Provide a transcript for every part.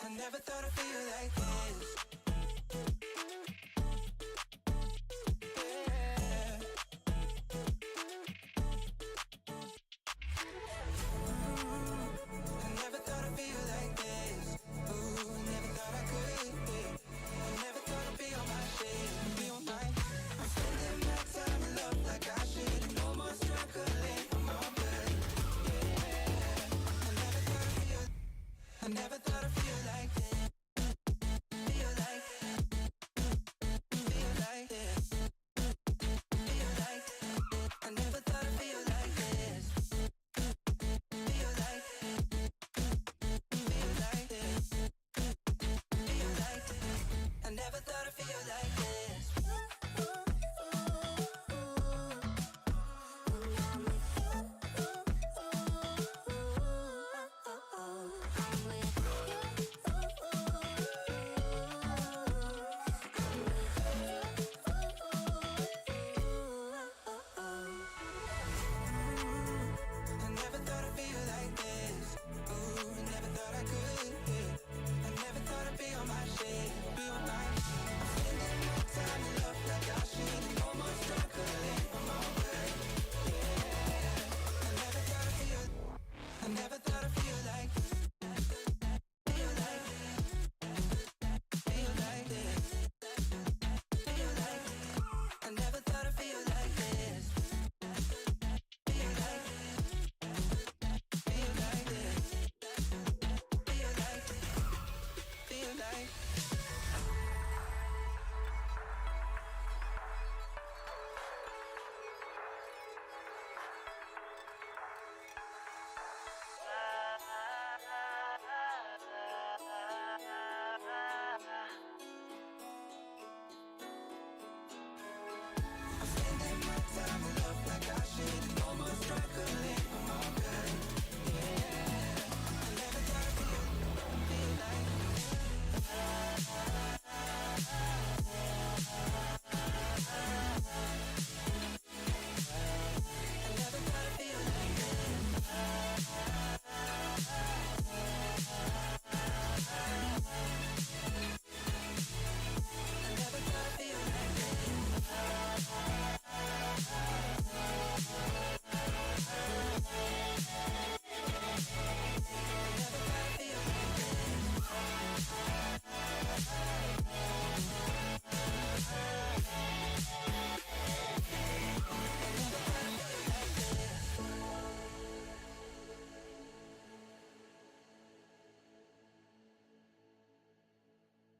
I never thought I'd feel like this.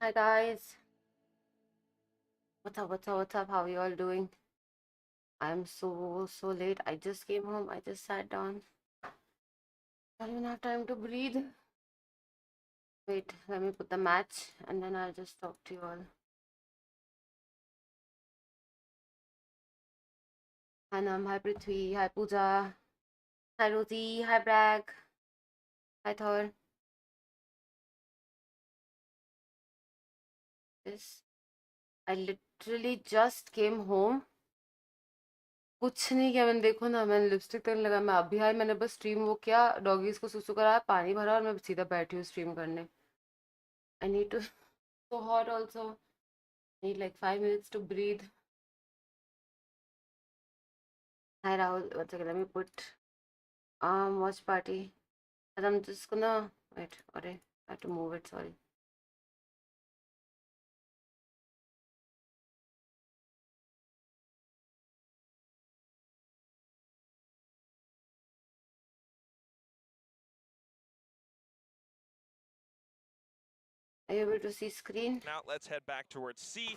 Hi guys, what's up, how are you all doing? I'm so late. I just came home, I just sat down. I don't even have time to breathe. Wait, let me put the match and then I'll just talk to you all. Hi Nam, hi Prithvi, hi Pooja, hi Rosie, hi Bragg, hi Thor. I literally just came home. कुछ नहीं किया मैंने, देखो ना, मैंने lipstick तक लगा, मैं अभी आई, मैंने बस स्ट्रीम वो किया, डॉगीज को सुसु कराया, पानी भरा और मैं सीधा बैठी हूँ स्ट्रीम करने. I need to so hot also. Need like 5 minutes to breathe. Hi Rahul, one second, let me put watch party. And I'm just gonna wait. Alright, I have to move it, sorry. Are you able to see screen? Now let's head back towards C,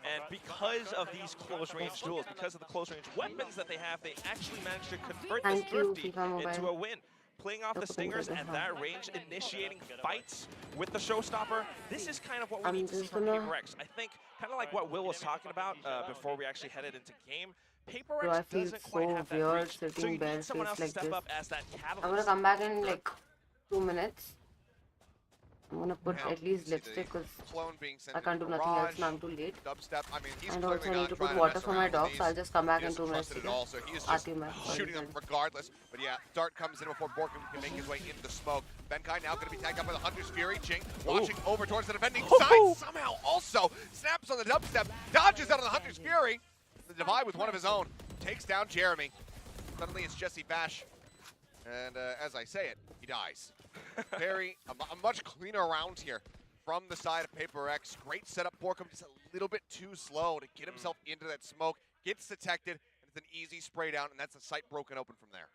and because of these close range duels, because of the close range weapons that they have, they actually managed to convert this Thrifty into a win. Playing off the Stingers at that range, initiating fights with the Showstopper, this is kind of what we need to see from HyperX. I think, kind of like what Will was talking about before we actually headed into game, HyperX doesn't quite have that reach, so you need someone else to step up as that catalyst. I'm gonna come back in like 2 minutes. I'm gonna put Now, at least you see the lipstick because clone being sent I in can't do the nothing else garage. now. I'm too late. Dubstep, I mean, he's And clearly also I need not to trying put to water mess for my around with dog, these. so I'll just come back He in doesn't 2 minutes. trust it at all, so he is just Aati मैं, sorry, shooting them sorry. regardless. But yeah, Dart comes in before Borkum can make his way into the smoke. Benkai now going to be tagged up by the Hunter's Fury. Jing watching over towards the defending side. Somehow also snaps on the dubstep, dodges out of the Hunter's Fury. The divide with one of his own takes down Jeremy. Suddenly it's Jesse Bash. And as I say it, he dies. A much cleaner round here from the side of PaperX. Great setup. Borkum just a little bit too slow to get himself into that smoke. Gets detected, and it's an easy spray down, and that's the sight broken open from there.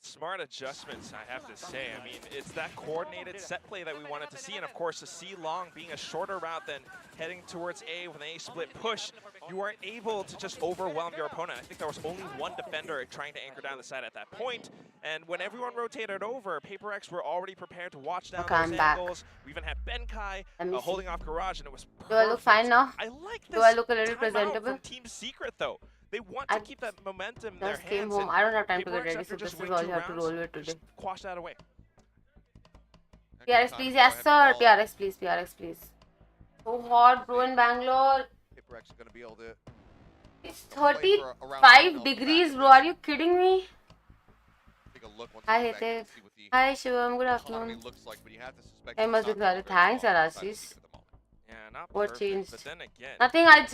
Smart adjustments, I have to say. I mean, it's that coordinated set play that we wanted to see, and of course, the C long being a shorter route than heading towards A with an A split push, you are able to just overwhelm your opponent. I think there was only one defender trying to anchor down the side at that point, and when everyone rotated over, PaperX were already prepared to watch down those angles. We even had Benkai holding off Garage, and it was perfect. Do I look fine now? I like this. Do I look a little timeout presentable? from Team Secret, though. They want to keep that momentum in their Just came hands. home. I don't have time to get PaperX, ready, after so just this is winning all 2 you have to roll rounds, with today. just quash that away. PRX please, yes sir. PRX please, PRX please. So hot, bro, in Bangalore. PaperX is going to be able to. It's 35 degrees, bro. Are you kidding me? Take a look once Hi, again Hitesh. to see what the Hi, Shivam. Good economy afternoon. looks like, but you have to suspect I it's must be not gonna glad. be very Thanks, long Arashis. inside Secret at the moment. Yeah, not What perfect, changed? but then again, Nothing. I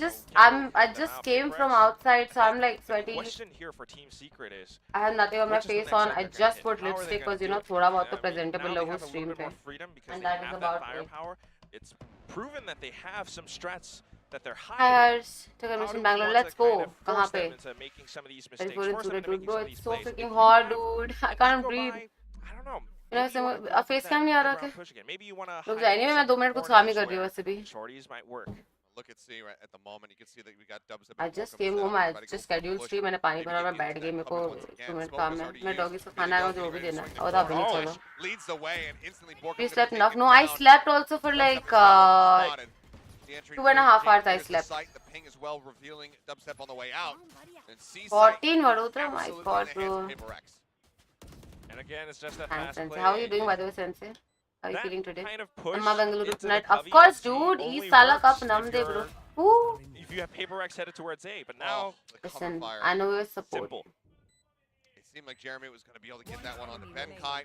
just came from outside, so I'm like sweaty. The question here for Team Secret is, I have nothing on my which is the face next on. step I they're gonna just hit? put How are they lipstick gonna because you do know it? thoda बहुत I तो mean, presentable now they लोगों have a little stream bit पे. more freedom because And they that is have that about it. firepower. It's proven that they have some strats that they're Hi, hiding. Harsh. Take a How do mission we Bangalore. want Let's to kind go. of कहाँ force पे? them into making some of these Ready mistakes? for it, Force them into dude, making bro. some of It's these so plays. If freaking you hot, have dude. I a can't go breathe. by, I don't know. You know, Maybe you wanna a go for face that cam नहीं आ रहा mid-round क्या? push again. Maybe you want to रुक जाए नहीं मैं 2 minute कुछ काम ही कर रही हूँ वैसे भी. Shorties might work. Look at C right at the moment. You can see that we got dubs. I just came home. I just scheduled stream. मैंने पानी भरा मैं बैठ गई. मेरे को 2 मिनट काम है. मैं डॉगी को खाना है जो भी देना है. और अभी नहीं चलो. Leads the way and instantly Borkum You gonna slept take enough? him No, I down. slept also for like 2.5 hours. I slept. The ping as well, revealing dubstep on the way out. And C 14 Vadodara. My absolutely God, in the hands bro. of PaperX. And again, it's just that Thanks, fast Sensei. play. How are you doing, by the way, Sensei? How are you That feeling today? kind of push Amma Bengaluru into the tonight. Covey Of course, and C dude. only East Sala Cup works Nam if de, bro. you're- Woo. If you have PaperX headed towards A, but now The cover Listen, fire. I know your support. simple. It seemed like Jeremy was going to be able to get that one on the Benkai.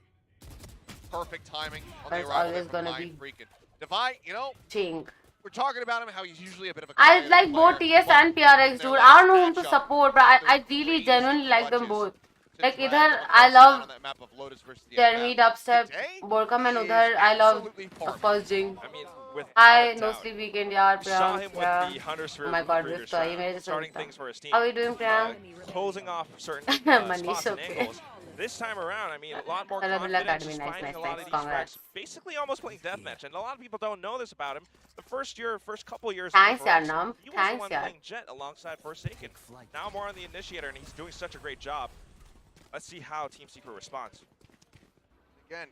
Perfect timing on But the it's arrival always there from gonna Mind be- Freaking. Divide, you know, Ching. we're talking about him, how he's usually a bit of a I quieter like both player, TS but and PRX, in their dude. last I don't know whom to matchup, support, but I after really crazy genuinely like them clutches both. to Like drag इधर them I across the line love on that map of Lotus versus DFM. Jeremy, Dubstep, Today Borkum, and is udhar I love, absolutely of farming. course, Jing. I mean, with Hi, No Sleep Weekend, yaar, we saw Priyank. him with Yeah. the Hunter Sphere Oh my from the God, previous this guy, round, he made it starting so things for his team. How are you doing, Priyank? Closing off certain Manish, spots and okay. angles. This time around, I mean, a lot more Sarabilla confidence, Academy, just nice, finding nice, a lot nice, of these congrats. frags, basically almost playing deathmatch, and a lot of people don't know this about him. The first couple years Thanks, of PaperX, Yarnam. he was Thanks, the one yaar. playing Jet alongside Forsaken. Now more on the initiator, and he's doing such a great job. Let's see how Team Secret responds. Again,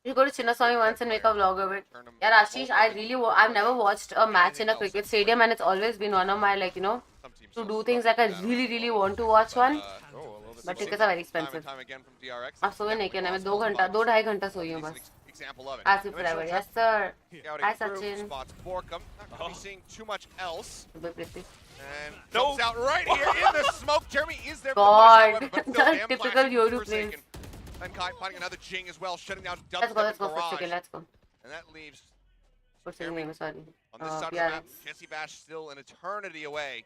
You go to Chinnaswamy once and make a vlog of it. turn him Yeah, Ashish, I've never watched a match in a cricket stadium, and it's always been one of my, like, you know, some teams to still do things like struggle I with that really overall. want to watch But, one. we've But seen tickets are very time and expensive. time again from DRX. अब सुबह नहीं किया ना मैं 2 घंटा 2-2.5 घंटा सोई हूँ बस. Example of it. As if forever. Yes, sir. Scouting Hi, through, Sachin. spots Borkum. Not going to be seeing too much else. Subai Priti. And Nope. jumps out right here in the smoke. Jeremy is there for the God. punish, however, but still Just damn typical flashing Yoru Forsaken. And Kai finding another Jing as well, shutting down Let's go, Dubstep for Garage. second. Let's go. And that leaves For second name, sorry. on this side of the map, Jesse Bash still an eternity away.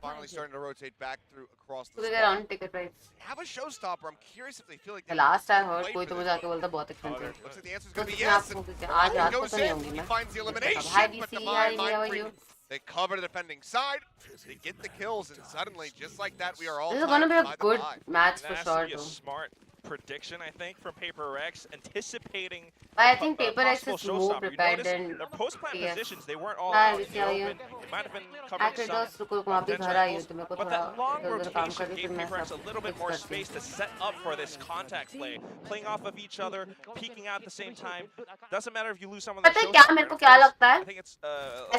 Finally starting to rotate back through across the So they spot. round ticket price. They have a showstopper. I'm curious if they feel like The they last I played heard, for कोई तो this मुझे आके one. बोलता बहुत expensive. Looks like the answer's तो going to be कितने yes. आपको And क्या आज रात को goes तो नहीं in. होंगी He मैं. finds the elimination, Hi, but DC. Divine Hi, how Mind are Freak. you? They cover the defending side. They get the kills, and suddenly, just like that, we are all This is gonna be a tied good by the match That for has sure, to be a though. smart prediction, I think, from PaperX, anticipating. But I think a PaperX possible is more showstopper. You prepared notice than their post-plant TS. positions, they weren't all Hi, out in Rishi, the how are you? open. It might have been covering Actually, some दोस्त रुको वहाँ पे potential घर आई हूँ angles, तो मेरे को but थोड़ा that long इधर-उधर काम rotation करके gave फिर मैं PaperX सब a little bit fix more करती हूँ. space to set up for this contact play, playing off of each other, peeking out at the same time. Doesn't matter if you lose someone that पता है क्या मेरे को क्या लगता है? I think it's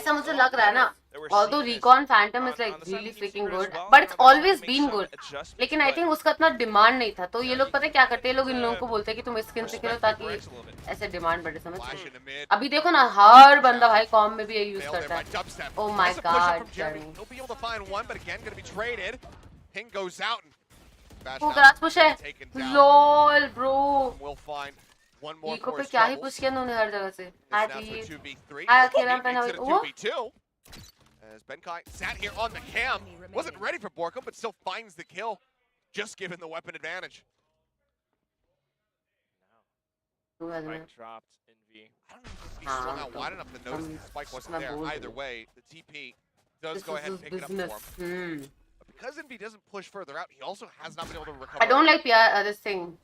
ऐसा मुझे लग रहा है ना that we're Although seeing this Recon Phantom is on like the side really of Team freaking Secret as good, well. but You it's know, they're trying to always make been some good. adjustments, लेकिन I but think उसका इतना demand नहीं था, तो ये Yeah, लोग you पता है क्या kinda करते हैं, लोग इन need लोगों to को बोलते हैं कि तुम स्किन से खेलो respect ताकि HyperX a little bit. ऐसे डिमांड बढ़े, समझ Flash रहे into mid. अभी देखो ना हर बंदा भाई कॉम में भी ये यूज Failed there करता by है. dubstep. Oh my Nice push up god, from Jeremy. Jeremy. He'll be able to find one, but again, going to be traded. Ping goes out. And Bash वो now grass push है. gonna be taken down. LOL bro. We'll find one more echo for pay his क्या ही troubles. Push किया उन्होंने हर जगह से. It's now Happy. to 2v3. Ah, He Kira makes it a Fanawi. 2v2. As Benkai sat here on the cam. Wasn't ready for Borkum, but still finds the kill. Just given the weapon advantage. Spike dropped in V. I don't know if he swung out wide enough to notice the spike wasn't there. Either way, the TP does This go is ahead his and pick business. it up for him. Hmm. But because NV doesn't push further out, he also has not been able to recover. I don't like this thing.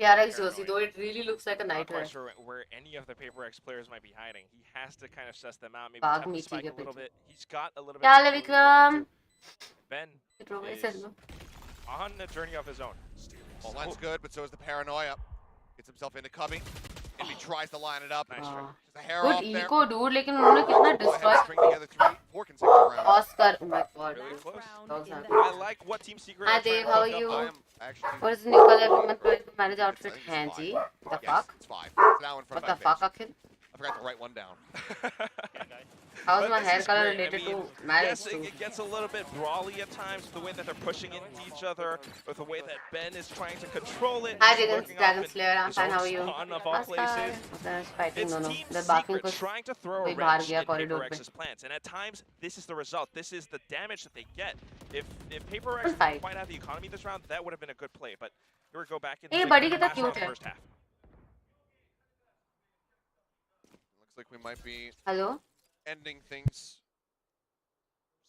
PRX jersey, though it really looks like a Not nightmare. quite sure where any of the PaperX players might be hiding. He has to kind of suss them out. Maybe Bag tap the meet spike liya a little picture. bit. He's got a little bit. क्या of हाल है tools Vikram? open to Ben Intro is कैसे हो? on a journey of his own. Well, that's good, but so is the paranoia. Gets himself into cubby. And he tries to line it up. Nice हाँ. try. Just a hair Good off there. eco dude, लेकिन उन्होंने कितना Go ahead destroy and string together 4 consecutive rounds. Oscar. Oh my god. Really close. Dogs are- I like what Team Secret Hi are trying Dave, to how cook are up you? I on. am actually. What is the new color every month to manage outfit? I think it's Hanji. five. The Yes, fuck? it's 5. It's now in front What the of my fuck, face. Akhil? I forgot to write one down. How's But my this hair is color great. related I mean, to marriage yes, too? it gets a little bit brawly at times with the way that they're pushing into each other, with the way that Ben is trying to control it. Hi He's Dragon working Dragon off in Slayer, I'm his fine, own how are you? spawn of all Namaskar. places. They're fighting, It's no. Team They're barking Secret because trying to throw a कोई बाहर wrench गया in corridor पे. PaperX's plans, and at times this is the result. This is the damage that they get. If PaperX Good fight. didn't quite have the economy this round, that would have been a good play. But here we go back in ये the बड़ी कितना last cute round of the है. first half. Looks like we might be Hello? ending things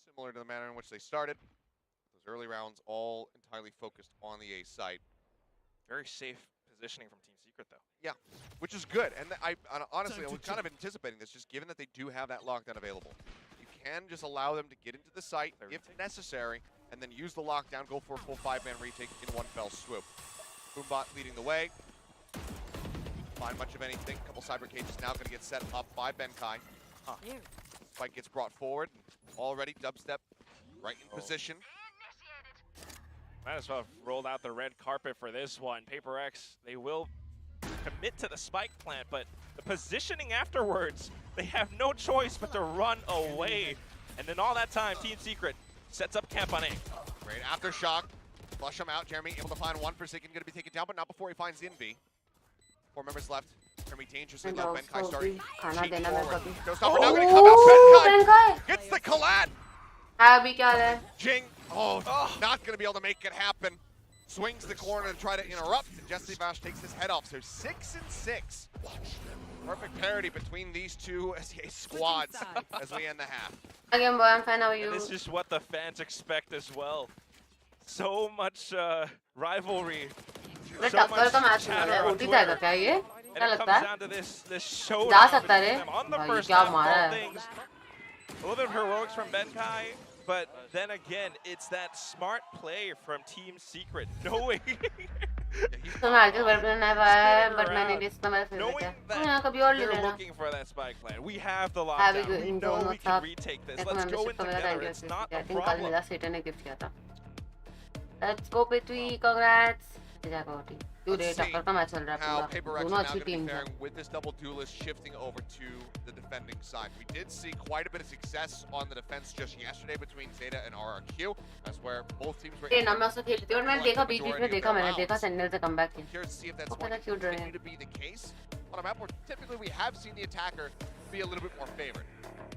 similar to the manner in which they started. Those early rounds all entirely focused on the A site. Very safe positioning from Team Secret, though. Yeah, which is good. And honestly, I was kind of anticipating this, just given that they do have that lockdown available. You can just allow them to get into the site if necessary, and then use the lockdown, go for a full 5-man retake in one fell swoop. Boombot leading the way. Find much of anything. Couple cyber cages now going to get set up by Benkai. Spike gets brought forward. Already dubstep right in position. Might as well have rolled out the red carpet for this one. PaperX, they will commit to the spike plant, but the positioning afterwards, they have no choice but to run away. And then all that time, Team Secret sets up camp on A. Great aftershock. Flush him out. Jeremy able to find one. Forsaken going to be taken down, but not before he finds Envy. 4 members left. Jeremy dangerously And low. also Benkai starting भी खाना cheat देना मेरे को forward. भी. Showstopper now going to come out. Benkai Benkai. gets the collat. हाँ अभी क्या हाल है? Jing, not going to be able to make it happen. Swings the corner to try to interrupt, and Jesse Vash takes his head off. So 6 and 6. Perfect parity between these two SEA squads as we end the half. Again, boy, I'm fine. How are you? And this is what the fans expect as well. So much rivalry. ये So टक्कर much का match chatter है. on रोटी जाएगा Twitter. क्या ये? And क्या it लगता comes है? down to this showdown जा सकता between रे? them on the भाई first क्या half, मारा all है? things. A little bit of heroics from Benkai, but then again, it's that smart play from Team Secret, knowing तो मैं आगे बढ़ नहीं पाया, but मैंने भी इसका मेरा knowing फेवरेट है. that हाँ कभी और ले they're लेना. looking for that spike plan. We have the Have a lockdown. good We in know zone, we what's can up? retake this. देखो Let's go membership in का मेरा together. thank you It's not I a think कल problem. मेरा shutter ने gift किया था. Let's go Petri, congrats. जाएगा OT. क्यों रे Let's see टक्कर का मैच चल रहा how है PaperX पूरा. are दोनों now अच्छी going to be टीम्स हैं. faring with this double duelist shifting over to the defending side. We did see quite a bit of success on the defense just yesterday between Zeta and RRQ. That's where both teams were ये able ना मैं उसको खेलती हूँ और मैंने देखा बीच-बीच में देखा मैंने देखा सेंडल से कम बैक किया. Curious to see if that's Oh, going to that's cute, continue right? to be the case on a map where typically we have seen the attacker be a little bit more favored.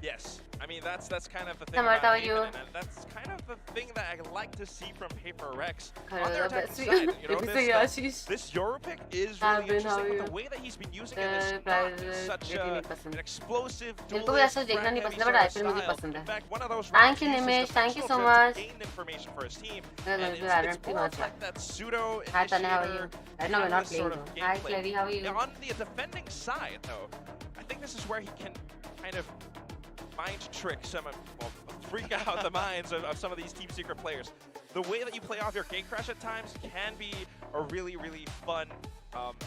Yes, I mean that's kind of the thing Samantha, about how are you? Haven, and that's kind of the thing that I like to see from PaperX on Hello, their attacking best side. You know, friend. this Euro pick is really interesting, but the way that he's been using it is not such an explosive मेरे को भी ऐसा duelist, देखना नहीं frag-heavy पसंद है, sort but of IPL मुझे style. पसंद है. In fact, one of those Thank rounds you, uses the Nimesh. Thank you potential so to much. gain information for his team, मैं and मुझे it's Valorant की more बात of है. like that pseudo Hi Tanya, how are you? initiator I know we're not catalyst playing sort though. of Hi gameplay. Clary, how are you? On the defending side, though, I think this is where he can kind of mind trick freak out the minds of some of these Team Secret players. The way that you play off your gate crash at times can be a really, really fun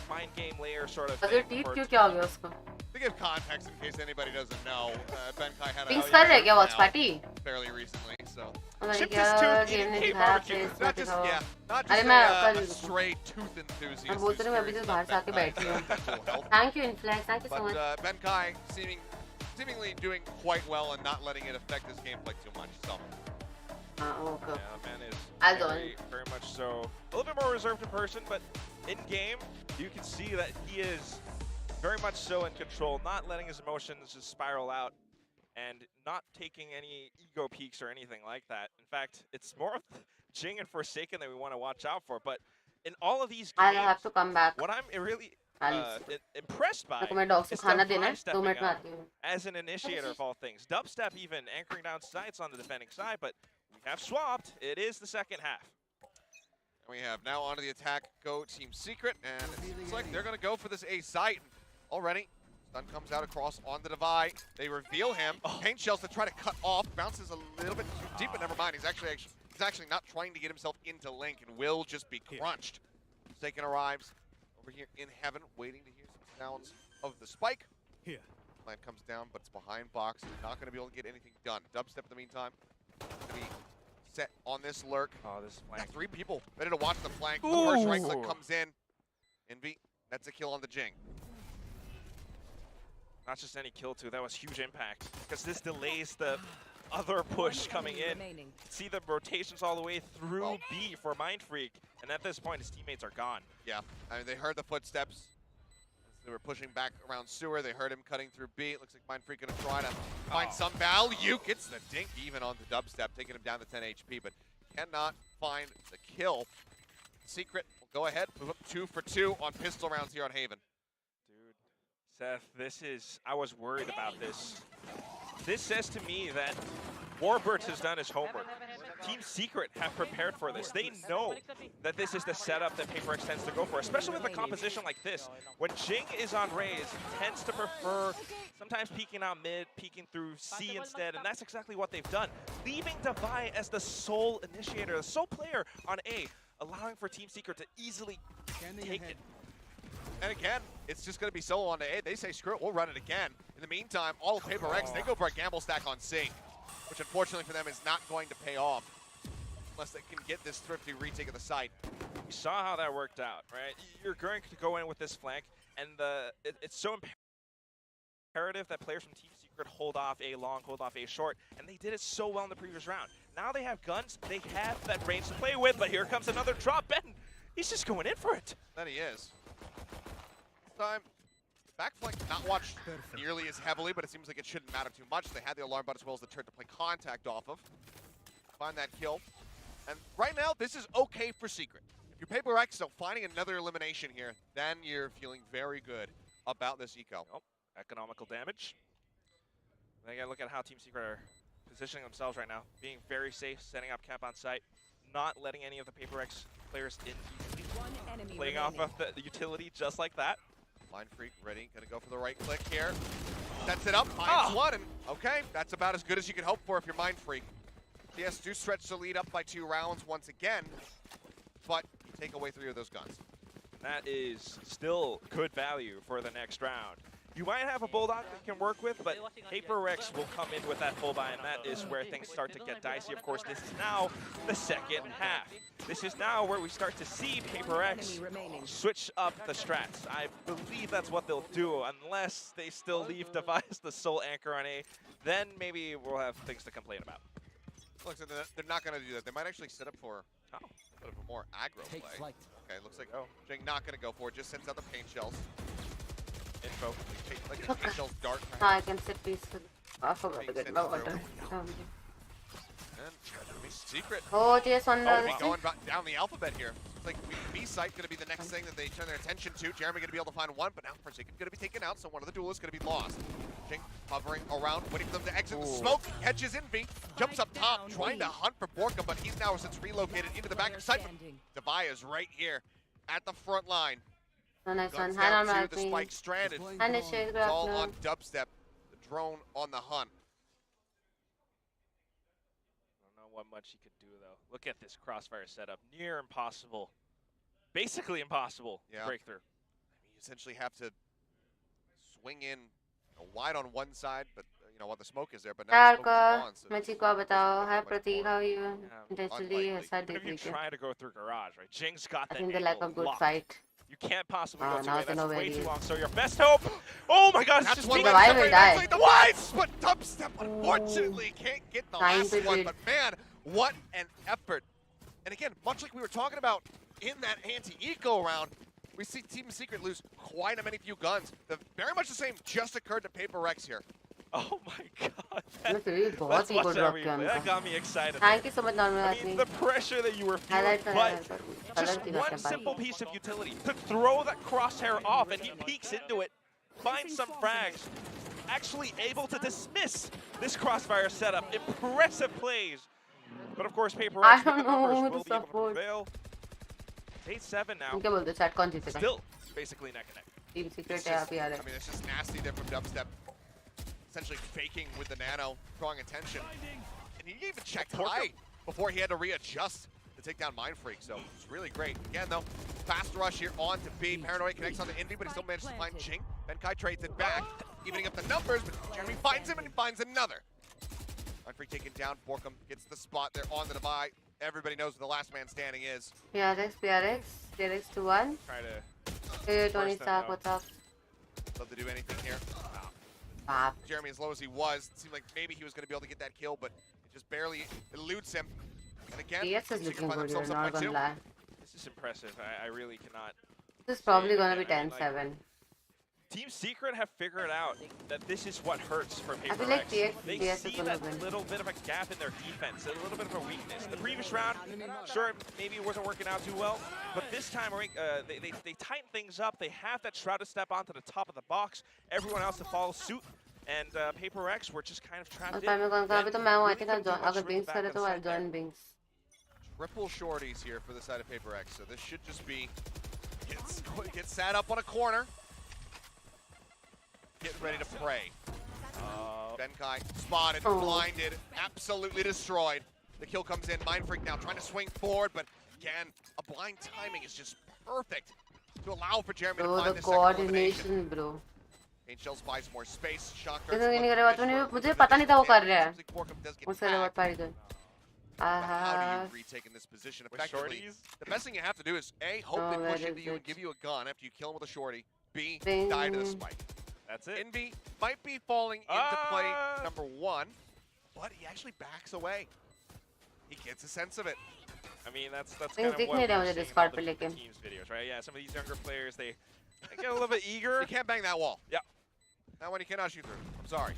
mind game layer sort of अगर thing. Tit क्यों क्या हो गया उसको? give context in case anybody doesn't know, Benkai had Pink's कर रहे क्या watch party? fairly recently, so. Chipped his tooth eating K barbecue. Not just, yeah, not अरे just मैं a stray tooth enthusiast. मैं बोल तो रही हूँ मैं अभी just बाहर से आके बैठी हूँ. Thank you Inflex, thank you so much. But Benkai seemingly doing quite well and not letting it affect his gameplay too much. So. Okay. Yeah, man is very much so. A little bit more reserved in person, but in game, you can see that he is very much so in control, not letting his emotions just spiral out, and not taking any ego peaks or anything like that. In fact, it's more of Jing and Forsaken that we want to watch out for. But in all of these games, I'll have to come back. what I'm really impressed by is खाना Divine देना stepping 2 minute में up आती हूँ. as an initiator of all things. Dubstep even anchoring down sights on the defending side, but we have swapped. It is the second half. And we have now onto the attack go Team Secret, and it seems like they're going to go for this A site already. Stun comes out across on the divide. They reveal him. Paint shells to try to cut off. Bounces a little bit too deep, but never mind. He's actually not trying to get himself into Link and will just be crunched. Forsaken arrives over here in heaven, waiting to hear some sounds of the spike. Here. Plan comes down, but it's behind box. Not going to be able to get anything done. Dubstep in the meantime. Going to be set on this lurk. Oh, this flank. Yeah, 3 people ready to watch the flank. The first right click comes in. Envy, that's a kill on the Jing. Not just any kill too, that was huge impact. Because this delays the other push coming in. See the rotations all the way through B for Mind Freak. And at this point, his teammates are gone. Yeah, I mean, they heard the footsteps. As they were pushing back around sewer. They heard him cutting through B. It looks like Mind Freak gonna try to find some value. Gets the dink even on the dubstep, taking him down to 10 HP, but cannot find the kill. Secret will go ahead, move up 2 for 2 on pistol rounds here on Haven. Dude, Seth, this is, I was worried about this. This says to me that Warbird has done his homework. Team Secret have prepared for this. They know that this is the setup that HyperX tends to go for, especially with a composition like this. When Jing is on Raze, he tends to prefer sometimes peeking out mid, peeking through C instead, and that's exactly what they've done. Leaving Divide as the sole initiator, the sole player on A, allowing for Team Secret to easily take it. And again, it's just going to be solo on the A. They say, screw it, we'll run it again. In the meantime, all of HyperX, they go for a gamble stack on C, which unfortunately for them is not going to pay off unless they can get this thrifty retake of the site. You saw how that worked out, right? You're going to go in with this flank, and it's so imperative that players from Team Secret hold off A long, hold off A short, and they did it so well in the previous round. Now they have guns, they have that range to play with, but here comes another drop. Ben, he's just going in for it. That he is. This time, back flank not watched nearly as heavily, but it seems like it shouldn't matter too much. They had the alarm bot as well as the turret to play contact off of. Find that kill. And right now, this is okay for Secret. If you're HyperX, so finding another elimination here, then you're feeling very good about this eco. Oh, economical damage. Then you gotta look at how Team Secret are positioning themselves right now. Being very safe, setting up camp on site, not letting any of the HyperX players in easily. Playing off of the utility just like that. Mind Freak ready, gonna go for the right click here. Sets it up, finds one, and okay, that's about as good as you can hope for if you're Mind Freak. CS do stretch the lead up by 2 rounds once again, but you take away 3 of those guns. That is still good value for the next round. You might have a Bulldog that you can work with, but HyperX will come in with that full buy, and that is where things start to get dicey. Of course, this is now the second half. This is now where we start to see HyperX switch up the strats. I believe that's what they'll do, unless they still leave Device the sole anchor on A. Then maybe we'll have things to complain about. Looks like they're not going to do that. They might actually set up for a bit of a more aggro play. Okay, looks like Jing not going to go for it. Just sends out the paint shells. Info. Like the paint shells dart. I can sit peacefully. I forgot to get my water. And Secret. Oh, yes, one. Going down the alphabet here. It's like B site going to be the next thing that they turn their attention to. Jeremy going to be able to find one, but now Forsaken going to be taken out, so one of the duelists going to be lost. Jing hovering around, waiting for them to exit the smoke. Catches Envy, jumps up top, trying to hunt for Borka, but he's now since relocated into the back of site. Devaya is right here at the front line. Nice one. Guns Hi, down I'm to the spike stranded. It's all on Dubstep, the drone on the hunt. I don't know what much he could do, though. Look at this crossfire setup. Near impossible. Basically impossible to break through. I mean, you essentially have to swing in Wide on one side, but while the smoke is there, but now the smoke is Tarka, gone. So मैं it's ठीक को बताओ. Hi much Pratik, more how are you? Intentionally, unlikely. ऐसा Even if you DP. try to go through garage, right? Jing's got I that think they like a angle good locked. fight. You can't possibly go Ah, two now way. they know That's where way he too is. long. So your best hope. Oh my God! It's That's just one being way Why to will separate die? the whites, but dubstep unfortunately can't get the Time last one. period. But man, what an effort! And again, much like we were talking about in that anti-eco round, we see Team Secret lose quite a many few guns. Very much the same just occurred to PaperX here. Oh my God! मैं फिर भी बहुत Let's he watch good that rock replay. किया That उनका. got me excited. Thank you so much, normal I mean, the pressure that you were feeling, Highlight but colour just की one करते simple हैं. piece of utility to throw that crosshair off, and he peeks into it, finds some frags, actually able to dismiss this crossfire setup. Impressive plays. But of course, PaperX I with the don't know numbers who will to be able to support. prevail. 8-7 now. क्या बोलते chat कौन जीतेगा? Still basically neck and neck. Team Secret It's है just, अभी आ I रहा है. mean, it's just nasty there from dubstep. Essentially faking with the nano, drawing attention. And he even checked high before he had to readjust to take down Mind Freak, so it's really great. Again, though, fast rush here on to B. Paranoid connects on to Envy, but he still manages to find Jing. Benkai trades it back, evening up the numbers, but Jeremy finds him and he finds another. Mind Freak taken down. Borkum gets the spot there on the divide. Everybody knows where the last man standing is. PRX to 1. Try to Hey, Tony First them, Stark, though. what's up? Love to do anything here. Bap. Jeremy, as low as he was, it seemed like maybe he was going to be able to get that kill, but it just barely eludes him. And again, DS is Secret looking find good here, themselves up not by gonna two. lie. This is impressive. I really cannot. This is probably it gonna be again. I mean, 10-7. Team Secret have figured out that this is what hurts for I feel like PaperX. TX They DS see is gonna that win. little bit of a gap in their defense, a little bit of a weakness. The previous round, sure, maybe it wasn't working out too well, but this time they tighten things up. They have that Shroud to step onto the top of the box. Everyone else to follow suit. And PaperX were just kind of trapped और in. Time में कौन कहाँ पे तो मैं हूँ. I Really think couldn't do much अगर with the Bings back करे of the तो I'll site there. join Bings. Triple shorties here for the side of PaperX, so this should just be get sat up on a corner. Get ready to pray. Benkai spotted, blinded, absolutely destroyed. The kill comes in. Mind Freak now trying to swing forward, but again, a blind timing is just perfect to allow for Jeremy to Bro, find the the second elimination. coordination, bro. Angels buys more space. Shocker. ये तो नहीं करे बात मुझे पता नहीं था वो कर रहा है. उससे बहुत पारी कर. How do you retake in this position With effectively? shorties? The best thing you have to do is A, hope Oh, they push that into is you and it. give you a gun after you kill him with a shorty. B, Ding. die to the spike. That's it. Envy might be falling into play number one, but he actually backs away. He gets a sense of it. I mean, that's kind Things of दिख what नहीं रहा we're मुझे seeing in Discord all पे the लेकिन. teams videos, right? Yeah, some of these younger players, they get a little bit eager. You can't bang that wall. Yeah. That one you cannot shoot through. I'm sorry.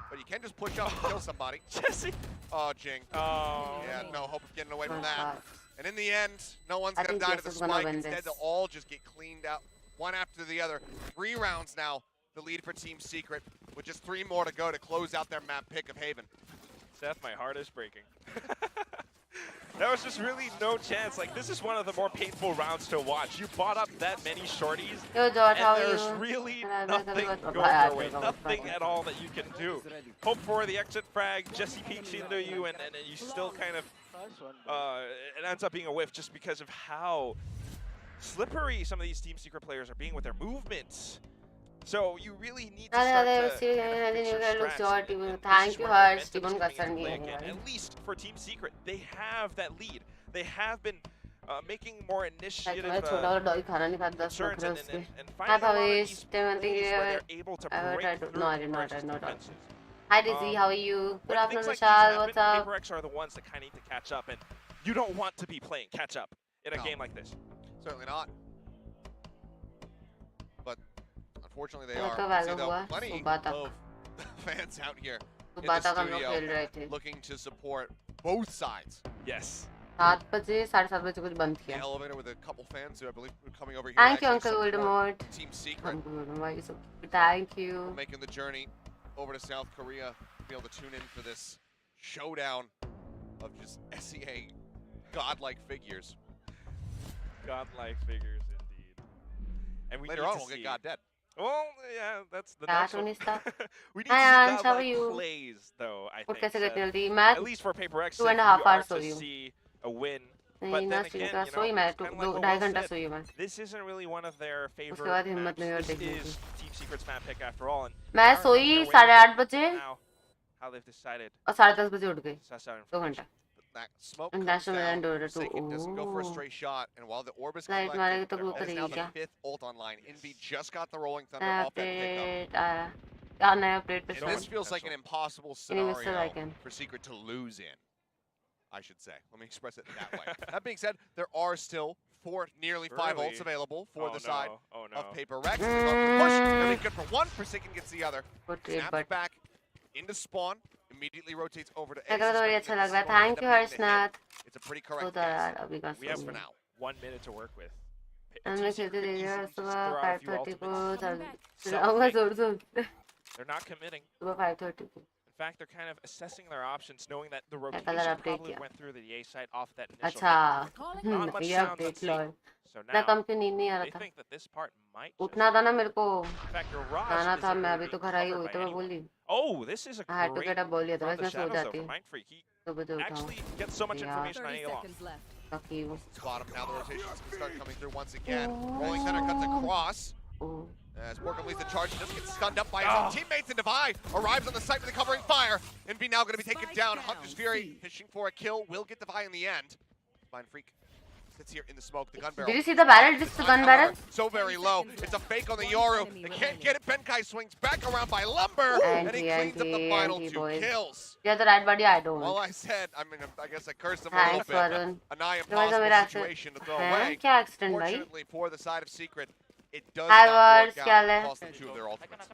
But you can just push up and kill somebody. Jesse. Oh, Jing. Oh. Yeah, no hope of getting away from Oh, that. God. And in the end, no one's I going to think die to TS the is gonna spike. win Instead, this. they'll all just get cleaned out one after the other. 3 rounds now, the lead for Team Secret, with just 3 more to go to close out their map pick of Haven. Seth, my heart is breaking. There was just really no chance. Like, this is one of the more painful rounds to watch. You bought up that many shorties, Yo, George, how and are there's you? really And nothing I got going your way. Nothing at all that you can do. Hope for the exit frag. Jesse peeks into you, and you still kind of, it ends up being a whiff just because of how slippery some of these Team Secret players are being with their movements. So you really need to start to fix your strats, and this Thank is you, where Harsh. momentum is Steven coming Kassan into play नहीं again. है. At least for Team Secret, they have that lead. They have been making more initiative मैं छोटा वाला doggy खाना नहीं खाता 10 concerns रुपए and, उसके. and Hi, finding a lot of Bhavesh. these Steven, thank plays you. where they're able to I will break try to. through No, I did not. PaperX's Not at all. defenses. Hi, Dizzy. How are you? Good When afternoon, things like these Vishal. happen, What's up? PaperX are the ones that kind of need to catch up, and you don't want to be playing catch up in a game like this. Certainly not. But unfortunately, they मेरा are. तो We see, value though, हुआ plenty सुबह तक. of fans out here in सुबह the तक हम लोग खेल studio रहे थे. looking to support both sides. Yes. 7 बजे 7:30 बजे कुछ बंद The किया. elevator with a couple fans who I believe are coming over here. Thank you, to Uncle actually support Voldemort. Team Secret Why you so? Thank you. making the journey over to South Korea to be able to tune in for this showdown of just SEA godlike figures. Godlike figures indeed. And we Later need on, to we'll see. get God dead. Well, yeah, that's the Yeah, next one. Tony Stark. We need Hi, to see Ansh, how are godlike you? plays, though, I Food think. कैसे Seth. करती जल्दी? मैं At least for PaperX, 2.5 if you are hours to हो रही हूँ. see a win नहीं ना then stream again, का you सोई know, मैं kind तो of like what 2-2.5 Will घंटा said, सोई मैं this isn't really one of their favorite उसके बाद हिम्मत maps. नहीं और This देखने की is Team Secret's map pick after all, and मैं they are सोई making their way 8:30 with it. बजे Now, how they've decided और 10:30 बजे उठ गई to suss out 2 information. घंटा That smoke comes international down. मैदान door Forsaken doesn't go for a oh straight shot, and while the orb is light collected, मारेगी तो glow that is now करेगी the क्या 5th ult online. Envy just got the Rolling Thunder नया off that pickup. Update आया क्या नया update पे And So this much feels like an potential. impossible Anyway, still I scenario can. for Secret to lose in, I should say. Let me express it that way. That being said, there are still nearly 5 Really? ults available for the no. side Oh no. of PaperX. They're going for push. Gonna be good for one. Forsaken gets the other. Good trade Snaps but back into spawn. Immediately rotates over to A. मेरे को तो बड़ी अच्छा suspecting that लग रहा है this is going thank to you end up being the Harshnath hit. It's a pretty तो correct तो यार guess. अभी का We have For सोई now. 1 minute to work with. मैं Team खेलते Secret देख रहा easily just सुबह throw out a few 5:30 को ultimates. चलाऊंगा जोर जोर से They're not committing. सुबह 5:30 को In fact, they're kind of assessing their options, knowing that the color rotation update probably किया? went through the A site off that initial अच्छा hit. Not much ये sound, update let's see. Lol So इतना now, कम क्यों नींद नहीं आ they रहा था think that this part might उठना just... था ना मेरे को In fact, Garage जाना था isn't मैं really अभी तो being घर आई covered हुई by तो मैं anyone. बोली Oh, this is a I had to great get up बोल दिया था from वैसे the मैं सो shadows though जाती from Mindfreak. He 2 बजे उठाऊं actually gets so much Yeah. information on 30 A long. seconds left. ताकि वो Spot him. Now the rotations can start coming through once again. Rolling Thunder cuts across. Oh As Borkham leads the charge, he doesn't get stunned up by his own teammates, and Divide arrives on the site with a covering fire. Envy now going to be taken down. Hunter's Fury fishing for a kill, will get Divide in the end. Mind Freak sits here in the smoke, the gun barrel. Did you see the barrel? Just the gun barrel? So very low. It's a fake on the Yoru. They can't get it. Benkai swings back around by Lumber, and he cleans up the final Anti, 2 boys. kills. Yeah, the right body I don't Well, want. I said, I guess I cursed him a little Thanks, bit. Varun. A nigh It was a impossible miracle. situation to throw हैं away. क्या accident भाई Fortunately for the side of Secret, it does Hi, not Vars, work क्या out. हाल है? Cost them 2 of their ultimates.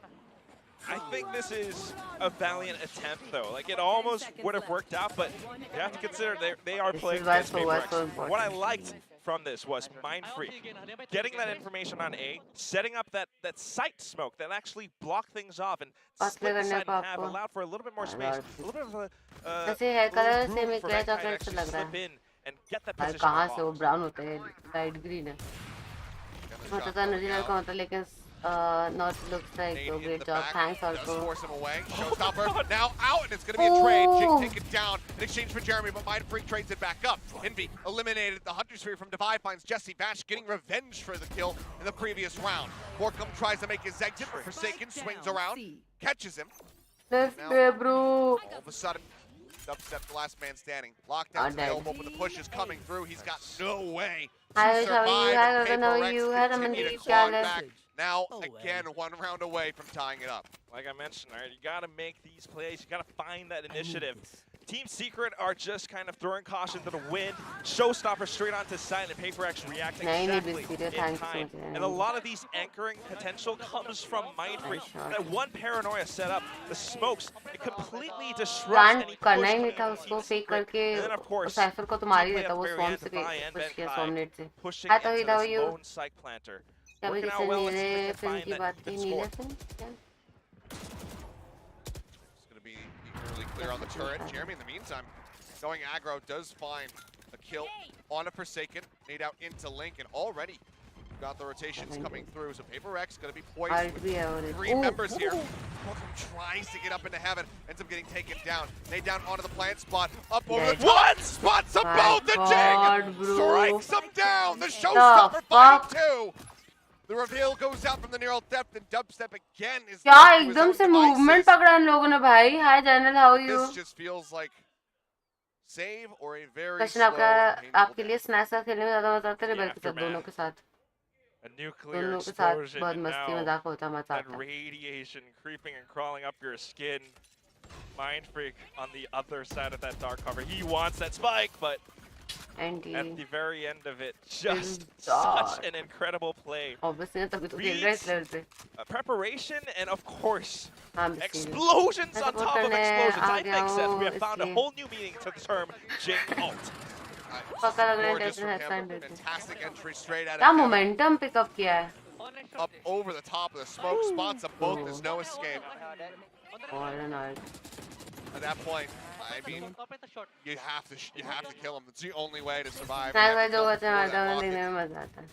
I think this is a valiant attempt, though. Like, it almost would have worked out, but you have to consider they are This playing is why against so PaperX. What I important. liked from this was Mindfreak getting that information on A, setting up that sight smoke that actually blocked things off and split the side in half, allowed for a little bit more space, a little bit of a ऐसे hair color room से मैं for क्या Benkai to chocolate से actually लग रहा slip है in and get that भाई position कहाँ से वो unlocked. ब्राउन होते हैं लाइट ग्रीन है होता था नजीर का होता लेकिन not looks like a great job thanks Does also force him away. Showstopper now out, and it's going to be a trade. Jake taken down in exchange for Jeremy, but Mind Freak trades it back up. Envy eliminated the Hunter Sphere from Divide, finds Jesse Bash getting revenge for the kill in the previous round. Borkham tries to make his exit, but Forsaken swings around, catches him. let's go bro All of a sudden, dubstep the last man standing. Lockdown available, but the push is coming through. He's got no way to Hi, how are you? survive. Hi, And Gagan, how are PaperX you? Hi, continue to Ramandeep, claw क्या it हाल है? back. Now, again, 1 round away from tying it up. Like I mentioned, all right, you got to make these plays. You got to find that initiative. Team Secret are just kind of throwing caution to the wind. Showstopper straight onto site, and PaperX reacting नहीं, नहीं, exactly बिल्कुल, in thanks time. so much. And a lot of these anchoring potential comes from Mindfreak. Nice That one paranoia set up, the smokes, it completely disrupts plan any करना ही push नहीं था coming from उसको Team fake Secret. करके And then, of course, cipher को तो मार ही GPay देता at वो the very स्वॉर्म end से to buy and पुश किया Benkai स्वॉर्मनेट से pushing Hi, into Tawhid, how are this you? lone psych planter. क्या भी Working किसी out well, and नीले Secret can फिल्म find की that बात की even नीले score. फिल्म क्या It's going to be equally clear on the turret. Jeremy, in the meantime, going aggro, does find a kill on a Forsaken. Nade out into Link, and already got the rotations coming through. So PaperX going to be poised art with भी है और 3 members here. Borkham tries to get up into heaven, ends up getting taken down. Nade down onto the plant spot, up over the What? spots them My both. The God, Jing bro. strikes them down. The showstopper final 2. The reveal goes out from the neural depth, and dubstep again is क्या left to his एकदम own से movement devices. पकड़ा इन लोगों ने भाई hi general how But you this just feels like save or a very question slow आपका and painful आपके लिए death. स्नैक्स साथ खेलने में ज्यादा मजा आता है The बल्कि सब दोनों aftermath. के साथ A nuclear दोनों के साथ explosion, बहुत and मस्ती now मजाक होता मजा that आता है radiation creeping and crawling up your skin. Mindfreak on the other side of that dark cover. He wants that spike, but anti at the very end of it, just God. such an incredible play. Obviously तभी तो खेल रहा है इस level पे Preparation and, of course, हाँ बिल्कुल explosions मैं on support top of करने explosions. आ I गया think says we हूँ have found a इसलिए whole new meaning to the term Jing Alt. पक्का लग रहा है Gorgeous जैसे from हेडलाइन him. देते Fantastic entry straight out क्या of heaven. मोमेंटम पिकअप किया है Up over the top of the smoke, spots them both. There's no escape. और night At that point, I mean, you have to kill him. That's the only way to survive. Night You का have to जो kill him बच्चा before मारता that है rocket लेने में मजा आता है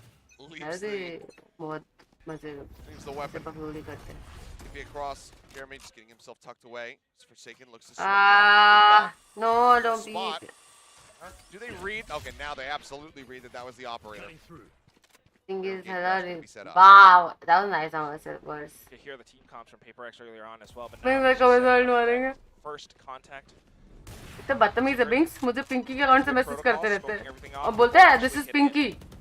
leaves अरे the बहुत मजे leaves the से weapon. पकड़ोड़ी करते हैं Could be across. Jeremy just getting himself tucked away. Forsaken looks to swing Ah, out. no, don't Spot. beat. Do they read? Okay, now they absolutely read that was the operator. Thing is, Game match can be set up. wow, that was nice. I was. You could hear the team comms from PaperX earlier on as well, but नहीं now मैं it's कब just साल setting up मारेंगे? that first contact. इतने बदतमीज है Binks मुझे पिंकी के अकाउंट से मैसेज Protocol, करते रहते smoking हैं everything और off बोलते before हैं this actually is hitting it. Pinky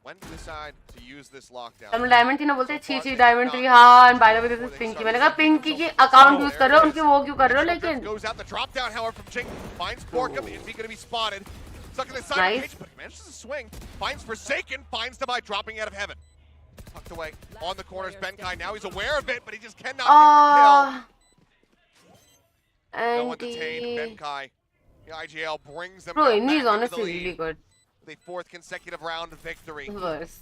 When to decide to use this lockdown? हम डायमंड थी ना बोलते हैं So छी far, छी they डायमंड have थी not हाँ and by the way this before is they Pinky started मैंने कहा setting पिंकी themselves की up. Account Oh, use there कर it रहे हो is. उनके वो क्यों कर रहे हो Initial drift लेकिन goes out the drop down, however, from Ching. Finds Borkum. Is he going to be spotted? Stuck in the side Nice. of the cage, but he manages to swing. Finds Forsaken. Finds Divide dropping out of heaven. Tucked away on the corners. Benkai now he's aware of it, but he just cannot get the kill. No one detained. Benkai. The IGL brings them Bro, back Inni is into the honestly really lead. good. The fourth consecutive round victory. Worse.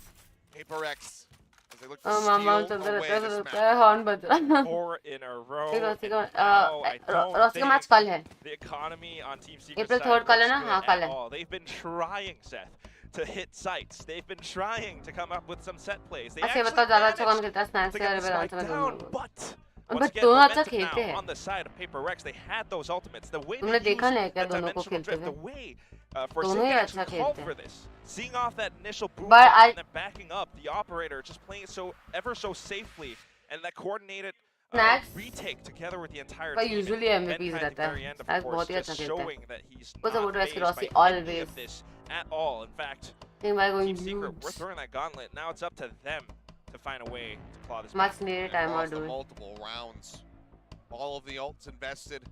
HyperX as they look to mama steal चलता away रहता this है map. Horn बज रहा है 4 in a row. ठीक Rossi and का now I don't Rossi का match think कल है the economy on Team Secret April side 3rd कल है looks ना? good हाँ, at कल है। all. They've been trying, Seth, to hit sites. They've been trying to come up with some set plays. They अच्छा actually बताओ ज़्यादा अच्छा कौन managed खेलता है स्नैक्स to या get the rebel spike answer में down, दूंगा but बट once again, दोनों अच्छा momentum खेलते now हैं on the side of PaperX. They had those ultimates. The way तुमने they देखा used नहीं क्या that दोनों को dimensional खेलते drift, the हुए way दोनों Forsaken ही actually अच्छा called खेलते for हैं this, seeing off that initial boom But shot I- and then backing up, the operator just playing it so ever so safely, and that coordinated Snacks retake together with the entire का team. usually And MVPs Benkai at रहता the है very end, of Snacks course, बहुत ही just अच्छा खेलता है showing that he's What's the not motor fazed Rossi? by any Always. of this at all. In fact, think by going Team Secret, we're huge throwing that gauntlet. Now it's up to them to find a way to claw this much back. needed Across timeout the dude multiple rounds. All of the ults invested.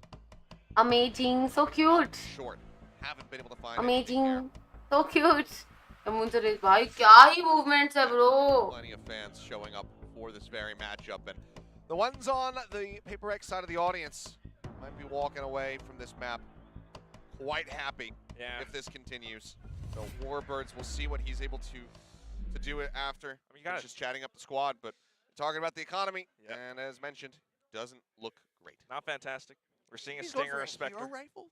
amazing so cute Short. Haven't been able to find anything here. amazing so cute मुझे भाई क्या ही movements है bro Plenty of fans showing up for this very matchup, and the ones on the PaperX side of the audience might be walking away from this map quite happy if this continues. So Warbirds, will see what he's able to do it after. I mean, he's just chatting up the squad, but talking about the economy, and as mentioned, doesn't look great. Not fantastic. We're seeing a He's going Stinger, for a Spectre. hero rifle?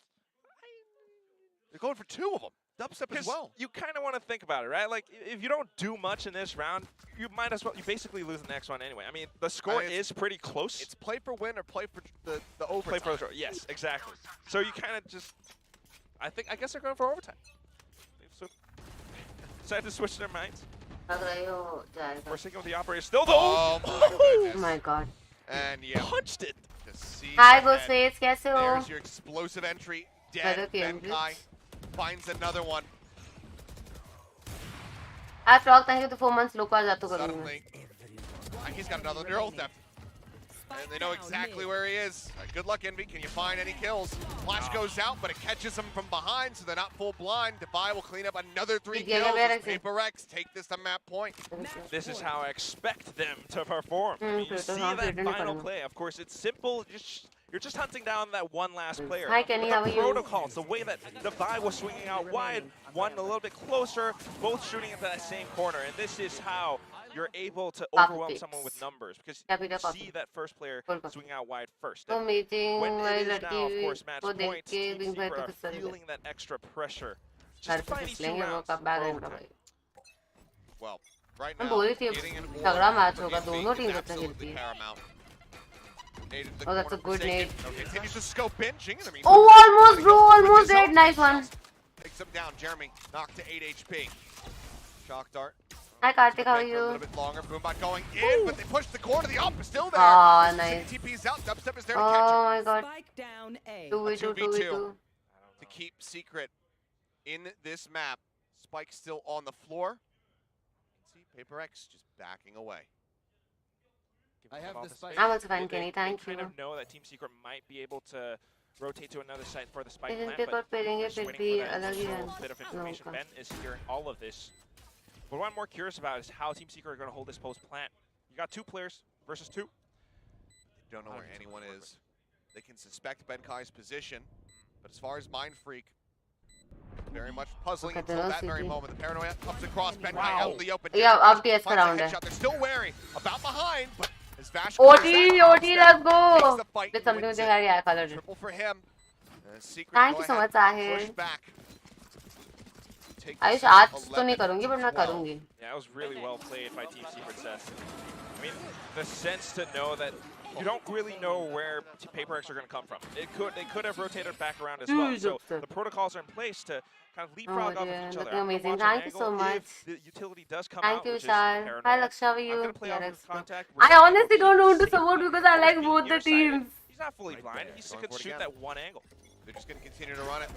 They're going for two of them. Dubstep as well. You kind of want to think about it, right? Like, if you don't do much in this round, you might as well, you basically lose the next one anyway. I mean, the score is pretty close. It's play for win or play for the overtime. Play for the draw. Yes, exactly. So you kind of just, I guess they're going for overtime. So, decided to switch their minds. लग रही हो जाएगा We're sticking with the operator still though. Oh my goodness. oh my god And yeah, Punched it. to see hi that, Ghost Face कैसे हो there's your explosive entry. Dead. Better game, Benkai finds another one. आज frog thank you तो 4 months लोग आ जातो करूंगा Suddenly, he's got another neural theft. And they know exactly where he is. Good luck, Envy. Can you find any kills? Flash goes out, but it catches him from behind, so they're not full blind. Defy will clean up another 3 kills as PaperX take this to map point. This is how I expect them to perform. I mean, you see that final play. Of course, it's simple. You're just hunting down that one last player. Hi, Kenny. But How are the you? protocols, the way that Defy was swinging out wide, one a little bit closer, both shooting into that same corner. And this is how you're able to overwhelm someone with numbers, because you see that first player swinging out wide first. तो And meeting when वाली it is now, of लड़की course, match को देख points, के Team Bing भाई Secret तो are किस तरह feeling that extra pressure. घर Just to पे find फिस these two लेंगे वो rounds कब बैग for आएगा overtime. भाई Well, right मैं now, बोल रही थी getting in war तगड़ा मैच for होगा Envy दोनों is टीम अच्छा absolutely खेलती है paramount. Nade into the Oh, that's corner a good Forsaken. nade. Okay, continues to scope in. Jing in the meantime. oh almost bro With almost his dead own nice one takes him down. Jeremy knocked to 8 HP. Shock dart. hi Kartik how are A you little bit longer. Boombot going in, but they push the corner. The op is still there. Ah, nice. TP's out. Dubstep is there to catch him. oh my god Spike down A. 2v2 2v2 To keep Secret in this map. Spike still on the floor. See, PaperX just backing away. I have the spike. I'm also fine Kenny thank They you kind of know that Team Secret might be able to rotate to another site for the spike लेकिन plant, पे but कर पेलेंगे just फिर waiting भी for that अलग ही little है bit of information. लोगों का Ben is hearing all of this. But what I'm more curious about is how Team Secret are going to hold this post plant. You got 2 players versus 2. They don't know where anyone is. They can suspect Benkai's position, but as far as Mind Freak, very much puzzling Okay, until that City. very moment. The paranoia comes across Benkai out in the open. Yeah, Finds अब TS का a round है headshot. They're still wary about behind, but as Vash OT OT let's go takes the fight did and something wins with the it. hair yeah colored Triple for him. Secret Thank go you so ahead, much, Sahil. push back. Take Ayush this आज तो 11 नहीं करूंगी to पर मैं 12. करूंगी Yeah, that was really well played by Team Secret, Seth. I mean, the sense to know that you don't really know where PaperX are going to come from. They could have rotated back around as well. Huge So upset. the protocols are in place to kind of Oh leapfrog off of dear, each other. looking I'm going to amazing. watch an Thank you so angle much. if the utility does come Thank out, you, which is Vishal. Hi, paranoia. Laksh, how are I'm you? going to play off PRX. of contact. I Respect honestly will don't know who to keep support safe. because I Of course, like being both the nearsighted, teams. he's not fully Right blind. there, He's going going for to it shoot again. that one angle. They're just going to continue to run it.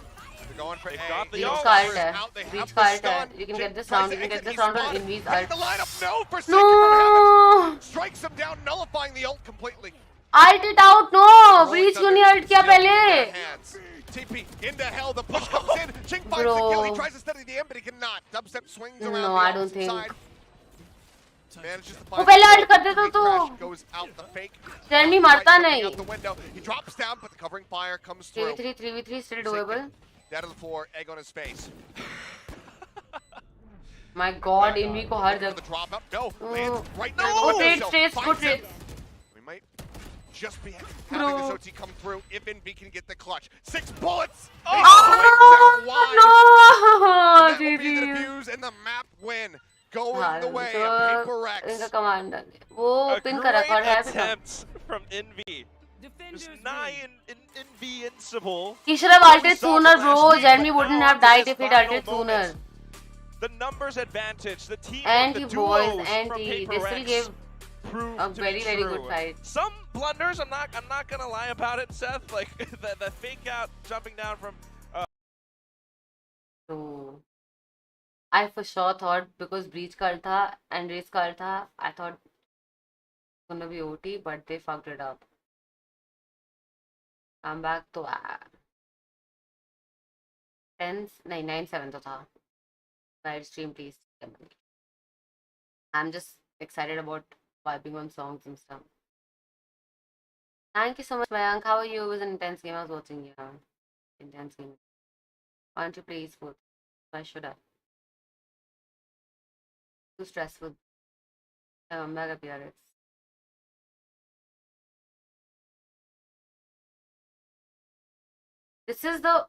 They're going for They've A. got the Breach ult. cult है. Out. They Breach have the cult है. stun. You can Jin get this tries round. to You can get exit. this He's round on spotted. Invi's Hitting ult. the lineup. No, Forsaken from heaven. No! Strikes him down, nullifying the ult completely. Ult it out. No! Rolling Breach क्यों Thunder नहीं ult किया still in their पहले? hands. TP into hell. The push comes in. Ching finds the kill. He Bro. tries to study the end, but he cannot. Dubstep swings around No, the I don't opposite think. side. Manages to वो find पहले the ult कर देता kill. तो. Crash goes out the fake. Jeremy Right, मरता jumping नहीं. out the window. He drops down, but the covering fire comes through. 3v3, 3v3 still Forsaken. doable. Down to the floor, egg on his face. My God, Invi को हर Looking for जगह. the drop up. No, Oh. lands right there in No! the Good window. trades, trades, Finds good him. trades. We might just be having Bro. this OT come through if NV can get the clutch. 6 bullets. He Oh, swings out wide. no! And that will be the GG. defuse and the map win. Going हाँ, the way तो of इनका PaperX. Commander वो A pin का record great है अभी तक. attempt from Envy. Just Invincible. He should have ulted sooner, bro. Jeremy wouldn't have died if he'd ulted sooner. The numbers advantage, the teamwork, And the he duos boys, and from he they still PaperX gave proved a to be very good true. fight. Some blunders, I'm not gonna lie about it, Seth. Like the fake out jumping down from So I for sure thought because breach card tha and race card tha, I thought it's gonna be OT, but they fucked it up. I'm back to 10 नहीं 9-7 तो था. Live stream please. I'm just excited about vibing on songs and stuff. Thank you so much, Mayank. How are you? It was an intense game. I was watching you. Intense game. Why don't you play esports? Why should I? Too stressful. Mega PRX. This is the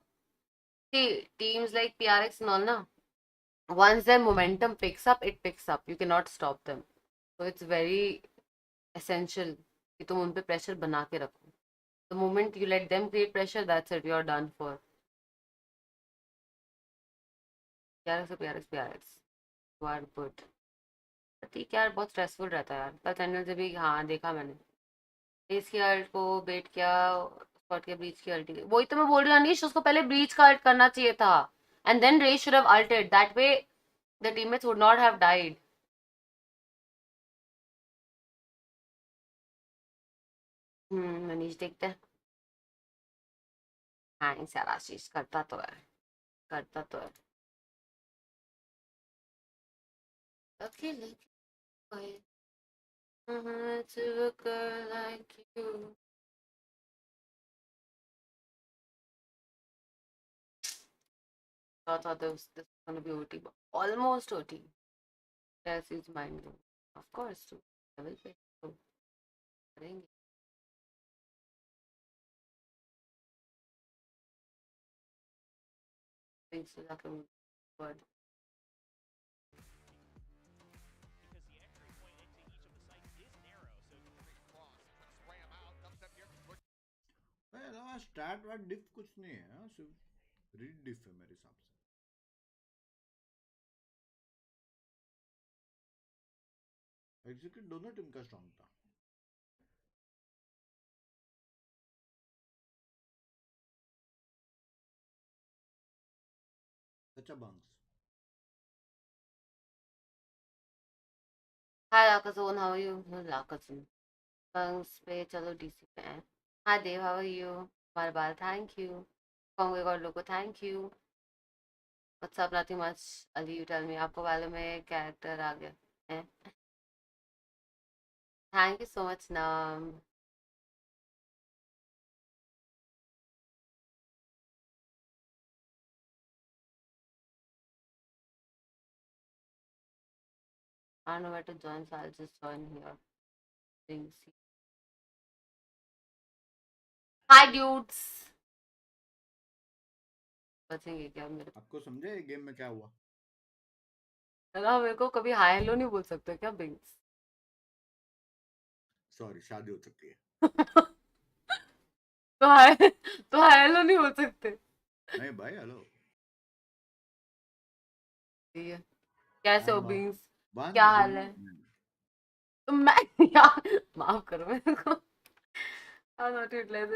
teams like PRX and all now. Once their momentum picks up, it picks up. You cannot stop them. So it's very essential कि तुम उन पे pressure बना के रखो. The moment you let them create pressure, that's it. You're done for. PRX. You are good. ठीक है यार बहुत स्ट्रेसफुल रहता है यार. कल चैनल से भी हाँ देखा मैंने. रेस की अल्ट को बेट किया, स्पॉट के ब्रीच की अल्ट. वही तो मैं बोल रही हूँ अनीश, उसको पहले ब्रीच का अल्ट करना चाहिए था. And then Ray should have ulted. That way, the teammates would not have died. Manish देखते हैं. हाँ यार आशीष करता तो है. Okay, let's go. To a girl like you. I thought this was gonna be OT, but almost OT. Yes, is mind blowing. Of course, too. I will pay. So, करेंगे. Things to that word. Start what diff कुछ नहीं है, सिर्फ read डिफ है मेरे हिसाब से. Execute दोनों टीम का स्ट्रॉन्ग था. अच्छा bunks. Hi Lakazone, how are you? No, Lakazone. Bunks पे चलो DC पे हैं. Hi Dev, how are you? Marbal, thank you. Congo God Loco, thank you. What's up, nothing much. Ali, you tell me. आपको वाले में character आ गया है? Thank you so much, Nam. I don't know where to join, so I'll just join here. Hi dudes. बचेंगे क्या मेरे? आपको समझे ये गेम में क्या हुआ? चला मेरे को कभी हाय हेलो नहीं बोल सकते क्या बिंग्स? सॉरी, शादी हो चुकी है. तो हाय हेलो नहीं बोल सकते। नहीं भाई हेलो। ठीक है, कैसे हो I'm बींस? one क्या हाल है? woman. तो मैं यार माफ करो मेरे को। I'm not utilized.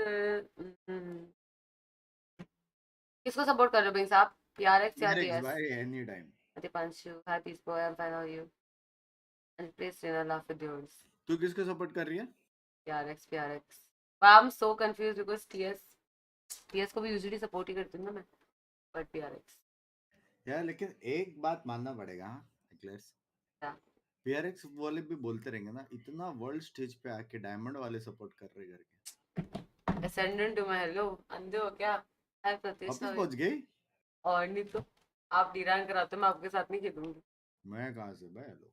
किसको सपोर्ट कर रहे हो बींस आप? PRX या PRX TS? भाई any time. Dipanshu, hi peace boy, I'm fine, how are you? And please Rina laugh with yours. तू किसको सपोर्ट कर रही है? PRX. But I'm so confused because TS को भी यूजुअली सपोर्ट ही करती हूँ ना मैं, but PRX. यार लेकिन एक बात मानना पड़ेगा हाँ एक्लेयर्स। क्या? PRX वाले भी बोलते रहेंगे ना, इतना वर्ल्ड स्टेज पे आके डायमंड वाले सपोर्ट कर रहे करके। Ascendant to my hello, अंधे हो क्या? Hi वापस Pratisha. पहुंच गई? और नहीं तो आप डीरान कराते हो, मैं आपके साथ नहीं खेलूंगी। मैं कहाँ से भाई हेलो।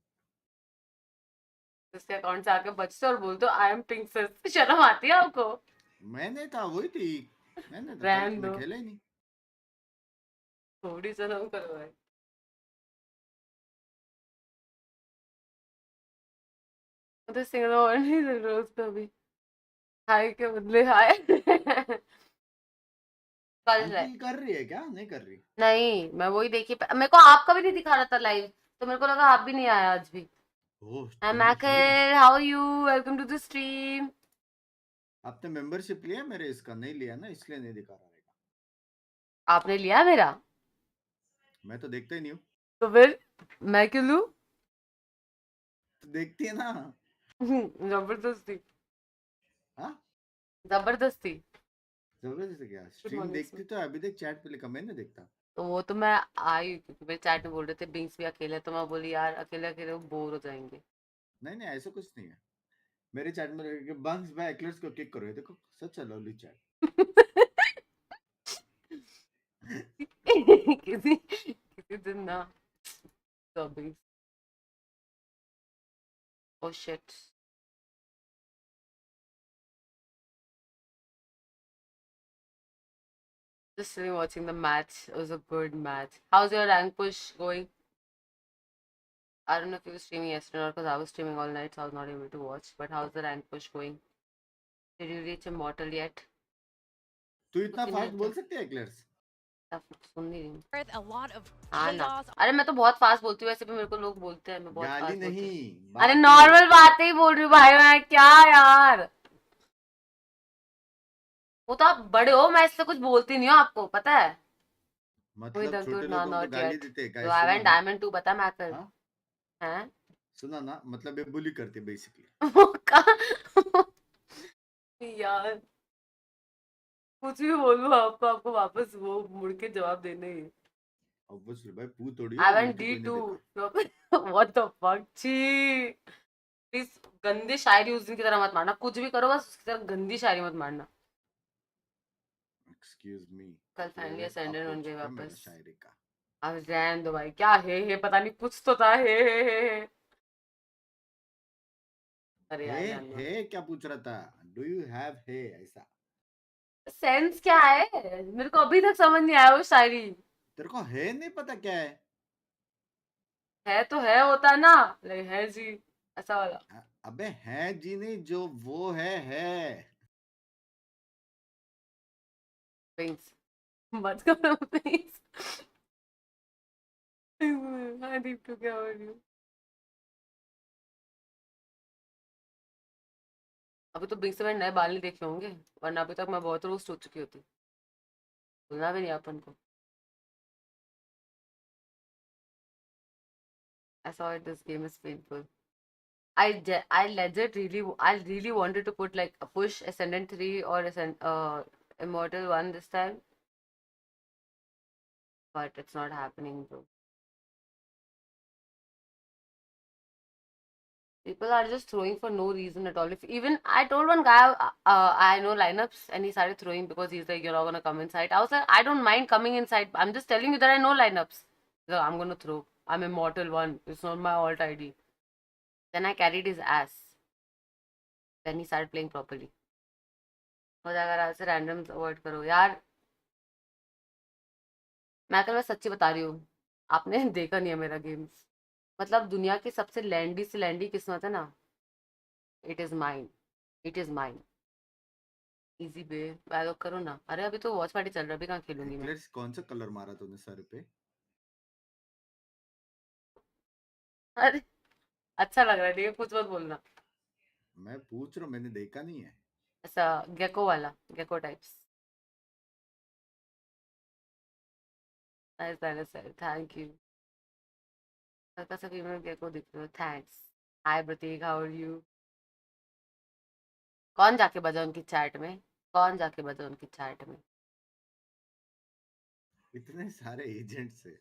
उसके अकाउंट से आके बचते और बोलते हो आई एम पिंक सर, शर्म आती है आपको? मैंने था वही थी। मैंने तो कल रहन मैं दो, खेला ही नहीं। थोड़ी शर्म करो भाई। तो सिंगल और नहीं चल रहा उसका अभी। हाय के बदले हाय। कल है। अंटिल कर रही है क्या? नहीं कर रही? नहीं मैं वही देखी, मेरे को आपका भी नहीं दिखा रहा था लाइव, तो मेरे को लगा आप भी नहीं आया आज भी। ओह Hi तुम सही है। Michael, how are you? Welcome to the stream. आपने मेंबरशिप लिया मेरे? इसका नहीं लिया ना, इसलिए नहीं दिखा रहा रहेगा। आपने लिया मेरा? मैं तो देखता ही नहीं हूँ। तो फिर मैं क्यों लूं? तो देखती है ना। जबरदस्ती। हाँ जबरदस्ती। जबरदस्ती क्या? Good stream morning sir. देखती तो अभी तक चैट पे लिखा, मैं नहीं देखता। तो वो तो मैं आई क्योंकि मेरे चैट में बोल रहे थे बिंग्स भी अकेले, तो मैं बोली यार अकेले अकेले बोर हो जाएंगे। नहीं नहीं ऐसा कुछ नहीं है। मेरे चैट में लिखा कि बंक्स बाय एक्लर्स को किक करो, ये देखो सच है लवली चैट। किसी दिन ना, तो बिंग्स, oh shit. Just sitting watching the match. It was a good match. How's your rank push going? I don't know if you were streaming yesterday or because I was streaming all night, so I was not able to watch. But how's the rank push going? Did you reach immortal yet? तू इतना कुछ नहीं fast था, बोल सकते है एक्लर्स? सुन नहीं रही हूँ। Worth a lot of हाँ ना, chaos. अरे मैं तो बहुत फास्ट बोलती हूँ, वैसे भी मेरे को लोग बोलते हैं मैं बहुत गाली फास्ट बोलती नहीं हूँ। अरे बातें। नॉर्मल बातें ही बोल रही हूँ भाई, मैं क्या यार। वो तो आप बड़े हो, मैं इससे कुछ बोलती नहीं हूँ, आपको पता है। कोई मतलब दंतुर छोटे ना, लोगों को नॉट गाली येट। देते हैं जो गाइस, आई सुना एम ना। डायमंड 2 पता मैं कर हाँ हैं। सुना ना, मतलब ये बुली करते बेसिकली। वो यार कुछ भी बोलूँ आपको, आपको वापस वो मुड़ के जवाब देना ही है। ऑब्वियसली भाई पू तोड़ी I है, went लड़की कोई नहीं D2. देता। What the fuck? छी। प्लीज गंदी शायरी उस दिन की तरह मत मारना, कुछ भी करो बस उसकी तरह गंदी शायरी मत मारना। एक्सक्यूज मी, कल फाइनली फेवरेट असेंडेंट बन अप्रोच गए है मेरा वापस। शायरी का। अब रहने दो भाई, क्या है पता नहीं, कुछ तो था हे। अरे यार जान दो। है क्या पूछ रहा था? डू यू हैव है ऐसा? सेंस क्या है मेरे को अभी तक समझ नहीं आया वो शायरी। तेरे को है नहीं पता क्या है? है तो है होता ना, like, है जी, ऐसा वाला। अबे है जी नहीं, जो वो है। प्लीज मत करो प्लीज। हाँ दीप तो क्या हो रही हूँ। अभी तो बिग से मैंने नए बाल नहीं देखे होंगे, वरना अभी तक मैं बहुत रोस्ट हो चुकी होती। भूलना भी नहीं अपन को। I saw it. This game is painful. I really wanted to put like a push Ascendant 3 or Immortal 1 this time, but it's not happening bro. People are just throwing for no reason at all. If even I told one guy I know lineups and he started throwing because he's like, you're not gonna come inside. I was like, I don't mind coming inside. I'm just telling you that I know lineups. So I'm gonna throw. I'm Immortal 1. It's not my alt ID. Then I carried his ass. Then he started playing properly. हो जाएगा, ऐसे random avoid करो यार। मैं कल मैं सच्ची बता रही हूँ, आपने देखा नहीं है मेरा गेम्स। मतलब दुनिया की सबसे लैंडी से लैंडी किस्मत है ना, it is mine, it is mine. Easy बे लॉक करो ना। अरे अभी तो वॉच पार्टी चल रहा है, अभी कहाँ खेलूंगी मैं। एक्लेयर्स कौन सा कलर मारा तूने सर पे? अरे अच्छा लग रहा है, ठीक है कुछ मत बोलना। मैं पूछ रहा हूँ, मैंने देखा नहीं है। ऐसा गेको वाला, gecko types. Nice nice, thank you. हल्का सा फीमेल गेको दिख रहे हो, thanks. Hi Prateek, how are you? कौन जाके बजा उनकी चैट में? कौन जाके बजा उनकी चैट में? इतने सारे एजेंट्स है।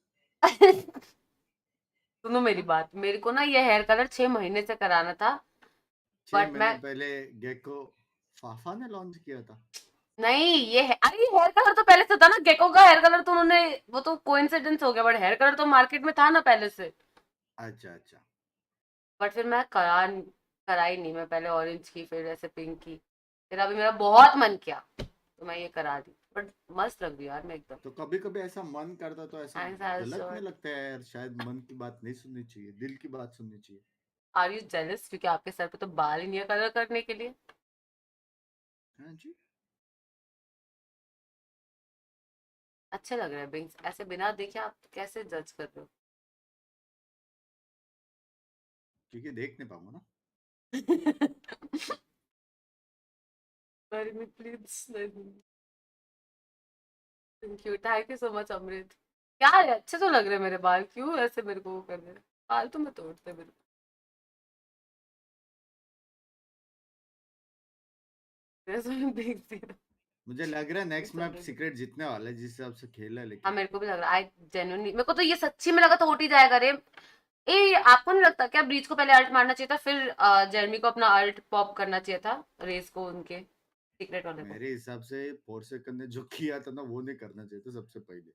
सुनो मेरी हाँ? बात, मेरे को ना ये हेयर कलर 6 महीने से कराना था। बट महीने मैं पहले गेको फाफा ने लॉन्च किया था। नहीं, अरे ये हेयर कलर तो पहले से था ना, गेको का हेयर कलर तो उन्होंने, वो तो कोइंसिडेंस हो गया, बट हेयर कलर तो मार्केट में था ना पहले से। अच्छा अच्छा। बट फिर मैं कराई नहीं, मैं पहले ऑरेंज की फिर ऐसे पिंक की। फिर अभी मेरा बहुत मन किया तो मैं ये करा दी, बट मस्त लग रही है यार मैं एकदम। तो कभी कभी ऐसा मन करता तो ऐसा थैंक्स आई गलत नहीं शॉर्ट। लगता है यार, शायद मन की बात नहीं सुननी चाहिए, दिल की बात सुननी चाहिए। आर यू जेलस क्योंकि आपके सर पे तो बाल ही नहीं है कलर करने के लिए? हाँ जी। अच्छे लग रहे हैं बिंग्स, ऐसे बिना देखे आप कैसे जज कर रहे क्योंकि देख नहीं पाऊंगा ना। हो? Marry me, please. Thank you, thank you so much Amrit. क्या है, अच्छे तो लग रहे हैं मेरे बाल, क्यों ऐसे मेरे को वो कर रहे हैं? बाल तो मैं तोड़ते मेरे को। ऐसे मैं देखती हूँ। मुझे लग रहा है नेक्स्ट मैप Sorry. सीक्रेट जीतने वाला है जिस हिसाब से खेला है, हाँ लेकिन मेरे को भी लग रहा है, आई जेन्युइनली मेरे को तो ये सच्ची में लगा था ओटी जाएगा रे। ए आपको नहीं लगता क्या ब्रीच को पहले अल्ट मारना चाहिए था, फिर जेरमी को अपना अल्ट पॉप करना चाहिए था, रेस को उनके सीक्रेट वाले को? मेरे हिसाब से 4 सेकंड ने जो किया था ना वो नहीं करना चाहिए था सबसे पहले।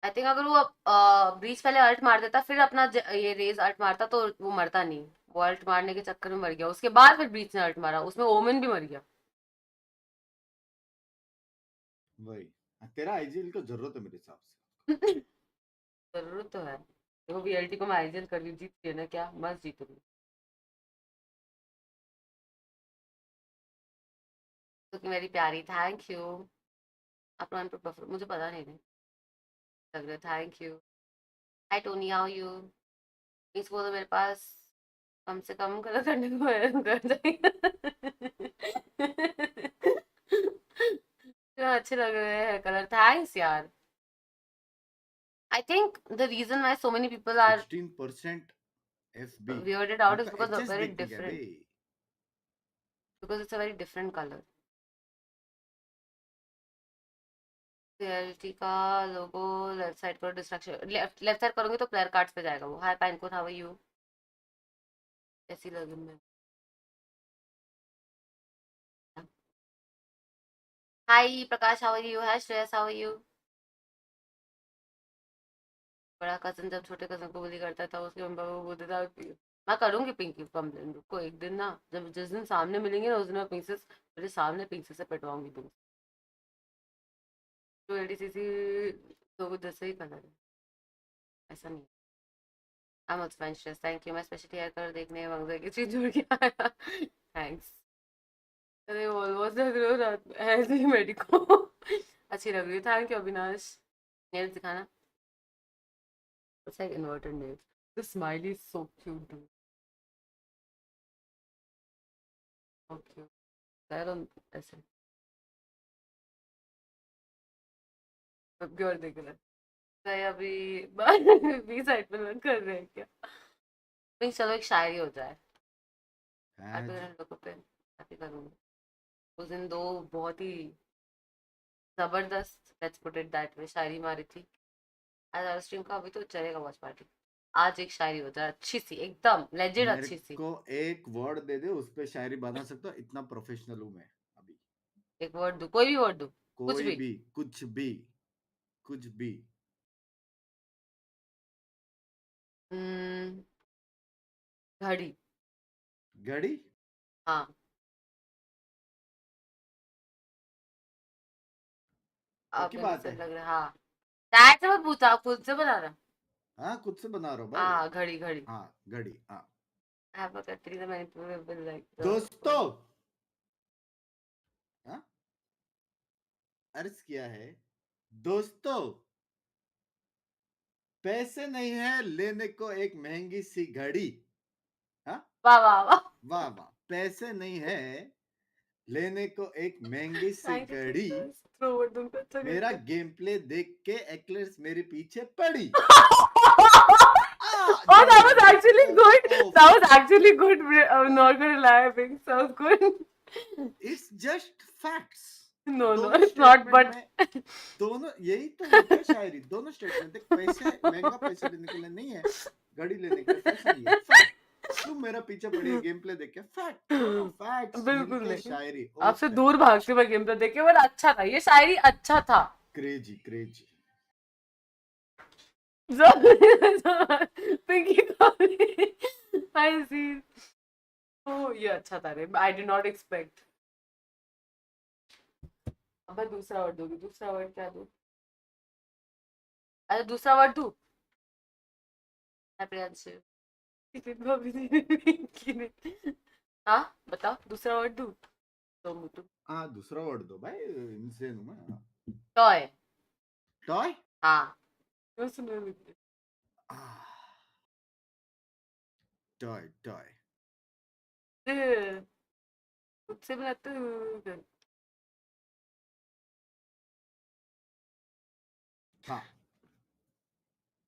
आई थिंक अगर वो ब्रीच पहले अल्ट मार देता फिर अपना ये रेस अल्ट मारता तो वो मरता नहीं। वो अल्ट मारने के चक्कर में मर गया, उसके बाद फिर ब्रीच ने अल्ट मारा, उसमें ओमेन भी मर गया। वही। तेरा आईजीएल को जरूरत है मेरे हिसाब से। जरूरत तो है, देखो वीएलटी को मैं आईजीएल कर रही, जीत रही है ना, क्या मस्त जीत रही। तो मेरी प्यारी, थैंक यू। अपना मुझे पता नहीं लग रहा, thank you. Hi Tony, how you? इसको तो मेरे पास कम से कम कलर करने को कर जाएगा। क्या अच्छे लग रहे हैं कलर, थैंक्स यार। I think the reason why so many people are 16% FB. weirded out is आपका because of एचएस very देखते क्या बे? different, because it's a very different color. CLT का लोगो लेफ्ट साइड करो, डिस्ट्रैक्शन लेफ्ट लेफ्ट साइड करोगे तो player cards पे जाएगा वो। हाय पैनकोन, हाउ आर यू? कैसी लगी मैं? Hi Prakash, how are you? Hi Shreyas, how are you? बड़ा कजन जब छोटे कजन को बुली करता था उसके मम्मी पापा को बोलते था मैं करूंगी पिंकी कंप्लेन, रुको एक दिन ना, जब जिस दिन सामने मिलेंगे ना उस दिन मैं पिंसेस, मेरे सामने पिंसेस से पिटवाऊंगी पिंक। तो एडीसीसी लोगों जैसे ही कलर है, ऐसा नहीं। I am also fine, thank you. मैं स्पेशली हेयर कलर देखने मंगवा की चीज जोड़ के आया, थैंक्स। अरे ऑलमोस्ट लग रहे हो रात में ऐसे ही मेडिको। अच्छी लग रही है, थैंक यू अविनाश। नेल्स दिखाना। It's like inverted nails, the smiley is so cute do. Okay पैर ऐसे प्योर देख रहा है। गए अभी बी साइड पे लग कर रहे हैं क्या? नहीं चलो एक शायरी हो जाए, हाँ हैप्पी जी। लोगों पे हैप्पी करूंगी। उस दिन दो बहुत ही जबरदस्त, let's put it that way, शायरी मारी थी। आज स्ट्रीम का अभी तो चलेगा वॉच पार्टी। आज एक शायरी हो जाए अच्छी सी, एकदम लेजिट मेरे अच्छी सी। को एक वर्ड दे दे उस पे शायरी बना सकता हूँ, इतना प्रोफेशनल हूँ मैं अभी। एक वर्ड दो, कोई भी वर्ड दो, कुछ कोई भी। भी, कुछ भी, कुछ भी। हम्म, घड़ी। घड़ी? हाँ, पक्की अब बात इनसे है? लग रहा है, हाँ। टैग से मत पूछा, खुद से बना रहा। हाँ खुद से बना रहा हूँ भाई। हाँ घड़ी घड़ी। हाँ घड़ी, हाँ। Have a Katrina manipulable like the दोस्तों अर्ज किया है, दोस्तों पैसे नहीं है लेने को एक महंगी सी घड़ी। हाँ वाह वाह वाह। वाह वाह, पैसे नहीं है लेने को एक महंगी सी थैंक यू घड़ी, थ्रो तुमको अच्छा मेरा करके। गेम प्ले देख के एक्लेट्स मेरे पीछे पड़ी। Oh, that was actually good. Oh, That was actually good. I'm not gonna lie, I think so good. it's just facts. No, no, दोनों it's not. statement But में दोनों यही तो होता है शायरी। दोनों स्टेटमेंट देख, पैसे महंगा पैसे लेने के लिए नहीं है, घड़ी लेने के लिए पैसा नहीं है। फैक्ट, तुम मेरा पीछे पड़ी है गेम प्ले देख के। फैक्ट, फैक्ट्स बिल्कुल मिलके नहीं। शायरी। आपसे दूर भागते हुए गेम प्ले देखे, बट अच्छा था, ये शायरी अच्छा था। Crazy crazy. Pinky coffee, I see. Oh ये अच्छा था रे, आई डिड नॉट एक्सपेक्ट। अब मैं दूसरा वर्ड दूंगी। दूसरा वर्ड क्या दूं? अच्छा दूसरा वर्ड दूं। हाँ बताओ, दूसरा वर्ड दूं तो मुझे हाँ दूसरा वर्ड दो भाई, इंसेन हूँ मैं। टॉय। टॉय। हाँ क्यों सुन रहे हो? Toy toy. मुझसे मिलाते हो। हाँ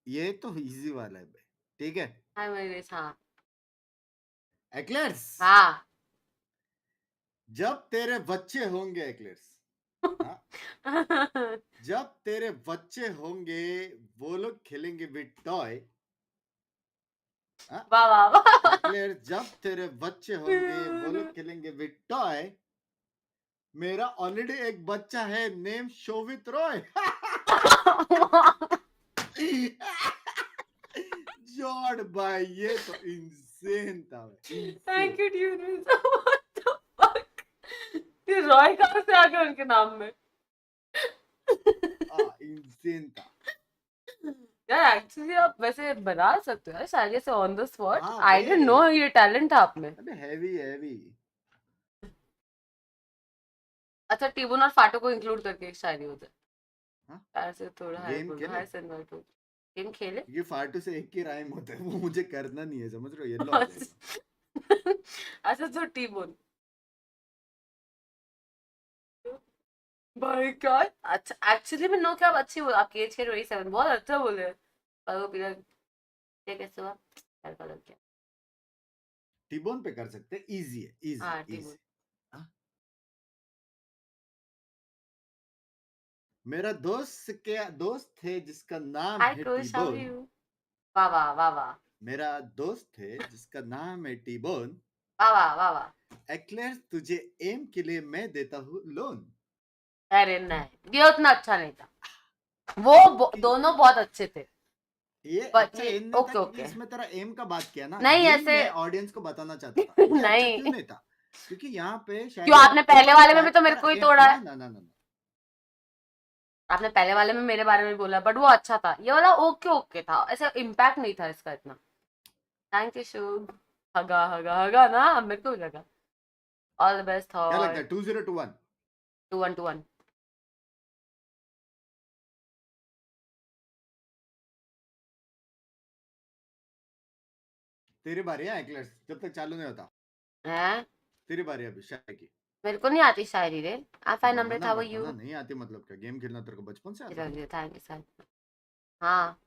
ये तो इजी वाला है भाई, ठीक है। हाँ मेरे हाँ एक्लेट्स, हाँ। जब तेरे बच्चे होंगे एक्लेट्स, हाँ जब तेरे बच्चे होंगे वो लोग खेलेंगे विद टॉय। वाह वाह वाह। एक्लेट्स, जब तेरे बच्चे होंगे वो लोग खेलेंगे विद टॉय, मेरा ऑलरेडी एक बच्चा है, नेम शोवित रॉय। जॉर्ड भाई ये तो इंसेन था भाई। Thank you tuners. What the fuck, ये रॉय कहाँ से आ गया उनके नाम में? इंसेन था यार एक्चुअली आप वैसे बना सकते हो यार शायरी से ऑन द स्पॉट। हाँ आई डिडंट नो ये टैलेंट था आप में। अबे हैवी हैवी। अच्छा टीबोन और फाटो को इंक्लूड करके एक शायरी हो जाए। हाँ? ऐसे थोड़ा गेम हाई खेले? हाई सेंड गेम खेले। ये फाटू से एक ही राइम होता है, वो मुझे करना नहीं है, समझ रहे हो? येलो आ जाएगा। अच्छा तो टीबोन भाई क्या अच्छा। एक्चुअली मैं नो क्या आप अच्छी बोल, आपकी एज के 27 बहुत अच्छा बोले। पर वो पीला ये कैसे हुआ यार का लग गया। टीबोन पे कर सकते हैं, इजी है, इजी हाँ इजी। टीबोन। मेरा दोस्त है जिसका नाम हाय है क्रोश हाउ आर टीबोन। यू। वाह वाह वाह वाह मेरा दोस्त है जिसका नाम है टीबोन। वाह वाह वाह वाह। एक्लेयर तुझे एम के लिए मैं देता हूँ लोन। अरे नहीं ये उतना अच्छा नहीं था। वो दोनों बहुत अच्छे थे। ये बट अच्छा ये एम नहीं था ओके क्योंकि ओके। इसमें तेरा एम का बात किया ना, नहीं ये ऐसे मैं ऑडियंस को बताना चाहता था ये अच्छा क्यों नहीं नहीं था, क्योंकि यहाँ पे क्यों आपने पहले वाले में भी तो मेरे को ही तोड़ा है। ना ना ना ना। आपने पहले वाले में मेरे बारे में बोला बट वो अच्छा था। ये वाला ओके ओके था, ऐसा इम्पैक्ट नहीं था इसका इतना। थैंक यू शुभ। हगा हगा हगा ना अब मेरे को भी लगा। ऑल द बेस्ट क्या लगता है थॉट। 2021? 2-1-2-1। तेरी बारी है एक्लेयर, जब तक चालू नहीं होता हैं तेरी बारी अभी शायरी की। मेरे को नहीं आती शायरी रे। आई फाइंड नंबर बनाना था वो पड़ता यू। ना, नहीं आती मतलब क्या? गेम खेलना तेरे को बचपन से आता था? Thank you sir. हाँ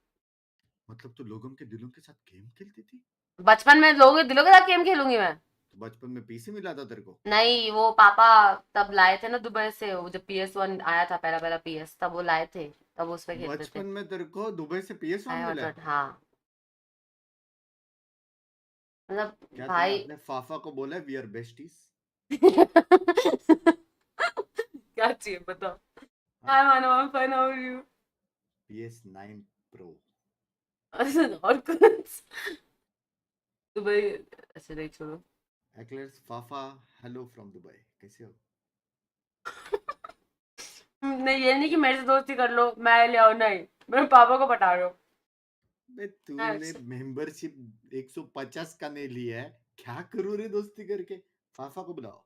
मतलब तू लोगों के दिलों के साथ गेम खेलती थी? बचपन में लोग दिलों के साथ गेम खेलूंगी मैं। तो बचपन में पीसी मिला था तेरे को? नहीं वो पापा तब लाए थे ना दुबई से, वो जब PS1 आया था पहला पहला PS, तब वो लाए थे, तब उस पे खेलते थे। बचपन में तेरे को दुबई से PS1 मिला है? हाँ मतलब क्या तूने भाई। अपने फाफा को बोला वी आर बेस्टीज? क्या चाहिए बताओ। हाय मानो I am fine how are you. PS9 Pro। और कुछ दुबई ऐसे नहीं छोड़ो। एक्लेयर्स फाफा हेलो फ्रॉम दुबई, कैसे हो? नहीं ये नहीं कि मेरे से दोस्ती कर लो मैं ले आओ, नहीं मेरे पापा को बता रहे हो। बे तूने मेंबरशिप 150 का नहीं लिया है, क्या करूँ रे दोस्ती करके? फाफा को बुलाओ।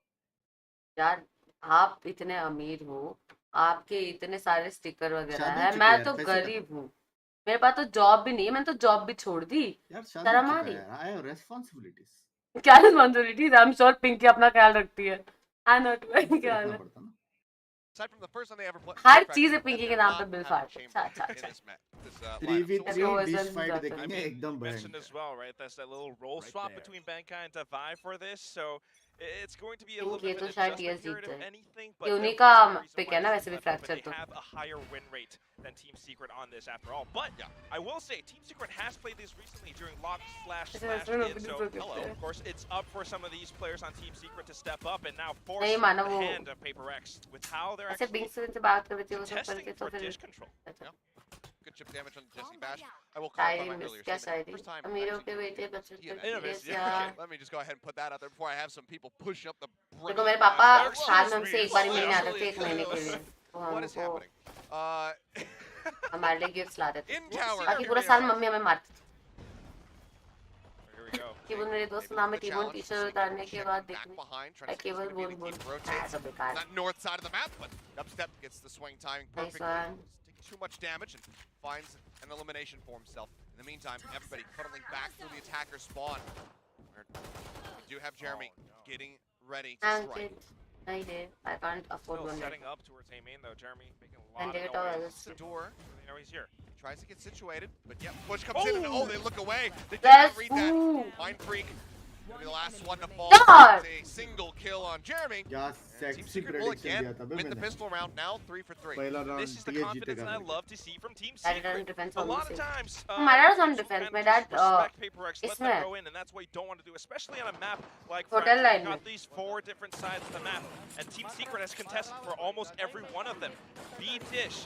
यार आप इतने अमीर हो आपके इतने सारे स्टिकर वगैरह शादी है, हो चुकी है मैं यार, तो पैसे गरीब कमाओ। हूँ, मेरे पास तो जॉब भी नहीं है, मैंने तो जॉब भी छोड़ दी। यार शादी हो शर्म आ चुका है रही? यार, आई हैव रेस्पॉन्सिबिलिटीज। क्या responsibilities? I am sure Pinky अपना ख्याल रखती है। आई नो क्या हाल रखना है। पड़ता ना। Aside from the first time they ever her played चीज है Fracture, पिंकी के they're नाम पे not बिल having फाड़ते। chamber अच्छा in अच्छा। this lineup. So 3v3 That's dish always fight जाते हैं। I देखेंगे mean, एकदम you mentioned भयंकर। as well, right? That's that little roll swap between Bankai and Davai for this, so it's going to be a little Pinky bit तो of an शायद adjustment TS here, जीत if जाए, anything. ये But उन्हीं there का must be a reason pick why है ना this वैसे team भी left open. फ्रैक्चर They तो। have a higher win rate than Team Secret on this, after all. But I will say, Team Secret has played this recently during Lock/Slash Kid, so of course it's up for some of these players on Team Secret to step up and now force नहीं the माना वो hand of PaperX with how they're ऐसे actually Bing से बात कर रही थी वो सब contesting करके तो for फिर dish control. Yeah. Good chip damage on Jesse Bash. I will Shayari clarify my miss earlier क्या statement. शायरी First time अमीरों actually के doing बेटे it बच्चों was के TNS. TS Yeah. या Let me just go ahead and put that out there before I have some people push up the brain. देखो मेरे पापा Excuse साल में me, हमसे एक बार ही it's मिलने आते actually- थे, एक महीने के लिए, तो What is हमको happening? हमारे लिए गिफ्ट्स लाते थे, In tower. बाकी पूरा साल मम्मी हमें मारती थी। Here we go. केवल मेरे दोस्त Maybe नाम the में टीमोन challenge, टी-शर्ट Seagate उतारने के checking बाद back देखने behind, trying to see केवल who's gonna बोल be the बोल team to बोल rotate. सब बेकार That north side of the map, but Dubstep gets the swing timing Nice perfectly. one. Taking too much damage and finds an elimination for himself. In the meantime, everybody funneling back through the attacker spawn. Where we do have Jeremy getting ready to thank strike. You नहीं दे I can't afford Still one setting up towards A main though. Jeremy making a and lot they of get all noise. this The door. They know he's here. He tries to get situated, but yep, push comes in and oh, they look away. They did That's not read that. ooh. Mind Freak gonna be the last one to fall. God. It's a single kill on Jeremy. क्या And Team sexy Secret will prediction again दिया था बे win the मैंने। pistol round now, 3 for 3. पहला This round is the TS confidence जीतेगा that I करके। love to see from Team That Secret. defense A lot almost of times, हमारा teams on will defense kind में of just that respect PaperX, let इसमें them go in, and that's what you don't want to do, especially on a map like Hotel Fracture. line You've got में। these 4 different sides of the map, and Team Secret has contested for almost every one of them. B dish,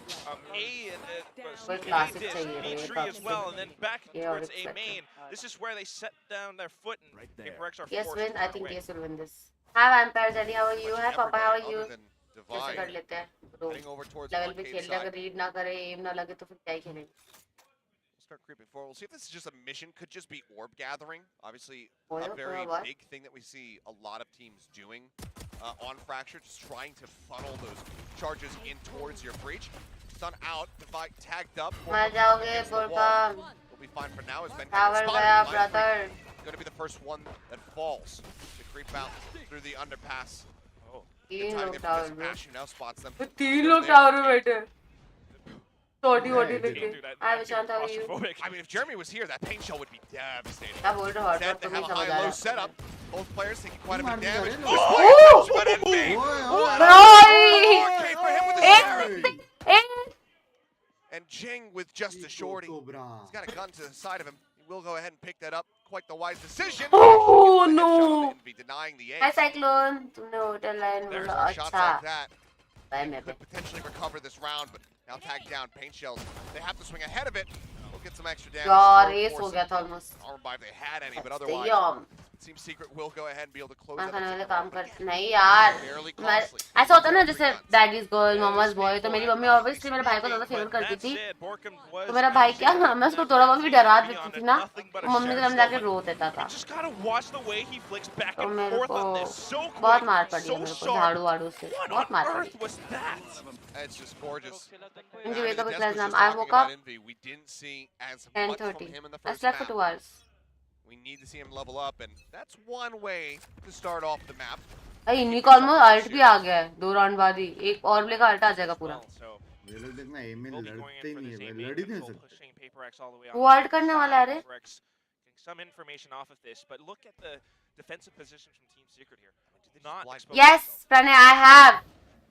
A and कोई A classic dish, चाहिए B रे tree as बाप well, and then back ये और towards A expected main. This is where they set down their foot, and PaperX are Yes forced win to I turn think away. yes will win this hi vampire Jenny how are you hi papa how are you Other than कैसे Divide कर लेते हैं तो heading over towards level पे arcade खेल रहे side. अगर read ना करे एम ना लगे तो फिर क्या ही खेलेंगे We'll start creeping forward. We'll see if this is just a mission. Could just be orb gathering. Obviously, Oil, a very what? big thing that we see a lot of teams doing on Fracture, just trying to funnel those charges in towards your breach. Sun out, Divide tagged up. मर जाओगे Against the बोल wall. काम We'll be fine for now as Ben tower gets गया spotted. Brother Going to be the first one that falls to creep out through the underpass. Oh. तीन Timing लोग there for tower Jesse में Bash, who now spots them. तीन लोग tower में बैठे छोटी Yeah, मोटी he did. लेके Dude, hi I'm Vishant how are you claustrophobic. I mean, if Jeremy was here, that paint shell would be devastating. क्या बोल रहे हो हॉट Instead, तो they नहीं have a समझ आ high-low रहा setup. Both players taking quite a bit of मार damage. दिया रे। Oh! But NV! ओए, ओए, भाई Okay, for him with the एक Sarah. एक And Jing with just a shorty. He's got a gun to the side of him. He will go ahead and pick that up. Quite the wise decision. Oh, Gets the no. headshot on the NV, denying the hi ace. Cyclone तुमने hotel line There's बोला more shots अच्छा like that. भाई मैं Could potentially recover this round, but now tagged down. Paint shells. They have to swing ahead of it. We'll get some extra damage. यार Or एस हो force गया था almost armor by if they had any, but otherwise, यम Team Secret will go ahead and be able to close मैं out खाने the वाले ticket काम round. कर Again, नहीं यार fairly मैं costly. ऐसा होता है ना Three जैसे guns. Daddies girl It is mama's boy तो painful मेरी and मम्मी honestly ऑब्वियसली मेरे भाई को ज्यादा speaking, फेवर but करती that थी said, Borkum was तो मेरा भाई क्या managing मैं उसको to थोड़ा बहुत भी keep डरा NV देती on थी a ना nothing but तो a मम्मी share के सामने जाके still, रो देता but था you just gotta watch the way he flicks back तो and मेरे forth को on this so बहुत quick, मार पड़ी है so मेरे को sharp. झाड़ू वाड़ू से What बहुत on मार earth पड़ी was that? It's just gorgeous. Enjoy I mean, wake up Des with was Naam. just I talking woke about up Envy. We didn't see as much from 10:30 him in the I first slept for map. 2 hours We need to see him level up, and that's one way to start off the map. भाई इन्हीं का almost alt भी आ गया है 2 round बाद ही एक और लेगा अल्ट आ जाएगा पूरा Well, so ये लोग देखना एम में we'll be going लड़ते in ही for नहीं है this भाई, A-main लड़ ही नहीं control, सकते। pushing PaperX all the way वो on अल्ट करने वाला है रे PaperX getting some information off of this, but look at the defensive positions from Team Secret here. Not exposed Yes themselves. Pranay I have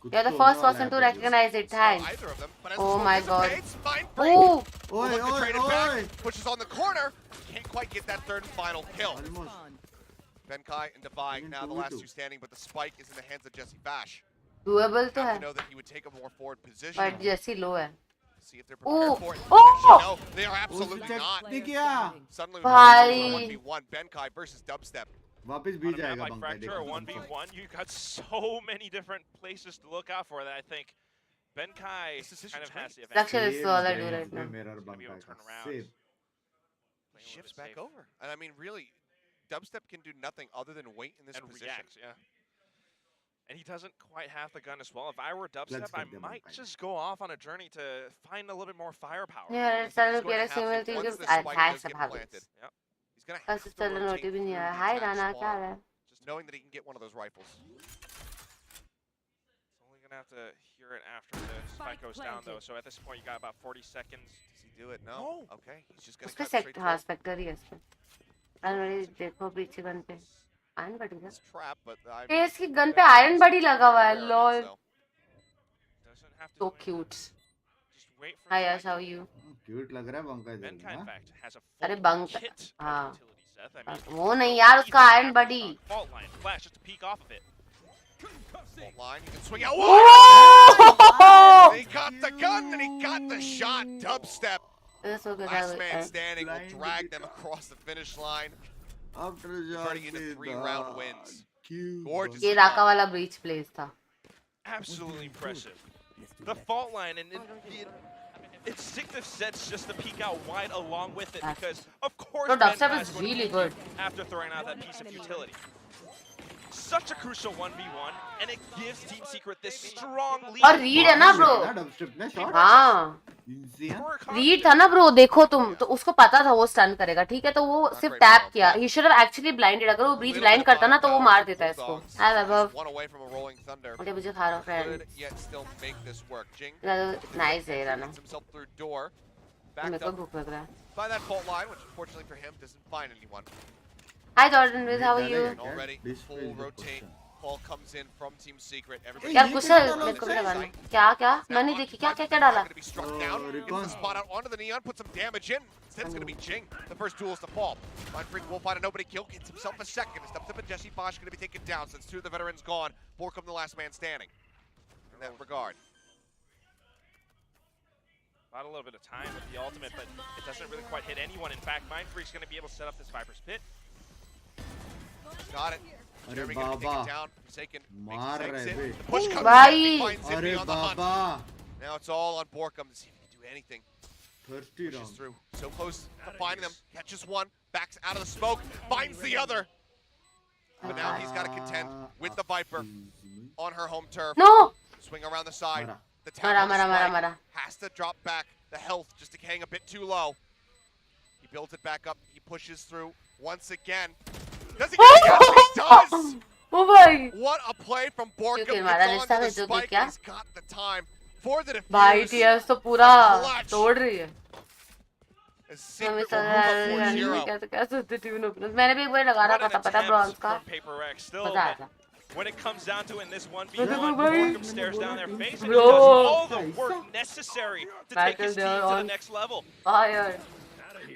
You're the कुत्तों first वाला person to है recognize it Not thanks either of them, but as Oh the smoke my God. dissipates, Mind Freak Ooh will ओए look to ओए trade it back, ओए pushes on the corner, can't quite get that third and final kill. Almost Benkai and Divide now the 2v2. last two standing, but the spike is in the hands of Jesse Bash. doable तो Have है to know that he would take a more forward position. but जैसी लो है See if they're prepared Ooh. for it. Oh. Actually, no, they are उसने absolutely check not. नहीं किया Suddenly, भाई। 1v1 Benkai versus Dubstep. वापस On भी a map जाएगा like बंका Fracture, देखो 1v1, you got so many different places to look out for that I think Benkai This decision's kind of has great. the Fracture advantage. is all I do right now मेरा और Gonna be Banka able to turn का around. Save He shifts back over. And I mean, really, Dubstep can do nothing other than wait in this And position. react, yeah. And he doesn't quite have the gun as well. If I were dubstep, Let's I get them might on just go off on a journey to find a little bit more firepower. Yeah, He's चलो going to मेरा have similar to, thing once is the spike thanks does get about planted, this. Yep. he's going to बस have to चलो rotate naughty भी through नहीं the आया हाय attack Rana क्या spawn, हाल है just knowing that he can get one of those rifles. He's only going to have to hear it after the spike goes down, though. So at this point, you got about 40 seconds. Does he do it? No. No. Okay, he's just going to उसपे cut straight sect हाँ through. Spectre ही है इसपे अरे देखो पीछे gun पे iron बडी का It's trap, but I face की गन पे आयरन बडी लगा हुआ है lol Doesn't have to so do anything. cute Just wait for hi the Yash spike. how are you cute लग रहा है बंका इधर Benkai, in ना fact, has a अरे full बंक kit हाँ of utility, Seth. I mean, वो नहीं यार उसका even iron after buddy he's on fault line, flash just to peek off of it. fault line, he can swing out. Whoa! He got the gun and he got the shot. Dubstep. This was Last man standing will drag them across the finish line. After Turning into 3-round wins. Gorgeous. ये राका वाला breach place था Absolutely impressive. The fault line and instinctive sets just to peek out wide along with it because, of course, No, dubstep Benkai is going to really peek good. after throwing out that piece of utility. Such a crucial 1v1, and it gives Team Secret this strong lead. और read है ना bro dubstep ने shot हाँ इंसियन read था ना bro देखो तुम तो उसको पता था वो स्टन करेगा ठीक है तो वो सिर्फ टैप किया he should have actually blinded अगर वो ब्रीच ब्लाइंड करता ना तो वो मार देता इसको हाय वैभव One away from a rolling thunder. मुझे मुझे खा रहा हूँ friend Could yet still make this work. Jing nice है Rana gets himself through door. मेरे Backed को up भूख लग रहा है by that fault line, which unfortunately for him doesn't find anyone. Hi Jordan with how are you And already full rotate. Call comes in from Team Secret. Everybody यार कुशल मेरे को भी लगाना क्या क्या मैंने देखी क्या क्या क्या डाला going to be struck down. Gets the spot out onto the neon, put some damage in. Instead, it's going to be Jing, the first duelist to fall. Mindfreak will find a nobody kill, gets himself a second. Steps up and Jesse Bosch going to be taken down since two of the veterans gone. Borkum the last man standing. In that regard. About a little bit of time with the ultimate, but it doesn't really quite hit anyone. In fact, Mindfreak's going to be able to set up this Viper's Pit. Got it. अरे Jeremy going to be बाबा taken down. Forsaken मार takes रहे it. बे The push comes भाई in. He finds अरे Zimby on the hunt. Baba Now it's all on Borkum to see if he can do anything. Thirsty Pushes round through. So close to finding them. Catches one. Backs out of the smoke. Finds the other. But now he's got to contend with the Viper on her home turf. No Swing around the side. Mara. The tap on the Mara, spike Mara. has to drop back the health just to hang a bit too low. He builds it back up. He pushes through once again. Does he get it? Yes, he does! ओ भाई What a play from Borkum. क्योंकि Gets हमारा onto रिश्ता the है जो कि spike. क्या He's got the time for the भाई defuse. TS तो पूरा तोड़ रही है As हमें Secret will move up 4-0. कैसे कैसे होती थी मैंने भी एक बार लगा What रखा an था पता attempt ब्रॉन्ज का from PaperX. Still, मजा आया था when it comes down to it in this 1v1, Brother, bhai. Borkum stares down their face and he Bro. does all the work necessary to take his Battle team to the on. next level. हाँ यार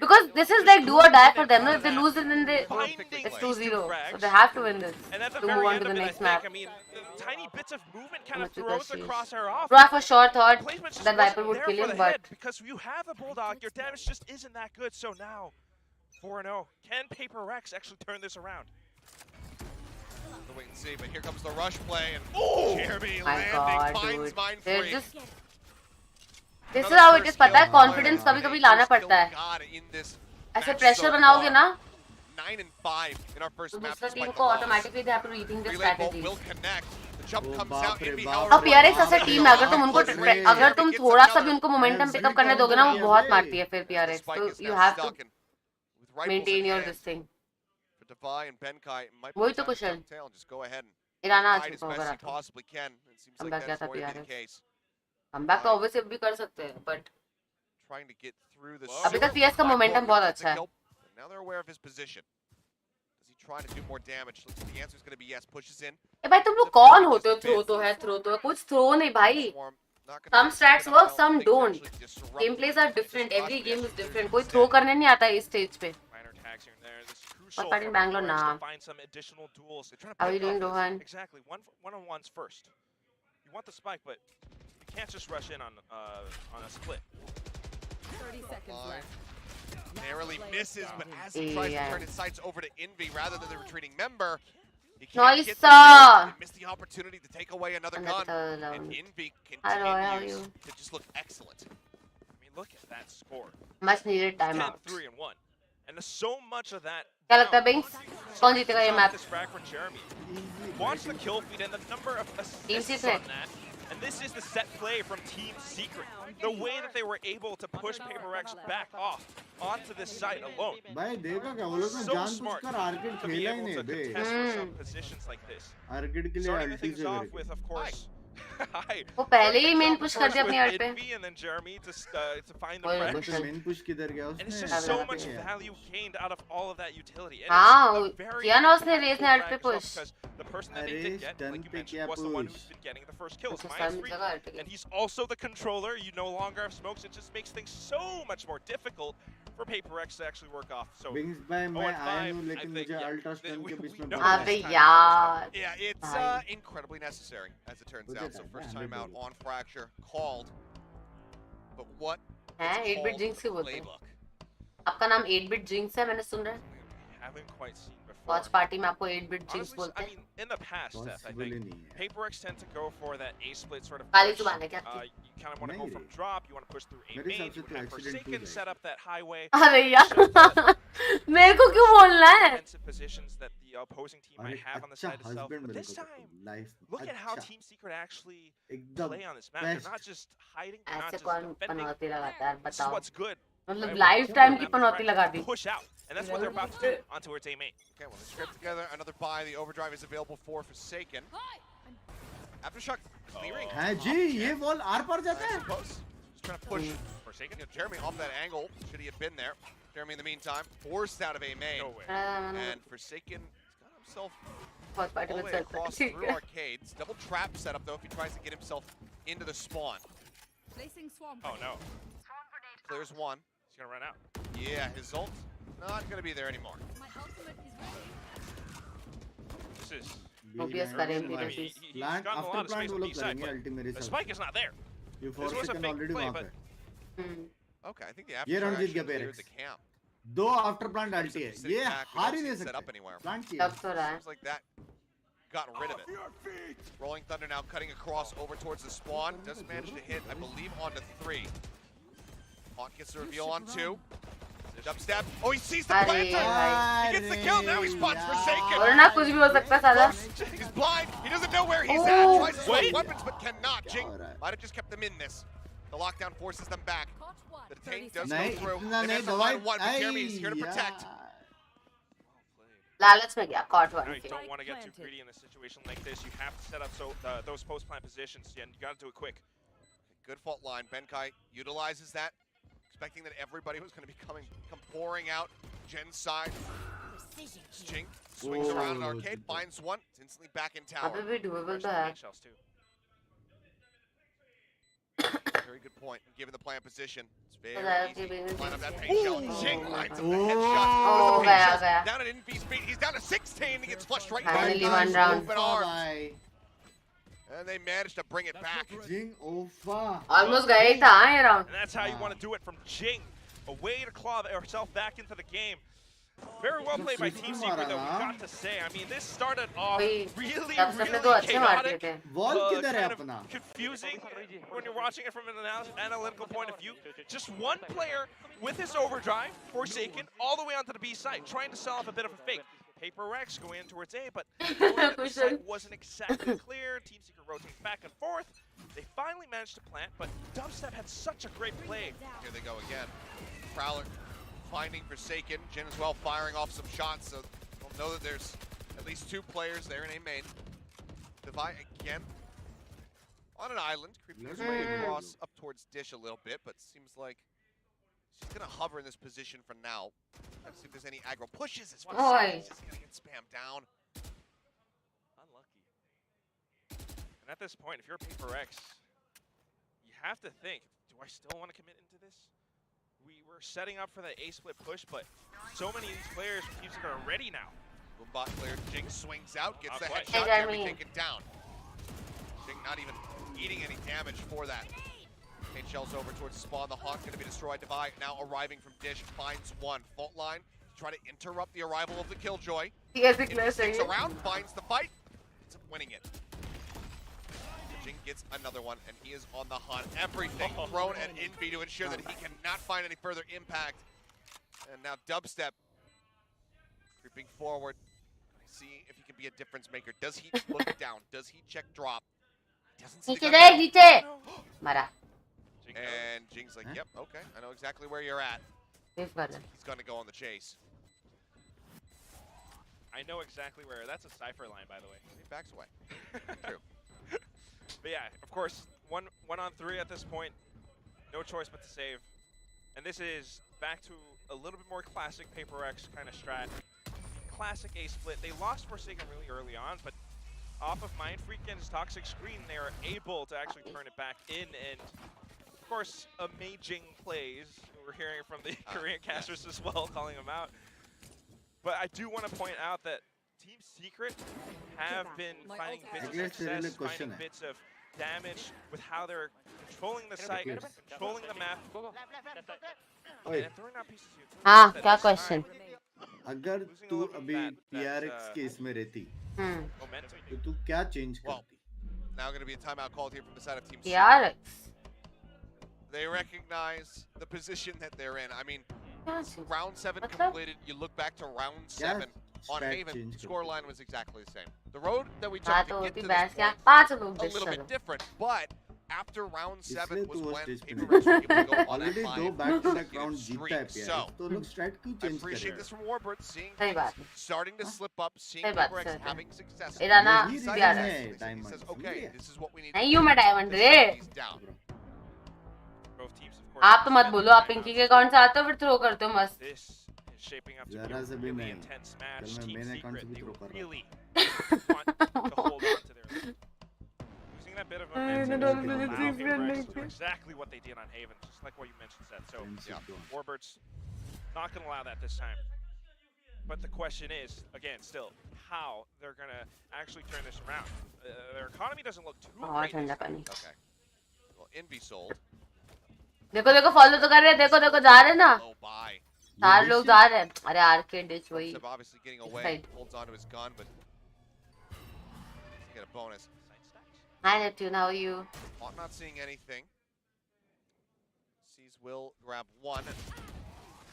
because this is like do or die for them no? If they lose it then they Finding it's ways 2-0 to so frag. they have to win this And at the to move very on end to of the it, next I map think, I mean, the tiny bits of movement kind of Much throws the because crosshair off. bro I for sure thought Placement just that Viper wasn't would there kill for him the but head because you have the Bulldog, your damage just isn't that good. So now, 4-0. Can PaperX actually turn this around? We'll wait and see, but here comes the rush play, and Oh! Jeremy my landing god finds dude they're Mindfreak. just this is how it is पता है confidence कभी कभी लाना पड़ता है ऐसे pressure बनाओगे ना 9 and 5 in our first तो map. दूसरा टीम despite को the loss. automatically they have to rethink their Relay bolt strategies will connect. The jump comes बाप out. रे Envy, बाप। however, अब PRX ऐसे will टीम not है अगर तुम be उनको able to break. अगर तुम Gets थोड़ा सा another. भी उनको मोमेंटम पिकअप करने दोगे ना वो बहुत मारती है फिर The PRX spike तो is you now have to stuck, and with rifles maintain in your hand, this thing for Defy and Benkai, it might वही be तो time to Kushal tuck tail and just go ahead and ईराना आ hide as चुका best होगा he possibly can. It seems I'm like back that's at going to be the PRX. case. हम back तो obviously भी कर सकते हैं but Trying to get through the अभी तक PS का momentum बहुत अच्छा है Now they're aware of his position. Does he try to do more damage? Looks like the answer is going to be yes. Pushes in. ए भाई तुम लोग कौन होते हो थ्रो तो है कुछ थ्रो नहीं भाई Swarm, not gonna some be strats good work enough. some They can don't actually disrupt game place are this different every Oscar game is solution different कोई instead. थ्रो करने नहीं आता है इस स्टेज पे Minor tags here and there. This is crucial fighting for Bangalore, PaperX to nah. find some additional duels. They're trying to How are pick you doing, off this. Rohan? Exactly. One-on-ones first. You want the spike, but you can't just rush in on a split. 30 seconds Line. left. Narrowly misses, but as he tries to Yeah. turn his sights over to Envy rather than the retreating member, he can't Nice, get the kill. They missed the opportunity to take away another gun. Another And round. Envy Hi, Roy, how are continues you? to just look excellent. I mean, look at that score. much needed time out 10-3-1. And so much of that. क्या लगता है बिंग्स कौन जीतेगा ये map? This frag for Jeremy. Watch the kill feed and the number of Team assists Secret. on that. And this is the set play from Team Secret. The way that they were able to push PaperX back off onto this site alone. भाई देखो क्या वो लोग ने So जानबूझकर smart arcade to be खेला ही able नहीं to बे contest for some positions like this. Arcade के लिए Starting the अल्टी things से off करके with, of course. Hi. वो पहले ही Starting main off push first कर दिया अपनी with आर्ट पे। Envy and then Jeremy to find the ओए, frags. बुशन। मेन पुश किधर गया And it's उसने just so लगा much दिया। value gained out of all of that utility. And हाँ, it's a very किया ना उसने impactful रेस ने आर्ट पे frag as well push. because the person that they अरे, did get, stun like you पे mentioned, किया was the one push। who's been getting the first kills. उसको Minus stun 3. जगह आर्ट के। And he's also the controller. You no longer have smokes. It just makes things so much more difficult for PaperX to actually work off. So wings भाई मैं 0-5, आया हूँ I लेकिन think, मुझे yeah, ultra stun we- के बीच we में know पड़ा अबे this है। time यार। Yeah, it's Right. incredibly necessary, as it turns Look out. at So that, first man, time out look on Fracture called. But what हैं it's 8 bit called jinx ही बोलते हैं। playbook. आपका नाम 8 bit jinx है मैंने सुन रहा है। we haven't quite seen before. Watch party में आपको 8 बिट जिंक्स Honestly, बोलते I हैं। mean, in the past, Seth, I possible he think नहीं है PaperX tend to go for that A split sort of Kali push. जुबान है क्या आपकी? You kind of want to go नहीं from रे। drop, you want to push through A मेरे main, हिसाब से you तो would have accident Forsaken to set up that highway. अरे यार Shows the मेरे को क्यों बोलना है? defensive positions that the opposing team अरे might have on the अच्छा side itself. हस्बैंड But मेरे this को time, life look at how अच्छा Team Secret actually एकदम play on this map. They're best। not just hiding, they're not ऐसे just कौन defending. पनौती लगाता है यार This is बताओ। what's good. मतलब right? Life We're time gonna की have to पनौती try लगा to the. push out, and that's what they're about to do onto its A main. Okay, well, they scrape together another buy. The overdrive is available for Forsaken. Aftershock clearing. है जी ये ball are पार जाता है। Post. Just trying to push Forsaken. You know, Jeremy off that angle. Should he have been there? Jeremy, in the meantime, forced out of A main. No way. And Forsaken has got himself बहुत party all में the way चलता है across ठीक through है। arcades. Double trap setup though if he tries to get himself into the spawn. Placing swarm. Oh no, Clears one. he's gonna run out. Yeah, his ult not gonna be there anymore. My ultimate is ready. This is. OBS करेंगे I mean, जैसे। he's plant gotten a after lot of plant space वो on लोग B side, करेंगे but अल्टी मेरे the हिसाब spike is not there. से। ये This was a Forsaken fake already play, वहां but पे। हम्म। Okay, I think the ये after round जीत actually गया cleared Barracks। the camp. दो आफ्टर प्लांट अल्टी है Sitting ये back, we हार don't ही see नहीं it set up सकते। anywhere. प्लांट किया तब तो रहा है। Seems like that got rid of it. Rolling Thunder now cutting across over towards the spawn. Does manage to hit, I believe, onto 3. Hawk gets the reveal on 2. Dubstep. Oh, he sees the अरे planter! भाई। He gets the kill, now he spots और Forsaken! ना कुछ भी हो सकता है साला। He's blind, he doesn't know where he's Oh, at. Tries to swap wait. weapons, but cannot. Jing क्या हो रहा है? might have just kept them in this. The lockdown forces them back. Caught one. The 30 tank does seconds. go नहीं through. इतना They नहीं manage to दवाई find one, but Jeremy is here to protect. लालच में गया cot Now one you के। don't want to get too greedy in a situation like this. You have to set up those post plant positions, and you got to do it quick. Good fault line. Benkai utilizes that, expecting that everybody was going to be come pouring out. Jen's side. Jing swings around an arcade, finds one, it's instantly back in tower. अभी भी doable तो First है। main shells too. Very good point. Given the plant position, it's very ARGB easy to line up that is- paint shell. Ooh. Jing lines up the Oh. headshot. Oh, With the paint गया, shells गया। down at NV speed. He's down to 16. He gets flushed right Finally back. one round. Open arms. भाई And they managed to bring it back. जिंग ओफा almost गया ही था ये round. And that's how you want to do it from Jing. A way to claw yourself back into the game. Very well played by Team Secret, though, we got to say. I mean, this started off वही, really, तब से अपने really तो अच्छे मार दिए chaotic. थे। Ball किधर है Kind of अपना confusing when you're watching it from an analytical point of view. Just one player with his overdrive, Forsaken, all the way onto the B side, trying to sell off a bit of a fake. PaperX going in towards A, but the site wasn't exactly clear. Team Secret rotating back and forth. They finally managed to plant, but Dubstep had such a great play. Here they go again. Prowler finding Forsaken. Jin as well firing off some shots, so they'll know that there's at least 2 players there in A main. Devi again on an island, creeping his way across up towards Dish a little bit, but seems like she's gonna hover in this position for now. Let's see if there's any aggro pushes. As well. Oi. He's just gonna get spammed down. Unlucky. And at this point, if you're PaperX, you have to think, do I still want to commit into this? We were setting up for the A-split push, but so many of these players from Team Secret are ready now. Boombot cleared. Jing swings out, gets Not the quite. headshot. Hey, Jeremy Jeremy. taken down. Jing not even eating any damage for that. Paint shells over towards the spawn. The Hawk going to be destroyed. Devi now arriving from Dish finds one. Fault line to try to interrupt the arrival of the Killjoy. ठीक है Sikles It sticks चाहिए। around, finds the fight, ends up winning it. Jing gets another one, and he is on the hunt. Everything thrown at Envy to ensure that he cannot find any further impact. And now Dubstep creeping forward. See if he can be a difference maker. Does he look down? Does he check drop? Doesn't see the नीचे gun देख down. नीचे मारा And Jing's like, yep, okay, I know exactly where you're at. Safe कर ले He's going to go on the chase. I know exactly where. That's a cipher line, by the way. He backs away. True. But yeah, of course, one on three at this point. No choice but to save. And this is back to a little bit more classic PaperX kind of strat. Classic A split. They lost Forsaken really early on, but off of Mind Freak and his Toxic Screen, they are able to actually turn it back in. And of course, amazing plays. We're hearing from the Korean casters as well, calling them out. But I do want to point out that Team Secret have been finding bits of success, finding bits of damage with how they're controlling the site, controlling the map, and throwing out pieces here. हाँ क्या question अगर तू अभी PRX के इसमें रहती तो तू क्या चेंज करती? Now going to be a timeout called here from the side of Team Secret. PRX They recognize the position that they're in. I mean, क्या चीज round 7 completed. You look back to round 7 on stat Haven. change Scoreline was exactly the same. The road that we हाँ took तो to get होती to बहस this क्या point पांच लोग a dish little करो bit different, but after round 7 इसलिए was तू वो when stage पे PaperX were able to go on already that दो 5 back to back consecutive round जीता है streak. PRX So, तो लोग स्ट्रैट क्यों I चेंज appreciate कर this from Warbird, seeing सही बात things है starting to slip up, seeing सही बात PaperX सही है having success. इधर ना यही He रीजन PRX है he diamond says, okay, this is what we need to नहीं do. हूँ मैं डायमंड This रे is down. Both teams, of course, आप तो मत spent बोलो आप time पिंकी on के this. अकाउंट से आते हो फिर थ्रो करते हो मस्त This is shaping up to be जरा a से भी really नहीं। intense match. कल मैं Team मेन अकाउंट से Secret, भी they थ्रो कर रहा really want to hold on to their lead. Using that bit of momentum don't to really allow think we're PaperX to do making- exactly what they did on Haven, just like what you mentioned, Seth. So, Friendship yeah, gone. Warbird's not going to allow that this time. But the question is, again, still, how they're going to actually turn this around. Their economy doesn't look too बहुत great. ठंडा this time. पानी Okay. Well, Envy sold. देखो देखो follow तो कर रहे हैं देखो देखो जा रहे हैं ना Low buy. सारे लोग जा रहे हैं अरे आर्केड डिश वही Dubstep obviously getting away, Side. holds onto his gun, but doesn't get a bonus. Hi Neptune, how are you? Hawk not seeing anything. Sees Will grab one.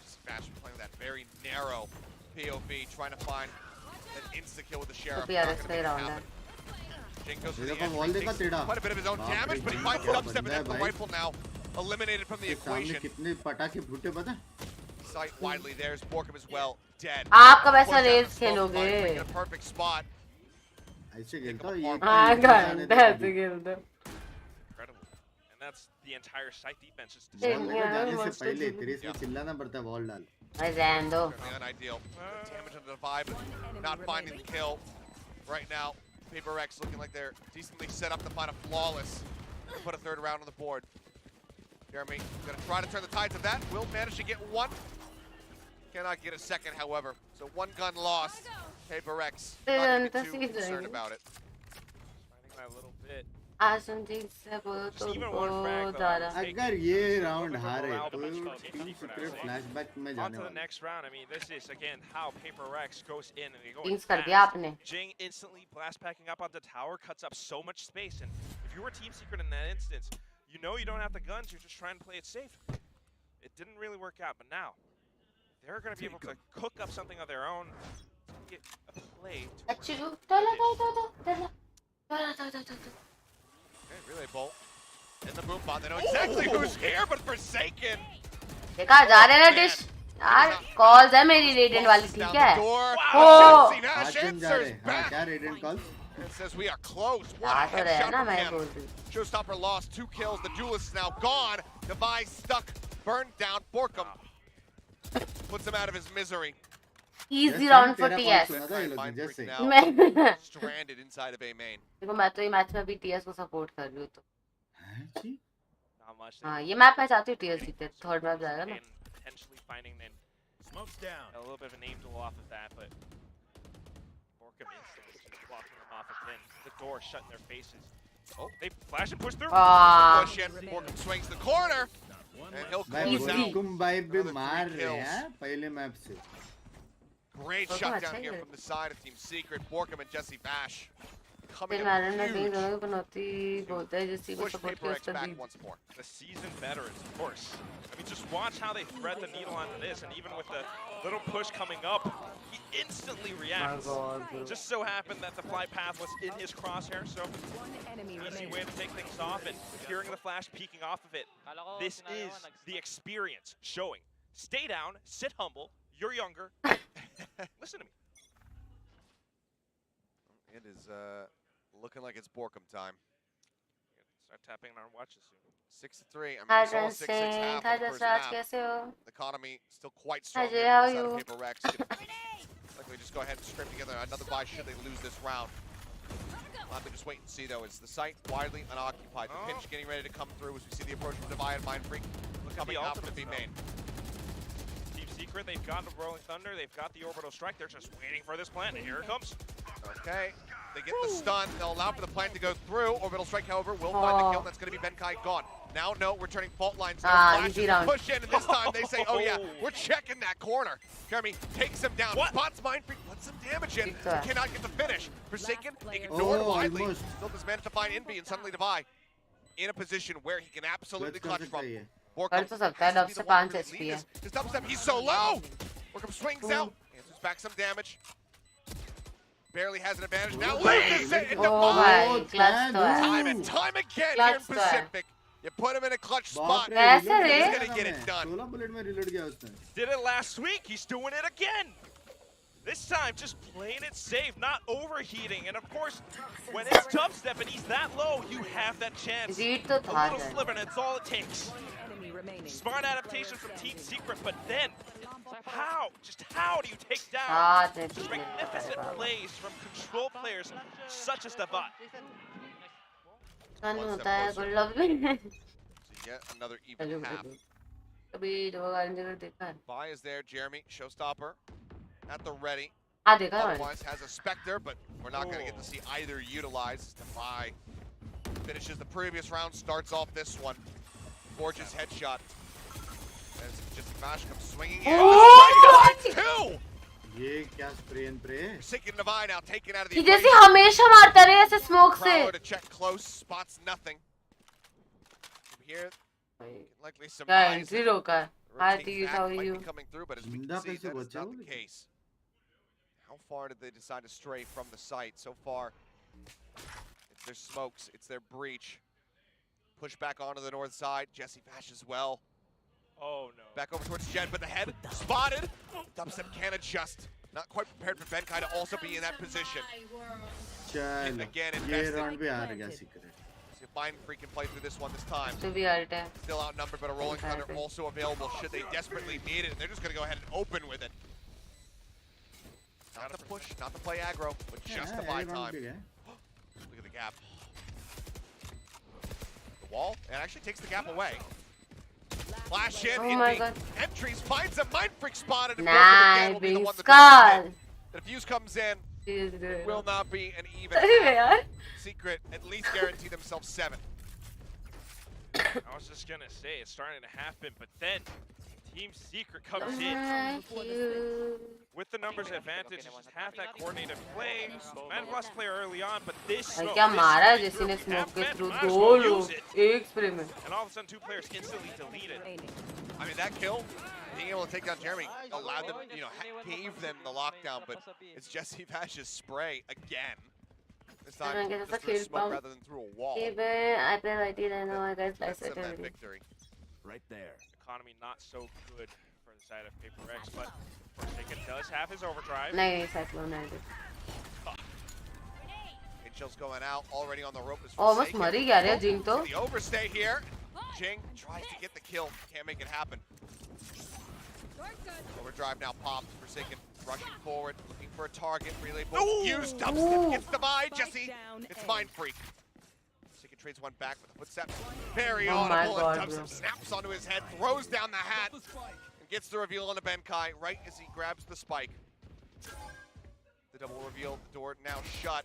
Smash playing with that very narrow POV, trying to find an insta-kill with the Sheriff. PRX Not gonna play make it around happen. Jing goes for the देखो entry, wall देखा takes तेरा quite a bit of his own बाप damage, रे, but he Jing finds क्या Dubstep and बंदा है that's the भाई। rifle now eliminated from the इसके सामने equation. कितने पटाखे फूटे पता? Sight widely, there's Borkham as well, dead. आप कब ऐसा Push out race the smoke, खेलोगे Mind Freak in a perfect spot. ऐसे खेलता हूँ ये हाँ घंटा ऐसे खेलते Incredible. And that's the entire site defense. Just Yeah. Wall देखो जाने से पहले तेरे इसमें चिल्लाना पड़ता है वॉल डाल अरे रहने दो Certainly unideal. Damage on the divide, but not finding the kill. Right now, PaperX looking like they're decently set up to find a flawless. Put a third round on the board. Jeremy gonna try to turn the tides of that. Will manage to get one. Cannot get a second, however. So one gun lost. PaperX not gonna be too concerned about it. finding that little bit. आसंदी से बोलो तो Just even one frag, though. दादा अगर ये round हारे morale तो boost for team Team Secret, I secret think. Flashback में On जाने to the वाला next round. I mean, this is, again, how PaperX goes in and they go teams in कर दिया fast. आपने Jing instantly blast packing up on the tower, cuts up so much space. And if you were Team Secret in that instance, you know you don't have the guns, you're just trying to play it safe. It didn't really work out, but now they're going to be able to cook up something of their own, get a play. अच्छी लो चलो चलो Okay, relay bolt. In the boom bot. They know exactly who's here, but Forsaken. देखा जा रहे हैं ना dish यार calls है मेरी रेडियंट वाली Down ठीक the है door. Oh. Jesse Nash आज जा answers रहे हाँ back. क्या radiant call And says we are close. What आ a तो रहे हैं headshot ना from मैं him. बोल रही Showstopper lost 2 kills. The duelist is now gone. Device stuck, burned down. Borkham puts him out of his misery. Easy round for TS सुना था ये लोग ने Mind Freak जैसे now मैं stranded inside of A main. देखो मैं तो ये मैच में भी टीएस को सपोर्ट कर रही हूँ तो हैं जी Not much. हाँ ये मैच मैं चाहती हूँ टीएस जीते थर्ड मैच जाएगा ना And potentially finding then Smoke's down. a little bit of a name duel off of that, but Borkham instantly just blocking them off again. The door shut in their faces. Oh, they flash and push through. Ah. Push in. Borkham swings the corner. And he'll भाई close Easy. out. Bum भाई भी Another 3 मार रहे kills. हैं पहले map से Great Borkham shutdown अच्छा here है। from the side of Team Secret. Borkham and Jesse Bash coming फिर up मैंने ना कहीं huge. दोनों की बनौती बोलता है जिसकी को Push सपोर्ट किया PaperX उसका back the once more. The seasoned veterans, of course. I mean, just watch how they thread the needle onto this, and even with the little push coming up, he instantly my reacts. god bro Just so happened that the flight path was in his crosshair, so One enemy easy remaining. way to take things off, and hearing the flash peeking off of it, this is the experience showing. Stay down, sit humble, you're younger. Listen to me. It is looking like it's Borkum time. Start tapping on our watches soon. 6-3. I mean, hi we saw 6-6 Singh half hi on the first Jasraj map. कैसे हो The economy still quite strong Jay, here how for are the side you? of PaperX. Likely just go ahead and scrape together another buy should they lose this round. We'll have to just wait and see, though. Is the site widely unoccupied? The pinch getting ready to come through as we see the approach from Divide and Mind Freak coming up to be made. Team Secret, they've got the Rolling Thunder, they've got the Orbital Strike, they're just waiting for this plant, and here it comes. Okay, they get the stun. They'll allow for the plant to go through. Orbital Strike, however, will find the kill. That's going to be Benkai gone. Now, no, we're turning fault lines. Easy round. Push in, and this time they say, oh yeah, we're checking that corner. Jeremy takes him down. What? Spots Mind Freak, puts some damage in. Exactly. Cannot get the finish. Forsaken, player. ignored Oh, widely. almost. Still does manage to find Envy and suddenly Divide in a position where he can absolutely Clutch clutch कर from. सकता है कर तो सकता है has to be dubstep the one 5 to HP lead है this. His dubstep, he's so low! Borkum swings out, answers back some damage. Barely has an advantage. Now loses it into oh Divide. भाई clutch तो है Time and time again here in Clutch तो है Pacific. You put him in a clutch spot. बाप रे, वैसे reload रे? किया He's gonna get it मैंने। done. 16 बुलेट में रिलोड किया उसने Did it last week, he's doing it again. This time, just playing it safe, not overheating. And of course, when it's dubstep and he's that low, you have that chance. Read तो A था little शायद sliver, and it's all it takes. Enemy remaining. Smart adaptation from Team Secret, but then, how do you take down हाथ में just पीने magnificent plays from control players such as Divide? Fun One step होता है closer. Good love में So yet another even half. कभी दो guarantee देखा है Buy is there, Jeremy, showstopper at the ready. हाँ देखा है मैंने Otherwise has a Spectre, but we're not going to get to see either utilized. Defy finishes the previous round, starts off this one. Gorgeous headshot. As just Mash comes swinging in. Oh! Two! ये क्या spray and pray Forsaken Divide now taken out of the ये जैसे equation. हमेशा मारता रहे ऐसे smoke से Prowler to check close, spots nothing. From here, likely some क्या eyes. एंट्री रोका है Hi Rotate Tees, back how are might you? be coming through, but as we जिंदा can see, कैसे that is बचा not वो the लेकिन? case. How far did they decide to stray from the site? So far, it's their smokes, it's their breach. Push back onto the north side. Jesse Vash as well. Oh no. Back over towards Jed, but the head spotted. Dubstep can adjust. Not quite prepared for Benkai to also be in that position. चल again, ये invested. Round भी हार गया secret See if Mind Freak can play through this one this time. तो भी alt है Still outnumbered, but a Rolling Okay, Thunder okay. also available should they desperately need it. And they're just going to go ahead and open with it. Not to push, not to play aggro, but just to buy round time. भी गया Look at the gap. The wall, and actually takes the gap away. Flash in, Oh my Indy. God. Entries, finds a Mind Freak spotted, and Nice, Broken again will be the big one that skull. does it. The defuse comes in, will will not be an even सही में half. यार Secret at least guarantee themselves 7. I was just gonna say it's starting to happen, but then Team Secret comes in Thank you with the numbers advantage. Just have that coordinated play. Man lost player early on, but this भाई smoke, क्या this मारा है straight जैसे ने through, smoke के half through man, might as दो well लोग use it. एक स्प्रे में And all of a sudden, two players instantly deleted. Remaining. I mean, that kill, being able to take down Jeremy, allowed them, gave them the lockdown, but it's Jesse Vash's spray again. This time, I guess just it's a through a kill smoke bomb. rather than through a wall. ये मैं I play IT I know I guys That's like them that it victory. Right there. Economy not so good for the side of PaperX, but Forsaken does have his overdrive. नहीं नहीं cyclone है H-Shell's going out, already on the rope is Almost Forsaken. मर ही गया रे जिंग तो The overstay here. Jing tries to get the kill, can't make it happen. Overdrive now popped. Forsaken rushing forward, looking for a target. Relay bolt. Use dubstep. Gets the buy. Jesse. It's Mind Freak. Forsaken trades one back with a footstep. Very Oh my audible. God, And bro. dubstep snaps onto his head, throws down the hat, and gets the reveal on the Benkai right as he grabs the spike. The double reveal, the door now shut.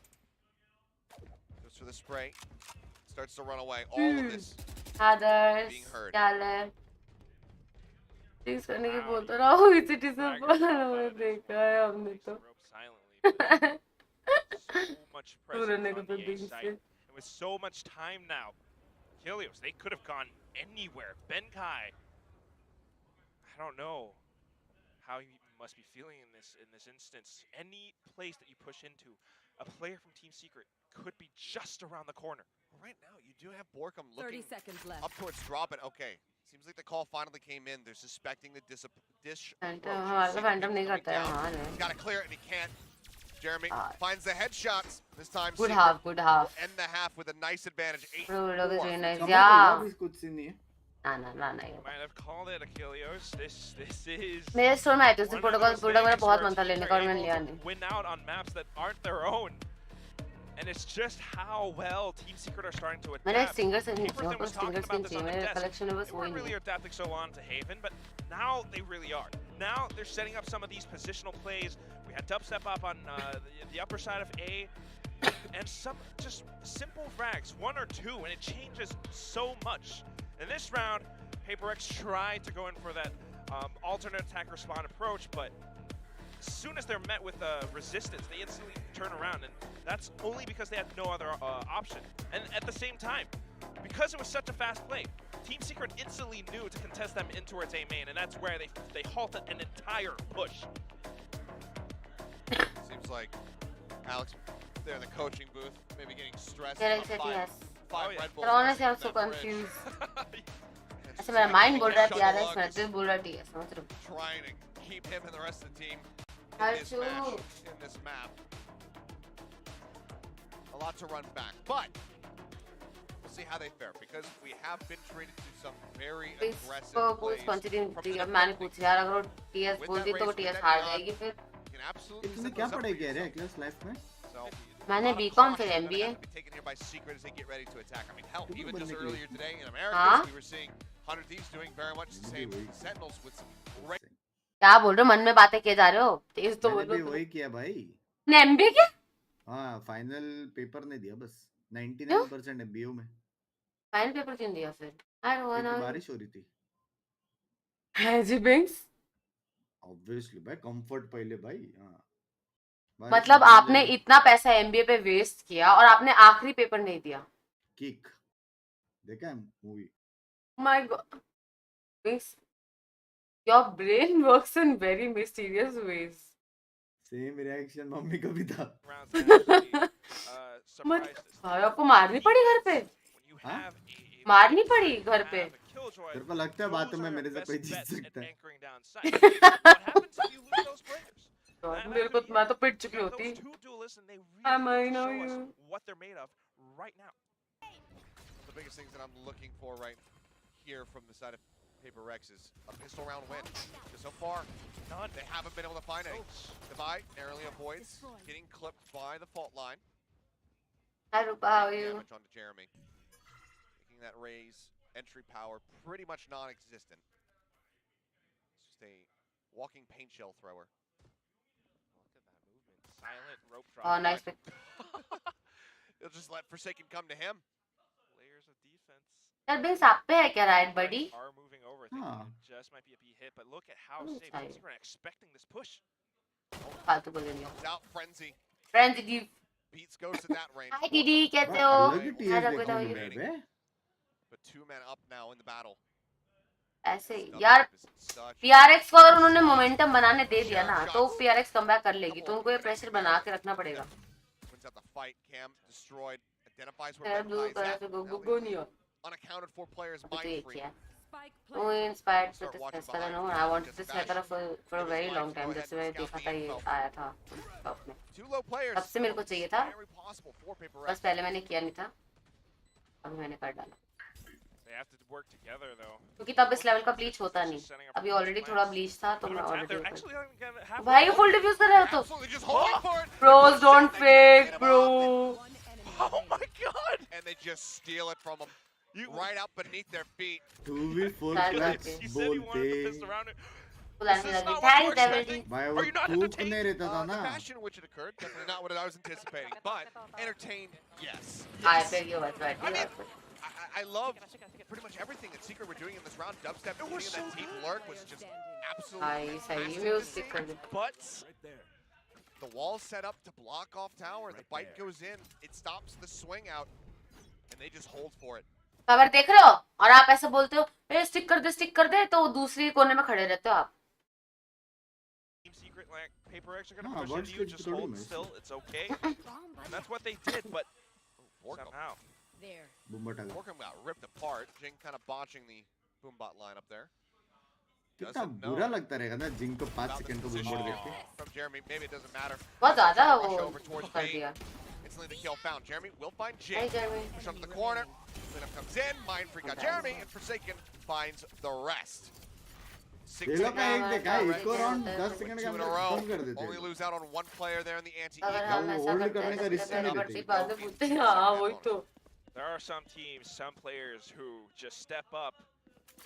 Goes for the spray. Starts to run away. All of this. others Being heard. क्या ले please करने की बोलता रहा हूँ VCT से बोला मैंने देखा है हमने तो Rope silently, but much presence on the A site, and with so much time now, Helios, they could have gone anywhere. Benkai, I don't know how you must be feeling in this instance. Any place that you push into, a player from Team Secret could be just around the corner. Well, right now, you do have Borkum 30 looking seconds left. up towards drop it. Okay, seems like the call finally came in. They're suspecting the dish approach. हमारा Phantom नहीं करता है हाँ He's got to clear it, and he can't. Jeremy finds the headshots. This time, Good Secret half, good half. End the half with a nice advantage. 8-4. Bro, look at nice. Qamar Yeah. को भी कुछ scene नहीं है ना Might have called it Achilles. This is. मेरे store में आए थे उससे one of those प्रोटोकॉल मेरा things बहुत where मन था teams लेने are का और मैंने able लिया to नहीं win out on maps that aren't their own. And it's just how well Team Secret are starting to adapt. मैंने एक सिंगर से Keeper यहाँ them पर was talking सिंगर about से this on the मेरे desk. Collection में बस They वही weren't really नहीं adapting so long to Haven, but now they really are. Now they're setting up some of these positional plays. We had dubstep up on the upper side of A, and some just simple frags, 1 or 2, and it changes so much. In this round, HyperX tried to go in for that alternate attack respawn approach, but as soon as they're met with resistance, they instantly turn around, and that's only because they had no other option. And at the same time, because it was such a fast play, Team Secret instantly knew to contest them in towards A main, and that's where they halted an entire push. Seems like Alex there in the coaching booth, maybe getting stressed. Yeah, about exactly, yes. five Red Bulls But honestly, I'm in so that fridge. confused. And ऐसे मेरा mind बोल रहा है Shuttle TRX, मेरा Lux दिल बोल रहा है TS, समझ रहे हो? trying to keep him and the rest of the team in this Archu. match, in this map. A lot to run back, but we'll see how they fare because we have been treated to some very aggressive इसको plays पूछ कौन सी team from the the अब मैंने defending पूछा यार अगर वो TS With बोलती that तो वो race, with TS that हार neon, जाएगी फिर You can absolutely तुमने set क्या those up पढ़ाई for किया रे yourself. क्लास लाइफ में So, मैंने a lot of BCom caution फिर gonna MBA have to be taken here by Secret as they get ready to attack. I mean, hell, कितने even बनने just के लिए? earlier today in America, हाँ? we were seeing 100 Thieves doing very much the same. वही। Sentinels with some great क्या बोल रहे हो मन में बातें किए जा रहे हो तेज तो मैंने भी बोलो वही किया भाई ने MBA किया हाँ फाइनल पेपर नहीं दिया बस 99% एमबीओ में फाइनल पेपर क्यों दिया फिर I don't क्योंकि know बारिश हो रही थी Heyyy Binks ऑब्वियसली भाई कंफर्ट पहले भाई हाँ बारिश मतलब में आपने ले- इतना पैसा MBA पे वेस्ट किया और आपने आखिरी पेपर नहीं दिया किक देखा है movie My God Binks your brain works in very mysterious ways same reaction mummy का भी था rounds that actually surprised us. भाई आपको मारनी पड़ी घर पे When you Huh? have a मारनी पड़ी घर पे have a killjoy, तेरे को लगता है बातों those में are मेरे your से best कोई जीत bets at सकता है anchoring down sight. What happens if you lose those players? मेरे को मैं तो पिट चुकी You got होती those two duelists and they I really need to know show us you. what they're made of right now. the biggest things that I'm looking for right here from the side of HyperX is a pistol round win. Because so far, none. They haven't been able to find any. Divide narrowly avoids getting clipped by the fault line. Hi Rupa how are you Damage onto Jeremy. Making that raise entry power pretty much non-existent. It's just a walking paint shell thrower. Look at that movement. Silent rope drop. oh nice pick He'll just let Forsaken come to him. Layers of defense. यार Binks आप पे है क्या right buddy Are moving over. Thinking हाँ। it just might be a P hit, but look at how Oh, safe sorry. Secret are expecting this push. फालतू बोल रही हूँ It's out Frenzy. Friends the Beats goes to that range. हाय दीदी कैसे हो अलग ही TS Hi, देखा Raghuda, how are हूँ you? मैं बे But 2 men up now in the battle. ऐसे ही यार Such PRX को अगर उन्होंने मोमेंटम बनाने दे दिया ना तो PRX कमबैक कर लेगी तो उनको ये प्रेशर बना के रखना पड़ेगा wins out the fight. Cam destroyed. Identifies where यार Ben blue is colour at. से Now गो the नहीं हो unaccounted for players अभी तो mind एक free. ही है Spike Oh, planted. inspired Start with this watching Pesca, behind no, for I wanted just this Pesca for a very long time. That's why देखा था ये आया था top में. 2 low players. तब से मेरे को चाहिए था. Very possible for Paper बस पहले मैंने किया नहीं था. अभी मैंने कर डाला. They have to work together though. क्योंकि तब इस लेवल का ब्लीच होता नहीं. अभी ऑलरेडी थोड़ा ब्लीच था तो मैं They're already. actually gonna have भाई ये full diffuse कर रहे हो तो. Absolutely just holding for it. Bros don't fake, bro. One enemy Oh remaining. my god! And they just steal it from them. Right out beneath their feet. 2v4 That's clutch okay. You said you wanted to बोलते fist around it. बुलाने This is लगी. not what you Thanks were Devil expecting. भाई Are वो you not टूक entertained? नहीं रहता था The ना fashion in which it occurred, definitely not what I was anticipating, but entertained, yes. I beg your right. I mean, I love pretty much everything that Secret were doing in this round. Dubstep, It was including that so deep good. lurk was just absolutely Hi, सही fantastic में to उस see. कर दे. But The wall's set up to block off tower. The bite goes in. It stops the swing out. And they just hold for it. Cover देख रहे हो और आप ऐसे बोलते हो ए स्टिक कर दे तो दूसरी कोने में खड़े रहते हो आप. Team Secret, like PaperX are gonna हाँ, push one into you. stage Just to hold do, still. It's okay. Bomb buddy. And that's what they did, but Borkum. somehow. There. Boombot आ गया. Borkum got ripped apart. Jing kind of botching the Boombot line up there. कितना Doesn't know बुरा लगता रहेगा ना जिंग को 5 about the second को position बूमबोट देख के. from Jeremy. Maybe it doesn't matter. बहुत ज्यादा Rush वो over towards कर B. दिया. Instantly the kill found. Jeremy will find Hey Jing. Jeremy. Push up to the corner. Cleanup comes in. Mind Freak got Jeremy. And Forsaken finds the rest. ये लोग का एक देखा है इसको राउंड 10 Win सेकंड two के in a अंदर row. खत्म कर देते Only हैं. lose out on one player there in the अगर हम वो ऐसा hold करते करने हैं का तो risk फिर नहीं बड़ी लेते. बाद में पूछते हैं हाँ वही तो. There are some teams, some players who just step up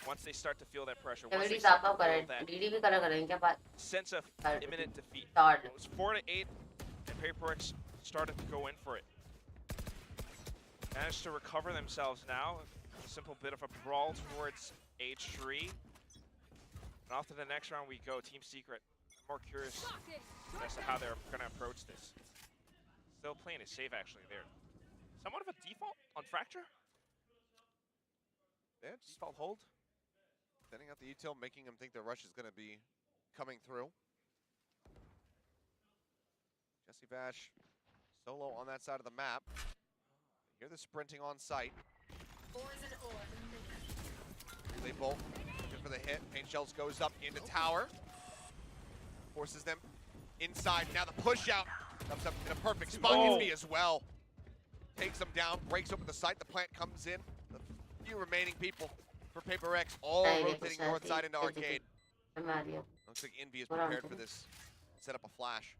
once they start to feel that pressure. Once DD they start साफ to करे feel that डीडी भी करा करेंगे क्या बात. sense of imminent defeat. Start. It was 4-8, and PaperX started to go in for it. Managed to recover themselves now. A simple bit of a brawl towards H3. And off to the next round we go. Team Secret. I'm more curious as to how they're going to approach this. Still playing it safe, actually. They're somewhat of a default on Fracture. Yeah, default hold. Sending out the util, making him think the rush is going to be coming through. Jesse Vash solo on that side of the map. Hear the sprinting on site. Relay bolt, good for the hit. Paint Shells goes up into tower. Forces them inside. Now the push out comes up in a perfect spot. Oh. Envy as well. Takes them down, breaks open the site. The plant comes in. The few remaining people for PaperX all rotating north side into arcade. Looks like Envy is prepared for this. Set up a flash.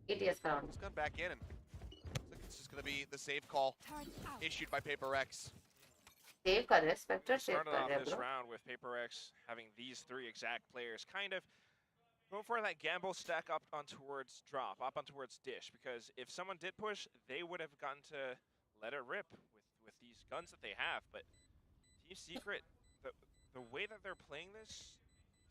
ATS round. It's gone back in and looks like it's just going to be the save call Turret out. issued by PaperX. Save कर रहे Spectre save Started कर off रहे हैं this bro. round with PaperX having these three exact players kind of going for that gamble stack up on towards drop, up on towards dish, because if someone did push, they would have gotten to let it rip with these guns that they have. But Team Secret, the way that they're playing this,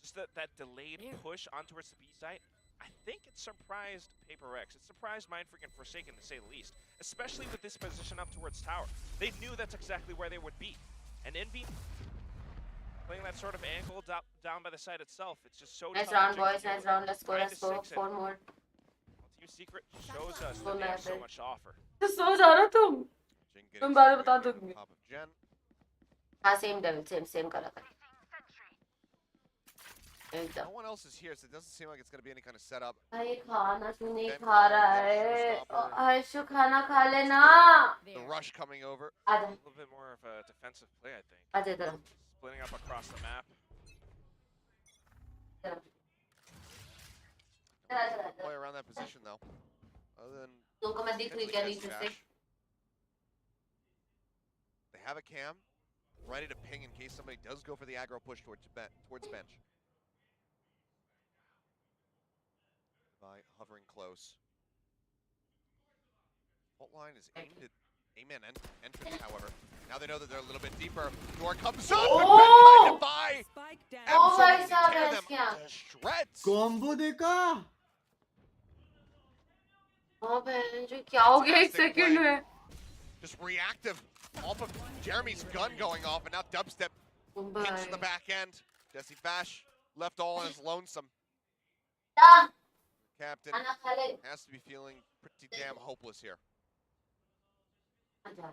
just that delayed push on towards the B site, I think it surprised PaperX. It surprised Mindfreak and Forsaken, to say the least. Especially with this position up towards tower. They knew that's exactly where they would be. And Envy, playing that sort of angle down by the side itself, it's just so Nice tough round to boys, deal nice with. round. Let's go, 9 let's to go. 6 and 4 more. Team Secret shows us that they have so much to offer. सो जा रहा तुम. Jing getting तुम बाद में बता situated दूंगी. on top of Jen. हाँ same devil same करा था. एकदम. No one else is here, so it doesn't seem like it's going to be any kind of setup. भाई खाना क्यों नहीं Then खा रहा get a है? showstopper. हर्षु खाना खा लेना. The There. rush coming over. आजा A little bit more of a defensive play, I think. आजा इधर. Splitting up across the map. Play around that position though. Other than तुमको मैं दिख रही क्या potentially नीचे Jesse से? Bash. They have a cam ready to ping in case somebody does go for the aggro push towards bench. By hovering close. Fault line is aimed at Amen entrance, however. Now they know that they're a little bit deeper. Door comes up. Oh! By Spike down. Oh my absolutely God, tear that's them क्या? to shreds. Combo देखा. हाँ बहन जो क्या हो गया एक Fantastic second play. में? Just reactive off of Jeremy's gun going off, and now Dubstep pinks in the back end. Jesse Fash left all on his lonesome. ला Captain खाना खा ले. has to be feeling pretty damn hopeless here. आजा.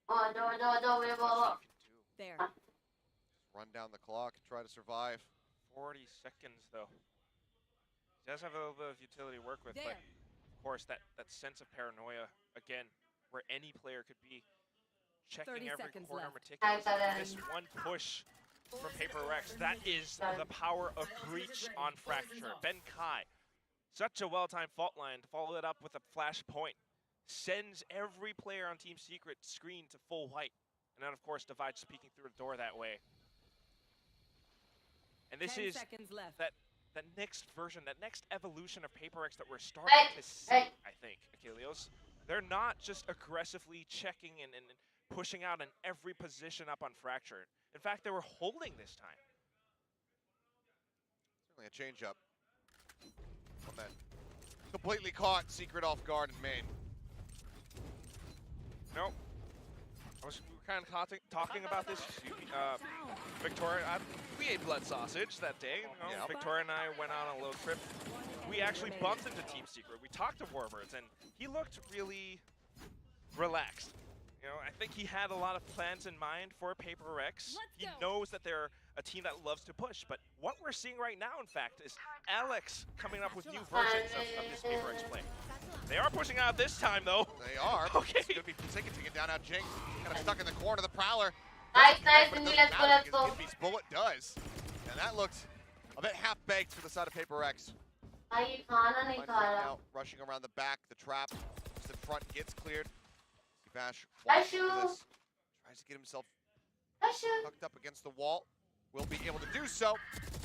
आजा मेरे Much Baba. you can do. There. Run down the clock, try to survive. 40 seconds though. He does have a little bit of utility to work with, but There. of course that sense of paranoia again, where any player could be checking 30 every seconds corner left. meticulously. Hi, This one push from PaperX, that is the power of breach on Fracture. Ben Kai, such a well-timed fault line to follow it up with a flash point. Sends every player on Team Secret screen to full white. And then of course Divide's peeking through the door that way. And this 10 is seconds left. that next version, that next evolution of PaperX that we're starting to see, I think, Achilleos. They're not just aggressively checking and pushing out in every position up on Fracture. In fact, they were holding this time. Certainly a change up on that completely caught Secret off guard in main. Nope. We were kind of talking about this. Victoria, we ate blood sausage that day. You know, Yeah. Victoria and I went out on a little trip. We actually bumped into Team Secret. We talked to Warbirds, and he looked really relaxed. You know, I think he had a lot of plans in mind for HyperX. He knows that they're a team that loves to push, but what we're seeing right now, in fact, is Alex coming up with new versions of this HyperX play. They are pushing out this time, though. They are. Okay. It's gonna be Forsaken taking down out Jing. Kind of stuck in the corner of the Prowler. Nice, But it Indy, doesn't let's go, matter let's go. because Indy's bullet does. And that looked a bit half-baked for the side of HyperX. भाई खाना नहीं Find खा Frank रहा now rushing around the back. The trap just in front gets cleared. Bash Ashu. tries to get himself Ashu. tucked up against the wall. Will be able to do so.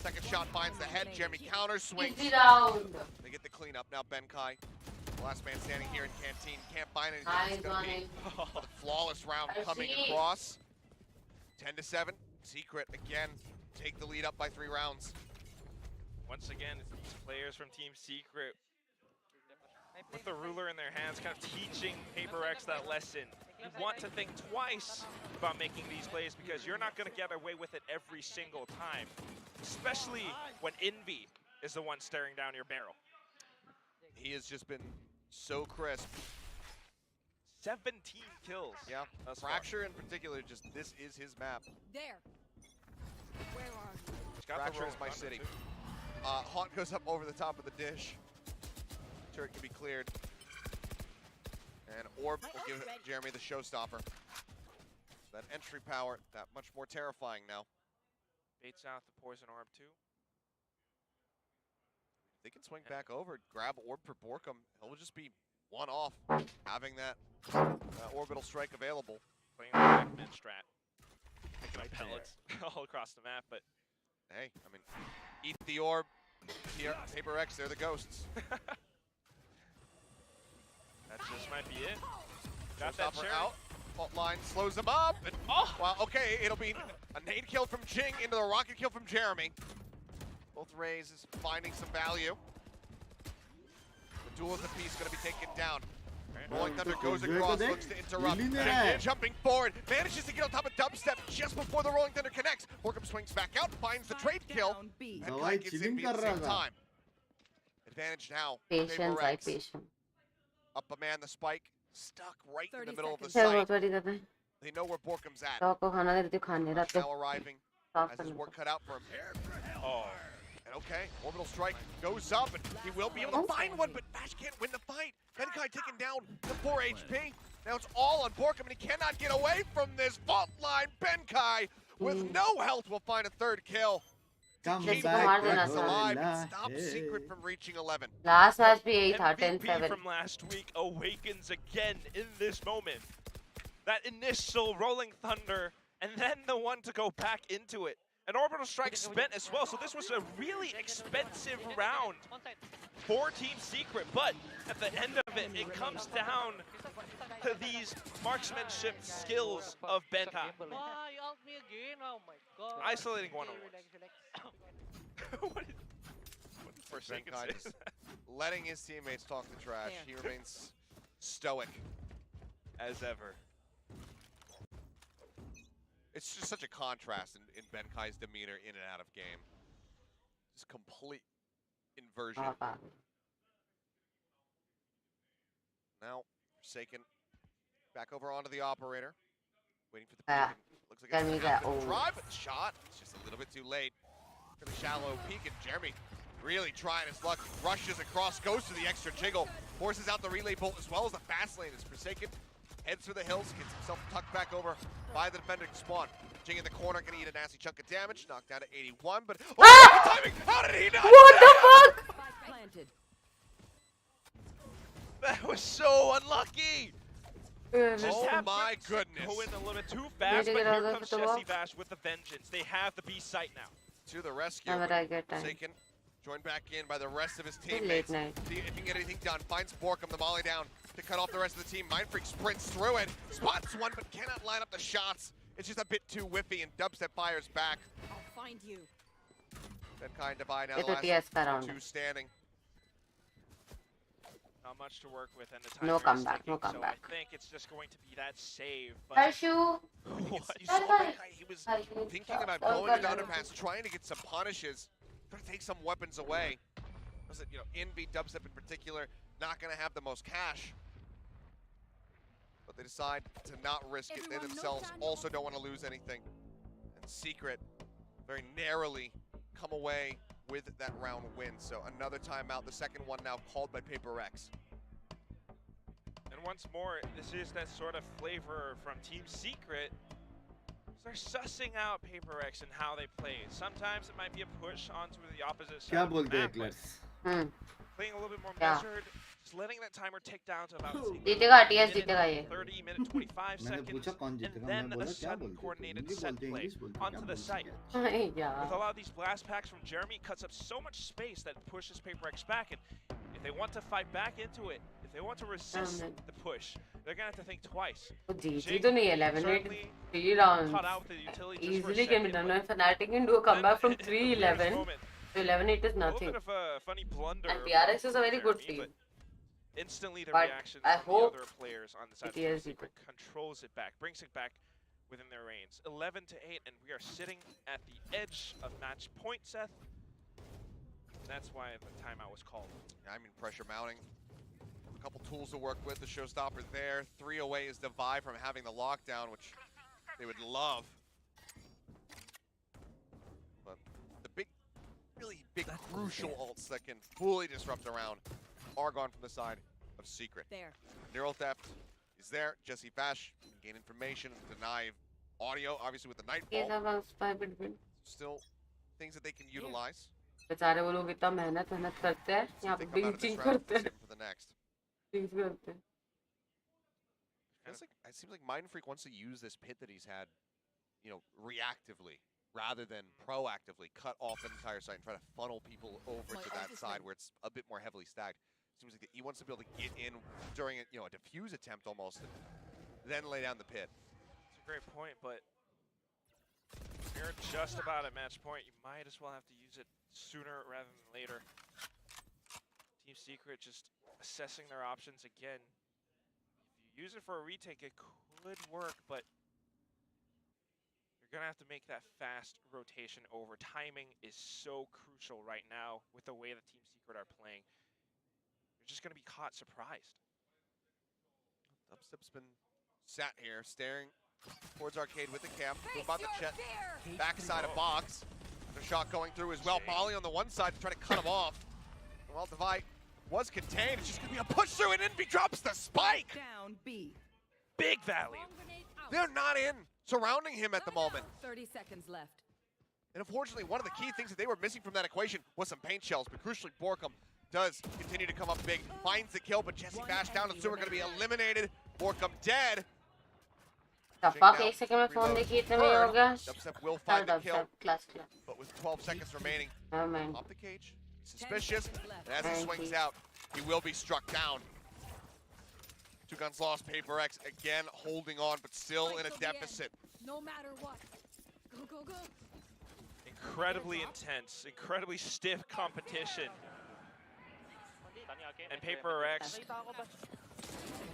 Second shot finds the head. Jeremy counter swings. Easy round. They get the cleanup. Now Ben Kai, the last man standing here in Canteen, can't find anything. Nice It's gonna be running. a flawless round coming Ayushi. across. 10-7. Secret again take the lead up by 3 rounds. Once again, it's these players from Team Secret with the ruler in their hands, kind of teaching HyperX that lesson. You want to think twice about making these plays because you're not going to get away with it every single time, especially when Envy is the one staring down your barrel. He has just been so crisp. 17 kills. Yeah, thus far. Fracture in particular, just this is his map. There. Where are you? He's got the Fracture is rolling my thunder, city. too. Haunt goes up over the top of the dish. Turret can be cleared. And Orb will give Jeremy the showstopper. That entry power, that much more terrifying now. Baits out the poison orb too. They can swing back over, grab Orb for Borkum. He'll just be one off, having that orbital strike available. Playing the back mid strat. Picking up pellets all across the map, but Hey, I mean, eat the orb. Here, HyperX, they're the ghosts. that just might be it. Got that Showstopper Cherry. out. Fault line slows him up. And, Oh! well, okay, it'll be a nade kill from Jing into the rocket kill from Jeremy. Both Rays is finding some value. The duel of the piece going to be taken down. Rolling Thunder goes across, looks to interrupt. Jing jumping forward, manages to get on top of Dubstep just before the Rolling Thunder connects. Borkum swings back out, finds the trade kill. Down B. And Kai gets in B at the same time. Advantage now. Patience, I HyperX. patience. Up a man, the spike. Stuck right in the 30 middle of the चल site. बहुत बड़ी कर रहे हैं They know where Borkum's at. तो को खाना दे रही थी खाने रात को Now arriving, साफ has his करने work cut out for him. Oh. And okay, orbital strike goes up, and he will be able to find one, but Bash can't win the fight. Benkai taking down the 4 HP. Now it's all on Borkum, and he cannot get away from this fault line. Benkai, with no health, will find a 3rd kill. Come Keep back, HyperX Gorilla. alive and stop Secret from reaching 11. Last match भी यही था MVP 10-7 from last week awakens again in this moment. That initial Rolling Thunder, and then the one to go back into it. An orbital strike spent as well, so this was a really expensive round for Team Secret, but at the end of it, it comes down to these marksmanship skills of Benkai. Why you out me again? Oh my god. Isolating one on Relax, relax. What did Forsaken Benkai say? just letting his teammates talk the trash. He remains stoic. As ever. It's just such a contrast in Benkai's demeanor in and out of game. Just complete inversion. Now, Forsaken back over onto the operator. Waiting for the peek. Looks like it's Jeremy a got drive, but the shot. It's just a little bit too late. Really shallow peek, and Jeremy really trying his luck. Rushes across, goes to the extra jiggle. Forces out the relay bolt as well as the fast lane as Forsaken heads for the hills, gets himself tucked back over by the defender spawn. Jing in the corner, gonna eat a nasty chunk of damage. Knocked down to 81, but oh, timing! How did he not? What the fuck? Planted. That was so unlucky! Oh my goodness. Go in a little bit too fast, but here comes Jesse Bash with the vengeance. They have the B site now. To the rescue. Never I get time. Forsaken joined back in by the rest of his Late teammates. night. See if he can get anything done. Finds Borkum, the molly down to cut off the rest of the team. Mindfreak sprints through it, spots one, but cannot line up the shots. It's just a bit too whiffy, and Dubstep fires back. I'll find you. Benkai and Divide now ये the तो TS का last round two है standing. Not much to work with, and the No timer is comeback, ticking, no so comeback. I think it's just going to be that save. But Harshu! what? You saw Benkai, he was Harshu, thinking about stop going to the calling. underpass, trying to get some punishes, trying to take some weapons away. Was it, Envy, Dubstep in particular, not going to have the most cash. But they decide to not risk it. They Everyone themselves note down also don't want to lose anything. And Secret very narrowly come away with that round win. So another timeout, the second one now called by PaperX. And once more, this is that sort of flavor from Team Secret. They're sussing out PaperX and how they play. Sometimes it might be a push onto the opposite side क्या of the बोलते हैं map, but Eclairs? playing a little bit more Yeah. measured, just letting that timer tick down to about जीतेगा TS जीतेगा ये. 30, minute 25 मैंने seconds, पूछा कौन and जीतेगा then मैं a बोला क्या sudden बोलते हैं coordinated हिंदी set बोलते हैं play इंग्लिश बोलते हैं onto क्या the बोलते site. हैं Yeah. With a lot of these blast packs from Jeremy, cuts up so much space that pushes PaperX back, and if they want to fight back into it, if they want to resist the push, they're gonna have to think twice. जीती तो नहीं 11-8 Certainly 3 rounds. caught out with the utility just for a Easily can be second, done. but When Fnatic can do a comeback from then in the clearest 3-11 moment, to 11-8 is a little nothing. bit of a funny blunder. And PRX is a very from good Jeremy, team. but instantly the But reaction I from the hope other players on the side of it Team is Secret controls it back, brings it back within their reins. 11-8, and we are sitting at the edge of match point, Seth. That's why the timeout was called. I mean, pressure mounting. A couple tools to work with. The showstopper there. 3 away is Divide from having the lockdown, which they would love. But the big, really big, crucial ults that can fully disrupt the round are gone from the side of Secret. There. Neural theft is there. Jesse Bash can gain information, deny audio, obviously with the ये Nightfall. सब उस पर Still things that they can utilize. बेचारे वो लोग इतना मेहनत करते हैं So यहाँ if they पे come out of this बिंचिंग round, करते हैं save for the next. things करते हैं. It seems like Mind Freak wants to use this pit that he's had, reactively rather than proactively cut off the entire site and try to funnel people over to that side where it's a bit more heavily stacked. Seems like he wants to be able to get in during a defuse attempt almost, and then lay down the pit. It's a great point, but if you're just about at match point, you might as well have to use it sooner rather than later. Team Secret just assessing their options again. If you use it for a retake, it could work, but you're gonna have to make that fast rotation over. Timing is so crucial right now with the way that Team Secret are playing. You're just gonna be caught surprised. Dubstep's been sat here, staring towards Arcade with the cam. About the jet, backside of box. The shot going through as well. Molly on the one side to try to cut him off. Well, Divide was contained. It's just gonna be a push through, and Envy drops the spike. Down B. Big value. Bomb grenade out. They're not in, surrounding him at the moment. 30 seconds left. And unfortunately, one of the key things that they were missing from that equation was some paint shells. But crucially, Borkum does continue to come up big, finds the kill, but Jesse Bash down, and so we're going to be eliminated. Borkum dead. The fuck 1 second में phone देखी इतने में हो गया. Dubstep will find the kill, Class. but with 12 seconds remaining, Never mind. off the cage. Suspicious, seconds left. and as he Thank swings you. out, he will be struck down. 2 guns lost, PaperX again holding on, but still in a deficit. No matter what. Go, go, go. Incredibly intense, incredibly stiff competition. And PaperX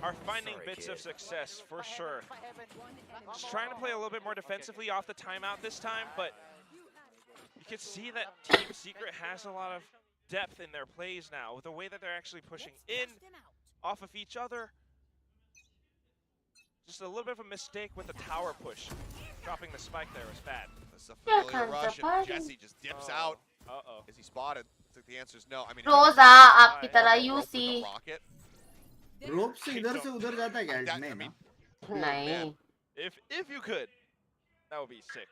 are finding bits of success for sure. Just trying to play a little bit more defensively off the timeout this time, but you can see that Team Secret has a lot of depth in their plays now with the way that they're actually pushing in off of each other. Just a little bit of a mistake with the tower push. Dropping the spike there was bad. This is a familiar comes the rush, and party. Jesse just dips out. Uh-oh. Is he spotted? I think the answer is no. I mean, रोजा आपकी तरह rope with the UC. rocket. रोप से इधर से उधर जाता है क्या? That- नहीं I ना. mean, नहीं. If you could, that would be sick.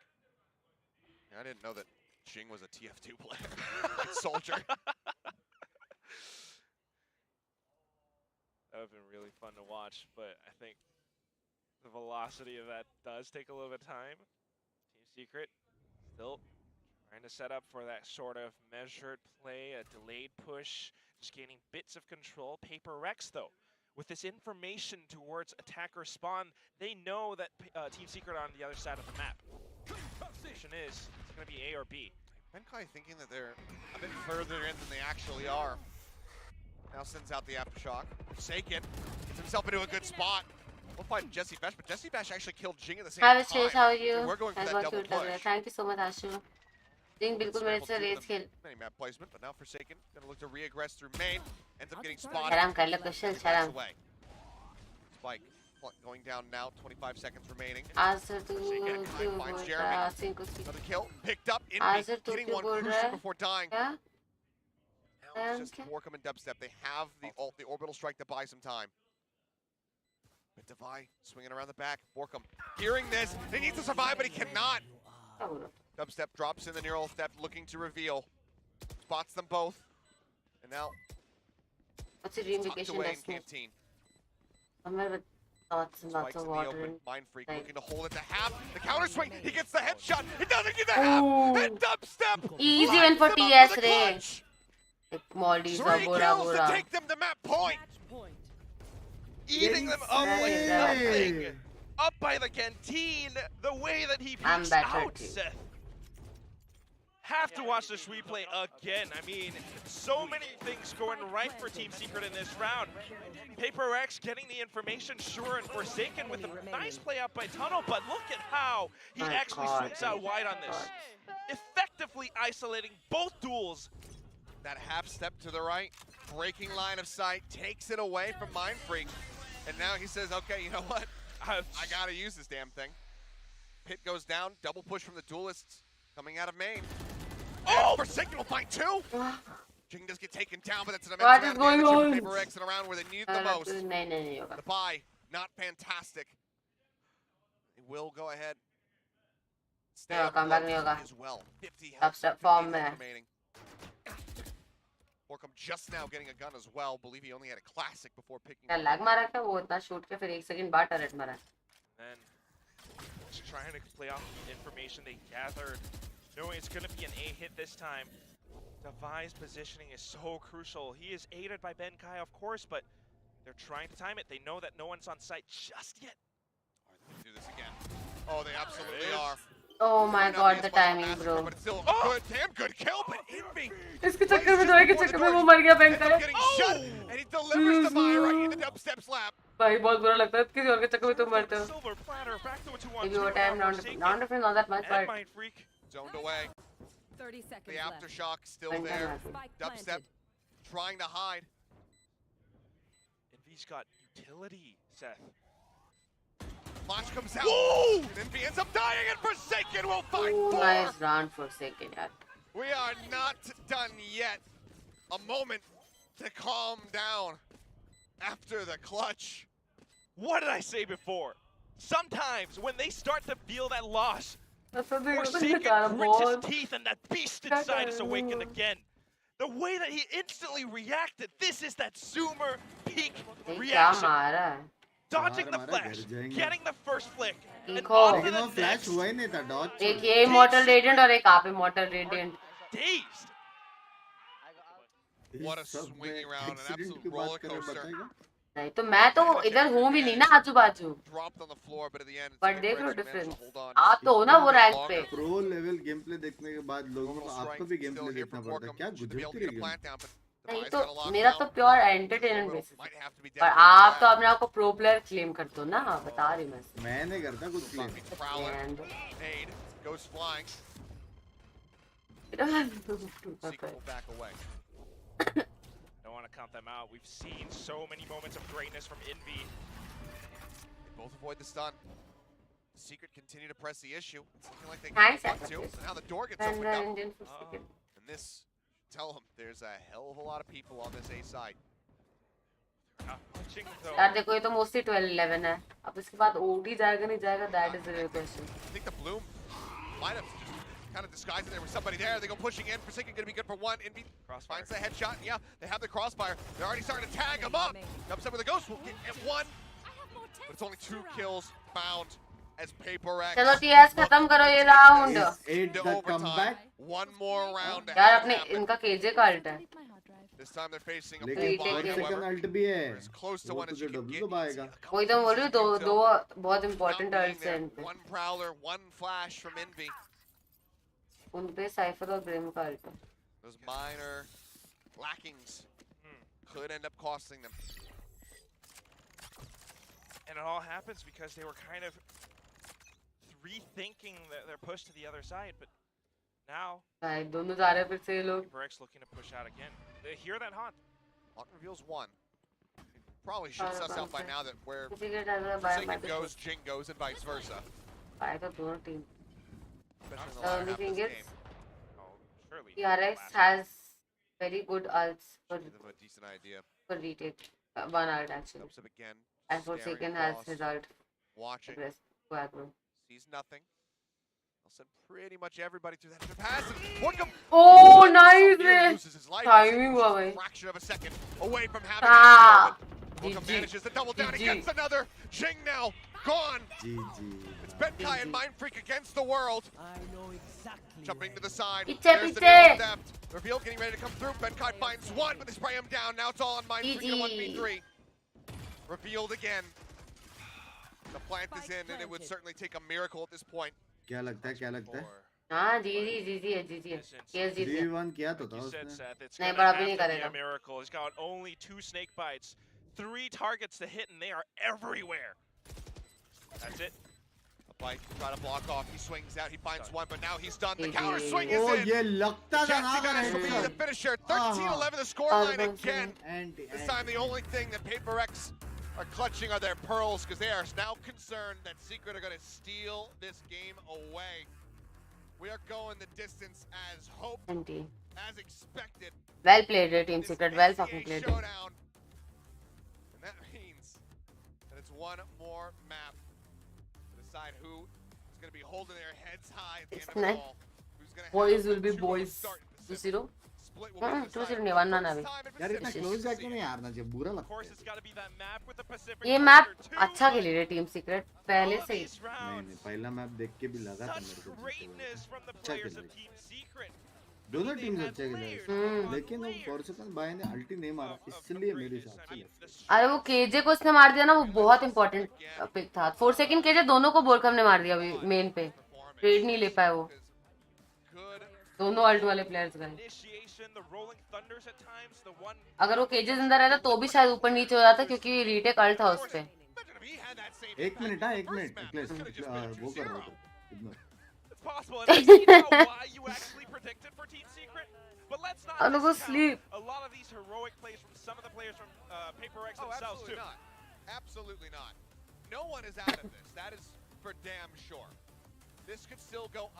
I didn't know that Jing was a TF2 player. Soldier. That would have been really fun to watch, but I think the velocity of that does take a little bit of time. Team Secret still trying to set up for that sort of measured play, a delayed push, just gaining bits of control. PaperX, though, with this information towards attacker spawn, they know that Team Secret are on the other side of the map. Question is, it's going to be A or B. Benkai thinking that they're a bit further in than they actually are. Now sends out the aftershock. Forsaken gets himself into a good spot. We'll find Jesse Bash, but Jesse Bash actually killed Jing at the same Hi time. Vishesh, how are you? So we're going for that double push. Thank you so much Ashu. Jing बिल्कुल मेरे से race खेल. Many map placement, but now Forsaken gonna look to re-aggress through main. Ends up getting शर्म spotted. कर लो question Backs शर्म. away. Spike going down now. 25 seconds remaining. आजर तू क्यों बोल रहा है? आसिन को Another kill picked up. Azir, Envy tu getting kyun one bol raha crucial hai? before dying. क्या? Now it's just Borkum and Dubstep. They have the ult, the orbital strike to buy some time. But Devi swinging around the back. Borkum hearing this. He needs to survive, but he cannot. क्या बोल रहा? Dubstep drops in the neural step, looking to reveal. Spots them both. And now What's the dream tucked vacation away in destination? Canteen. हमें thoughts and lots Spikes of in the open. water. Mind Freak Right. looking to hold it to half. The counter swing. He gets the headshot. He doesn't get the half. And Dubstep. Easy win for lights him up TS with a रे. clutch. एक Maldives 3 Bora kills Bora. to take them to map point. Match point. Eating them up like Hey. nothing. Up by the canteen. The way that he I'm peeks better out, too. Seth. Have to watch this replay again. I mean, so many things going right for Team Secret in this round. HyperX getting the information, sure, and Forsaken with a nice play out by Tunnel, but look at how he My actually God, swings out wide on this. Effectively isolating both duels. That half step to the right, breaking line of sight, takes it away from Mind Freak. And now he says, okay, you know what? I gotta use this damn thing. Pit goes down, double push from the duelists coming out of main. Oh, Forsaken will find two. Jing does get taken down, but that's an What immense is amount of going damage on? from HyperX and around where they need it the most. नहीं होगा. The buy, not fantastic. They will go ahead. Stay No, up comeback close नहीं होगा. as well. 50 Top step form में. remaining. Borkum just now getting a gun as well. Believe he only had a classic before picking. क्या lag मारा क्या वो इतना shoot के फिर एक सेकंड बाद टर्रेट मारा. And just trying to play off the information they gathered, knowing it's going to be an A hit this time. Devi's positioning is so crucial. He is aided by Benkai, of course, but they're trying to time it. They know that no one's on site just yet. Are they gonna do this again? Oh, they absolutely are. Oh my Might not God, be the as much of a timing, massacre, bro. But it's still a good, damn good kill. But Envy इसके चक्कर में दवाई के चक्कर में वो मर गया ends banker. up getting shot, and he delivers the buy right into Dubstep's lap. भाई बहुत बुरा लगता है किसी और के चक्कर में तुम मरते हो. Silver platter back to a 2-on-2. Maybe over time, non difference not that much, And but Mind Freak. Zoned away. 30 seconds The left. aftershock still Benkai there. massive. Spike Dubstep planted. trying to hide. Envy's got utility, Seth. Flash comes out. Whoa! And Envy ends up dying, and Forsaken will fight oh, for. nice round for second यार. We are not done yet. A moment to calm down after the clutch. What did I say before? Sometimes when they start to feel that loss, मतलब देखो तो Forsaken बेचारा grits his बहुत. teeth and that beast inside is awakened again. The way that he instantly reacted, this is that Zoomer peak क्या reaction. मारा है. Dodging the मारा, flash, घर जाएंगे. getting the first flick, and देखो. on to लेकिन the वो flash next. हुआ ही नहीं था. डॉट एक ये इमॉर्टल रेडिएंट और एक आप immortal radiant. Dazed. What a swinging round, an absolute roller coaster. नहीं तो मैं तो इधर हूँ भी नहीं ना आजू बाजू. Dropped on the floor, but at the end, But देख लो HyperX managed to difference. hold on. आप तो हो ना वो रैंक पे. प्रो लेवल गेम प्ले देखने के बाद लोगों को Orbital आपको strike भी गेम still प्ले here देखना for पड़ता है. Borkum. क्या Should be able to गुजरती get a है plant down, but नहीं Devi's तो got a lockdown. मेरा तो pure entertainment Orbital basis. might have to be पर dead. आप तो अपने आप को प्रो प्लेयर क्लेम करते हो ना. बता रही मैं. मैं नहीं करता कुछ Buck claim. beats Prowler. And Nade goes flying. you don't have to do Secret that. will back away. Don't want to count them out. We've seen so many moments of greatness from Envy. They both avoid the stun. Secret continue to press the issue. It's looking like they Nice can to. sacrifice. So now the door gets And opened up. Indian for second. And this, tell them, there's a hell of a lot of people on this A side. Not punching though. यार देखो ये तो mostly 12-11 है. अब इसके बाद OD जाएगा नहीं जाएगा that is the real question. I think the Bloom might have kind of disguised it. There was somebody there. They go pushing in. Forsaken going to be good for one. Envy Crossfire. finds the headshot. And yeah, they have the crossfire. They're already starting to tag him up. Dubstep with a ghost will get at one. But it's only 2 kills found as HyperX. चलो TS खत्म करो ये round. Eight into the overtime. comeback. One more round to यार have अपने happen. इनका KJ का alt है. Delete my hard drive. This time they're facing a लेकिन Three full take body, it. Second however. Ult भी है. They're as close to वो one as तुझे you can डब्ल्यू get. तो पाएगा. वही तो बोल रही हूँ दो बहुत Not इंपॉर्टेंट being अल्ट्स हैं there. इन पे. One Prowler, one Flash from Envy. उन पे साइफर और ग्रिम का अल्ट है. Those minor lackings could end up costing them. And it all happens because they were kind of rethinking their push to the other side, but now भाई दोनों जा रहे हैं फिर से ये लोग. HyperX looking to push out again. They hear that haunt. Haunt reveals one. Probably should suss out by now that where Seagate has a buy Forsaken goes, Jing goes, and vice versa. Buy the दोनों team. Especially in the The latter only half of thing this is, game. Oh, surely. PRX has very good ults for Give them a decent idea. retake. One ult actually. Jumps up again. And staring Forsaken has across, his ult. watching. Aggressive. Go aggro. Sees nothing. I'll send pretty much everybody through that pass. And Borkum Oh, so nice, nearly man. loses his life. Timing He's just हुआ a भाई. fraction of a second away from having Ah, that moment. Borkum GG. manages to double down. He GG. gets another. Jing now gone. GG. It's Benkai and GG. Mind Freak against the world. I know exactly. Jumping to the side. Piche, There's the piche. new theft. Reveal getting ready to come through. Benkai finds one, but they spray him down. Now it's all on Mind Freak in a 1v3. Revealed again. The plant is in, and it would certainly take a miracle at this point. क्या लगता है क्या लगता है? हाँ GG है GG है. Yes जीत गया. 3v1 किया तो था You said, उसने. Seth, it's नहीं, gonna but have अभी नहीं to be a करेगा. miracle. He's got only 2 snake bites, 3 targets to hit, and they are everywhere. That's it. A bite to try to block off. He swings out. He finds one, but now he's done. The GG. counter swing is Oh in. ये लगता था ना Cassie अगर will be the headshot. finisher. 13-11 the scoreline again. Anti. This time the only thing that HyperX are clutching are their pearls, because they are now concerned that Secret are going to steal this game away. We are going the distance as hoped, Anti. as expected. Well played Team This Secret. Well NCAA fucking played. showdown. And that means that it's one more map to decide who is going to be holding their heads high at the It's end of it nice. all. Who's going to Boys have will be the 2-0 boys. start in Pacific. 2-0. Split will be हाँ, decided 2-0 for नहीं, the 1-1 first अभी. time in यार इतना Pacific. Close जाके नहीं हारना चाहिए बुरा Of लगता course, it's it's got to be that map with the Pacific. ये Closer मैप to अच्छा one. खेली रही टीम सीक्रेट पहले से ही. All these है. नहीं rounds. पहला मैप देख के भी लगा था Such मेरे को greatness from the अच्छा players खेल of रही. Team Secret. दोनों They टीम्स had अच्छे खेले players हम्म. upon लेकिन वो players फॉरसेकन बाय ने अल्टी नहीं मारा of इसलिए मेरे greatness. हिसाब I से mean, left the है. अरे वो केजे को उसने मार दिया ना वो बहुत इंपॉर्टेंट पिक था. 4 सेकंड केजे दोनों को बोरकम ने मार दिया अभी मेन पे. ट्रेड नहीं ले पाए वो. Good दोनों अल्ट वाले प्लेयर्स गए. initiation, the rolling thunders at times, the one. अगर वो केजे जिंदा रहता तो भी शायद ऊपर नीचे हो जाता क्योंकि रीटेक अल्ट था उस पे. Imagine if he had that same एक impact मिनट हाँ in the एक first minute map. Nicholas, This could've just been a वो कर रहा 2-0. था ignore. It's possible. And I see now why you actually predicted for Team Secret. But let's not I'm gonna go discount sleep. a lot of these heroic plays from some of the players from HyperX Oh, themselves absolutely too. not. Absolutely not. No one is out of this. That is for damn sure. This could still go.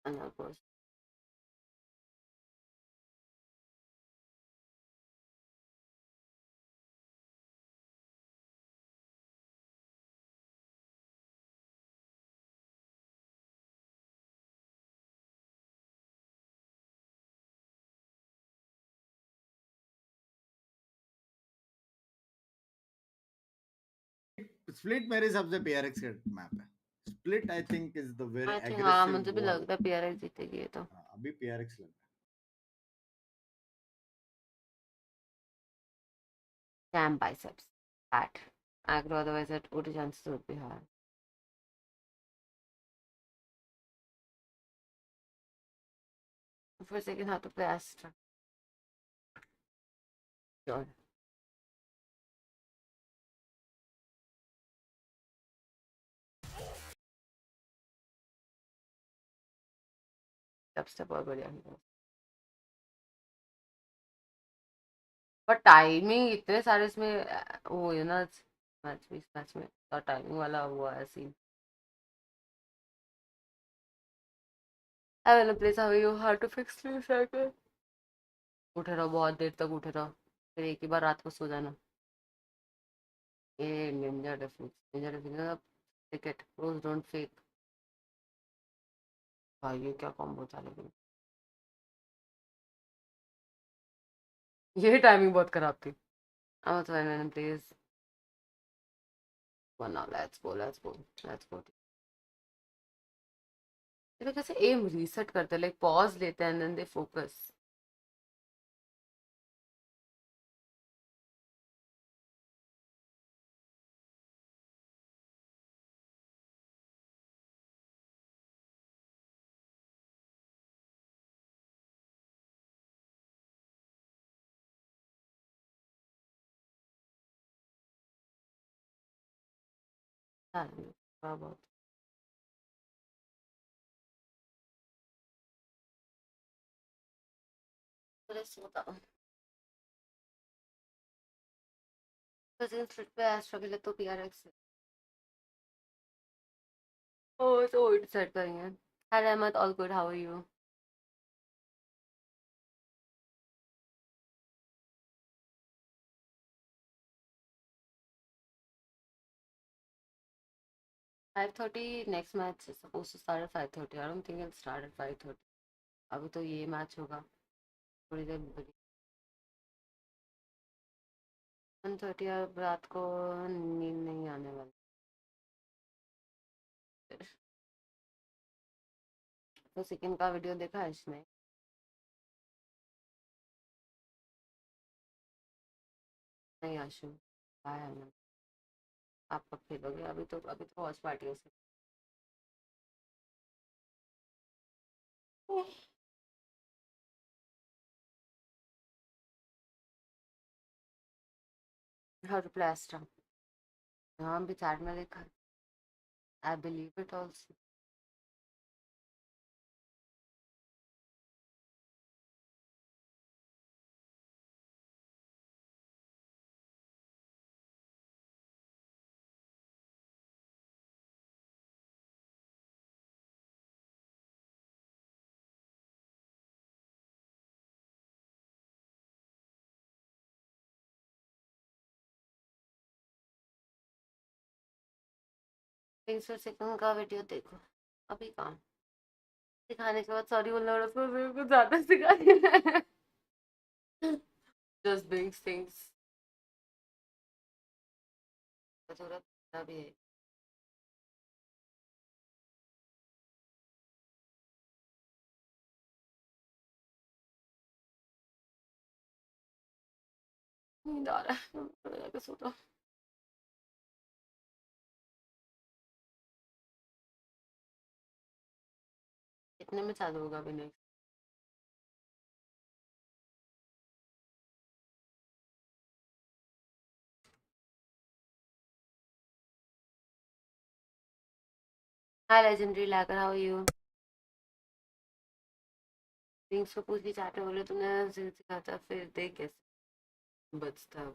And of course. Split मेरे हिसाब से PRX का map है. Split I think is the very I think aggressive. हाँ मुझे भी लगता है पीआरएक्स जीतेगी ये तो. अभी PRX लग रहा है. Damn biceps. Fat. Aggro otherwise that good chances would be high. For a second how to play Astra. Sure. Dubstep और बढ़िया है. पर टाइमिंग इतने सारे इसमें वो है ना मैच में तो टाइमिंग वाला हुआ है scene. I will place how you how to fix sleep cycle. उठे रहो बहुत देर तक उठे रहो फिर एक ही बार रात को सो जाना. ये निंजा डिफरेंस टिकट रोज डोंट फेक. भाई ये क्या कॉम्बो था लेकिन ये टाइमिंग बहुत खराब थी. I'm also in please. One now let's go. ये कैसे एम रीसेट करते हैं लाइक पॉज लेते हैं एंड देन दे फोकस. थोड़ा बहुत सोता हूँ। पे एस्ट्रा के लिए तो PRX oh तो ओल्ड सेट करेंगे। Hi Ahmed, all good, how are you? next match is supposed to start at 5:30. I don't think it'll start at 5:30. अभी तो ये मैच होगा थोड़ी देर बड़ी 1:30 अब रात को नींद नहीं आने वाली। तो सेकंड का वीडियो देखा है इसने? नहीं आशु आया है। आप कब खेलोगे? अभी तो वॉच पार्टी है। How to play Astra? हाँ भी चैट में देखा। I believe it also. Thanks for second का वीडियो देखो। अभी कहाँ सिखाने के बाद सॉरी बोलना पड़ा उसको मेरे को ज़्यादा सिखा दिया। Just doing things जरूरत भी है। नींद आ रहा है जाके सोता। कितने में चालू होगा अभी next? Hi legendary lagger, how are you? Things को पूछ के चाहते बोले तुमने सिखाता फिर देख कैसे बचता।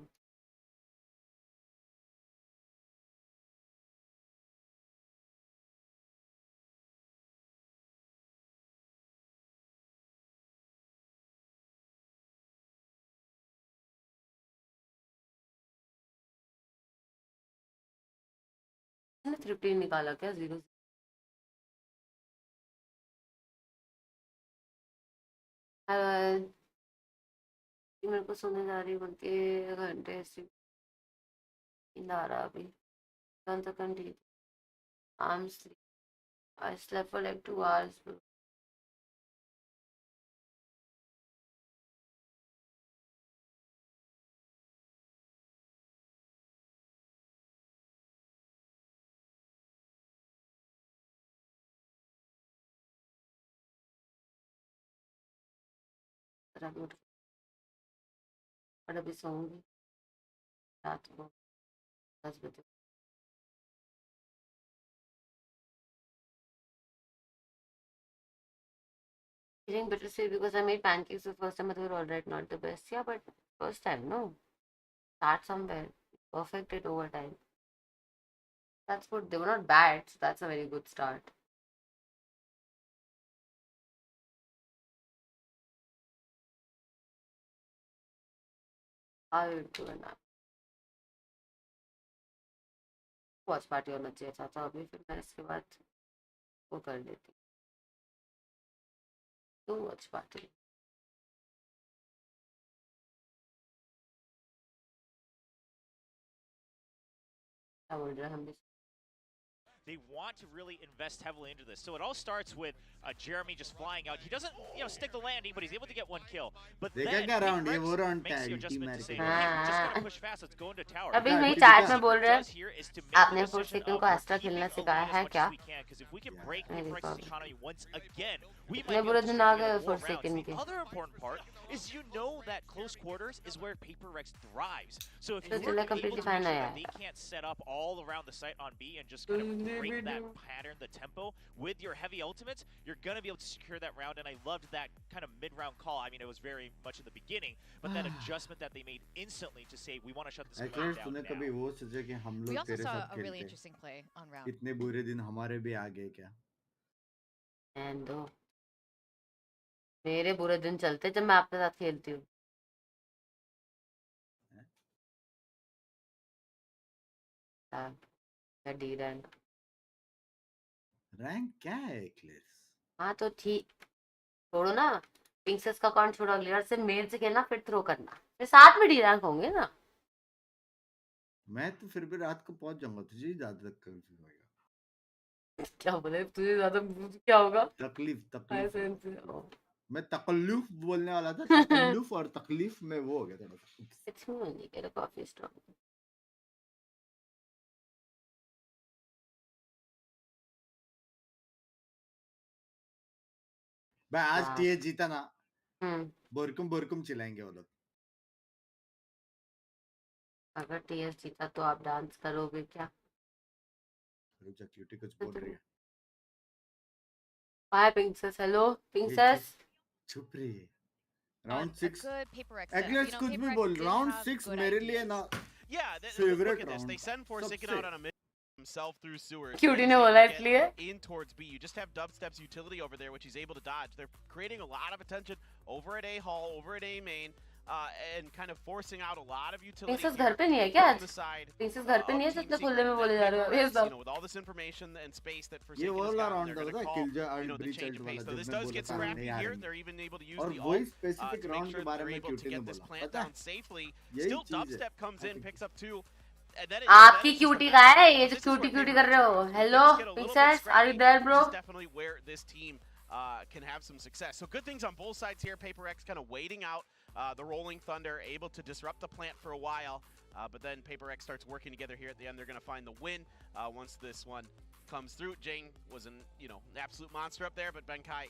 मैंने 3 निकाला क्या 0? मेरे को सोने जा रही बोल के घंटे से नींद आ रहा अभी। One second, I'm sleep. I slept for like 2 hours. और अभी सोऊंगी रात को 10 बजे। Feeling bittersweet because I made pancakes the first time, but they were alright, not the best. Yeah, but first time, no. Start somewhere. Perfect it over time. That's good. They were not bad, so that's a very good start. I will do a nap. Watch party होना चाहिए चाचा अभी फिर मैं इसके बाद वो कर लेती तो वॉच पार्टी। क्या बोल रहे हैं हम भी they want to really invest heavily into this. So it all starts with Jeremy just flying out. He doesn't, stick the landing, but he's able to get one kill. But then round, ये वो round makes the tag, adjustment to say, team okay, we're just gonna push fast. Let's go into tower. अभी हाँ, मेरी ठीक है, chat ठीक है। में बोल रहे हैं Here is to make आपने the four decision second of को we're एक्स्ट्रा keeping खेलना a सिखाया lead as है much क्या? as we can, because if we can break नहीं PaperX's देखा अभी। economy once again, we इतने might be बुरे able to दिन आ take गए it 4 more rounds. Second The के। other important part is that close quarters is where PaperX thrives. So if तो you're चला able to make completely sure fine है that यार। they can't set up all around the site on B and just kind of break that pattern, the tempo with your heavy ultimates, you're gonna be able to secure that round. And I loved that kind of mid-round call. I mean, it was very much in the beginning, but that adjustment that they made instantly to say we want to shut this game Eclairs, down तूने now. कभी वो सोचा कि हम We लोग also तेरे saw साथ a really खेलते interesting play on round. इतने बुरे दिन हमारे भी आ गए क्या? एंड दो मेरे बुरे दिन चलते जब मैं आपके साथ खेलती हूँ। डी रैंक रैंक क्या है Eclairs? हाँ तो ठीक छोड़ो ना, प्रिंसेस का अकाउंट छोड़ो, अगली बार से मेल से खेलना फिर थ्रो करना, फिर साथ में डी रैंक होंगे ना। मैं तो फिर भी रात को पहुंच जाऊंगा, तुझे ही ज्यादा कंफ्यूज होगा। क्या बोले तुझे ज्यादा क्या होगा? तकलीफ ऐसे मैं तकल्लुफ बोलने वाला था, तकल्लुफ और तकलीफ में वो हो गया थोड़ा सा। It's me only get a coffee strong. भाई आज हाँ। टीए जीता ना, बोरकुम चिल्लाएंगे वो लोग। अगर टीएस जीता तो आप डांस करोगे क्या? रुक जा, क्यूटी कुछ बोल रही है। हाय प्रिंसेस, हेलो प्रिंसेस। चुप रही है। Round 6 PaperX. Eclairs कुछ भी बोल, राउंड 6 मेरे लिए ना Look at this. They send Forsaken out on a mid himself through sewers. Cutie ने बोला इसलिए। In towards B, you just have Dubstep's utility over there, which he's able to dodge. They're creating a lot of attention over at A hall, over at A main, and kind of forcing out a lot of utility. Princess घर पे नहीं है क्या आज? on the side. Princess घर पे नहीं है, जितने खुले में बोले जा रहे हो ये सब। With all this information and space that ये Forsaken वो has वाला gotten, राउंड they're था going to ना, call, किलजा you and know, the breach change of वाला, pace. So जब this मैं does बोला get था scrappy नहीं आ here. रही। They're even able to use और the वही ult specific to make round sure के that बारे they're में able to क्यूटी ने get this बोला, plant पता है? down safely. यही Still, चीज है। Dubstep comes in, picks up 2. And that is, आपकी that is just cutie a का है massive- ये जो this is where cutie cutie Paper कर रहे हो। X hello things get a little bit princess, are you scrappy. There bro? This is definitely where this team can have some success. So good things on both sides here. PaperX kind of waiting out the Rolling Thunder, able to disrupt the plant for a while, but then PaperX starts working together here at the end. They're going to find the win once this one comes through. Jing was an absolute monster up there, but Benkai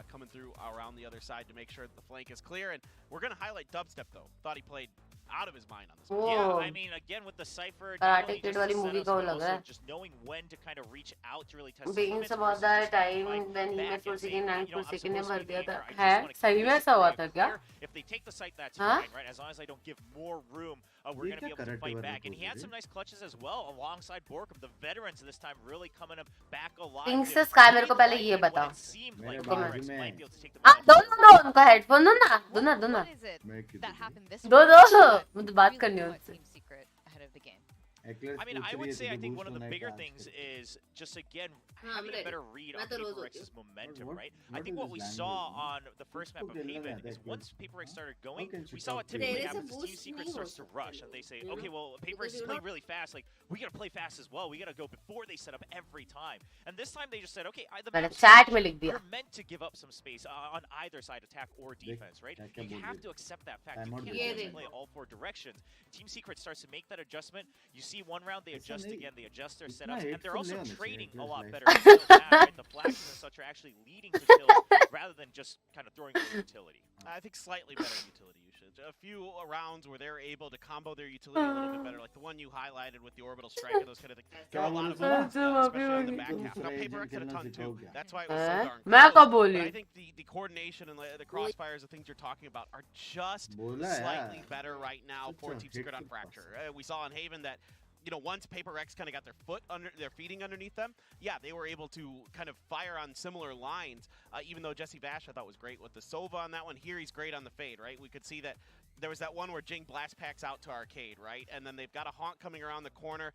coming through around the other side to make sure that the flank is clear. And we're going to highlight Dubstep though. Thought he played out of his mind on this one. Yeah, Oh. I mean, again with the Cypher, not Karate only Kid just वाली the movie setups, का वो but लग रहा also है। just knowing when to kind of reach out to really test the Being limits some of versus the just kind time of when he back made and full saying, second, nine you know, full I'm second ने supposed भर to be दिया the था। anchor. I है just wanna सही keep में this ऐसा हुआ area था क्या? clear. If they take the site, that's Huh? fine, right? As long as I don't give more room, we're ये going to be क्या able to करंट fight वाला back. And he बोल had रही some है? nice clutches as well alongside Borkum. The veterans this time really coming up back alive. Princess का मेरे को पहले ये When बताओ। it seemed मेरे like बाजू PaperX में might be able to take them हाँ down. दो उनका हेडफोन दो ना, दो ना दो ना। What is it मैं क्यों that दूंगी? happened this दो round दो that मुझे बात really करनी है put उससे। Team Secret ahead of the game? Eclairs I mean, पूछ I रही would है say तुझे I think boost one of the होना है bigger क्या things आजकल? is just again हाँ, having a ready. better read मैं on तो रोज होती PaperX's momentum, what- right? I what think is what this we saw language? on the first map इसको of खेलना नहीं Haven आता is Eclairs? once PaperX started going, can she we saw talk what to you? typically तेरे से happens is Team boost Secret नहीं starts हो to सकता rush ये। and they say, You okay, know? well, PaperX is playing really fast. Like, we got to play fast as well. We got to go before they set up every time. And this time they just said, okay, the मैंने map's chat huge. में लिख दिया। You're meant to give up some space on either side, attack or defense, right? क्या- क्या You बोल have रही to accept that fact. Time You out can't दे ये always देखो। play all four directions. Team Secret starts to make that adjustment. You see one round, they ऐसा adjust नहीं। again, they adjust their इतना setups, and they're hateful also नहीं होना चाहिए trading a Eclairs lot life better. में। in the map, right? The flashes and such are actually leading to kills rather than just kind of throwing their utility. I think slightly better utility usage. A few rounds where they're able to combo their utility a little bit better, like the one you highlighted with the orbital strike and those kind of things. There are a lot of them, especially on the back half. Now, PaperX had a ton too. That's why it was so darn मैं close. कब बोली? But I think the coordination and the crossfires, the things you're talking about, are just बोला slightly यार। better right now Such for a Team Secret on hateful Fracture. We saw on Haven that, you know, once PaperX kind of got their foot under, their feeding underneath them, yeah, they were able to kind of fire on similar lines, even though Jesse Bash I thought was great with the Sova on that one. Here he's great on the fade, right? We could see that there was that one where Jing blast packs out to Arcade, right? And then they've got a Honk coming around the corner.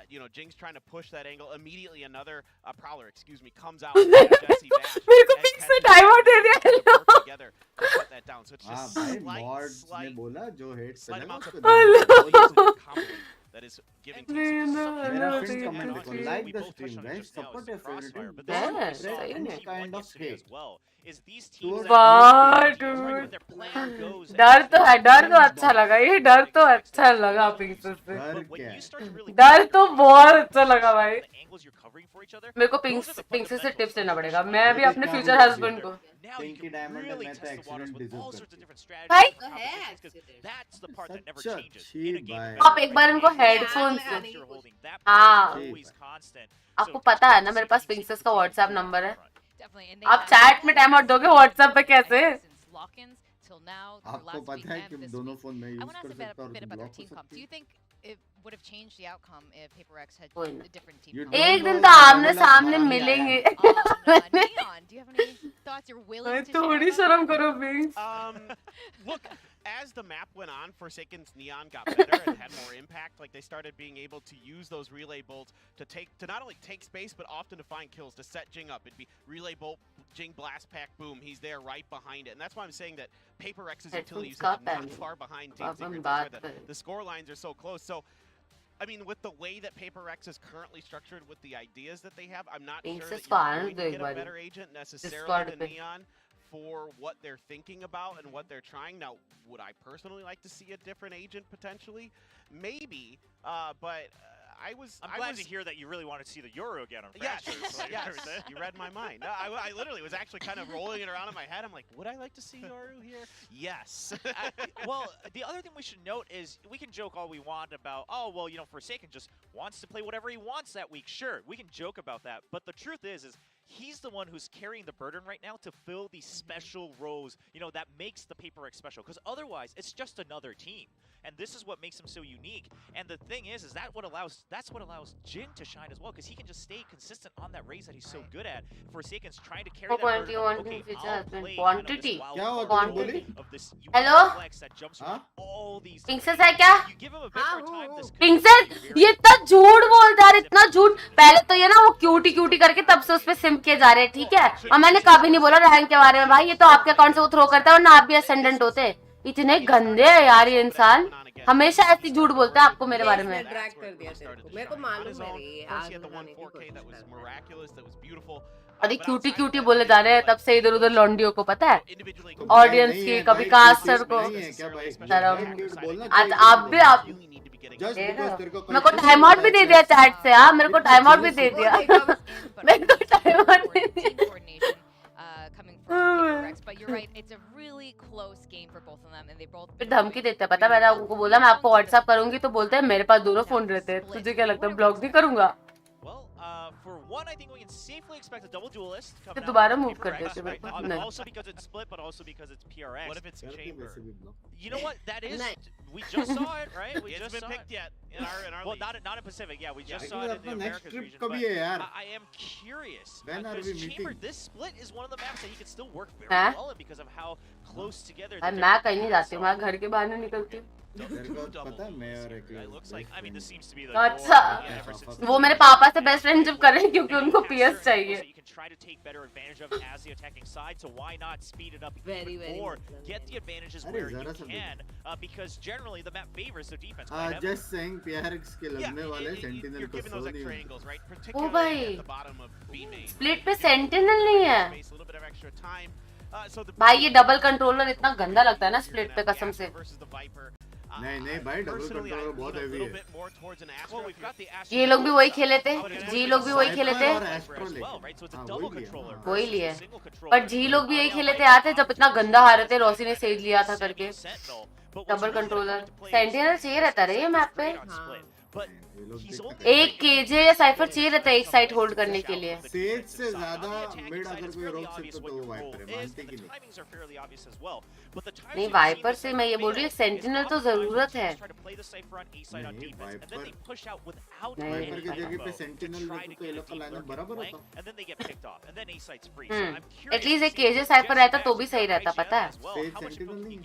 You know, Jing's trying to push that angle. Immediately another Prowler, excuse me, comes out with Jesse Bash. मेरे को and pick से catches time out दे them दिया। to work together to shut that down. So it's हाँ just भाई, mods ने slight बोला जो hate slight करेगा amounts of उसको Hello. comboing that is giving मेरा no, friend no, comment no, देखो, no, like we the both stream, touched on it guys. just now, Support is your the favorite Crossfire, team. but this is what we Yes, saw सही in में. Any T1 kind of yesterday hate as well, is these teams towards that वाह have ideas, right, dude, when their plan goes डर as तो है, planned, डर तो it's अच्छा not लगा, ये what डर one तो expects अच्छा them to लगा do. पिंक्सेस से. डर But when क्या you है? start to really डर build तो your बहुत अच्छा position लगा भाई. and the angles you're covering for each other, मेरे को those are the पिंक्स से fundamentals टिप्स of लेना पड़ेगा. positioning. मैं भी देखो अपने क्या फ्यूचर हुआ हस्बैंड को. Now you Pinky can diamond really मैं तो test the waters accident with deserve all sorts करती of different भाई strategies and competitions, because that's the part that never Such a changes cheap in a game. buy. of आप एक बार इनको Valorant. Headphone As long से. as you're holding, that हाँ. part is always constant. आपको So पता है it's ना good मेरे to पास see PC पिंक्सेस का continue व्हाट्सएप to नंबर है. front. Definitely. And they आप have चैट में टाइम आउट दोगे व्हाट्सएप पे कैसे? since lock-ins till now, through आपको last week पता है and कि this दोनों week. फोन में I यूज want to कर ask a सकता और bit about their ब्लॉक हो team comp. सकती Do है. you think it would have changed the outcome if HyperX had कोई ना. a different team You comp? don't एक दिन know तो आमने वाला सामने हमारा भी मिलेंगे. Neon, do you have any thoughts you're willing to share? थोड़ी about शर्म करो पिंक्स. Look, as the map went on, Forsaken's Neon got better and had more impact. Like they started being able to use those relay bolts to not only take space, but often to find kills, to set Jing up. It'd be relay bolt, Jing blast pack, boom, he's there right behind it. And that's why I'm saying that PaperX's utilities are not far behind Team Secret. That's why the score lines are so close. So, I mean, with the way that PaperX is currently structured, with the ideas that they have, I'm not sure that you're going to get a better agent necessarily than Neon for what they're thinking about and what they're trying. Now, would I personally like to see a different agent potentially? Maybe, but I'm glad to hear that you really want to see the Euro again on Fractures. Yes, you read my mind. No, I literally was actually kind of rolling it around in my head. I'm like, would I like to see Yoru here? Yes. Well, the other thing we should note is we can joke all we want about, oh, well, you know, Forsaken just wants to play whatever he wants that week. Sure, we can joke about that. But the truth is he's the one who's carrying the burden right now to fill these special roles, you know, that makes the PaperX special. Because otherwise, it's just another team. And this is what makes him so unique. And the thing is that's what allows Jin to shine as well, because he can just stay consistent on that raise that he's so good at. Forsaken's trying to carry that burden of, okay, I'll play quantity. क्या हुआ तुम बोली? of this Hello? flex that jumps around all these पिंक्सेस है क्या? you give him a bit more time, this could पिंक्सेस be very ये इतना झूठ बोलता है, इतना झूठ. पहले तो ये ना वो क्यूटी क्यूटी करके तब से उस पे सिम किए जा रहे हैं, ठीक है? और मैंने कभी नहीं बोला रैंक के बारे में. भाई ये तो आपके अकाउंट से वो थ्रो करता है, वरना आप भी असेंडेंट होते. इतने गंदे है यार ये इंसान. हमेशा ऐसी झूठ बोलता है आपको मेरे बारे में. ड्रैग कर दिया तेरे को. मेरे को मालूम है ये First, he had the 1 4K that was miraculous, that was beautiful. अरे क्यूटी क्यूटी बोले जा रहे हैं, तब से इधर उधर लॉन्डियो को पता है, Individually, ऑडियंस की, कभी कास्टर को. नहीं है क्या भाई? शर्म. आज आप भी आप you need to be getting Just because तेरे को मेरे को टाइम आउट भी दे दिया चैट से. हाँ, मेरे को टाइम आउट भी दे दिया. मेरे को टाइम आउट भी दे दिया. coordination coming from PaperX, but you're right, it's a really close game for both of them, and they both. फिर धमकी देते हैं, पता है? मैंने उनको बोला मैं आपको व्हाट्सएप करूंगी तो बोलते हैं मेरे पास दोनों फोन रहते हैं, तुझे क्या लगता है ब्लॉक नहीं करूंगा? Well, for one, I think we can safely expect a double duelist coming out दोबारा from move कर PaperX, देते मेरे right? को. नहीं. Also because it's split, but also because it's PRX. What if it's Chamber? You know what? That is. Nice. We just saw it, right? We It's just been saw picked it. yet in our Well, league. not in Pacific. Yeah, we just Yeah. saw it in the अपना next Americas trip region. कभी But है यार? I am curious When are because we Chamber, meeting? this split is one of the maps that he can still work very हाँ? well in because of how close together. भाई मैं कहीं नहीं जाती, मैं घर के बाहर नहीं निकलती. तेरे को पता है मैं और एक It looks like. I mean, this seems to be the. अच्छा. norm, yeah, ever since वो मेरे पापा से बेस्ट फ्रेंडशिप कर रहे हैं क्योंकि उनको पीएस चाहिए. You can try to take better advantage of as the attacking side, so why not speed it up Very, even very more? much. Get the advantages अरे where you जरा सा can, because generally the map favors the defense. quite heavily. just saying PRX के लगने वाले you're sentinel को giving those so extra नहीं angles, right? ओ Particularly भाई, at the bottom of B main. Split पे sentinel नहीं है. Space, a little bit of extra time. So the भाई ये डबल कंट्रोलर इतना गंदा लगता है ना स्प्लिट पे, कसम से. versus the Viper. नहीं नहीं भाई double Personally, I controller lean बहुत a हेवी little है. bit more towards an Astra. Well, we've got the Astra. ये लोग भी वही खेले थे, जी लोग भी वही खेले थे. और एस्ट्रो as लेके. well, right? So it's a हाँ, double वही लिया, controller. हाँ. वही versus लिए. a single controller. पर जी लोग भी यही खेले थे, याद है जब इतना गंदा हारे थे, रॉसी ने सेज लिया था करके. Sentinel, but what's double really controller important to play is sentinel चाहिए रहता है ये मैप पे. great on split, but ये लोग he's देख only सकते हैं. एक केजे या साइफर चाहिए रहता है एक साइड होल्ड करने के लिए. सेज से ज्यादा मिड अगर कोई रोक सकता तो वो वाइपर है, मानते कि नहीं? नहीं, वाइपर से मैं ये बोल रही हूँ सेंटिनल तो जरूरत है. नहीं, वाइपर नहीं. के जगह पे सेंटिनल रहता तो ये लोग का लाइनअप बराबर होता. एटलीस्ट एक केजे साइफर रहता तो भी सही रहता, पता है? सेज सेंटिनल नहीं.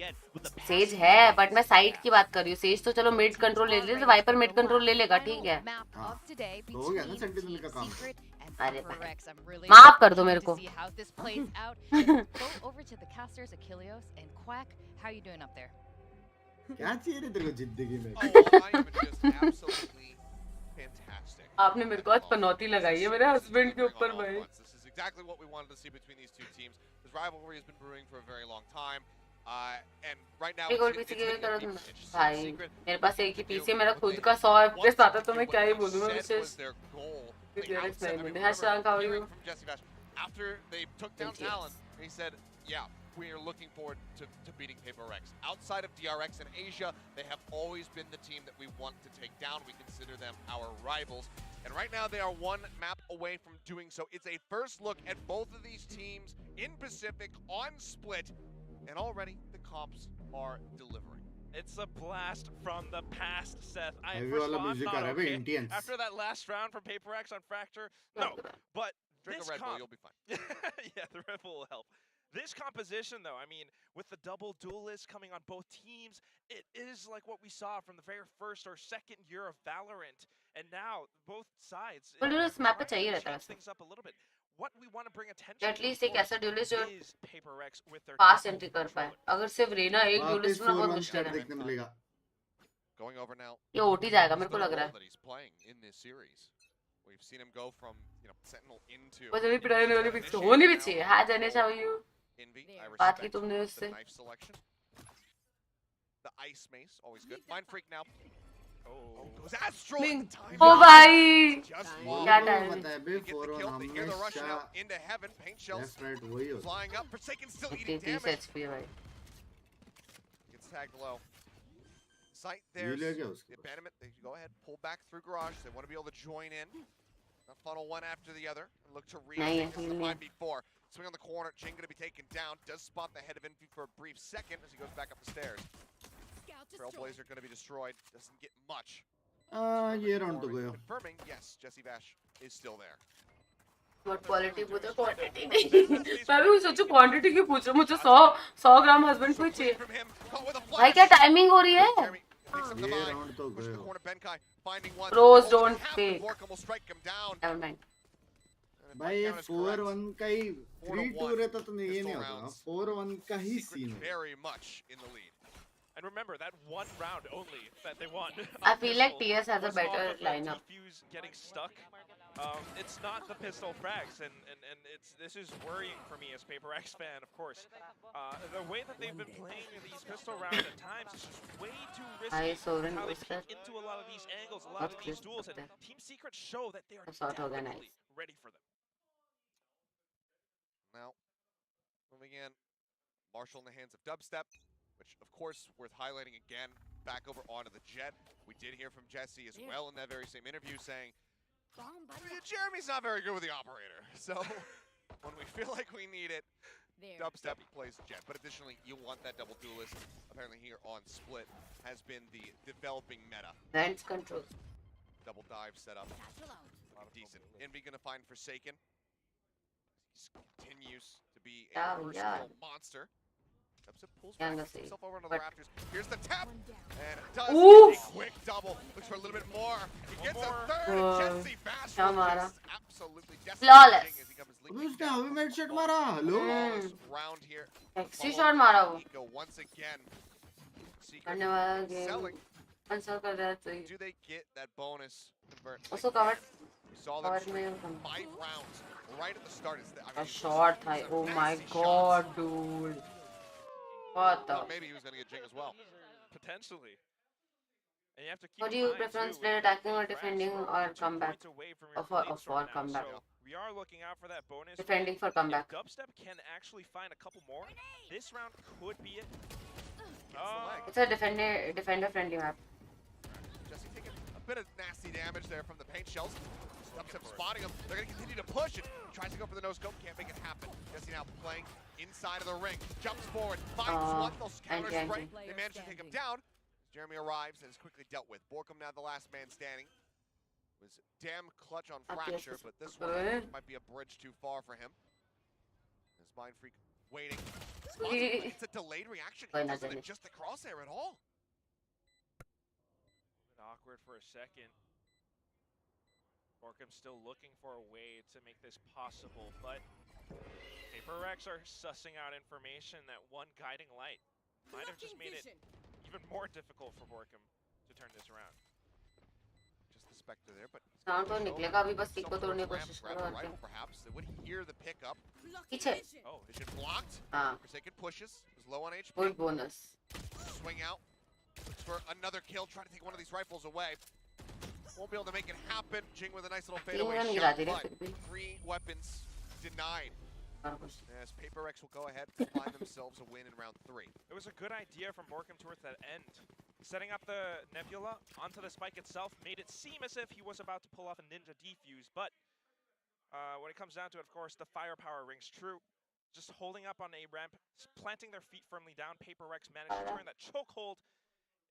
सेज है बट मैं साइड की बात कर रही हूँ. सेज तो चलो मिड कंट्रोल ले ले, वाइपर मिड कंट्रोल ले लेगा, ठीक है. तो हो गया ना सेंटिनल का काम. अरे माफ कर दो मेरे को. क्या चाहिए रे तेरे को जिंदगी में? Oh, I am just absolutely आपने मेरे को आज पनौती लगाई है मेरे हस्बैंड के ऊपर भाई. This is exactly what we wanted to see between these two teams. This rivalry has been brewing for a very long time. And right now एक और it's पीसी hitting के करो the तुम secret. भाई मेरे पास एक ही पीसी मेरा खुद का 100 FPS आता तो मैं क्या ही बोलूं मैं विशेष DRX नहीं मिले हां शांक how are you After they took down Talon, he said, yeah, we are looking forward to beating HyperX. Outside of DRX and Asia, they have always been the team that we want to take down. We consider them our rivals. And right now they are one map away from doing so. It's a first look at both of these teams in Pacific on Split. And already the comps are delivering. It's a blast from the past, Seth. Heavy wala music aa raha hai bhai, intense. After that last round from PaperX on Fracture, no. But Drink this a Red Bull, you'll be fine. Yeah, the Red Bull will help. This composition, though, I mean, with the double duelists coming on both teams, it is like what we saw from the very first or second year of Valorant. And now, both sides duelist map पे चाहिए रहता है things up a little bit. What we want to bring attention at least एक ऐसा duelist जो is PaperX with their fast entry कर पाए अगर सिर्फ रेना एक duelist ना बहुत मुश्किल है देखने मिलेगा. Going over now. ये ओटी जाएगा मेरे को लग रहा है. That he's playing in this series. We've seen him go from, Sentinel into. बस अभी पिटाई वाली पिक्स होनी भी चाहिए. हां जनेश हाउ यू Envy, बात की तुमने उससे. Knife selection. The ice mace, always good. Mind freak now. Oh, goes Astral. ओ भाई Just क्या टाइम पता है बे get the kill. They hear the rush हमेशा now into heaven. Paint shells left right वही होता flying up. Forsaken still eating 30 damage. HP भाई. Gets tagged low. Sight है. there. ये ले गया The उसको. abandonment. They go ahead, pull back through garage. They want to be able to join in. Funnel one after the other and look to retake this is the 5v4. Swing on the corner. Jing going to be taken down. Does spot the head of Envy for a brief second as he goes back up the stairs. Trailblazer going to be destroyed. Doesn't get much. ये round तो गया. Confirming, yes, Jesse Vash is still there. What quality पूछ रहा quantity नहीं. मैं भी सोचूं quantity क्यों पूछ रहा हूँ. मुझे 100 ग्राम हस्बैंड को चाहिए. भाई क्या टाइमिंग हो रही है? ये राउंड तो गया. Rose don't fake. Never mind. भाई ये 4-1 का ही 3-2 रहता तो ये नहीं होता. 4-1 का ही सीन है. Very much in the lead. And remember that one round only that they won. I feel like TS has a better lineup. Defuse getting stuck. It's not the pistol frags, and this is worrying for me as PaperX fan, of course. The way that they've been playing these pistol rounds at times is just way too risky. How they peek into a lot of these angles, a lot of these duels, and Team Secret show that they are definitely ready for them. Now, moving in, Marshall in the hands of Dubstep, which of course worth highlighting again. Back over onto the Jet. We did hear from Jesse as well in that very same interview saying, Jeremy's not very good with the operator. So when we feel like we need it, Dubstep plays Jet. But additionally, you want that double duelist. Apparently here on Split has been the developing meta. Range control. Double dive set up. Decent. Envy gonna find Forsaken. He continues to be a versatile monster. Dubstep pulls back, gets himself over onto the rafters. Here's the tap, and it does get a quick double. Looks for a little bit more. He gets a third. Jesse Bash just absolutely flawless. as he comes उसने अभी made shot मारा. Hello. round here. Sexy shot मारा वो. Go once again. करने वाला game. Answer कर रहा है. Do they get that bonus convert? उसको cover. We saw them 5 rounds right at the start. A shot था. Oh my god, dude. What the? Maybe he was going to get Jing as well. Potentially. And you have to keep What do you prefer, split attacking or defending or comeback? Or comeback. We are looking out for that bonus. Defending for comeback. If Dubstep can actually find a couple more, this round could be it. It's a defender friendly map. Jesse taking a bit of nasty damage there from the paint shells. Dubstep spotting him. They're going to continue to push it. Tries to go for the no scope. Can't make it happen. Jesse now playing inside of the ring. Jumps forward. Finds one. They'll counter strike. They manage to take him down. Jeremy arrives and is quickly dealt with. Borkum now the last man standing. Was damn clutch on Fracture, but this one might be a bridge too far for him. His Mind Freak waiting. It's a delayed reaction. He doesn't adjust the crosshair at all. Bit awkward for a second. Borkum's still looking for a way to make this possible, but PaperX are sussing out information that one guiding light might have just made it even more difficult for Borkum to turn this around. Just the Spectre there, but Sound तो निकलेगा अभी बस seat को तोड़ने की कोशिश करो और क्या. perhaps they would hear the pickup. पीछे. Oh, Vision blocked. हाँ. Forsaken pushes. Was low on HP. Full bonus. Swing out. Looks for another kill. Trying to take one of these rifles away. Won't be able to make it happen. Jing with a nice little fadeaway shot, but 3 weapons denied. As PaperX will go ahead and find themselves a win in round 3. It was a good idea from Borkham towards that end. Setting up the Nebula onto the spike itself made it seem as if he was about to pull off a ninja defuse, but when it comes down to it, of course, the firepower rings true. Just holding up on a ramp, planting their feet firmly down, PaperX managed to turn that chokehold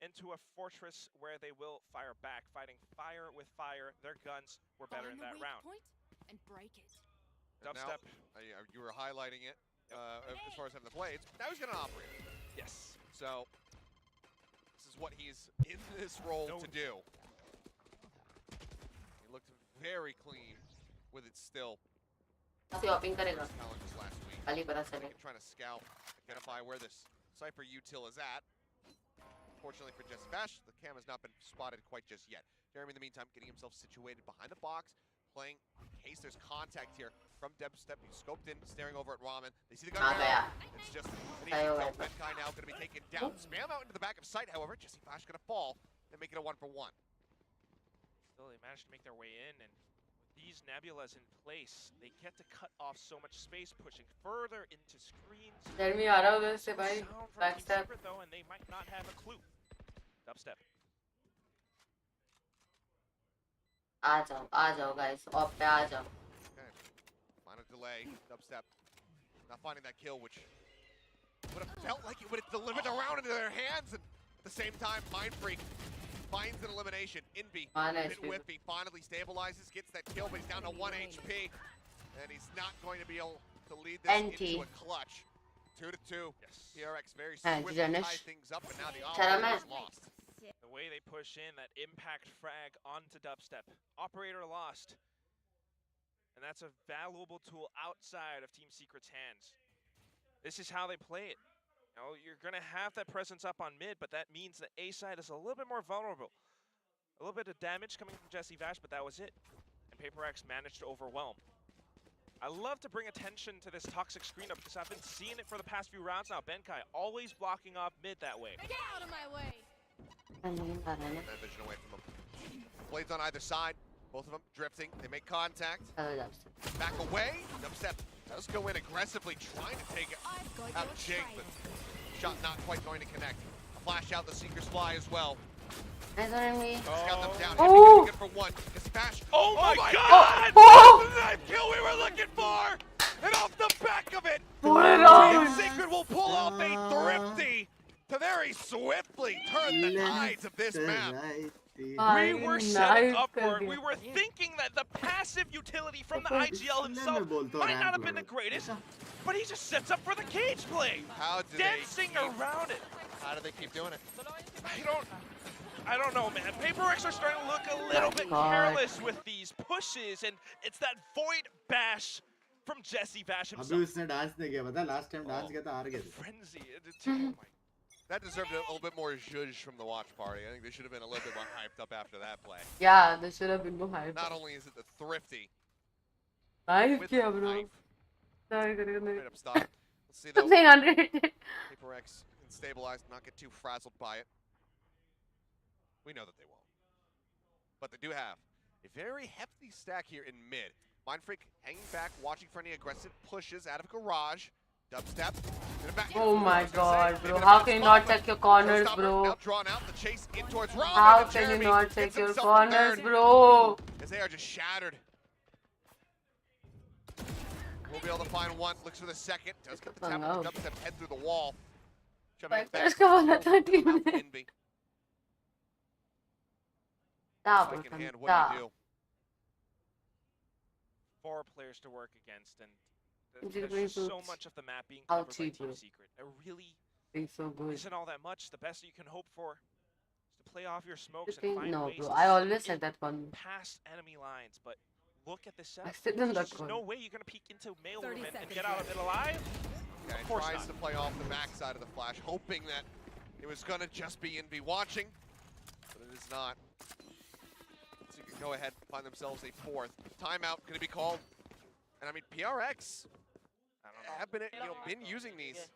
into a fortress where they will fire back, fighting fire with fire. Their guns were better in that round. And break it. Dubstep. Now, you were highlighting it as far as having the blades. Now he's going to operate. Yes. So this is what he's in this role to do. He looked very clean with it still. करेगा. Challenges last week. Trying to scout, identify where this Cypher util is at. Fortunately for Jesse Bash, the cam has not been spotted quite just yet. Jeremy, in the meantime, getting himself situated behind the box, playing in case there's contact here from Dubstep. He's scoped in, staring over at Ramen. They see the gun barrel. It's just an easy kill. Benkai now going to be taken down. Spam out into the back of sight, however. Jesse Bash going to fall and make it a 1-for-1. Still, they managed to make their way in, and with these Nebulas in place, they get to cut off so much space, pushing further into screens. Jeremy आ रहा उधर से भाई. Backstep. Though, and they might not have a clue. Dubstep. आ जाओ guys. Off पे आ जाओ. Okay. Minor delay. Dubstep not finding that kill, which would have felt like it would have delivered the round into their hands, and at the same time, Mind Freak finds an elimination. Invi, bit whiffy, finally stabilizes, gets that kill, but he's down to 1 HP, and he's not going to be able to lead this into a clutch. 2-2. Yes. PRX very swift to tie things up, and now the operator is lost. The way they push in that impact frag onto Dubstep. Operator lost. And that's a valuable tool outside of Team Secret's hands. This is how they play it. You know, you're going to have that presence up on mid, but that means the A side is a little bit more vulnerable. A little bit of damage coming from Jesse Vash, but that was it. And PaperX managed to overwhelm. I love to bring attention to this toxic screen up because I've been seeing it for the past few rounds now. Benkai always blocking off mid that way. Get out of my way. That vision away from him. Blades on either side. Both of them drifting. They make contact. Back away. Dubstep does go in aggressively, trying to take out Jake, but shot not quite going to connect. A flash out, the Seekers fly as well. Nice on me. Scout them down. Oh. Good for one. Smash. Oh my God! Oh. The knife kill we were looking for! And off the back of it, Team Secret will pull off a thrifty to very swiftly turn the tides of this map. We were set upward. We were thinking that the passive utility from the IGL himself might not have been the greatest, but he just sets up for the cage play. How do dancing around it. How do they keep doing it? I don't know, man. PaperX are starting to look a little bit careless with these pushes, and it's that void bash from Jesse Vash himself. अभी उसने dance नहीं किया पता last time dance किया था हार गए थे. Frenzy. Oh my. That deserved a little bit more zhuzh from the watch party. I think they should have been a little bit more hyped up after that play. Yeah, they should have been more hyped. Not only is it the thrifty. Hype with kiya the bro. knife, Sorry, right up stop. Let's see though. Something underrated. PaperX can stabilize, not get too frazzled by it. We know that they won't. But they do have a very hefty stack here in mid. Mind Freak hanging back, watching for any aggressive pushes out of garage. Dubstep. Oh my god, bro. How can you not check your corners, bro? Now drawn out the chase in towards Ramen. How can you not check your corners, bro? As they are just shattered. We'll be able to find one. Looks for the second. Does get the tap. Dubstep head through the wall. Envy. Second hand, what do you do? 4 players to work against, and there's just so much of the map being covered by Team Secret. It really isn't all that much. The best that you can hope for is to play off your smokes and find ways to I always said that one. past enemy lines, but look at this setup. There's just no way you're going to peek into mailroom and get out of it alive. Yeah, he tries to play off the backside of the flash, hoping that it was going to just be Envy watching, but it is not. go ahead, find themselves a fourth. Timeout going to be called. And I mean, PRX have been using these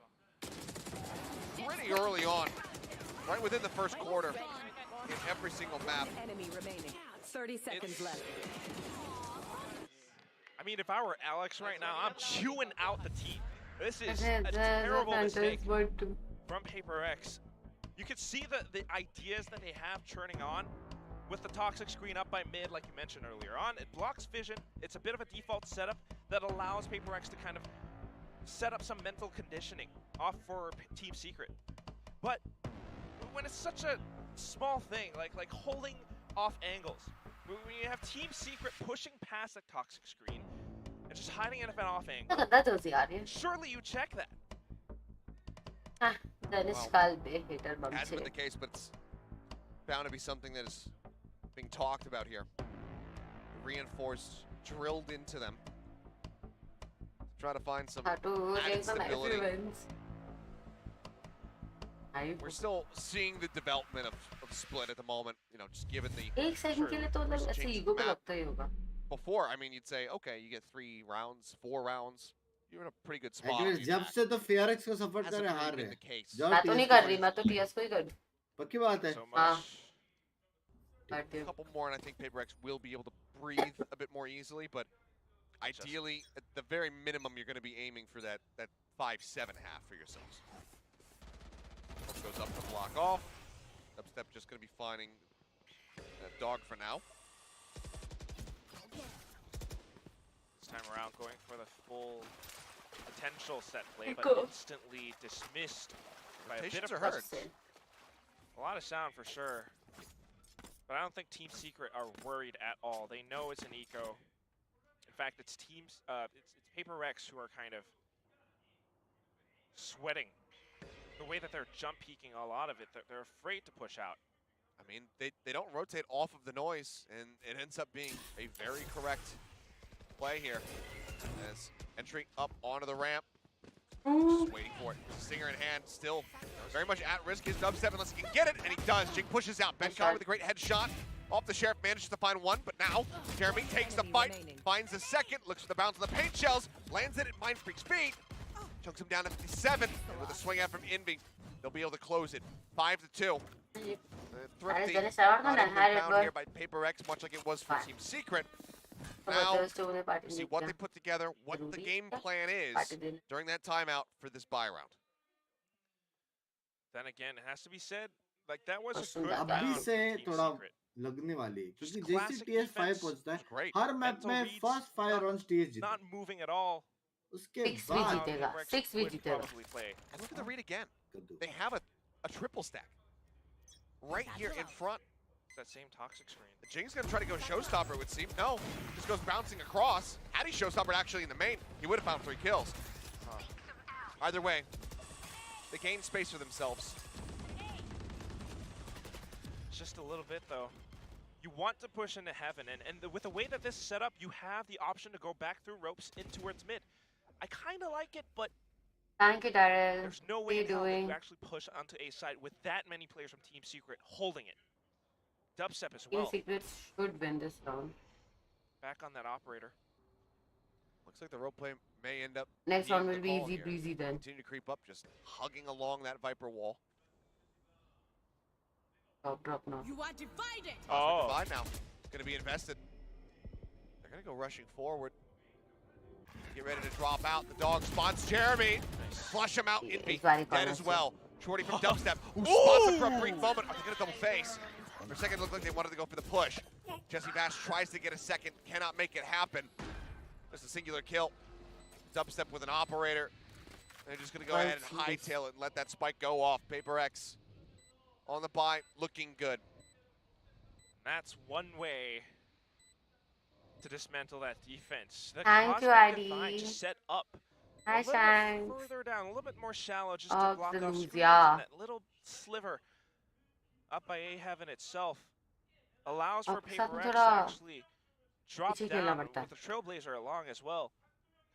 pretty early on, right within the first quarter in every single map. Enemy remaining. 30 seconds left. I mean, if I were Alex right now, I'm chewing out the teeth. This is a terrible mistake from PaperX. You can see the ideas that they have churning on with the toxic screen up by mid, like you mentioned earlier on. It blocks vision. It's a bit of a default setup that allows PaperX to kind of set up some mental conditioning off for Team Secret. But when it's such a small thing, like holding off angles, when you have Team Secret pushing past the toxic screen and just hiding it at an off angle, surely you check that. Hasn't been the case, but it's bound to be something that is being talked about here. Reinforced, drilled into them. Try to find some added stability. We're still seeing the development of Split at the moment, you know, just given the before, I mean, you'd say, okay, you get 3 rounds, 4 rounds, you're in a pretty good spot. जब से तो PRX को support कर रहे हार रहे हैं। मैं तो नहीं कर रही, मैं तो TS को ही कर। पक्की बात है। A couple more, and I think PaperX will be able to breathe a bit more easily, but ideally, at the very minimum, you're going to be aiming for that 5-7 half for yourselves. Goes up to block off. Dubstep just going to be finding that dog for now. This time around, going for the full potential set play, but instantly dismissed by a bit of pressure. A lot of sound for sure. But I don't think Team Secret are worried at all. They know it's an eco. In fact, it's PaperX who are kind of sweating the way that they're jump peeking a lot of it. They're afraid to push out. I mean, they don't rotate off of the noise, and it ends up being a very correct play here. As entering up onto the ramp, just waiting for it. Stinger in hand, still very much at risk. His Dubstep unless he can get it, and he does. Jing pushes out. Benkai with a great headshot. Off the Sheriff manages to find one, but now Jeremy takes the fight, finds the second, looks for the bounce on the paint shells, lands it at Mind Freak's feet, chunks him down to 57, and with a swing out from Envy, they'll be able to close it. 5-2. Thrifty found here by PaperX, much like it was for Team Secret. Now, see what they put together, what the game plan is during that timeout for this buy round. Then again, it has to be said, like that was a good round अभी for से Team थोड़ा Secret. लगने वाली है क्योंकि Just जैसे classic TS5 defense पहुंचता was है great. हर मैप Mental में reads, फर्स्ट 5 राउंड्स TS जीता Not moving at all. उसके 6 भी बाद जीतेगा, 6 भी जीतेगा। Probably play. And look at the read again. They have a triple stack right here in front. That same toxic screen. Jing's gonna try to go showstopper, it would seem. No, just goes bouncing across. Had he showstoppered actually in the main, he would have found 3 kills. Either way, they gain space for themselves. Just a little bit though. You want to push into heaven, and with the way that this is set up, you have the option to go back through ropes in towards mid. I kind of like it, but Thank you, Daryl. there's no What are way you in hell that doing? you actually push onto A side with that many players from Team Secret holding it. Dubstep as well. Team Secret should win this round. Back on that operator. Looks like the rope play may end up Next being round the will be call easy here. breezy then. Continue to creep up, just hugging along that Viper wall. Drop now. You are divided. Oh. Divide now. Gonna be invested. They're gonna go rushing forward. Get ready to drop out. The dog spots Jeremy. Flush him out. Envy dead as well. Shorty from Dubstep, who spots him for a brief moment. Are they gonna double face? For a second, it looked like they wanted to go for the push. Jesse Bash tries to get a second, cannot make it happen. Just a singular kill. Dubstep with an operator. They're just gonna go ahead and hightail it and let that spike go off. PaperX on the buy, looking good. That's one way to dismantle that defense. The Thank you, Cosmic ID. Divide just set up a Hi, little Shanks. bit further down, a little bit more shallow, just to Oh, block the off lose, screens, yeah. and that little sliver up by A Heaven itself allows for आपके साथ PaperX to थोड़ा actually drop पीछे खेलना down पड़ता है। with the Trailblazer along as well.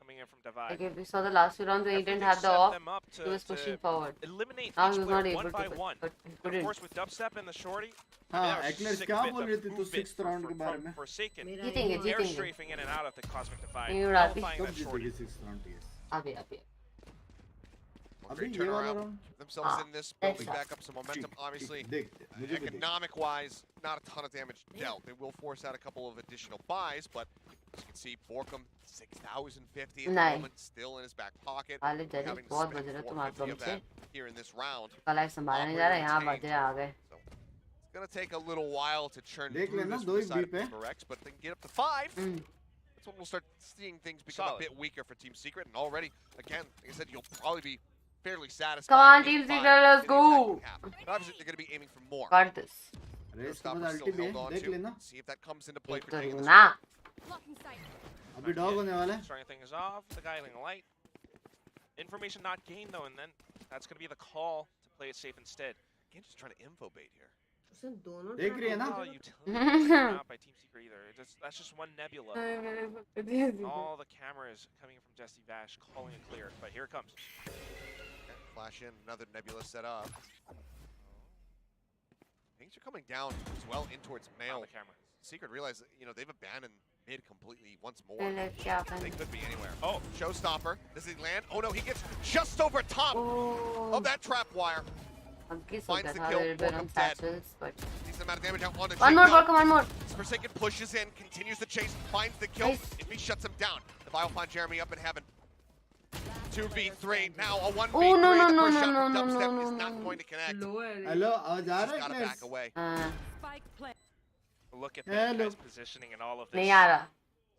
coming in from Divide. Like if we saw the last few rounds when he didn't have the off, he was pushing forward. Eliminate Now each he was player not able one by to, one. but he And of couldn't. course, with dubstep and the shorty, हाँ एक्लेस क्या बोल रही थी तू 6th round के बारे में Forsaken, जीतेंगे air जीतेंगे strafing in and out of the Cosmic Divide, नहीं उड़ाती nullifying कब that shorty. जीतेगी 6th राउंड टीएस अभी अभी अभी Great ये वाला turnaround round themselves in this, building back up some momentum. Obviously, देख मुझे भी देख economic-wise, not a ton of damage dealt. They will force out a couple of additional buys, but as you can see, Borkum 6,050 at the नहीं moment, still in his back pocket. वाले जरे Having to बहुत spend बज रहे तुम्हारे 450 of से that here in this round. कल एक संभाला नहीं जा रहा यहाँ बजे आ गए It's going to take a little while to churn देख through लेना this दो from he the side of beep है HyperX, but if they can get up to 5. Hmm That's when we'll start seeing things become Solid. a bit weaker for Team Secret, and already, again, like I said, you'll probably be fairly satisfied. Come on, with Team 5 Secret, let's in the attacking go. half. But obviously, they're going to be aiming for more. got this race के Showstopper बाद still ulti भी held है on देख to. लेना See if that comes into play एक for तो taking this ना Blocking sight. अभी डॉग होने वाला है Starting things off, the guiding light. Information not gained though, and then that's going to be the call to play it safe instead. Again, just trying to info bait here. उसने दोनों देख रही है ना Not utility not by Team Secret either. That's just one nebula. All the cameras coming in from Jesse Vash calling it clear, but here it comes. Okay, flash in, another nebula set up. Things are coming down as well in towards On Mail. the camera. Secret realized that, they've abandoned mid completely once more. पहले क्या They upon could be anywhere. Oh, Showstopper. Does he land? Oh no, he gets just over top of that trap wire. अग्गी Finds सोचा the था kill, little bit on Borkum dead. satchels but Decent amount of damage out on the one more Jake now. Borkum, one more Forsaken pushes in, continues the chase, finds the kill. Nice. If he shuts him down, the Bio will find Jeremy up in heaven. 2v3, now a 1v3. Oh, no, no, the no, first no, shot no, from no, Dubstep no, is no, not no. going to connect. लो है रे hello आवाज आ Just रहा है gotta back एक्लेस away. हाँ Spike play. Look at Hello. that guy's positioning and all of this. नहीं आ रहा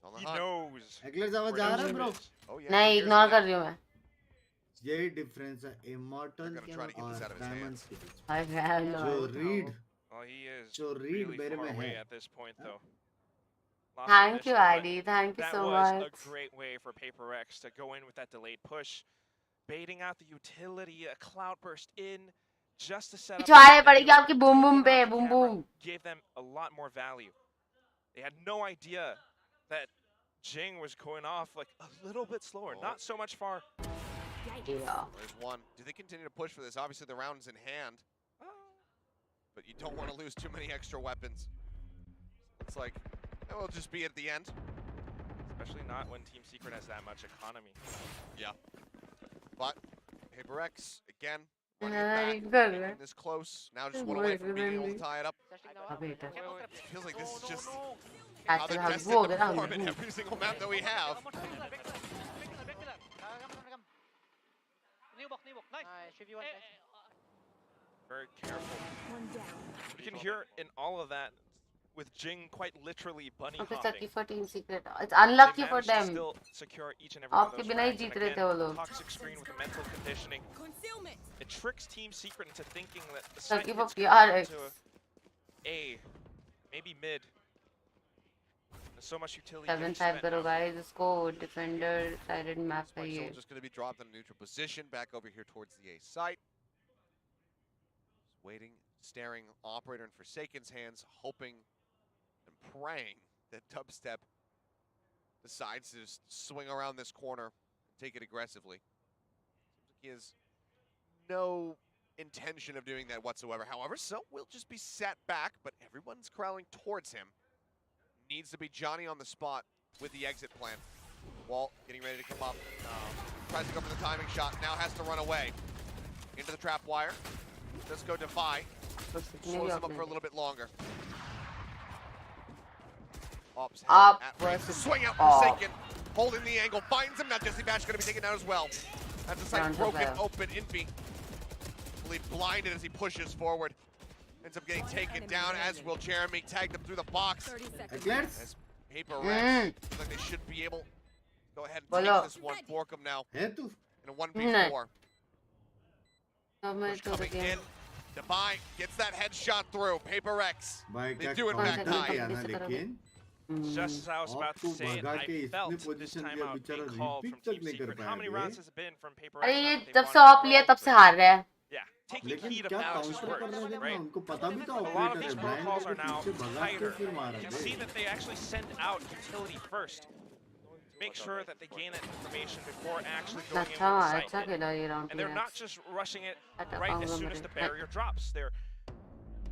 On the He hunt. knows. एक्लेस आवाज where uh the रहा है team bro is. Oh, yeah, नहीं he hears इग्नोर it कर now. रही हूँ मैं यही डिफरेंस है immortal They're gonna try to get this out और of his डायमंड्स hands. के बीच I have no जो idea. Read Well, he is जो रीड really मेरे far में away है at this point, though. Lost Thank you, position, but ID. Thank you that so was much. a great way for PaperX to go in with that delayed push, baiting out the utility, a cloud burst in, just to set up. पिछवाड़े that पड़ेगी nebula, आपकी boom boom taking पे out the boom camera, boom gave them a lot more value. They had no idea that Jing was going off like a little bit slower, Oh. not so much far. yeah There's one. Do they continue to push for this? Obviously, the round's in hand. But you don't want to lose too many extra weapons. It's like, it will just be at the end. Especially not when Team Secret has that much economy. Yeah. But HyperX, again, हाँ, running it कर back, रहे making this close. Now just one away from being able to tie it up. अभी तक It feels like this is just how अच्छा they're हम destined वो हो to गया perform in हम every single map that we have. New box, nice. Very careful. One down. You can hear in all of that with Jing quite literally bunny Okay, hopping. lucky for Team Secret. It's They unlucky for managed to them. still secure each and every one of आपके those बिना ही frags, and जीत रहे थे वो again, लोग. toxic screen with the mental conditioning. Concealment. It tricks Team Secret into thinking that the site Lucky for hit's gonna PRX. go to A, maybe mid. There's so much utility. getting 7-5 spent करो now. guys. इसको defender sided map Spike चाहिए. Soul just going to be dropped in a neutral position, back over here towards the A site. Just waiting, staring, operator in Forsaken's hands, hoping and praying that Dubstep decides to just swing around this corner and take it aggressively. Seems like he has no intention of doing that whatsoever. However, so will just be set back, but everyone's crowding towards him. Needs to be Johnny on the spot with the exit plan. Walt getting ready to come up. Tries to go for the timing shot. Now has to run away. Into the trap wire. Let's go Defy. Slows him up for a little bit longer. Ops Up at range. versus Swing out off. Forsaken. Holding the angle. Finds him. Now Jesse Bash going to be taken down as well. That's the site Round broken of open. Infi. Blinded as he pushes forward. Ends up getting taken down, as will Jeremy. Tagged him through the box. 30 seconds. एक्लेस As HyperX, looks like they should be able to go ahead and Bolo. take this one. Borkum now है तू in a 1v4. अब मैं Push तो coming देखिए. in. Defy gets that headshot through. HyperX. भाई They क्या do it back counter high. किया ना लेकिन Just as I was about to आपको say it, भगा के I इसने felt this पोजीशन दिया timeout बेचारा being called रिपीट from तक Team नहीं कर Secret. How पाया many bay rounds has it been from PaperX? अरे ये that they've जब won से in a ऑफ लिया row? तब से हार रहा है. Yeah, taking लेकिन heat of क्या Alex's काउंटर कर रहे words, थे ना right? उनको पता भी था A lot of operator these है ब्रांड protocols के are now पीछे भगा के tighter. फिर मारा You can bay see that they actually send out utility first. make sure that they gain that information before actually going in with अच्छा the अच्छा site. खेला ये round And they're not just rushing it right as soon as the barrier drops. They're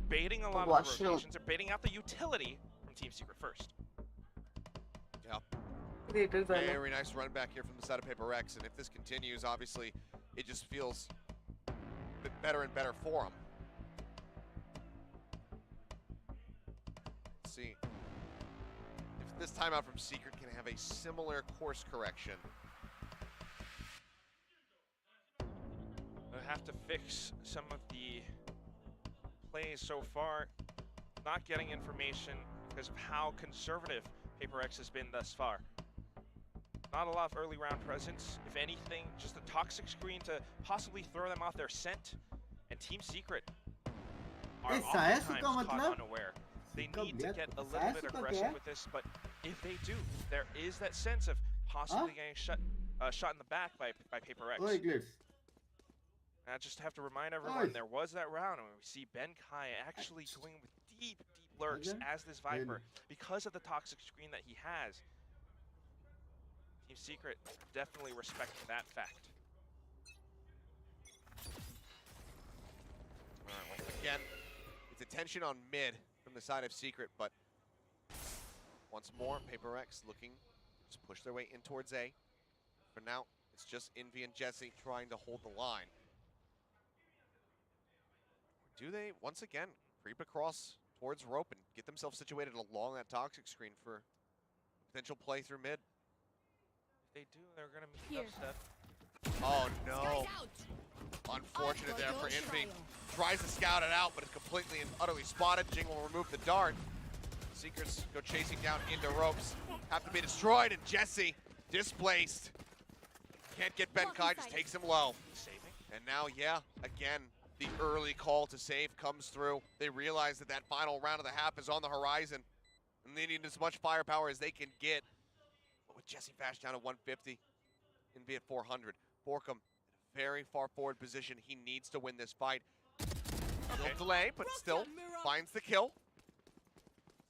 baiting a lot of the Washroom. rotations. They're baiting out the utility from Team Secret first. Yeah. Very nice run back here from the side of HyperX, and if this continues, obviously, it just feels a bit better and better for them. Let's see if this timeout from Secret can have a similar course correction. They'll have to fix some of the plays so far, not getting information because of how conservative HyperX has been thus far. Not a lot of early round presence. If anything, just a toxic screen to possibly throw them off their scent. And Team Secret are oftentimes caught unaware. They need to get a little bit aggressive with this, but if they do, there is that sense of possibly getting shot in the back by HyperX. And I just have to remind everyone, there was that round when we see Ben Kai actually going with deep lurks as this Viper because of the toxic screen that he has. Team Secret definitely respecting that fact. Again, it's attention on mid from the side of Secret, but once more, HyperX looking to push their way in towards A. For now, it's just Envy and Jesse trying to hold the line. Do they, once again, creep across towards rope and get themselves situated along that toxic screen for potential play through mid? If they do, they're going to meet upset. Oh no. Unfortunate there for Envy. Tries to scout it out, but is completely and utterly spotted. Jing will remove the dart. Seekers go chasing down into ropes. Have to be destroyed, and Jesse displaced. Can't get Ben Kai, just takes him low. And now, yeah, again, the early call to save comes through. They realize that that final round of the half is on the horizon, and they need as much firepower as they can get. But with Jesse Fash down at 150, Envy at 400. Borkum in a very far forward position. He needs to win this fight. Okay. Delay, but still finds the kill.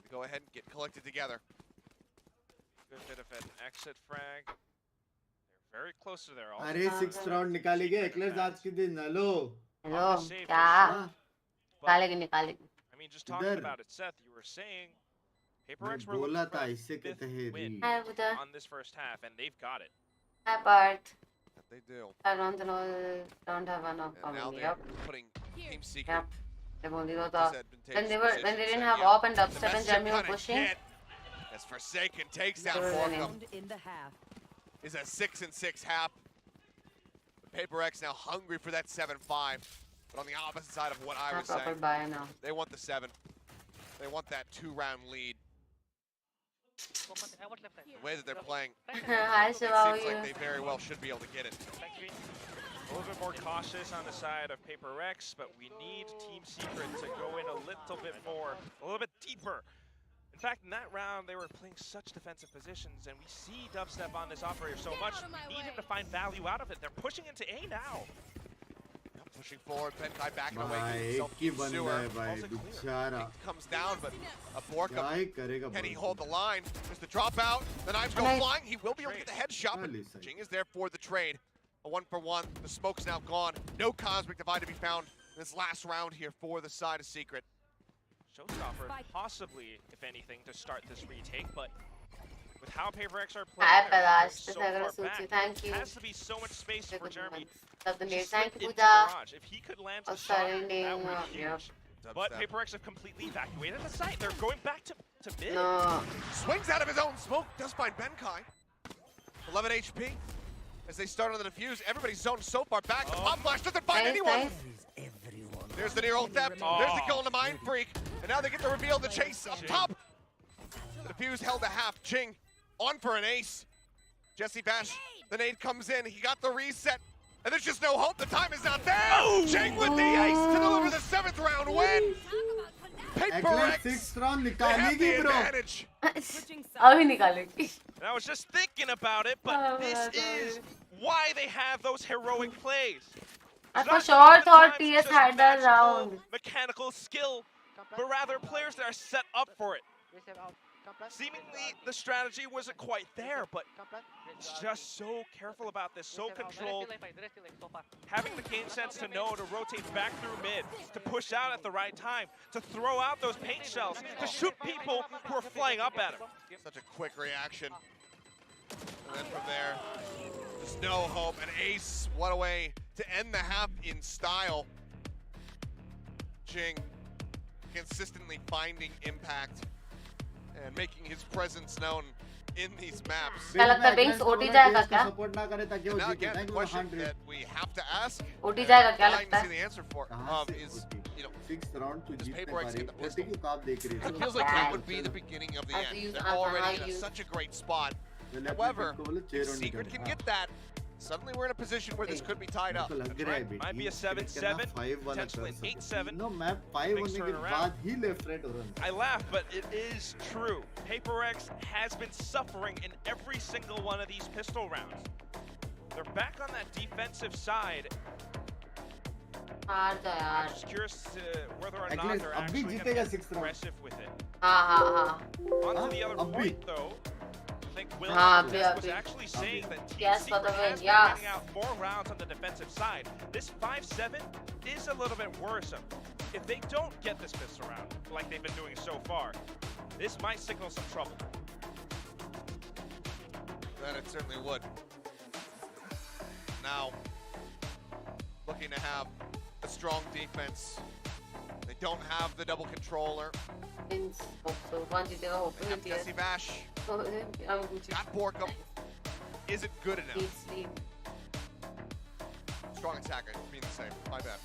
We go ahead and get collected together. Good bit of an exit frag. They're very close to their all. अरे 6th round निकालेंगे एक्लर्स आज के दिन hello hello क्या निकालेंगे I mean, just talking about it, Seth, you were saying HyperX were looking for a fifth win on this first half, and they've got it. Hi, Bart. They do. I don't have enough And now coming. they're putting Team Secret. Yep. They've only got When they didn't have op and dubstep and Jeremy were pushing. As Forsaken takes down Borkum. In the half. Is a 6-6 half. HyperX now hungry for that 7-5. But on the opposite side of what I was saying, they want the 7. They want that 2-round lead. The way that they're playing, Hi, it seems like they very well should be able to get it. A little bit more cautious on the side of HyperX, but we need Team Secret to go in a little bit more, a little bit deeper. In fact, in that round, they were playing such defensive positions, and we see Dubstep on this operator so much, we need him to find value out of it. They're pushing into A now. Pushing forward, Ben Kai backing away. Comes down, but a Borkum, can he hold the line? There's the dropout, the knives go flying. He will be able to get the headshot, but Jing is there for the trade. A 1-for-1, the smoke's now gone. No Cosmic Divide to be found in this last round here for the side of Secret. Showstopper, possibly, if anything, to start this retake, but with how HyperX are playing, so far back, thank you. has to be so much space for Jeremy. Thank you, If he could land a shot, that would be huge. But HyperX have completely evacuated the site. They're going back to mid. No. Swings out of his own smoke, does find Ben Kai. 11 HP. As they start on the defuse, everybody's zoned so far back. Pop Flash doesn't find anyone. There's the near ult theft. There's the kill on the Mind Freak. And now they get the reveal, the chase up top. The defuse held a half. Ching on for an ace. Jesse Bash, the nade comes in. He got the reset. And there's just no hope. The time is not there. Ching with the ace to deliver the 7th round win. HyperX, 6th round they have the advantage. And I was just thinking about it, but this is why they have those heroic plays. I for sure thought TS had that round. Mechanical skill, but rather players that are set up for it. Seemingly, the strategy wasn't quite there, but just so careful about this, so controlled. Having the game sense to know to rotate back through mid, to push out at the right time, to throw out those paint shells, to shoot people who are flying up at him. Such a quick reaction. And then from there, just no hope. An ace, what a way to end the half in style. Jing consistently finding impact and making his presence known in these maps. क्या लगता है Binks OT जाएगा क्या? Support ना करे ताकि वो Now जीते। again, the Thank you question 100। that we have to ask, OT जाएगा क्या trying लगता to see है? the answer for कहाँ से is, होती? you know, 6th round तू does जीतने PaperX पा get रही the है। pistol? की काप देख रही है। It feels like that would be the beginning of the I have to end. use They're Alpha already in High such a great spot. पहले अपने However, को बोले cheer if on Secret निकले। can हाँ। get that, suddenly we're in a position where this could be tied up. तो लग रहा है बेटी। Might be a 7-7, potentially an 8-7. No map 5 Things होने के turn around. बाद ही left right हो रहा है। I laugh, but it is true. HyperX has been suffering in every single one of these pistol rounds. They're back on that defensive side. हार जा I'm यार। just curious to whether or At not least they're अब भी actually going to जीतेगा get 6th round। aggressive with it. हाँ। On to the other अब भी। point, though. I think Will हाँ, was अभी। actually saying that Team Yes, Secret for the win, has been yes. getting out more rounds on the defensive side. This 5-7 is a little bit worrisome. If they don't get this pistol round, like they've been doing so far, this might signal some trouble. Then it certainly would. Now, looking to have a strong defense. They don't have the double controller. Binks hope so। कौन जीतेगा hope They have नहीं है। Tessie Bash. I'm Gucci। Got Borkum. Isn't good enough. Deep sleep। Strong attacker, being the same. My bad.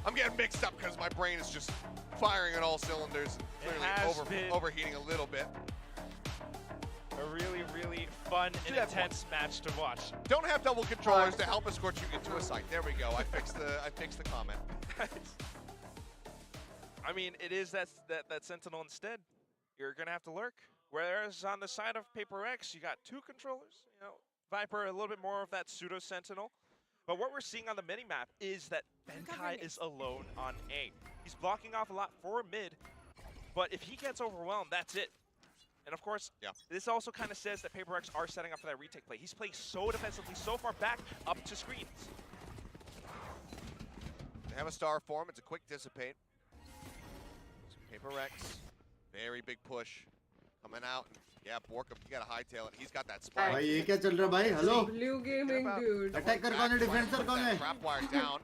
I'm getting mixed up because my brain is just firing on all cylinders. It has Clearly been overheating a little bit. a really, really fun and that intense match to watch. Don't have double controllers to help escort you into a site. There we go. I fixed the comment. I mean, it is that Sentinel instead. You're gonna have to lurk. Whereas on the side of PaperX, you got two controllers. You know, Viper a little bit more of that pseudo Sentinel. But what we're seeing on the mini-map is that Benkai is alone on A. He's blocking off a lot for mid, but if he gets overwhelmed, that's it. And of course, this also kind of says that PaperX are setting up for that retake play. He's playing so defensively, so far back, up to screens. They have a star form. It's a quick dissipate. PaperX, very big push. Coming out. Yeah, Borkum, you got to hightail it. He's got that spike. भाई ये क्या चल रहा है भाई? Hello? Blue gaming, dude. Attacker कौन है? Defender कौन है? Trap wire down.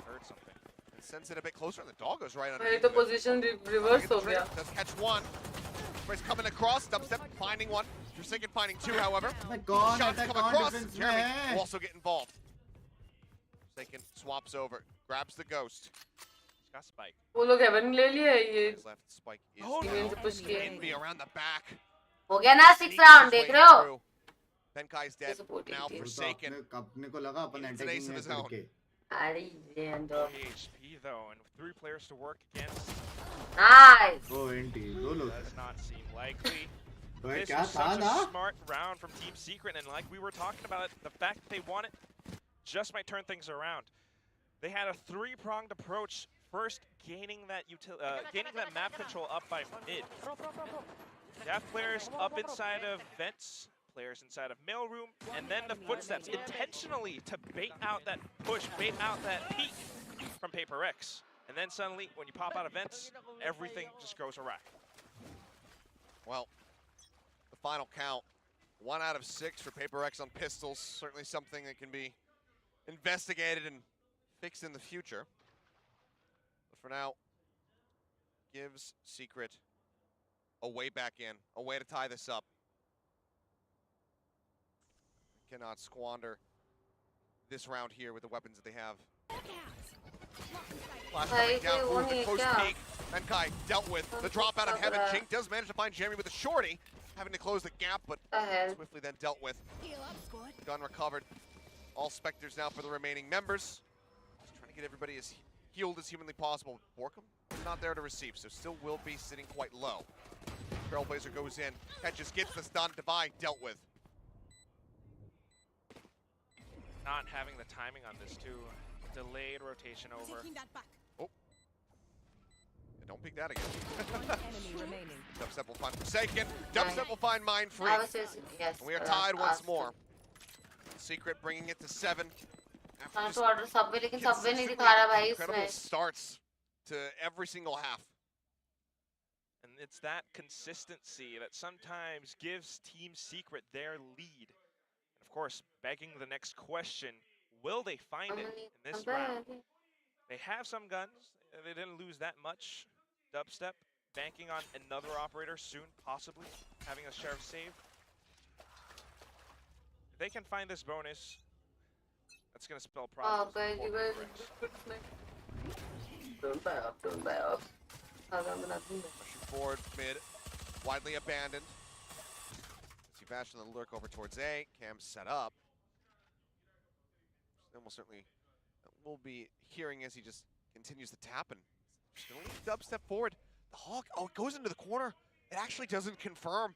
Heard something. And sends it a bit closer, and the dog goes right मेरी underneath. तो position reverse हो गया। Does catch one. He's coming across. Dubstep finding one. Forsaken finding two, however. कौन Shots attack come कौन across. defense में Jeremy है? will also get involved. Forsaken swaps over. Grabs the ghost. He's got Spike. वो लोग heaven ले लिए ये। His left spike is Oh, Immune down. से push किए। Envy around the back. हो गया ना 6th round देख रहे हो? Benkai's dead. Disappointing Now team। Forsaken. अपने को लगा अपन It's an ace attacking of में his own. करके। अरे जेंदो। HP though, and with 3 players to work against, Nice। O NT दो लोग। does not seem likely. भाई This क्या was था such ना? a smart round from Team Secret, and like we were talking about it, the fact that they won it just might turn things around. They had a 3-pronged approach. First, gaining that map control up by mid. You have players up inside of vents, players inside of mailroom, and then the footsteps intentionally to bait out that push, bait out that peek from PaperX. And then suddenly, when you pop out of vents, everything just goes awry. Well, the final count, 1 out of 6 for PaperX on pistols. Certainly something that can be investigated and fixed in the future. But for now, gives Secret a way back in, a way to tie this up. Cannot squander this round here with the weapons that they have. Flash coming down through the post peak. Benkai dealt with the drop out of heaven. Jink does manage to find Jeremy with a shorty, having to close the gap, but swiftly then dealt with. Gun recovered. All Spectres now for the remaining members. Just trying to get everybody as healed as humanly possible. Borkum not there to receive, so still will be sitting quite low. Trailblazer goes in, catches, gets the stun. Divide dealt with. Not having the timing on this too. Delayed rotation over. Oh. Don't pick that again. Enemy remaining. Dubstep will find Forsaken. Dubstep will find Mind Freak. I was just, yes. We are tied once more. Secret bringing it to 7. Trying to order Subway, लेकिन Subway नहीं consistently दिखा रहा भाई incredible इसमें. starts to every single half. And it's that consistency that sometimes gives Team Secret their lead. And of course, begging the next question, will they find it in this round? They have some guns. They didn't lose that much. Dubstep banking on another operator soon, possibly having a sheriff save. If they can find this bonus, that's going to spell problems. Don't buy up. Pushing forward, mid, widely abandoned. See Bastion on the lurk over towards A. Cam's set up. Then we'll be hearing as he just continues to tap and just gonna leave Dubstep forward. The Hawk, oh, it goes into the corner. It actually doesn't confirm.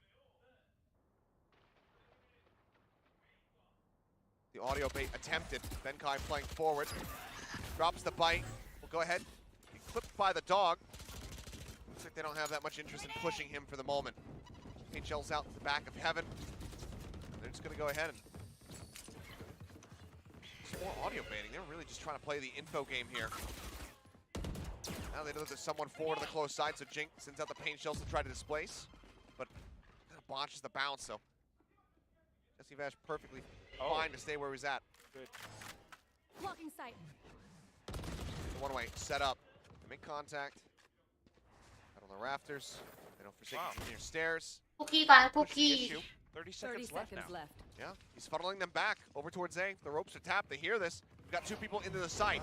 The audio bait attempted. Benkai playing forward. Drops the bite. We'll go ahead. Be clipped by the dog. Looks like they don't have that much interest in pushing him for the moment. Paint shells out the back of heaven. They're just gonna go ahead and some more audio baiting. They're really just trying to play the info game here. Now they know that there's someone forward on the close side, so Jink sends out the paint shells to try to displace, but kind of botches the bounce, so Jesse Vash perfectly fine to stay where he's at. Good. Blocking sight. The one-way set up. They make contact. Out on the rafters. They don't forsake near stairs. Cookie, can't Pushing the cookie. issue. 30 seconds left now. Yeah, he's funneling them back over towards A. The ropes are tapped. They hear this. We've got 2 people into the site.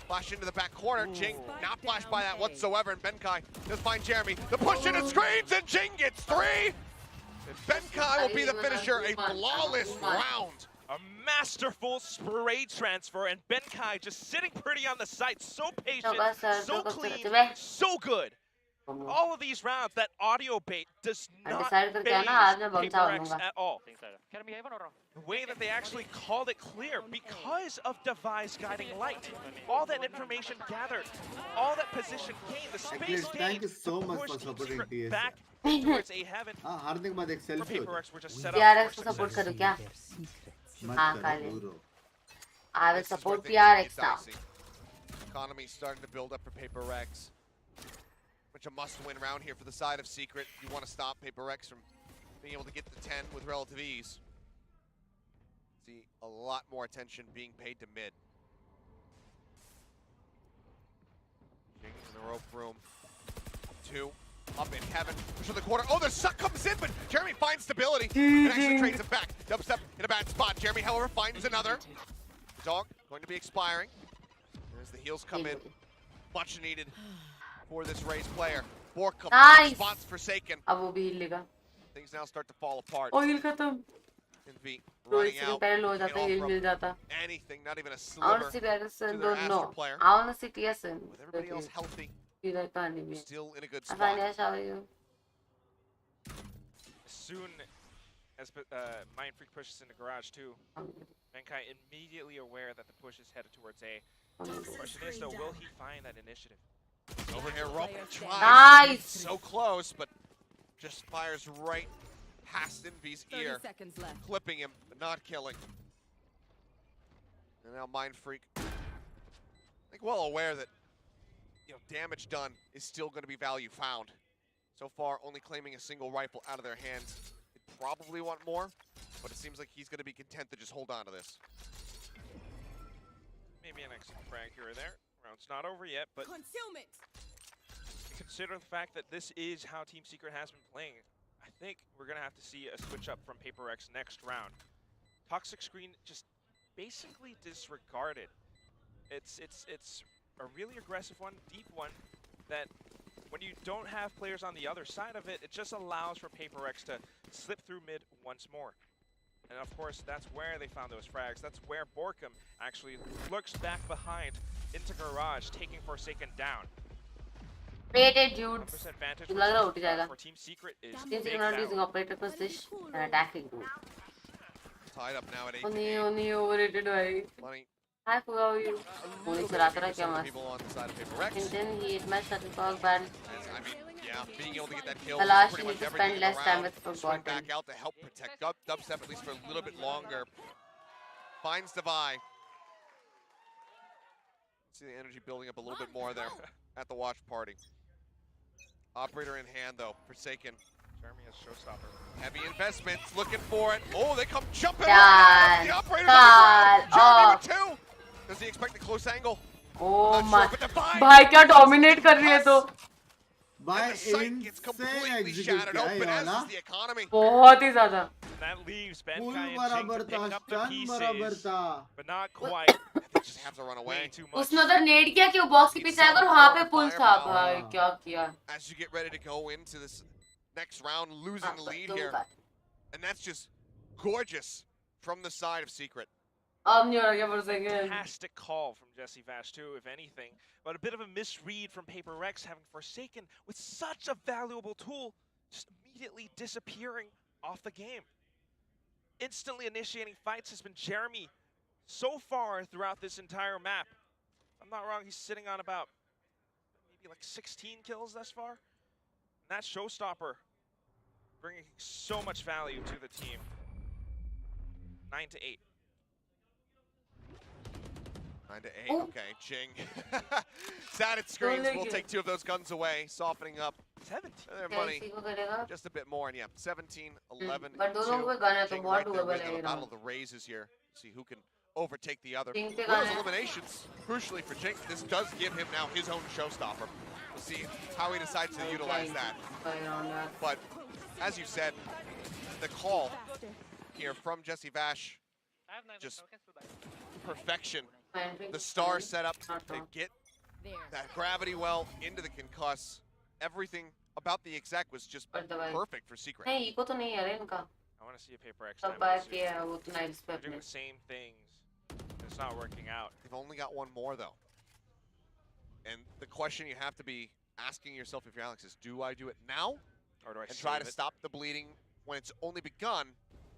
Flash into the back corner. Jing not flashed by that whatsoever. And Benkai does find Jeremy. The push into screens and Jing gets 3. And Benkai will be the finisher. A flawless round. A masterful spray transfer, and Benkai just sitting pretty on the site. So patient, so clean, so good. All of these rounds, that audio bait does not phase HyperX at all. The way that they actually called it clear, because of device guiding light. All that information gathered, all that position gained, the space gained, thank you so much push for Team supporting Secret TS. back towards a heaven. हारने के बाद एक For selfie HyperX, we're just set PRX up को for support success. करूँ क्या? मत हाँ, करो काले. दूरो. I will This is where support things PRX get now. dicey. Economy starting to build up for PaperX. Which a must-win round here for the side of Secret. You want to stop PaperX from being able to get to 10 with relative ease. See a lot more attention being paid to mid. Jing in the rope room. 2 up in heaven. Push to the corner. Oh, the suck comes in, but Jeremy finds stability and actually trades it back. Dubstep in a bad spot. Jeremy, however, finds another. Dog going to be expiring. As the heals come in, much needed for this Rays player. Borkum spots Forsaken. अब वो भी हिलेगा. Things now start to fall apart. Oh, हिल खत्म. NV दो running second out. पहले लो हो जाता है, हिल मिल जाता. Anything, not even a I want sliver. to see Barrison, to their don't know. Astra player. I want to see TSN. With everybody else healthy, still in a good spot. Afaniash, how are you? As soon as Mind Freak pushes into garage too, Benkai immediately aware that the push is headed towards A. The question is though, will he find that initiative? Over here, Rumpel tries. Nice! So close, but just fires right past Envy's ear. Clipping him, but not killing. And now Mind Freak, I think well aware that damage done is still going to be value found. So far, only claiming a single rifle out of their hands. They'd probably want more, but it seems like he's going to be content to just hold on to this. Maybe an extra frag here or there. Round's not over yet, but Concealment. consider the fact that this is how Team Secret has been playing. I think we're going to have to see a switch up from PaperX next round. Toxic Screen just basically disregarded. It's a really aggressive one, deep one, that when you don't have players on the other side of it, it just allows for PaperX to slip through mid once more. And of course, that's where they found those frags. That's where Borkum actually lurks back behind into garage, taking Forsaken down. Waited, dudes. 100% advantage लग रहा उठ जाएगा. for Team Secret is Since big you're not now. using operator position and attacking group. Tied up now at 8. Only overrated भाई. Money Hi, who are you? Only चलाता रहा क्या मस्त. People on the side of HyperX. Indian heat my shuttlecock band. I mean, yeah, being able to get that kill The is last pretty you much need to everything spend in less the time round. with Swing forgotten. back out to help protect Dubstep at least for a little bit longer. Finds Devi. See the energy building up a little bit more there at the watch party. Operator in hand though, Forsaken. Jeremy has showstopper. Heavy investments, looking for it. Oh, they come jumping God, right out. The operator God, Jeremy with two. Does he expect the close angle? Oh Not my. sure, but Devi भाई क्या dominate कर रही है तो. भाई and the site इनसे gets completely execute shattered किया है open, ये as वाला. is the economy. बहुत ही ज़्यादा. And that leaves full Benkai and Jing बराबर to था, pick up the स्टन बराबर pieces, था. but not quite. They just have to run away. Way too much. उसने उधर नेड किया कि वो बॉक्स के पीछे आएगा और वहाँ पे पुल था. भाई क्या किया. As you get ready to go into this next round, losing the lead तुम here. कर. And that's just gorgeous from the side of Secret. अब नहीं हो रहा क्या for a second. Fantastic call from Jesse Vash too, if anything. But a bit of a misread from PaperX, having Forsaken with such a valuable tool, just immediately disappearing off the game. Instantly initiating fights has been Jeremy so far throughout this entire map. If I'm not wrong, he's sitting on about maybe like 16 kills thus far. And that showstopper bringing so much value to the team. 9-8. 9-8, okay, Jing. Sad it screams, we'll take two of those guns away, softening up 17. their money कैसी को करेगा. just a bit more, and yeah, 17, 11, But दोनों को gun है तो Jing बहुत right there doable with है the ये battle round. of the raises here. See who can overtake the other. Jing पे Those gun है. eliminations, crucially for Jing, this does give him now his own showstopper. We'll see how he decides to utilize that. But as you said, the call here from Jesse Vash, just perfection. The star setup to get that gravity well into the concuss. Everything about the exec was just perfect for Secret. नहीं eco तो नहीं है रे इनका. I want to see a PaperX सब time. बात किया है वो तो नाइट्स पे They're doing अपने. the same things. It's not working out. They've only got one more though. And the question you have to be asking yourself if you're Alex is, do I do it now Or do I and try to save it? stop the bleeding when it's only begun,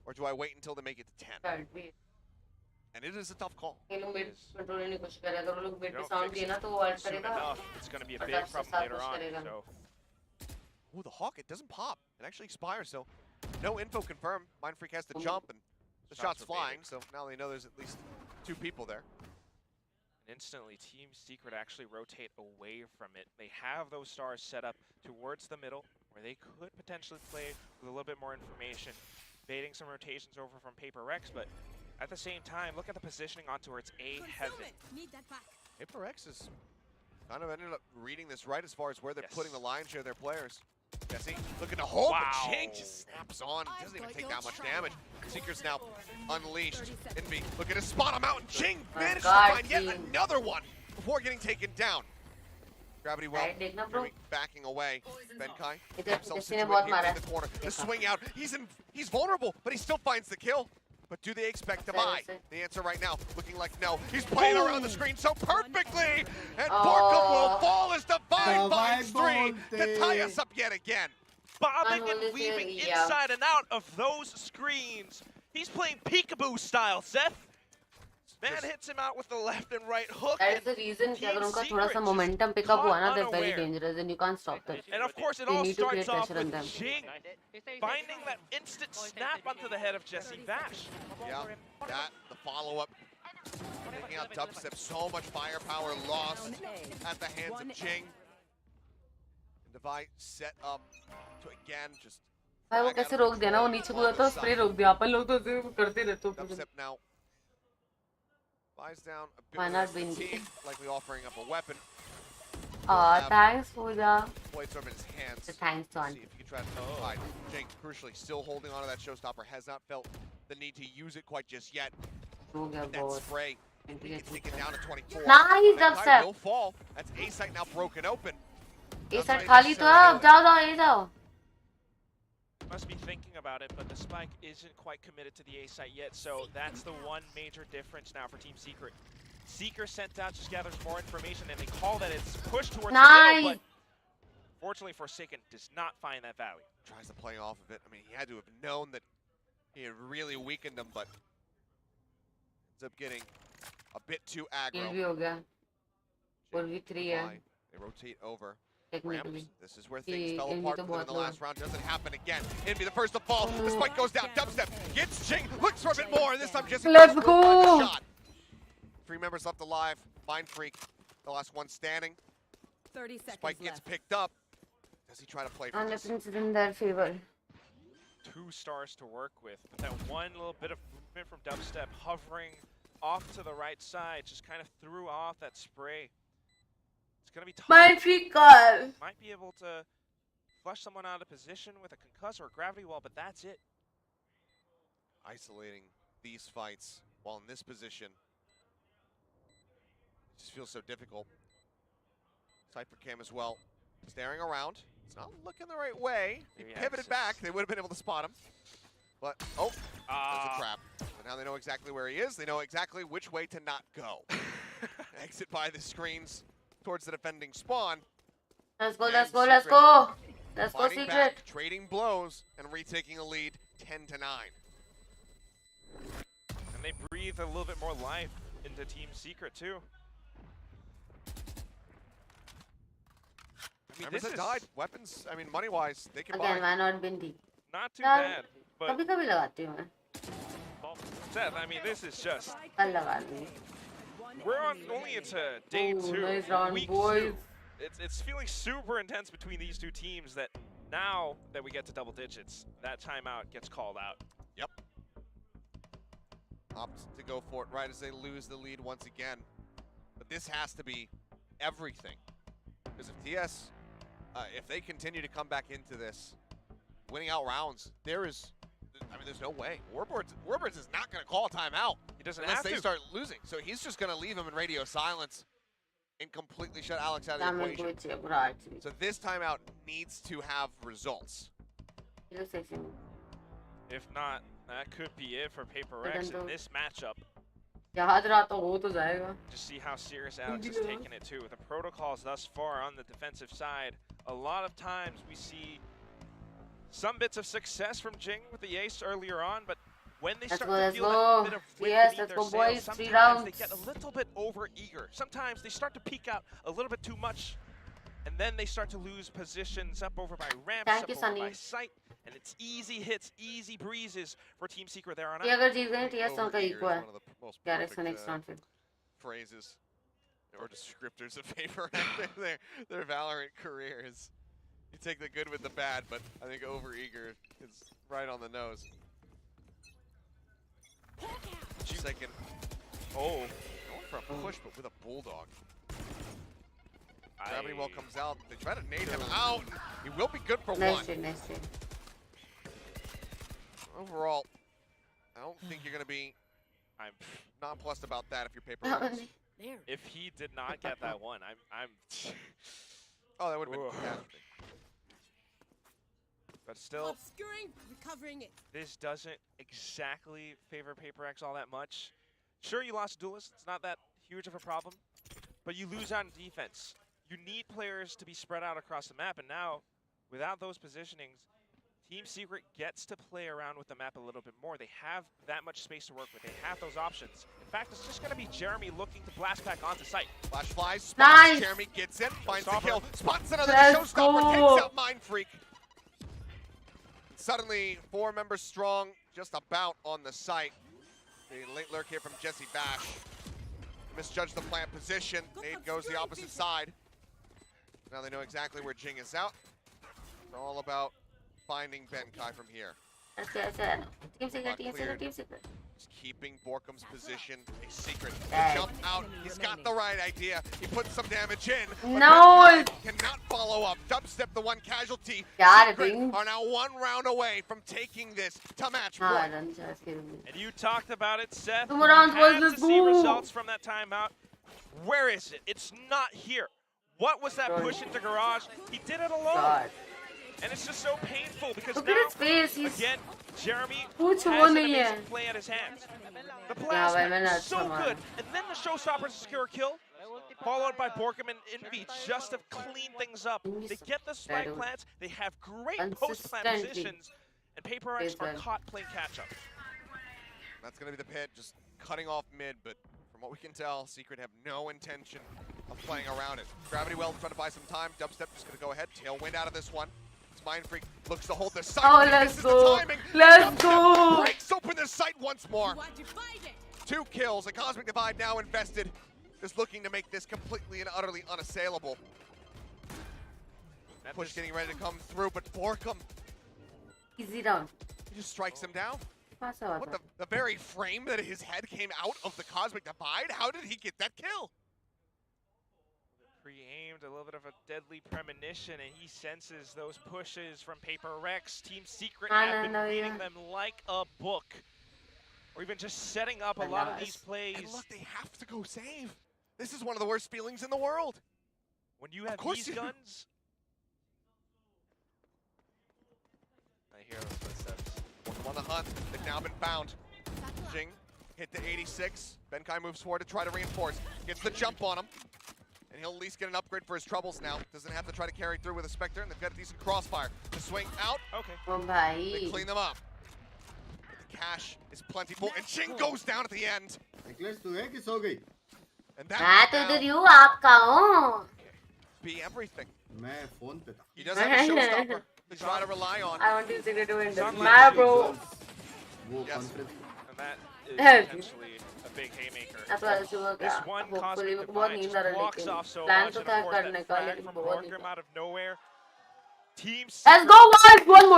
or do I wait until they make it to 10? And it is a tough call. ये लोग mid control करने की कोशिश करेगा. अगर वो लोग mid पे Don't साउंड fix दिए it ना तो वो अल्ट soon करेगा. enough, it's going to be a और big 10 से problem 7 later पुश on. करेगा. So Oh, the Hawk, it doesn't pop. It actually expires, so no info confirmed. Mind Freak has to jump, and the shot's were flying, baited. so now they know there's at least two people there. and instantly, Team Secret actually rotate away from it. They have those stars set up towards the middle, where they could potentially play with a little bit more information, baiting some rotations over from PaperX, but at the same time, look at the positioning onto where it's A heaven. HyperX is kind of ended up reading this right as far as where they're putting the lion's share of their players. Jesse looking to hold, Wow. but Jing just snaps on. He doesn't even take that much damage. Seeker's now unleashed. Envy looking to spot him out, and Jing manages to find yet another one before getting taken down. Gravity well, Jeremy backing away. Benkai himself situated here in the corner. The swing out, he's vulnerable, but he still finds the kill. But do they expect to buy? The answer right now, looking like no. He's playing around the screen so perfectly! And Borkum will fall as Divine finds three to tie us up yet again. Bobbing and weaving inside and out of those screens. He's playing peekaboo style, Seth. Man hits him out with the left and right hook. That is the reason कि अगर उनका थोड़ा सा momentum pick up हुआ ना, they're very dangerous and you can't stop them. And of course, it You all need to create starts off pressure on with them. Jing finding that instant snap onto the head of Jesse Vash. Yeah, that, the follow-up. Taking out Dubstep, so much firepower lost at the hands of Jing. And Devi set up to again just... भाई वो कैसे रोक दिया ना, वो नीचे कूदा था, स्प्रे रोक दिया. अपन लोग तो ऐसे करते रहते हैं. Dubstep now buys down a bit Why of not fatigue, likely offering up a weapon. Thanks Pooja. Plates over in his hands. Thanks John. See if he can try to hide. Jing, crucially, still holding onto that showstopper, has not felt the need to use it quite just yet. And that spray, he gets taken down to 24. Nice Benkai Dubstep. will fall. That's A site now broken open. A side खाली तो है, अब जाओ जाओ ए जाओ. Must be thinking about it, but the spike isn't quite committed to the A site yet, so that's the one major difference now for Team Secret. Seeker sent out, just gathers more information, and they call that it's pushed towards the middle, but fortunately Forsaken does not find that value. Tries to play off of it. I mean, he had to have known that he had really weakened him, but ends up getting a bit too Kill aggro. भी हो गया 4v3 है They rotate over. technically Ramps, this is where things कि fell Envy apart तो for them in बहुत the low last round. Doesn't happen again. Envy the first to fall. The spike goes down. Dubstep gets Jing. Looks for a bit more. And this time Jesse Let's will find the go. shot. 3 members left alive. Mind Freak, the last one standing. 30 seconds Spike gets left. picked up. Does he try to play for and the this? prince is in their favor 2 stars to work with, but that one little bit of movement from Dubstep hovering off to the right side just kind of threw off that spray. It's gonna be tough. Mind Freak call Might be able to flush someone out of position with a concuss or a gravity wall, but that's it. Isolating these fights while in this position. It just feels so difficult. Cyphercam as well. Staring around. It's not looking the right way. He Maybe pivoted access. back. They would have been able to spot him. But, oh, there's a trap. And now they know exactly where he is. They know exactly which way to not go. Exit by the screens towards the defending spawn. let's go And let's go let's Secret go let's go fighting secret back, trading blows, and retaking a lead 10-9. And they breathe a little bit more life into Team Secret too. I mean, Members this that is died, weapons, I mean, money-wise, they can again buy. why not Bindi not too यार bad, but कभी कभी लगाती हूँ मैं Seth, I mean, this is just, कल लगा ली we're on only into day Ooh, 2, nice round, week boys. 2. It's feeling super intense between these 2 teams that now that we get to double digits, that timeout gets called out. Yep. Opt to go for it right as they lose the lead once again. But this has to be everything. Because if TS, if they continue to come back into this, winning out rounds, there's no way. Warboards is not going to call a timeout. He doesn't unless have they to. start losing. So he's just going to leave him in radio silence and completely shut Alex out of the Damn it, equation. कोई चाहिए बुरा actually So this timeout needs to have results. ये लोग sexy नहीं If not, that could be it for PaperX in this matchup. याद रहा तो हो तो जाएगा Just see how serious Alex is taking it too. The protocols thus far on the defensive side, a lot of times we see some bits of success from Jing with the ace earlier on, but when they start to feel that bit of wind Yes, beneath let's their go, sails, boys. 3 sometimes rounds. they get a little bit over-eager. Sometimes they start to peek out a little bit too much, and then they start to lose positions up over by ramps, Thank up you, over by Sunny. sight, and it's easy hits, easy breezes for Team Secret there on ये out. अगर जीत गए TS का Overeager equal is है one of the most Garrett's perfect, next round फिर phrases or descriptors of favor their Valorant careers. You take the good with the bad, but I think overeager is right on the nose. Second, going for a push, but with a bulldog. Gravity well comes out. They try to nade him out. He will be good for nice one. trade nice trade Overall, I don't think you're going to be I'm nonplussed about that if you're paper. There. if he did not get that one, I'm Oh, that would have been Whoa. catastrophe. but still Obscuring, recovering it. this doesn't exactly favor PaperX all that much. Sure, you lost Duelist. It's not that huge of a problem. But you lose on defense. You need players to be spread out across the map. And now, without those positionings, Team Secret gets to play around with the map a little bit more. They have that much space to work with. They have those options. In fact, it's just going to be Jeremy looking to blast back onto site. Flash flies, spots, Nice. Jeremy gets in, finds the Showstopper. kill, spots another Let's showstopper, go. takes out Mind Freak. Suddenly, 4 members strong, just about on the site. The late lurk here from Jesse Bash. Misjudged the plant position. Nade goes the opposite side. Now they know exactly where Jing is out. It's all about finding Benkai from here. अच्छा Team Secret Team Cleared. Secret Team Secret Just keeping Borkum's position a secret. Dang. The jump out, he's got the right idea. He puts some damage in. but No. Benkai cannot follow up. Dubstep, the one casualty. यार Secret Bing are now 1 round away from taking this to match हाँ point. run chance के रूप And you talked about it, Seth. 2 You rounds, boys, had let's to see go. results from that timeout. Where is it? It's not here. What was that Sorry. push into garage? He did it alone. God And it's just so painful because look now, at his face he's again, Jeremy कुछ has वो an नहीं amazing है play at his hands. The भाई, plasma मैंने is so अच्छा good. मारा And then the showstoppers secure a kill, followed by Borkum and Envy just to clean things up. They get the spike Better. plants. They have great post-plant Consistently. positions. And PaperX are Baseline. caught playing catch-up. That's going to be the pit, just cutting off mid, but from what we can tell, Secret have no intention of playing around it. Gravity Well trying to buy some time. Dubstep just going to go ahead. Tailwind out of this one. Mind Freak looks to hold the site. Oh, let's go. Let's go. Breaks open the site once more. 2 kills. A Cosmic Divide now invested. Just looking to make this completely and utterly unassailable. Push getting ready to come through, but Borkum. Easy down. He just strikes him down. What, the very frame that his head came out of the Cosmic Divide? How did he get that kill? Pre-aimed, a little bit of a deadly premonition, and he senses those pushes from PaperX. Team Secret have been reading them like a book. Or even just setting up a lot of these plays. And look, they have to go save. This is one of the worst feelings in the world. When you have these guns. I hear those footsteps. On the hunt, they've now been found. Jing hit the 86. Benkai moves forward to try to reinforce. Gets the jump on him. And he'll at least get an upgrade for his troubles now. Doesn't have to try to carry through with a Spectre, and they've got a decent crossfire. The swing out. Okay. They clean them up. But the cash is plentiful, and Jing goes down at the end. And that be everything. He doesn't have a showstopper to try to rely on. I want to Secret to win this. My bro. Yes. And that is potentially a big haymaker. This one Cosmic Divide just blocks off so much, and of course that frag from Borkum out of nowhere. Team Let's go, guys! One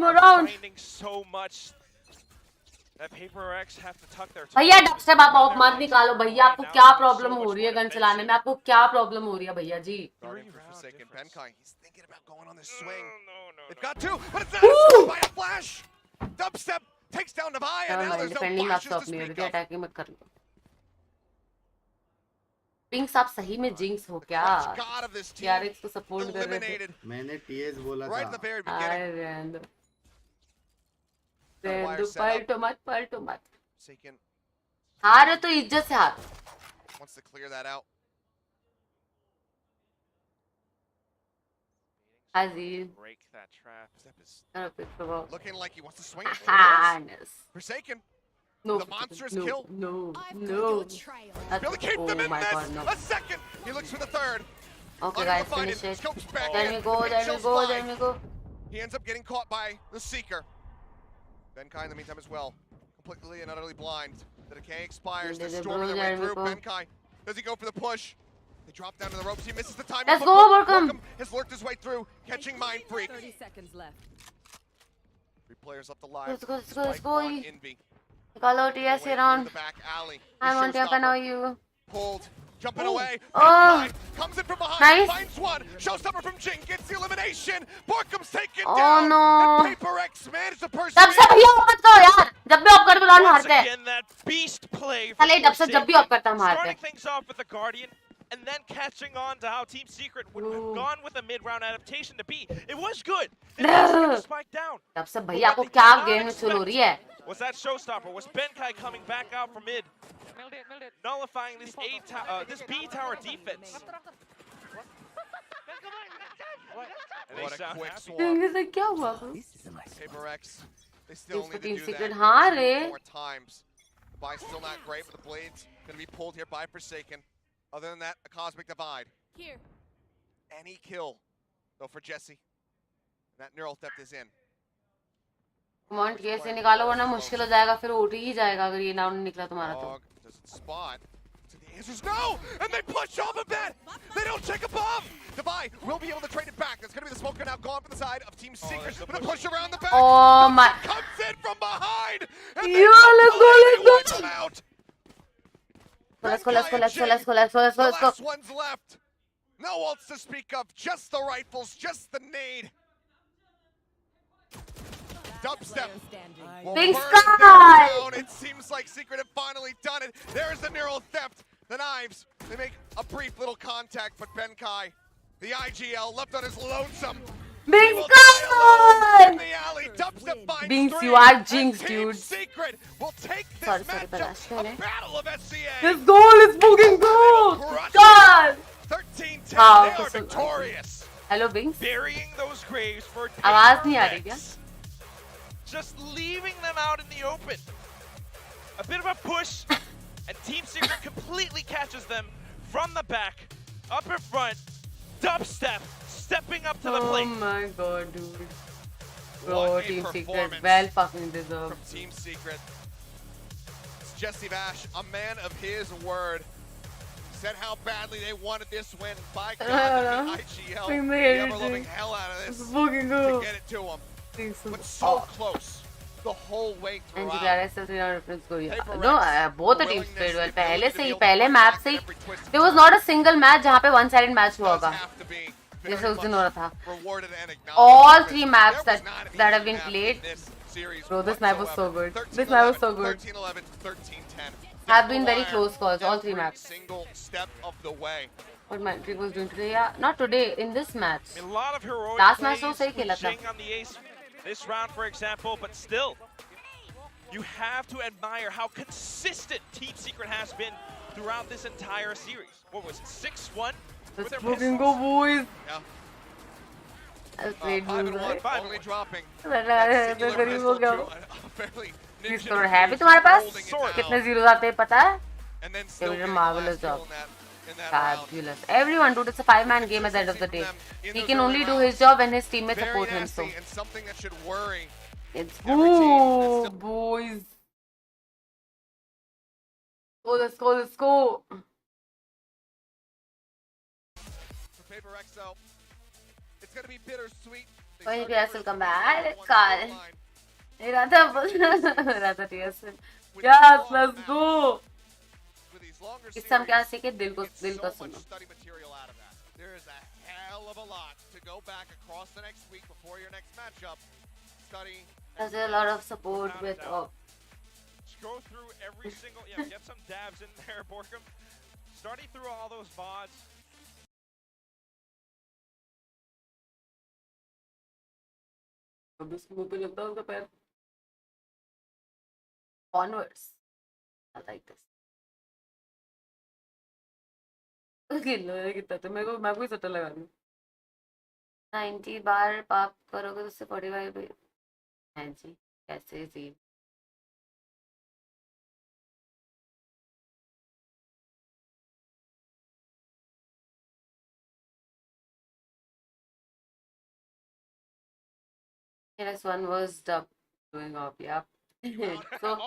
more round. Finding so much that PaperX have to tuck their भैया dubstep आप of मत निकालो भैया आपको क्या problem हो रही है गन चलाने में आपको क्या प्रॉब्लम हो रही है भैया जी Benkai, he's thinking about going on this swing. They've got 2, but it's not by a flash. Dubstep takes down Navai, and now there's no flashes to speak of. Attacking मत कर लो पिंक्स आप सही में जिंक्स हो क्या यार इसको सपोर्ट कर रहे थे मैंने टीएस बोला right in the very beginning. पलटो मत हार है तो इज्जत से हार Wants to clear that out. Aziz. Break that trap. Looking like he wants to swing it. Forsaken. No. The monstrous kill. No. Really keep them in this. No. A second. He looks for the third. Okay, guys, finish it. Scopes back There in. we go. He ends up getting caught by the Seeker. Benkai in the meantime as well. Completely and utterly blind. The decay expires. They're storming their way through. Benkai. Does he go for the push? They drop down to the ropes. He misses the time. Let's go, Borkum. Has lurked his way through, catching Mind Freak. 30 seconds left. 3 players left alive. Let's go. Envy. Call out TS around. I want to know you. Pulled. Jumping away. Oh. Comes in from behind. Nice. Finds one. Showstopper from Jing. Gets the elimination. Borkum's taken Oh, down. no. And PaperX managed to persevere. तब से भैया of मत करो यार जब भी of कर तो राउंड हारते हैं Again, that beast play. चले जब से जब भी ऑफ करता हम हारते Starting हैं things off with the Guardian, and then catching on to how Team Secret would have gone with a mid-round adaptation to B. It was good. They just spiked down. तब से भैया आपको क्या game में चल हो रही है Was that showstopper? Was Benkai coming back out from mid, nullifying this this B tower defense? And What a quick swap. ये क्या हुआ PaperX, they still need to Team do Secret that हार 2 है more times. The buy's still not great, but the blade's going to be pulled here by Forsaken. Other than that, a Cosmic Divide. Here. Any kill, though, for Jesse. That neural theft is in. Command ये से निकालो वरना मुश्किल हो जाएगा फिर OT ही जाएगा अगर ये राउंड निकला तुम्हारा तो Dog doesn't spot. So the answer's no! And they push off a bit! They don't check above! Divide will be able to trade it back. That's going to be the smoker now gone from the side of Team Secret. With a push around the back. Oh my. Comes in from behind! And let's go. Them out. Let's go. The last one's left. No ults to speak of. Just the rifles. Just the nade. Dubstep. Big Burn Sky! down. It seems like Secret have finally done it. There's the neural theft. The knives. They make a brief little contact, but Benkai, the IGL, left on his lonesome. Big Sky! In the alley. Dubstep finds Binks, 3. you are jinxed, And Team dude. Secret will take this Sorry, matchup. A battle of SCA. Let's go, let's fucking go! God! 13-10, they हाँ, are victorious. Hello, Binks. Burying those graves for आवाज नहीं आ रही क्या? Just leaving them out in the open. A bit of a push And Team Secret completely catches them from the back, up in front, dubstep, stepping up to the plate. Oh my god, dude. Bro, What a Team Secret, performance well fucking deserved. from Team Secret. It's Jesse Bash, a man of his word. Said how badly they wanted this win. By God, the IGL, we the made ever-loving it. hell out of this Fucking to get it to him. But so close the whole way And throughout. GPay से 3 reference को ही HyperX, no both the the teams played well willingness, the पहले ability से ही to be पहले able to match back से ही every twist and there was turn. not a single match जहाँ पे one sided match हुआ Does होगा have to be जैसे very उस दिन हो much रहा था rewarded and acknowledged all because 3 maps there was that not an that have easy been map in played this series bro this map was so whatsoever. good this map was so good 13-11, 13-10. have been very close calls all 3 Every maps single step of the way. what Mattrix was doing today yeah not today in this match A lot of heroic last match plays तो सही with खेला था Jing on the ace this round, for example, but still, you have to admire how consistent Team Secret has been throughout this entire series. What was it, 6-1? let's fucking go boys Yeah. I'll trade 5-1, moves only dropping right that singular गरीब हो pistol गया to a fairly किस ninja तरह है भी defuse, तुम्हारे पास holding it कितने down, zeros आते हैं पता है and then it still was a getting the marvelous last kill job in that round. fabulous everyone dude it's a 5-man game at the end of the day he can only do his job when his teammates Very support him nasty so and something that should worry it's every team that's go still boys let's go for HyperX, so it's going to be bittersweet. They When start TSL first come with back, the let's 1-0 go. line. Radha TSL With yes these long let's maps, go with these longer इससे हम क्या series, सीखे दिल you get का so much सुनो study material out of that. There is a hell of a lot to go back across the next week before your next matchup. Study. there's a lot of support with Just go through every single, get some dabs in there, Borkum. Starting through all those VODs. अब इसके मुंह पे लगता है उसका पैर onwards I like this खेलना है कितना तो मैं कोई सट्टा लगा दूं 90 बार पाप करोगे तो उससे 45 भी हैं जी कैसे जी Next one was dub doing off, yeah. so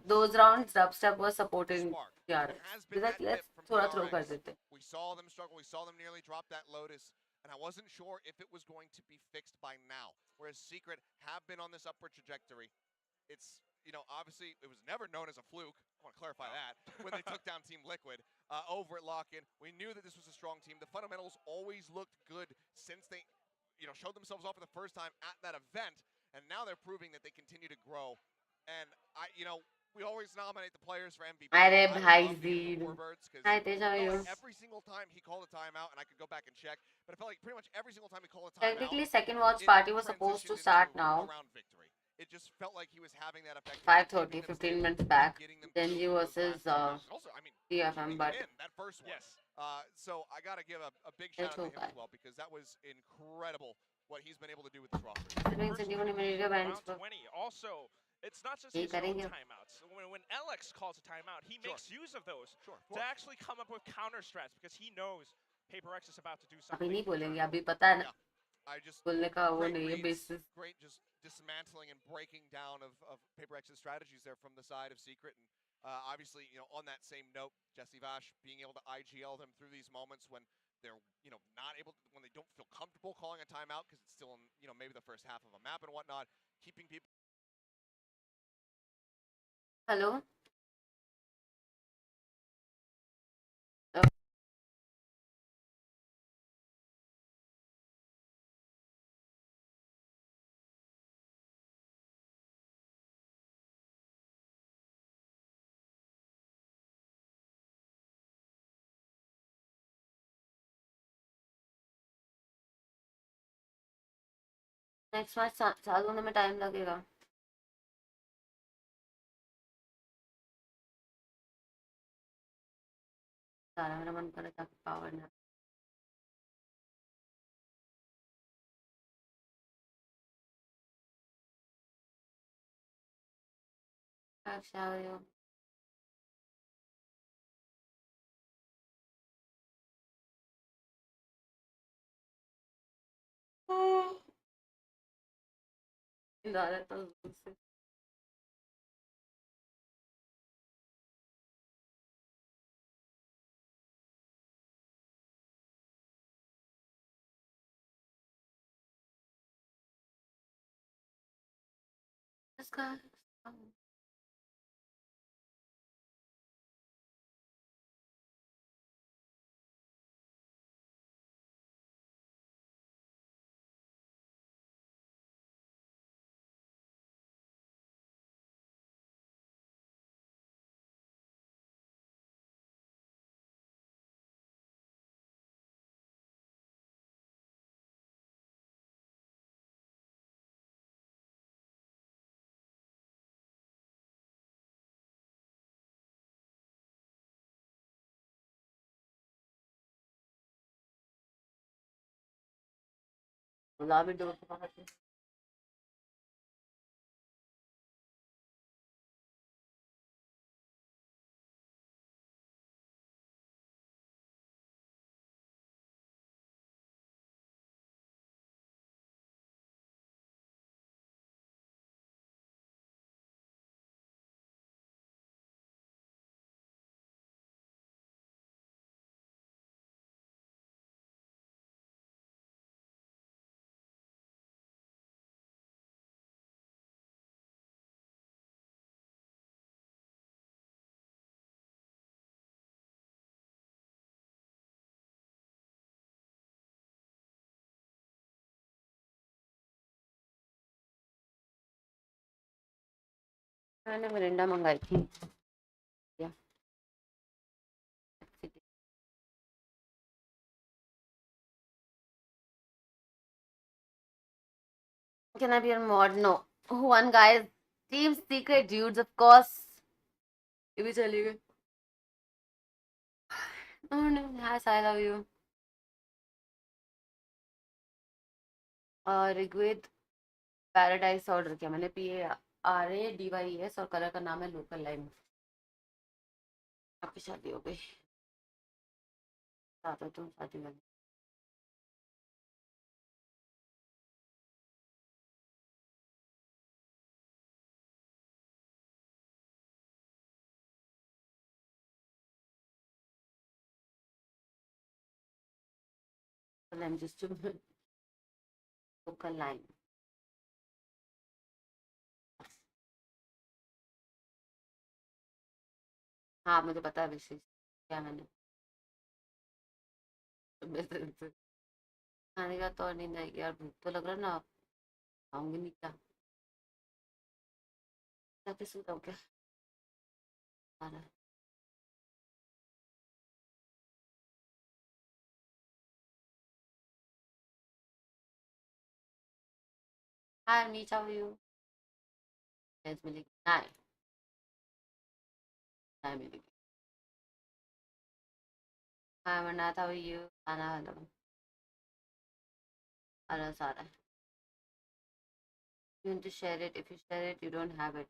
those rounds dubstep was supporting yeah. Like, let's throw कर देते. We saw them struggle. We saw them nearly drop that Lotus, and I wasn't sure if it was going to be fixed by now. Whereas Secret have been on this upward trajectory. It's obviously it was never known as a fluke. I want to clarify that when they took down Team Liquid over at Lock-In. We knew that this was a strong team. The fundamentals always looked good since they showed themselves off for the first time at that event, and now they're proving that they continue to grow. And we always nominate the players for MVP. अरे I भाई love being Zed. Warbirds because Hi Teja, how are you? every single time he called a timeout, and I could go back and check, but I felt like pretty much every single time he called a timeout, Technically, second watch it party was supposed to transitioned start into now. a round victory. It just felt like he was having that effect. 5:30, 15 minutes back. Genji versus Also, I mean, DFM, but that first one. Yes. So I got to give a big shout out to him as well because that was incredible what he's been able to do with this roster. Round 20. Also, it's not just his own करेंगे. timeouts. When Alex calls a timeout, he makes use of those to actually come up with counter strats because he knows HyperX is about to do अभी something. नहीं बोलेंगे अभी पता है ना I just बोलने का वो great नहीं है reads, basis great just dismantling and breaking down of HyperX's strategies there from the side of Secret. And obviously, on that same note, Jesse Vash being able to IGL them through these moments when they're, not able to, when they don't feel comfortable calling a timeout because it's still in, maybe the first half of a map and whatnot, keeping people. Hello. Next match चालू होने में time लगेगा सारा मेरा मन कर रहा था पावर ना How are you? नींद आ रहा था जोर से। इसका गुलाबी डोर के बाहर से। मैंने मिरिंडा मंगाई थी। या Can I be your mod? No. Who won, guys? Team Secret dudes, of course. ये भी चली गई। Oh no, yes, I love you. Rigveda paradise order किया मैंने। PARADYES और कलर का नाम है लोकल लाइन। आपकी शादी हो गई। तुम शादी में just local line. हाँ मुझे पता है विशेष क्या मैंने खाने का तो नींद आएगी यार। भूख तो लग रहा ना। आऊंगी नहीं क्या जाके सो जाओ क्या। आ रहा है। Hi Anish, how are you? Yes, मिलेगी। नहीं नहीं मिलेगी। Hi Manat, how are you? आना हेलो। आना सारा। You want to share it? If you share it, you don't have it.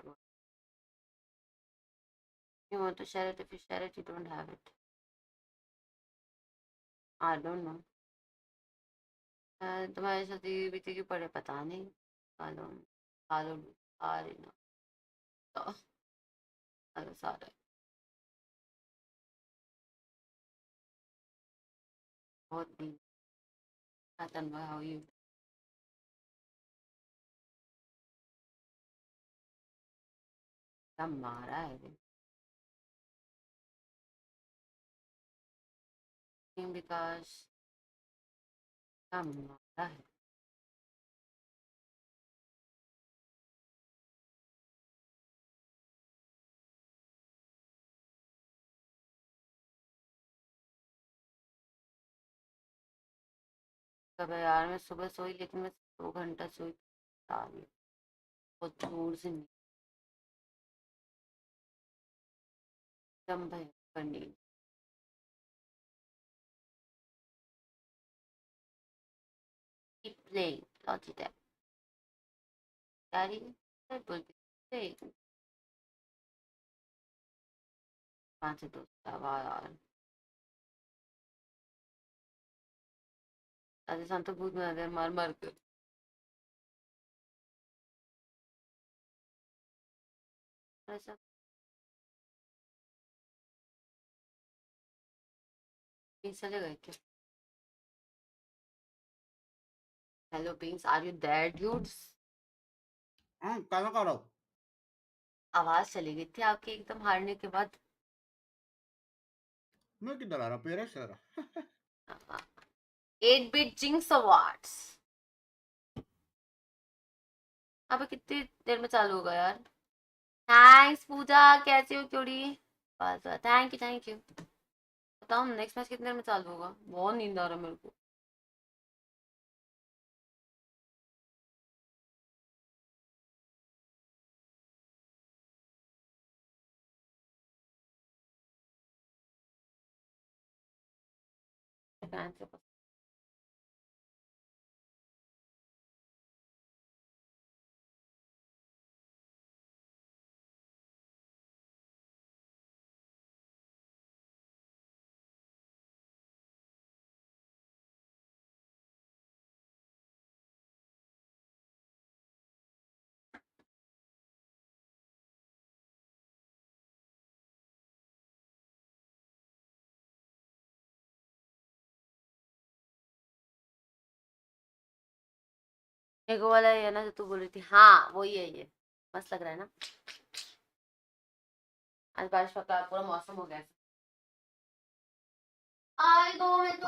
You want to share it? If you share it, you don't have it. I don't know. तुम्हारी शादी बीती की पड़े पता नहीं। मालूम मालूम आ रही ना तो अरे सारे बहुत नींद। तन्वा हाउ यू? क्या मारा है रे विकास। क्या मारा है। कब यार मैं सुबह सोई लेकिन मैं 2 घंटा सोई बहुत जोर से नींद एकदम भयंकर नींद। Keep playing Logitech daddy बोलती play 5 से 2 यार। राजस्थान तो भूत बना दिया मार मार के। ऐसा चले गए क्या? Hello pinks, are you there dudes? खाना खा रहा हूँ। आवाज चली गई थी आपकी एकदम हारने के बाद। मैं किधर आ रहा, पेरा से आ रहा। 8 बिट जिंक्स अवार्ड्स। अबे कितनी देर में चालू होगा यार? थैंक्स पूजा, कैसे हो क्योड़ी? बस बस, थैंक यू थैंक यू। बताओ नेक्स्ट मैच कितने देर में चालू होगा? बहुत नींद आ रहा है मेरे को। फैन से पता- एक वो वाला है ना जो तू बोल रही थी, हाँ वही है ये। मस्त लग रहा है ना? आज बारिश का पूरा मौसम हो गया है। आई दो मैं तो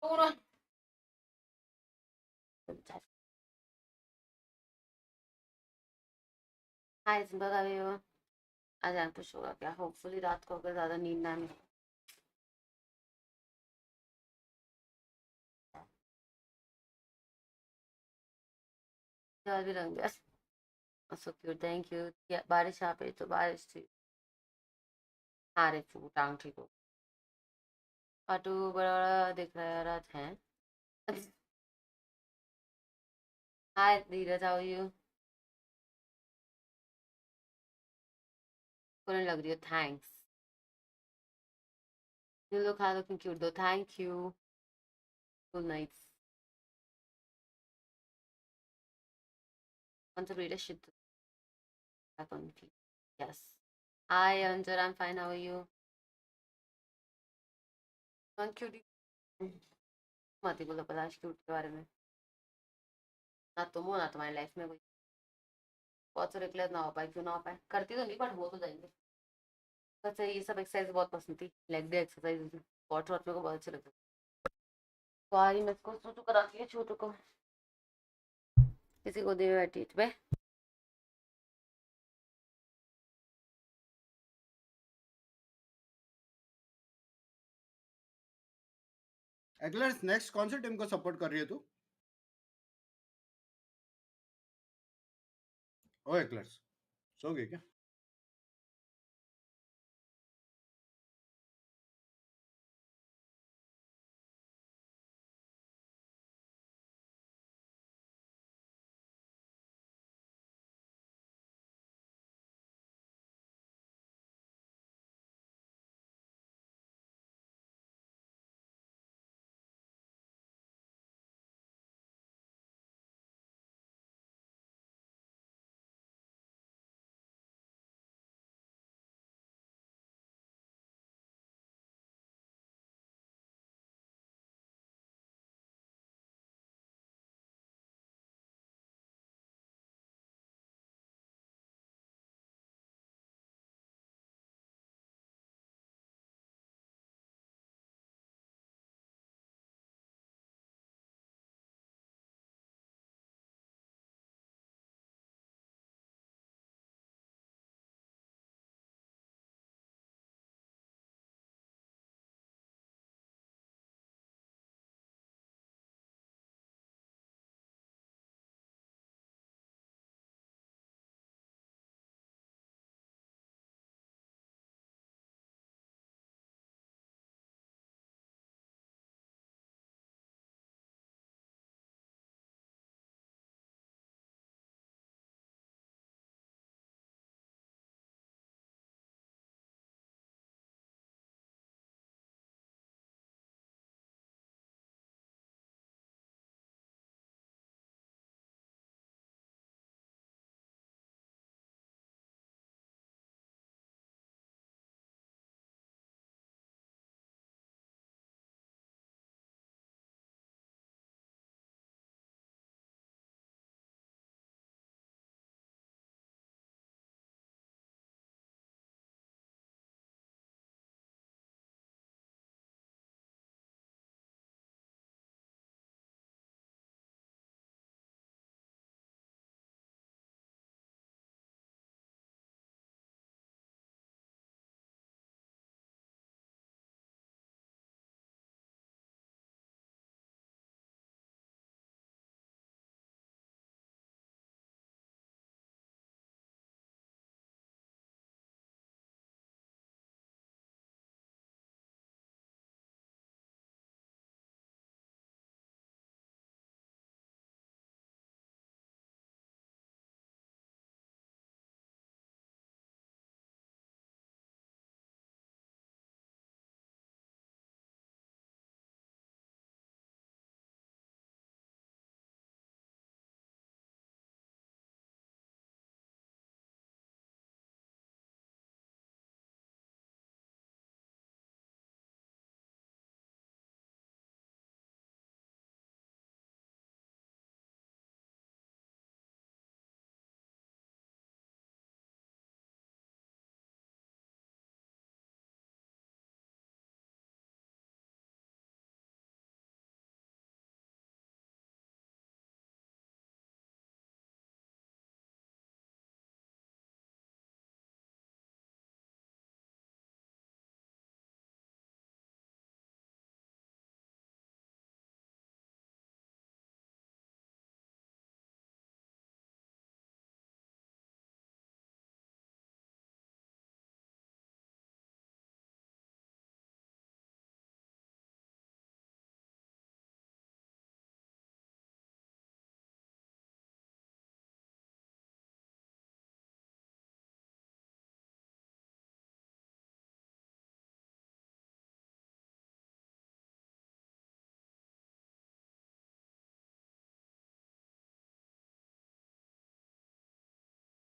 पूरा हाय सिंबा का भी हो। आज यहाँ पुश होगा क्या? होपफुली रात को अगर ज्यादा नींद ना आए। भी रंग गया। So cute, thank you. बारिश यहाँ पे तो बारिश थी। हाँ रे फू टांग ठीक हो। पाटू बड़ा बड़ा दिख रहा है यार आज है। हाय धीरज, हाउ यू? कोने लग रही हो, thanks. You look hard looking cute though, thank you. Cool nights. Want to read a shit back on feet. Yes. Hi Anjar, I'm fine, how are you? कौन क्यूटी? मत ही बोलो पलाश क्यूट के बारे में। ना तुम हो ना तुम्हारी लाइफ में कोई। बहुत सारे क्लियर ना हो पाए, क्यों ना हो पाए? करती तो नहीं बट हो तो जाएंगे। अच्छा ये सब एक्सरसाइज बहुत पसंद थी, leg day exercise. Water water को बहुत अच्छे लगते। सॉरी मैं इसको छोटू कराती है, छोटू को किसी को दे बैठी पे। एक्लर्स नेक्स्ट कौन सी टीम को सपोर्ट कर रही है तू? ओ एक्लर्स सो गई क्या?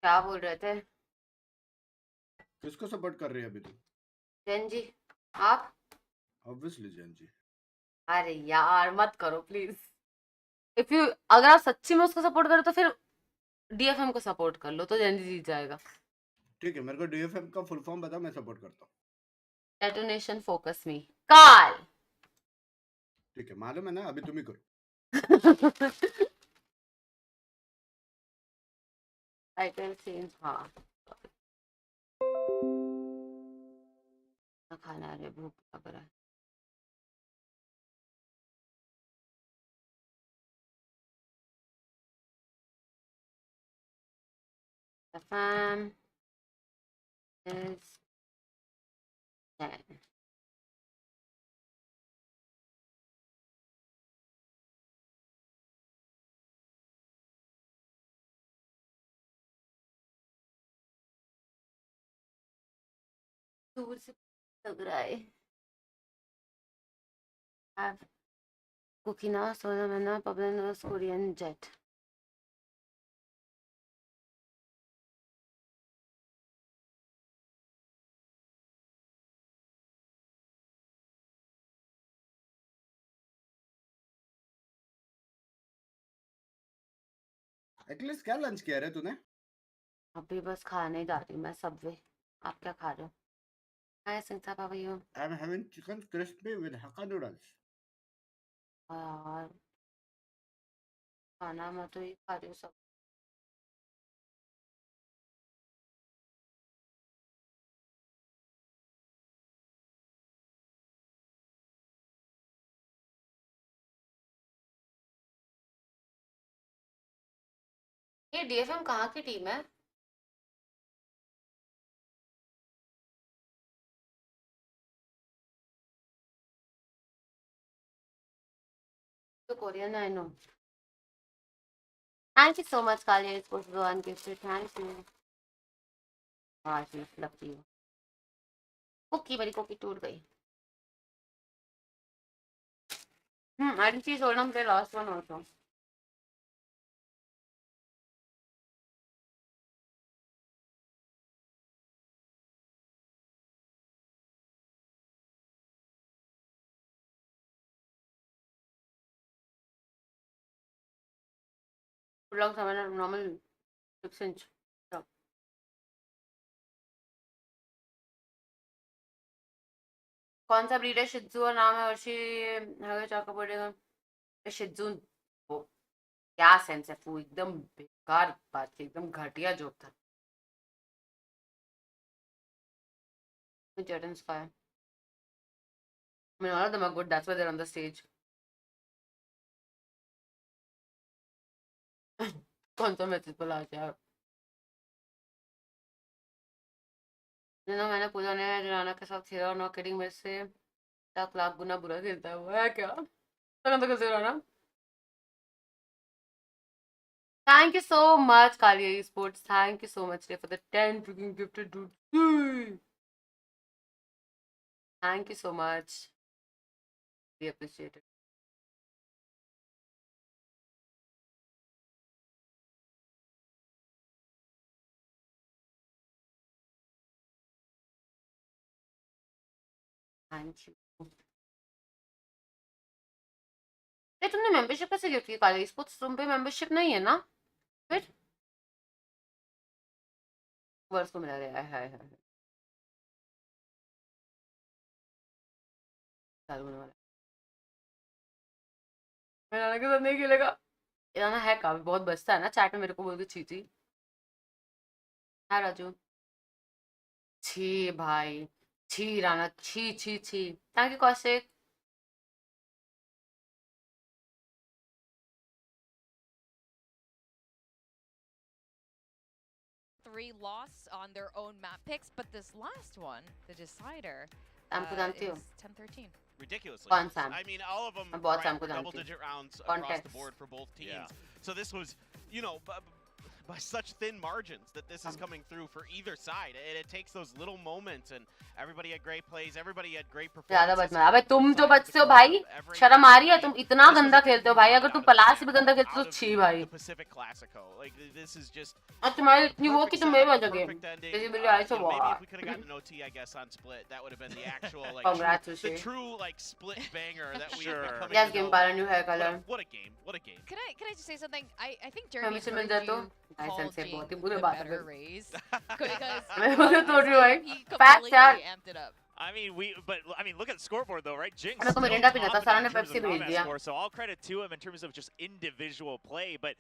क्या बोल रहे थे? किसको सपोर्ट कर रही है अभी तू? जैन जी, आप? ऑब्वियसली जैन जी। अरे यार मत करो प्लीज। अगर आप सच्ची में उसको सपोर्ट करो तो फिर डीएफएम को सपोर्ट कर लो, तो जैन जी जीत जाएगा। ठीक है, मेरे को डीएफएम का फुल फॉर्म बता, मैं सपोर्ट करता हूँ। डेटोनेशन फोकस मी काल। ठीक है, मालूम है ना, अभी तुम ही करो। टाइटल चेंज, हाँ। खाना आ रहा है, भूख लग रहा है। The fan is dead. दूर से लग रहा है। Have Kukina, Solamana, Pablo's Korean jet. At least क्या लंच किया रे तूने? अभी बस खाने जा रही हूँ मैं, सबवे। आप क्या खा रहे हो? हाय सिंसा, how are you? I'm having chicken crispy with Hakka noodles. यार खाना मैं तो ही खा रही हूँ सब। ये डीएफएम कहाँ की टीम है? तो Korean, I know. Thank you so much, Kali. It's supposed to go ungifted. Thank you. हाँ जी, लगती है। कुकी, मेरी कुकी टूट गई। I didn't see Solam play last one also. Long समय normal 6 inch. So. कौन सा ब्रीड है? शित्जू का नाम है वर्षी। आगे चाका पड़ेगा शित्जू। वो क्या सेंस है, वो एकदम बेकार बात थी, एकदम घटिया जोक था। Jordan Sky. I mean, all of them are good. That's why they're on the stage. कौन सा मैसेज बोला यार? मैंने पूजा ने राना के साथ खेला और नॉट किडिंग, मेरे से 1,00,000 गुना बुरा खेलता है वो, है क्या? तो कैसे Rana? Thank you so much, Kalia Esports. Thank you so much for the 10 freaking gifted dude. Thank you so much. We appreciate it. Thank you. तुमने मेंबरशिप कैसे गिफ्ट की काली स्पोर्ट्स? तुम पे मेंबरशिप नहीं है ना? फिर वर्ष को मिला रहा है। चालू होने वाला। मैं नाना के साथ नहीं खेलेगा। नाना है काफी बहुत बचता है ना, चैट में मेरे को बोल के छी छी। हाँ राजू। छी भाई, छी राना, छी छी छी। Thank you Kaushik. Three loss on their own map picks, but this last one, the decider, is 10-13. Ridiculously. I mean, all of them double-digit rounds across the board for both teams. Yeah. So this was, you know, by such thin margins that this is coming through for either side. It takes those little moments, and everybody had great plays, everybody had great ज्यादा performances. बदमाश अबे तुम जो बच्चे हो भाई शर्म आ रही है तुम इतना गंदा खेलते हो भाई अगर तुम पलाश से भी गंदा खेलते हो तो छी भाई The Pacific Classico. Like, this is just और तुम्हारी इतनी वो कि तुम मेरे बच गए perfect ending. जैसे मेरी आई से Maybe वाह if we could have gotten an OT, I guess, on Split, that would have been the actual, like, the Congratulations. true, like, Split banger that we Sure. have been coming Yes, to game know. para new hair color. What a game. What a game. Can I just say something? I think मैं Jeremy मुझसे heard मिल जाए तो you भाई call से Jing बहुत ही the बुरे बात है better raise because मैं बोल तो रही हूँ भाई he फैक्ट completely यार amped it up. I mean, look at the scoreboard though, right? Jinx मेरे को still मिरिंडा पीना था top सारा in ने terms पेप्सी of भेज combat दिया score, so all credit to him in terms of just individual play, but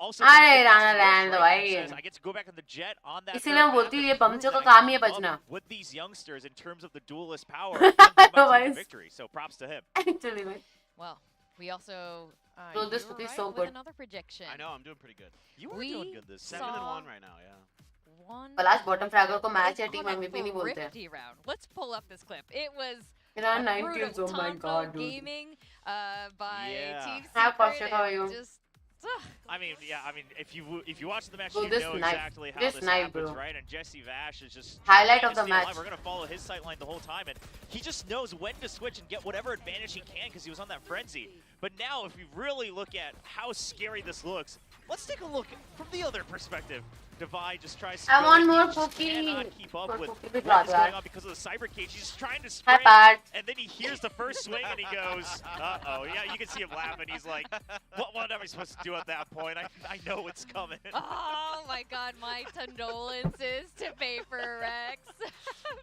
also अरे राणा रहने दो right, भाई says, I get to go back on the jet on that इसीलिए मैं third बोलती map हूँ ये and prove बमचों का that I काम ही can है come बचना up with these youngsters in terms of the duelist power and bring my team Otherwise- to victory. So props to him. actually भाई Well, we also So you this were would be right so with good. another projection. I know, I'm doing pretty good. You are We doing good this Seven season. and saw one right now, yeah. One Palash bottom fragger को match या team on a MVP नहीं बोलते हैं thrifty round. Let's pull up this clip. It was मेरा a 9 brutal kills oh my Tonto god dude gaming by Yeah. Team How Secret. cautious are you? and just I mean, yeah, I mean, if you watch the match, Oh, you this know knife. exactly how This this knife, happens, bro. right? And Jesse Vash is just Highlight trying of to the stay match. alive. We're gonna follow his sight line the whole time, and he just knows when to switch and get whatever advantage he can because he was on that frenzy. But now, if we really look at how scary this looks, let's take a look from the other perspective. Divide just tries to I go want in. He more just cookie. cannot keep up More with cookie what with is Radha. going on because of the cyber cage. He's trying to Hi sprint, Pat and then he hears the first swing and he goes, uh-oh. Yeah, you can see him laughing. He's like, what am I supposed to do at that point? I know it's coming. oh my god, my condolences to Vapor Rex.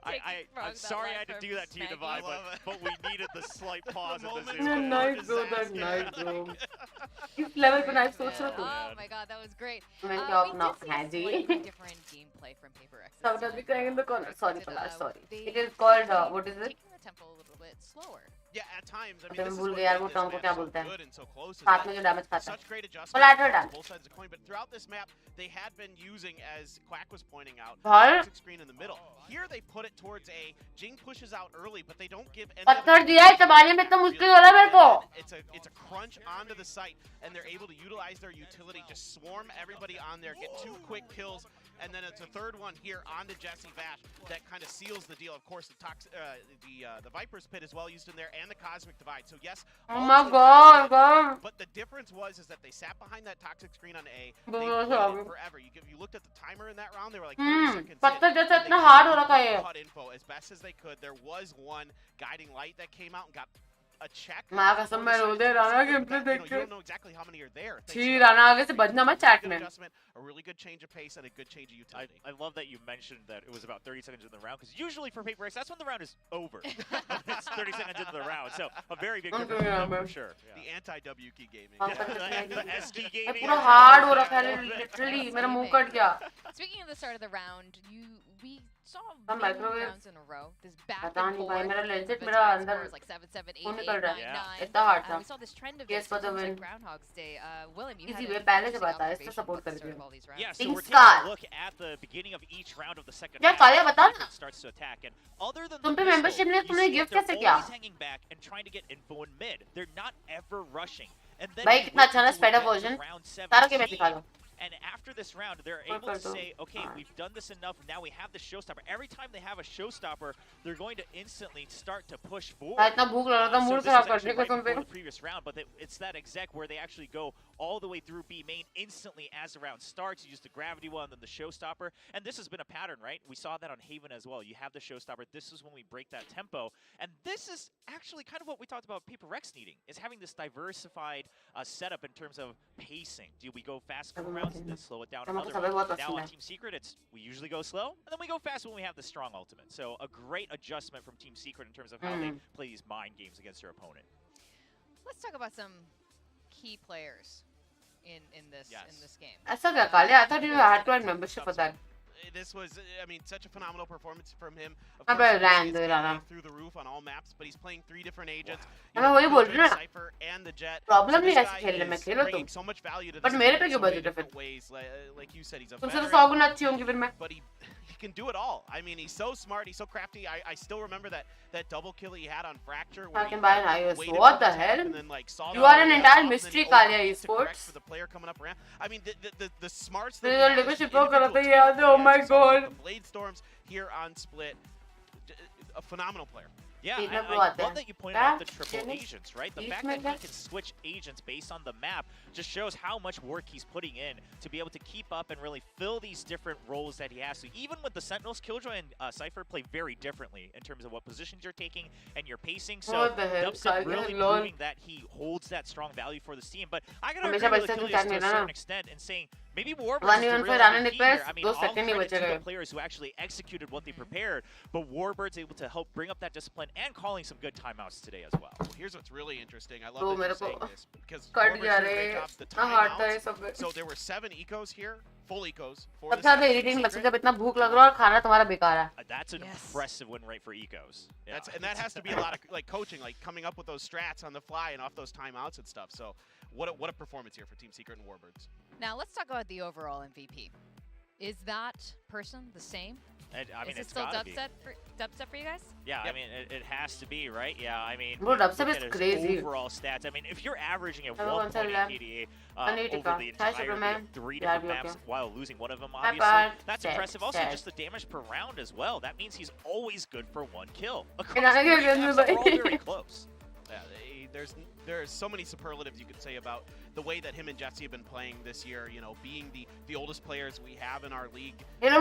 I'm sorry I had to do that to you, Divide, but we needed the slight pause at the Yeah, Zoom. nice bro that's nice bro इस level पे knife सोच रहा तू Oh my god, that was great. मैंने क्या We अपना did see है जी slightly different gameplay from Paper X. सब डर भी करेंगे in the corner sorry Did, Palash sorry they it is called what is it taking the tempo a little bit slower. Yeah, at times. I mean, अच्छा this मैं is भूल what गया यार made वो this टर्म को map क्या so बोलते हैं good and so close is साथ that में जो डैमेज खाता है such great Well, I heard adjustments that. on both sides of the coin, but throughout this map, they had been using, as Quack was pointing out, Bhai. toxic screen in the middle. Here they put it towards A. Jing pushes out early, but they don't give any पत्थर दिया है चबाने में इतना मुश्किल हो रहा है मेरे को It's a crunch onto the site, and they're able to utilize their utility, just swarm everybody on there, get 2 quick kills, and then it's a third one here onto Jesse Vash that kind of seals the deal. Of course, the Viper's Pit is well used in there, and the Cosmic Divide. So yes, oh all my teams god had it, but the difference was is that they sat behind that toxic screen on A. They waited forever. You looked at the timer in that round; they were like 30 seconds पत्थर in, जैसा and they इतना hard हो रखा है ये caught info as best as they could. There was one guiding light that came out and got a check. माँ कसम मैं रो दे रहा ना गेम प्ले देख You के don't know exactly how many are there. छी राना आगे से बजना मत चैट में A really good change of pace and a good change of utility. I love that you mentioned that it was about 30 seconds in the round, because usually for Paper X, that's when the round is over. It's 30 seconds into the round, so a very big difference for sure. The anti-W key gaming. The S key gaming. पूरा hard हो रखा है literally मेरा मुंह cut गया Speaking of the start of the round, we saw हम many microwave rounds in a row. This back पता and नहीं भाई forth. मेरा legit The मेरा time अंदर scores like 7, 7, 8, खून 8, निकल 9, रहा है 9. इतना hard था We saw this trend of Yes this for the since like win Groundhog's Day. William, you इसी had वे a पहले से interesting बता इससे observation support about कर the start दिया of all these rounds. Yeah, so Think we're taking Scar. a look at the beginning of each round of the second क्या round. Kaliya बता Paper ना starts to attack, and other than तुम the पे pistol, membership नहीं you तुमने see gift they're कैसे किया always hanging back and trying to get info in mid. They're not ever rushing. And then भाई we कितना wait अच्छा ना until we sped up get to version round सारा के मैं 17, दिखा दो and after this round, they're Or able to Cardo. say, okay, we've done this enough. Now we have the showstopper. Every time they have a showstopper, they're going to instantly start to push forward. भाई इतना भूख लग रहा था So mood this खराब is कर actually दिया right कसम पे before the previous round, but it's that exec where they actually go all the way through B main instantly as the round starts. You use the gravity one, then the showstopper, and this has been a pattern, right? We saw that on Haven as well. You have the showstopper. This is when we break that tempo, and this is actually kind of what we talked about Paper Rex needing, is having this diversified setup in terms of pacing. Do we go fast for rounds and then slow it down another one? Now on Team Secret, we usually go slow, and then we go fast when we have the strong ultimate. So a great adjustment from Team Secret in terms of how they play these mind games against their opponent. Let's talk about some key players in this game. ऐसा क्या Kaliya I thought you had to add membership for that This was, I mean, such a phenomenal performance from him. Of अबे course, रहने it's दो getting यार through the roof on all maps, but he's playing 3 different agents. मैं वही बोल रही हूँ ना Cypher and the Jet. Problem So नहीं this ऐसे guy खेलने में is खेलो तुम bringing so much value to But this मेरे game पे in क्यों so many budget है फिर different ways. Like you said, he's a तुमसे तो veteran, 100 गुना अच्छी होंगी फिर मैं but he can do it all. I mean, he's so smart, he's so crafty. I still remember that double kill he had on Fracture. I can buy an iOS. What the hell? And then, like, saw You are an entire mystery, Kalia Esports. For the player coming up around. I mean, the smarts that oh my god. The Blade Storms here on Split, a phenomenal player. Yeah, and I love that you pointed out the triple agents, right? The fact that he can switch agents based on the map just shows how much work he's putting in to be able to keep up and really fill these different roles that he has to. Even with the Sentinels, Killjoy and Cypher play very differently in terms of what positions you're taking and your pacing. So Dubstep really proving that he holds that strong value for this team. But I gotta agree with Achilles to a certain extent in saying maybe Warbird is the real MVP here. I mean, all credit to the players who actually executed what they prepared, but Warbird's able to help bring up that discipline and calling some good timeouts today as well. Here's what's really interesting. I love that you're saying this because the timeouts. So there were 7 ecos here, full ecos. That's an impressive win rate for ecos. Yeah. And that has to be a lot of like coaching, like coming up with those strats on the fly and off those timeouts and stuff. So what a performance here for Team Secret and Warbirds. Now let's talk about the overall MVP. Is that person the same? I mean, is it still dubstep for you guys? Yeah, I mean, it has to be, right? Yeah, I mean, bro, dubstep is crazy. Overall stats. I mean, if you're averaging a 1.8 PDA over the entire 3 different maps while losing one of them, obviously, that's impressive. Also, just the damage per round as well. That means he's always good for 1 kill. Across 3 maps, they're all very close. Yeah, there's so many superlatives you could say about the way that him and Jesse have been playing this year, you know, being the oldest players we have in our league. Right?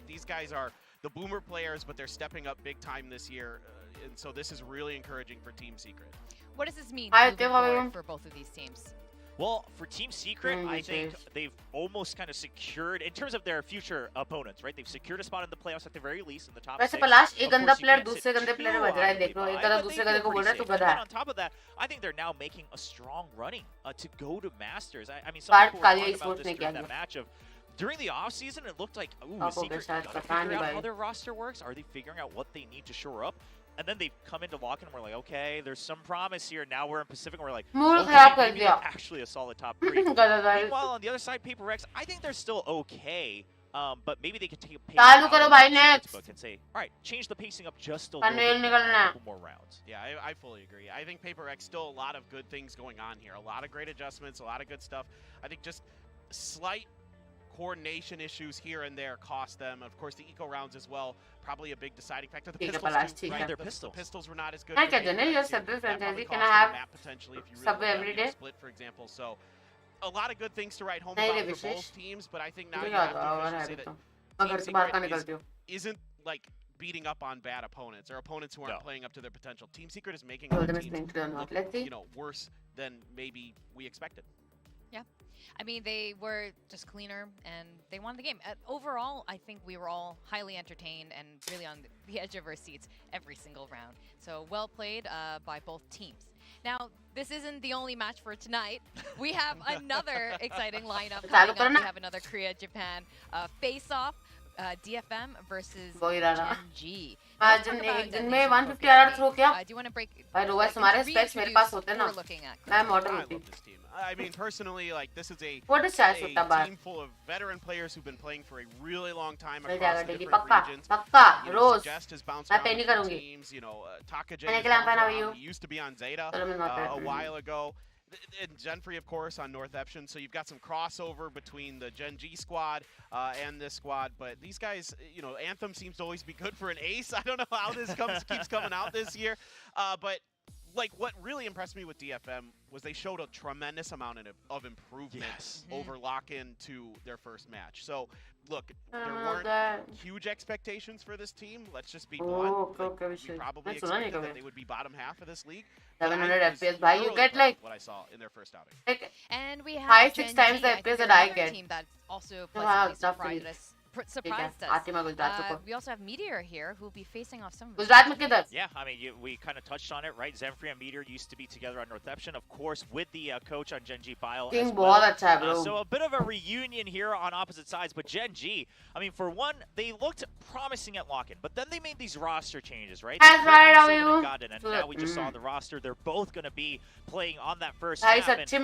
These guys are the boomer players, but they're stepping up big time this year, and so this is really encouraging for Team Secret. What does this mean moving forward for both of these teams? Well, for Team Secret, I think they've almost kind of secured, in terms of their future opponents, right? They've secured a spot in the playoffs at the very least in the top 6. On top of that, I think they're now making a strong running to go to Masters. I mean, some people were talking about this during that match of, during the offseason, it looked like, ooh, Secret gotta figure out how their roster works. Are they figuring out what they need to shore up? And then they come into lock-in and we're like, okay, there's some promise here. Now we're in Pacific and we're like, okay, maybe they're actually a solid top 3. Meanwhile, on the other side, PaperX, I think they're still okay. But maybe they could take a pace out of the book and say, all right, change the pacing up just a little bit, a couple more rounds. Yeah, I fully agree. I think PaperX still a lot of good things going on here. A lot of great adjustments, a lot of good stuff. I think just slight coordination issues here and there cost them. Of course, the eco rounds as well, probably a big deciding factor. The pistols, too, right? The pistols were not as good. Potentially, if you really split, for example. So, a lot of good things to write home about for both teams, but I think now you have to say that Team Secret isn't like beating up on bad opponents or opponents who aren't playing up to their potential. Team Secret is making other teams look, you know, worse than maybe we expected. Yeah. I mean, they were just cleaner and they won the game. Overall, I think we were all highly entertained and really on the edge of our seats every single round. So well played by both teams. Now, this isn't the only match for tonight. We have another exciting lineup coming up. We have another Korea-Japan face-off. DFM versus Gen G. दिन में 150 RR throw किया भाई रोएस हमारे specs मेरे पास होते ना मैं model होती I mean, personally, like, this is a team full of veteran players who've been playing for a really long time across the different regions. You know, Suggest has bounced around teams. You know, Takajay used to be on Zeta a while ago. And Genfrey, of course, on North Eption. So you've got some crossover between the Gen G squad and this squad. But these guys, you know, Anthem seems to always be good for an ace. I don't know how this keeps coming out this year. But like, what really impressed me with DFM was they showed a tremendous amount of improvement over lock-in to their first match. So, look, there weren't huge expectations for this team. Let's just be blunt. Like, we probably expected that they would be bottom half of this league. 700 FPS, bhai. You get like what I saw in their first outing. Like, and we have 5-6 times the FPS that I get. Team that also pleasantly surprised us. We also have Meteor here, who will be facing off some of Yeah, I mean, we kind of touched on it, right? Zenfree and Meteor used to be together on North Eption, of course, with the coach on Gen G Bile as well. So a bit of a reunion here on opposite sides, but Gen G, I mean, for one, they looked promising at lock-in, but then they made these roster changes, right? And now we just saw the roster. They're both going to be playing on that first map. And sure,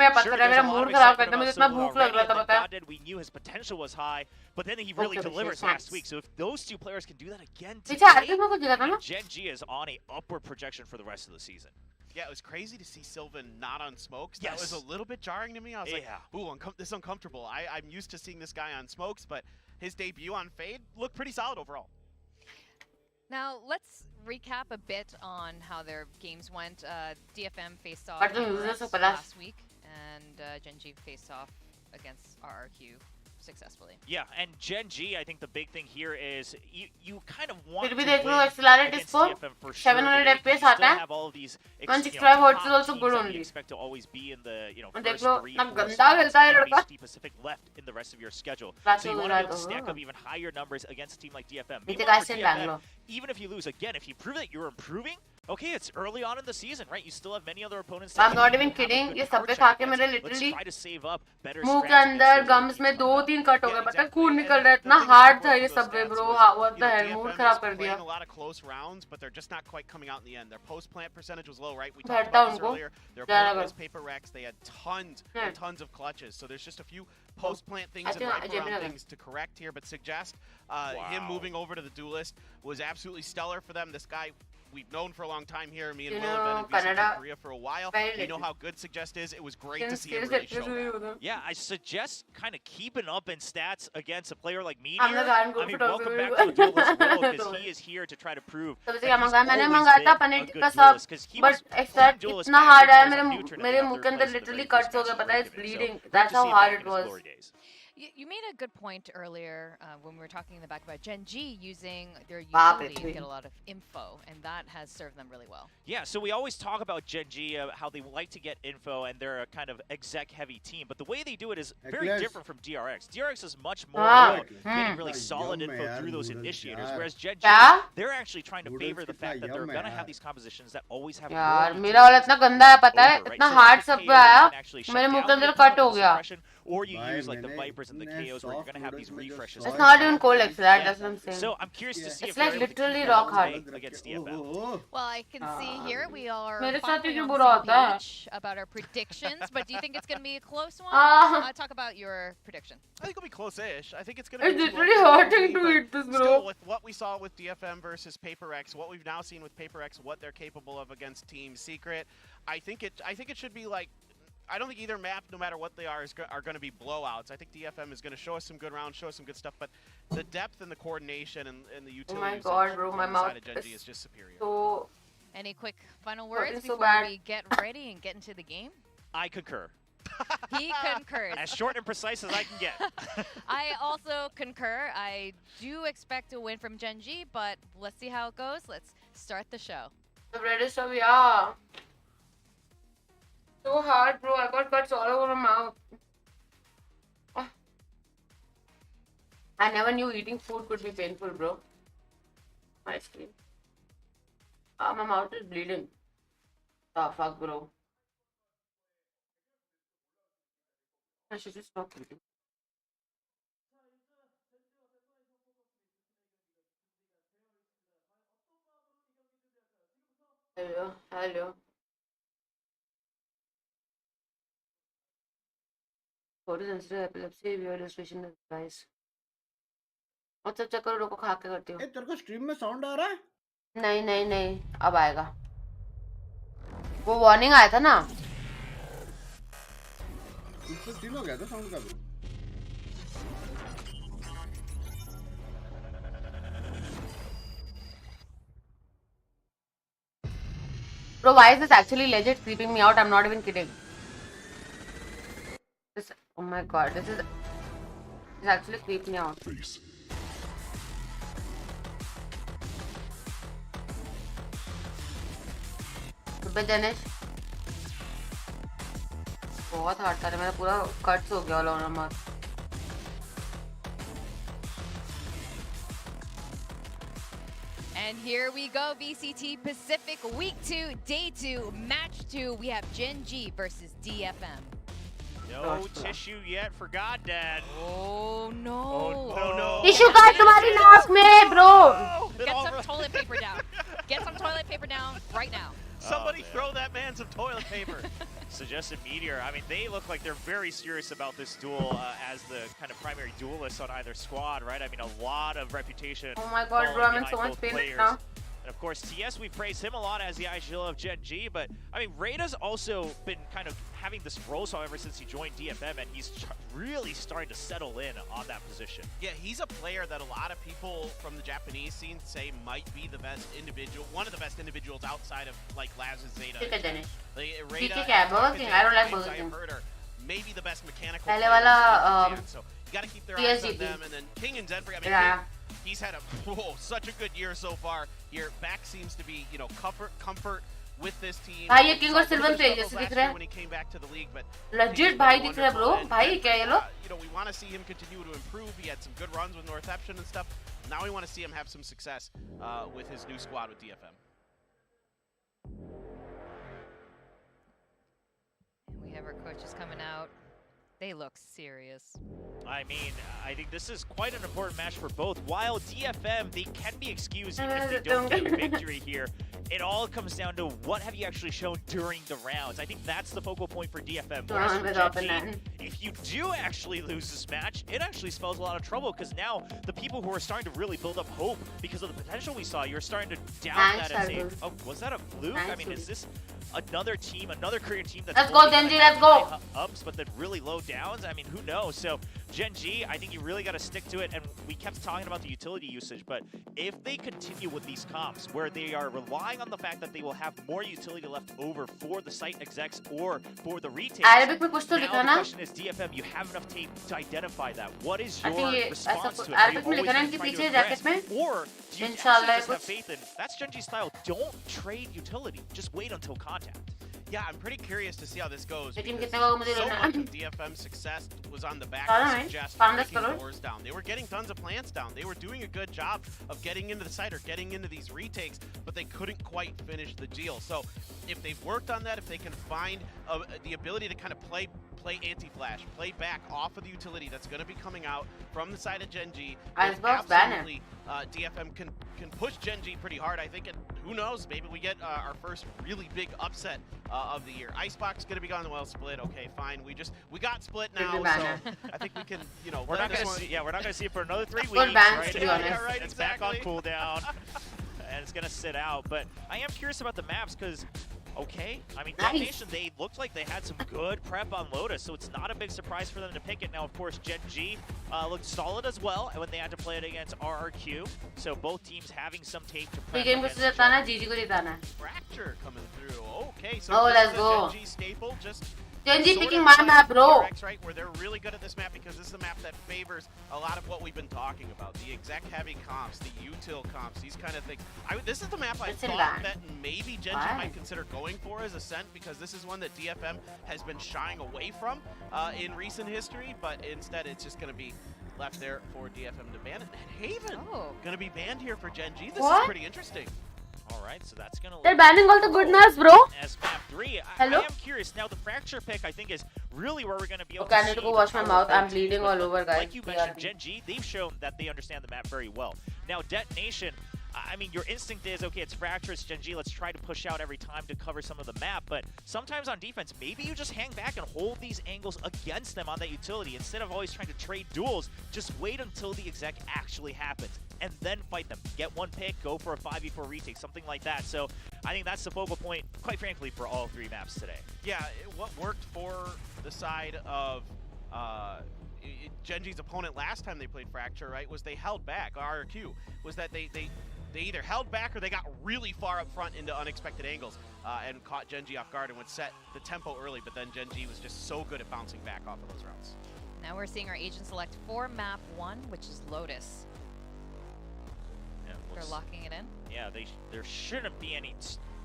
landed. We knew his potential was high, but then he really delivers last week. So if those two players can do that again today, Gen G is on a upward projection for the rest of the season. Yeah, it was crazy to see Sylvan not on smokes. Yes. That was a little bit jarring to me. I was like, ooh, this is uncomfortable. I'm used to seeing this guy on smokes, but his debut on Fade looked pretty solid overall. Now, let's recap a bit on how their games went. DFM faced off last week, and Gen G faced off against RRQ successfully. Yeah, and Gen G, I think the big thing here is you kind of want to win against DFM for sure. 700 FPS still आता है. have all of these 165 Hz is also good that only. we expect to always be in the And first देखो, 3 ना 4 गंदा spots. खेलता है लड़का. HD Pacific left in the rest of your schedule. That's So you what want to I be able to thought. stack up even higher numbers against a team like DFM. नीचे Meanwhile, guys for से DFM, डाल लो. even if you lose again, if you prove that you're improving, okay, it's early on in the season, right? You still have many other opponents. I'm not even kidding. ये सब पे खा के मेरे literally try to save up better मुंह के strats अंदर against gums में 2-3 कट हो गए. पता है खून निकल रहा है. इतना The thing हार्ड is था ये those सब पे stats bro. was, What the hell? Mood DFM खराब is कर दिया. playing a lot of close rounds, but they're just not quite coming out in the end. Their post-plant percentage was low, right? We talked about this earlier. Their opponent was HyperX. They had tons and tons of clutches. So there's just a few post-plant things and right-around things to correct here, but suggest him moving over to the duelist was absolutely stellar for them. This guy we've known for a long time here. Me and Will have been in VCT Korea for a while. We know how good Suggest is. It was great to see him really show that. Yeah, I suggest kind of keeping up in stats against a player like me. I'm I mean, welcome back to the duelist world because he is here to try to prove that he's always been a good duelist. Because he was playing duelist इतना hard है. back मेरे मुंह के अंदर literally cuts हो गए. पता है, it's bleeding. That's how hard it was. You made a good point earlier when we were talking in the back about Gen G using their utility to get a lot of info, and that has served them really well. Yeah, so we always talk about Gen G, how they like to get info, and they're a kind of exec-heavy team, but the way they do it is very different from DRX. DRX is much more about getting really solid info through those initiators, whereas Gen G, they're actually trying to favor the fact that they're going to have these compositions that always have यार मेरा वाला इतना गंदा है पता है इतना hard सब पे आया मेरे मुंह के अंदर कट हो गया. Or you use like the Vipers and the KOs where you're going to have these refreshes. It's not even cold like that, that's what I'm saying. So I'm curious to see it's like literally rock hard against DFM. Well, I can see here we are मेरे साथ finally क्यों on बुरा the होता है? same page about our predictions, but do you think it's going to be a close one? Talk about your prediction. I think it'll be close-ish. I think it's going to be It's literally hurting to eat this, bro. Still, with what we saw with DFM versus HyperX, what we've now seen with HyperX, what they're capable of against Team Secret, I think it should be like, I don't think either map, no matter what they are going to be blowouts. I think DFM is going to show us some good rounds, show us some good stuff, but the depth and the coordination and the utility my God, bro, my mouth is just superior. So, any quick final words so before we get ready and get into the game? I concur. He concurs. As short and precise as I can get. I also concur. I do expect a win from Gen G, but let's see how it goes. Let's start the show. The red stuff, yeah. So hard, bro. I got cuts all over my mouth. Oh. I never knew eating food could be painful, bro. Ice cream. My mouth is bleeding. Oh, fuck, bro. I should just stop eating. Hello. Photosensitive epilepsy, weird illustration with guys. और सब चक्कर रोको खा के करती हूँ. ए तेरे को स्ट्रीम में साउंड आ रहा है? नहीं अब आएगा. वो वार्निंग आया था ना. इससे सीन हो गया था साउंड का भी. Bro, why is this actually legit creeping me out? I'm not even kidding. This, oh my God, this actually creeping me out. Goodbye, Dinesh. बहुत हार्ड था मेरा पूरा कट्स हो गया वाला मत. And here we go, VCT Pacific Week 2, Day 2, Match 2. We have Gen G versus DFM. No tissue yet for God, Dad. Oh no. Oh no. Tissue का तुम्हारी नाक में, bro. Get some toilet paper down. Get some toilet paper down right now. Somebody throw that man some toilet paper. Suggested Meteor. I mean, they look like they're very serious about this duel as the kind of primary duelists on either squad, right? I mean, a lot of reputation. Oh my god, bro, I'm in so much pain right now. And of course, TS, we praise him a lot as the IGL of Gen G, but I mean, Rada's also been kind of having this role ever since he joined DFM, and he's really starting to settle in on that position. Yeah, he's a player that a lot of people from the Japanese scene say might be the best individual, one of the best individuals outside of like Laz's Zeta. Rada, I don't like Burger King. Maybe the best mechanical Pehle player. wala, So you got to keep their eyes on them, and then King and Zenfree. I mean, yeah. He's had such a good year so far. Here, back seems to be, comfort with this team. भाई ये king और silver पे जैसे दिख रहा है. When he came back to the league, but legit भाई दिख रहा है bro. भाई क्या ये लो? We want to see him continue to improve. He had some good runs with Northception and stuff. Now we want to see him have some success with his new squad with DFM. We have our coaches coming out. They look serious. I mean, I think this is quite an important match for both. While DFM, they can be excused even if they don't get a victory here. It all comes down to what have you actually shown during the rounds. I think that's the focal point for DFM. Whereas for Gen G, if you do actually lose this match, it actually spells a lot of trouble because now the people who are starting to really build up hope because of the potential we saw, you're starting to doubt that and say, oh, was that a fluke? I mean, is this another team, another Korean team that's Gen G, let's go. Ups, but then really low downs? I mean, who knows? So Gen G, I think you really got to stick to it. And we kept talking about the utility usage, but if they continue with these comps where they are relying on the fact that they will have more utility left over for the site execs or for the retakes, now the question is, DFM, you have enough tape to identify that. What is your response to it? Are you always going to try to aggress? Or do you actually just have faith in, that's Gen G style, don't trade utility, just wait until contact. Yeah, I'm pretty curious to see how this goes. So much of DFM's success was on the back of just breaking doors down. They were getting tons of plants down. They were doing a good job of getting into the site or getting into these retakes, but they couldn't quite finish the deal. So if they've worked on that, if they can find the ability to kind of play anti-flash, play back off of the utility that's going to be coming out from the side of Gen G, absolutely DFM can push Gen G pretty hard, I think, and who knows, maybe we get our first really big upset of the year. Icebox going to be gone, well, split, okay, fine, we got split now, so I think we can, we're not going to see, we're not going to see it for another 3 weeks, right? Right, it's back on cooldown, and it's going to sit out, but I am curious about the maps, because okay, I mean, Nation, they looked like they had some good prep on Lotus, so it's not a big surprise for them to pick it. Now, of course, Gen G looked solid as well when they had to play it against RRQ, so both teams having some tape to prep against Fracture coming through, okay, so let's go. Gen G staple, just Gen G picking my map, bro. Right, where they're really good at this map because this is a map that favors a lot of what we've been talking about. The exec-heavy comps, the util comps, these kind of things. This is the map I thought that maybe Gen G might consider going for as Ascent because this is one that DFM has been shying away from in recent history, but instead it's just going to be left there for DFM to ban it. And Haven going to be banned here for Gen G. This is pretty interesting. All right, so that's gonna. They're banning all the good maps, bro. As map 3, I am curious. Now the Fracture pick, I think, is really where we're gonna be able to I need to go wash my mouth. I'm bleeding all over, guys. Like you mentioned, Gen G, they've shown that they understand the map very well. Now Detonation, I mean, your instinct is, okay, it's Fracture, it's Gen G, let's try to push out every time to cover some of the map, but sometimes on defense, maybe you just hang back and hold these angles against them on that utility. Instead of always trying to trade duels, just wait until the exec actually happens, and then fight them. Get one pick, go for a 5v4 retake, something like that. So I think that's the focal point, quite frankly, for all 3 maps today. Yeah, what worked for the side of Gen G's opponent last time they played Fracture, right, was they held back. RRQ was that they either held back or they got really far up front into unexpected angles and caught Gen G off guard and would set the tempo early, but then Gen G was just so good at bouncing back off of those routes. Now we're seeing our agent select for map 1, which is Lotus. They're locking it in. Yeah, there shouldn't be any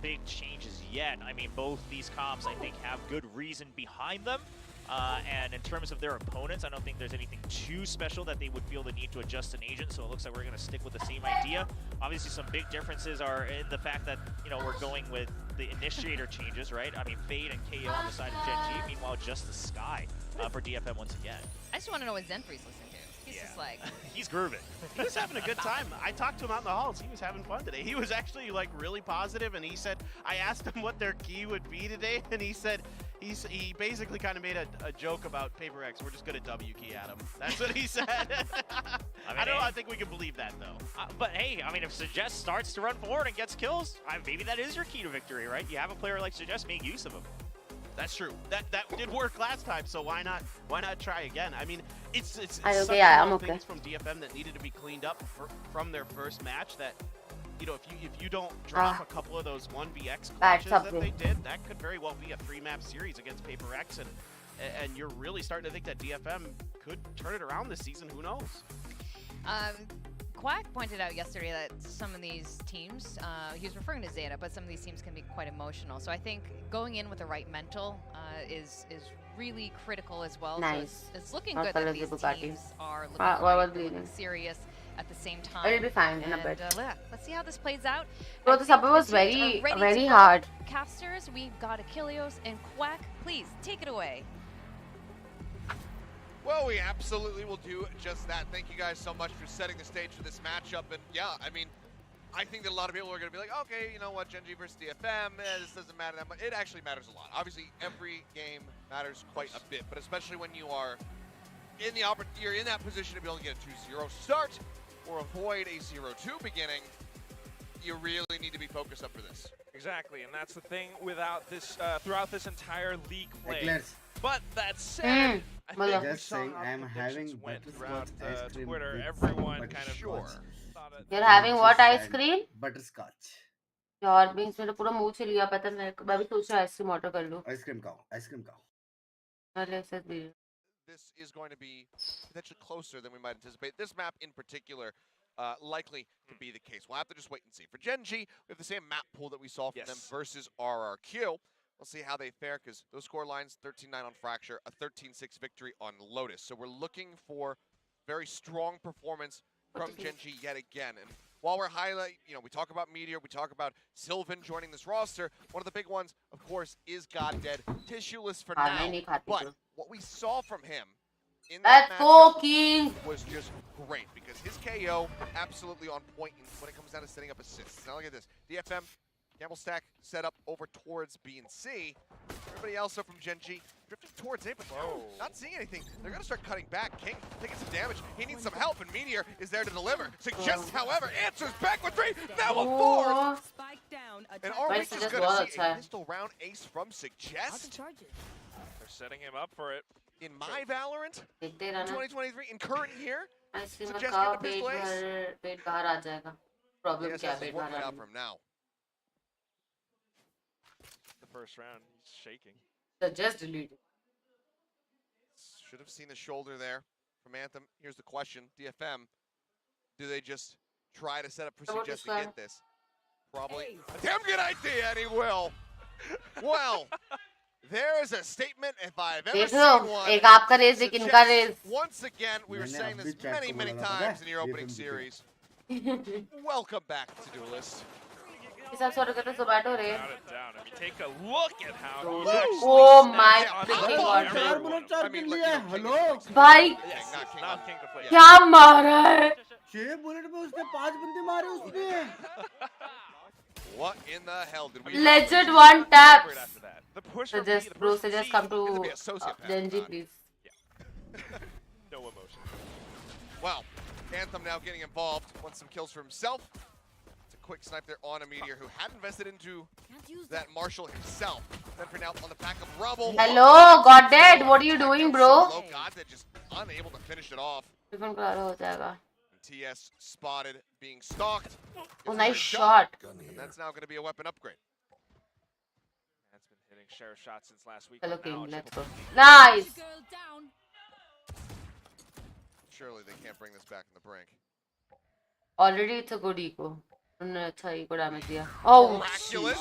big changes yet. I mean, both these comps, I think, have good reason behind them. And in terms of their opponents, I don't think there's anything too special that they would feel the need to adjust an agent, so it looks like we're going to stick with the same idea. Obviously, some big differences are in the fact that, we're going with the initiator changes, right? I mean, Fade and KO on the side of Gen G, meanwhile, just the Sky for DFM once again. I just want to know what Zenfree's listening to. He's just like... He's grooving. He was having a good time. I talked to him out in the halls. He was having fun today. He was actually, really positive, and he said, I asked him what their key would be today, and he said, He basically kind of made a joke about Paper X. We're just gonna W key at him. That's what he said. I don't know. I think we can believe that though. But hey, I mean, if Suggest starts to run forward and gets kills, maybe that is your key to victory, right? You have a player like Suggest, make use of him. That's true. That did work last time, so why not try again? I mean, it's such I'm okay. things from DFM that needed to be cleaned up from their first match that, you know, if you don't drop a couple of those 1vx clutches that they did, that could very well be a 3-map series against Paper X, and you're really starting to think that DFM could turn it around this season. Who knows? Quack pointed out yesterday that some of these teams, he was referring to Zeta, but some of these teams can be quite emotional. So I think going in with the right mental is really critical as well. Nice. So it's looking good that these teams are looking serious at the same time. It'll be fine in a bit. Let's see how this plays out. Bro, the subway was very hard. Casters, we've got Achilleos and Quack. Please take it away. Well, we absolutely will do just that. Thank you guys so much for setting the stage for this matchup. And yeah, I mean, I think that a lot of people are going to be like, okay, you know what, Gen G versus DFM, this doesn't matter that much. It actually matters a lot. Obviously, every game matters quite a bit, but especially when you are you're in that position to be able to get a 2-0 start or avoid a 0-2 beginning, you really need to be focused up for this. Exactly, and that's the thing without this throughout this entire league play. But that said, I think we saw how predictions went throughout Twitter. Everyone kind of thought it. You're having what ice cream? Butterscotch. यार beans मेरा पूरा मुंह छिल गया पता मैं भी सोच रहा आइसक्रीम ऑर्डर कर लूं. आइसक्रीम खाओ. अरे ऐसे भी. This is going to be potentially closer than we might anticipate. This map in particular, likely to be the case. We'll have to just wait and see. For Gen G, we have the same map pool that we saw from them versus RRQ. We'll see how they fare because those score lines, 13-9 on Fracture, a 13-6 victory on Lotus. So we're looking for very strong performance from Gen G yet again. And while we're we talk about Meteor, we talk about Sylvan joining this roster, one of the big ones, of course, is God Dead. Tissueless for now, but what we saw from him in that matchup was just great because his KO absolutely on point when it comes down to setting up assists. Now look at this, DFM, Gamble stack set up over towards B and C. Everybody else up from Gen G drifting towards A, but not seeing anything. They're going to start cutting back. King taking some damage. He needs some help, and Meteor is there to deliver. Suggest, however, answers back with 3. Now a 4. Spike down. And are we just going to see a pistol round ace from Suggest? They're setting him up for it. In my Valorant, 2023, in current year, Suggest get the pistol ace. पेट बाहर आ जाएगा. Problem क्या है पेट बाहर out from now. First round, he's shaking. Just delete it. Should have seen the shoulder there from Anthem. Here's the question, DFM, do they just try to set up for Suggest to get this? Probably. A damn good idea, and he will. Well, there is a statement if I've ever seen one. एक आपका race एक इनका race. Once again, we were saying this many times in your opening series. Welcome back to Duelist. Some sort of Zomato रे. I mean, take a look at how Oh my freaking god. I mean, hello. भाई क्या मारा है? 6 bullet में उसने 5 बंदे मारे उसने. What in the hell did we? Legend one tap. The push Suggest come to Gen G, please. No emotion. Well, Anthem now getting involved. Wants some kills for himself. Quick snipe there on a Meteor who had invested into that Marshall himself. Then for now on the back of Rubble. Hello, God Dead, what are you doing, bro? God Dead just unable to finish it off. TS spotted being stalked. Oh, nice shot. And that's now going to be a weapon upgrade. That's been hitting share shots since last week. Hello, King, let's go. Nice. Surely they can't bring this back in the brink. Already it's a good eco. Oh, miraculous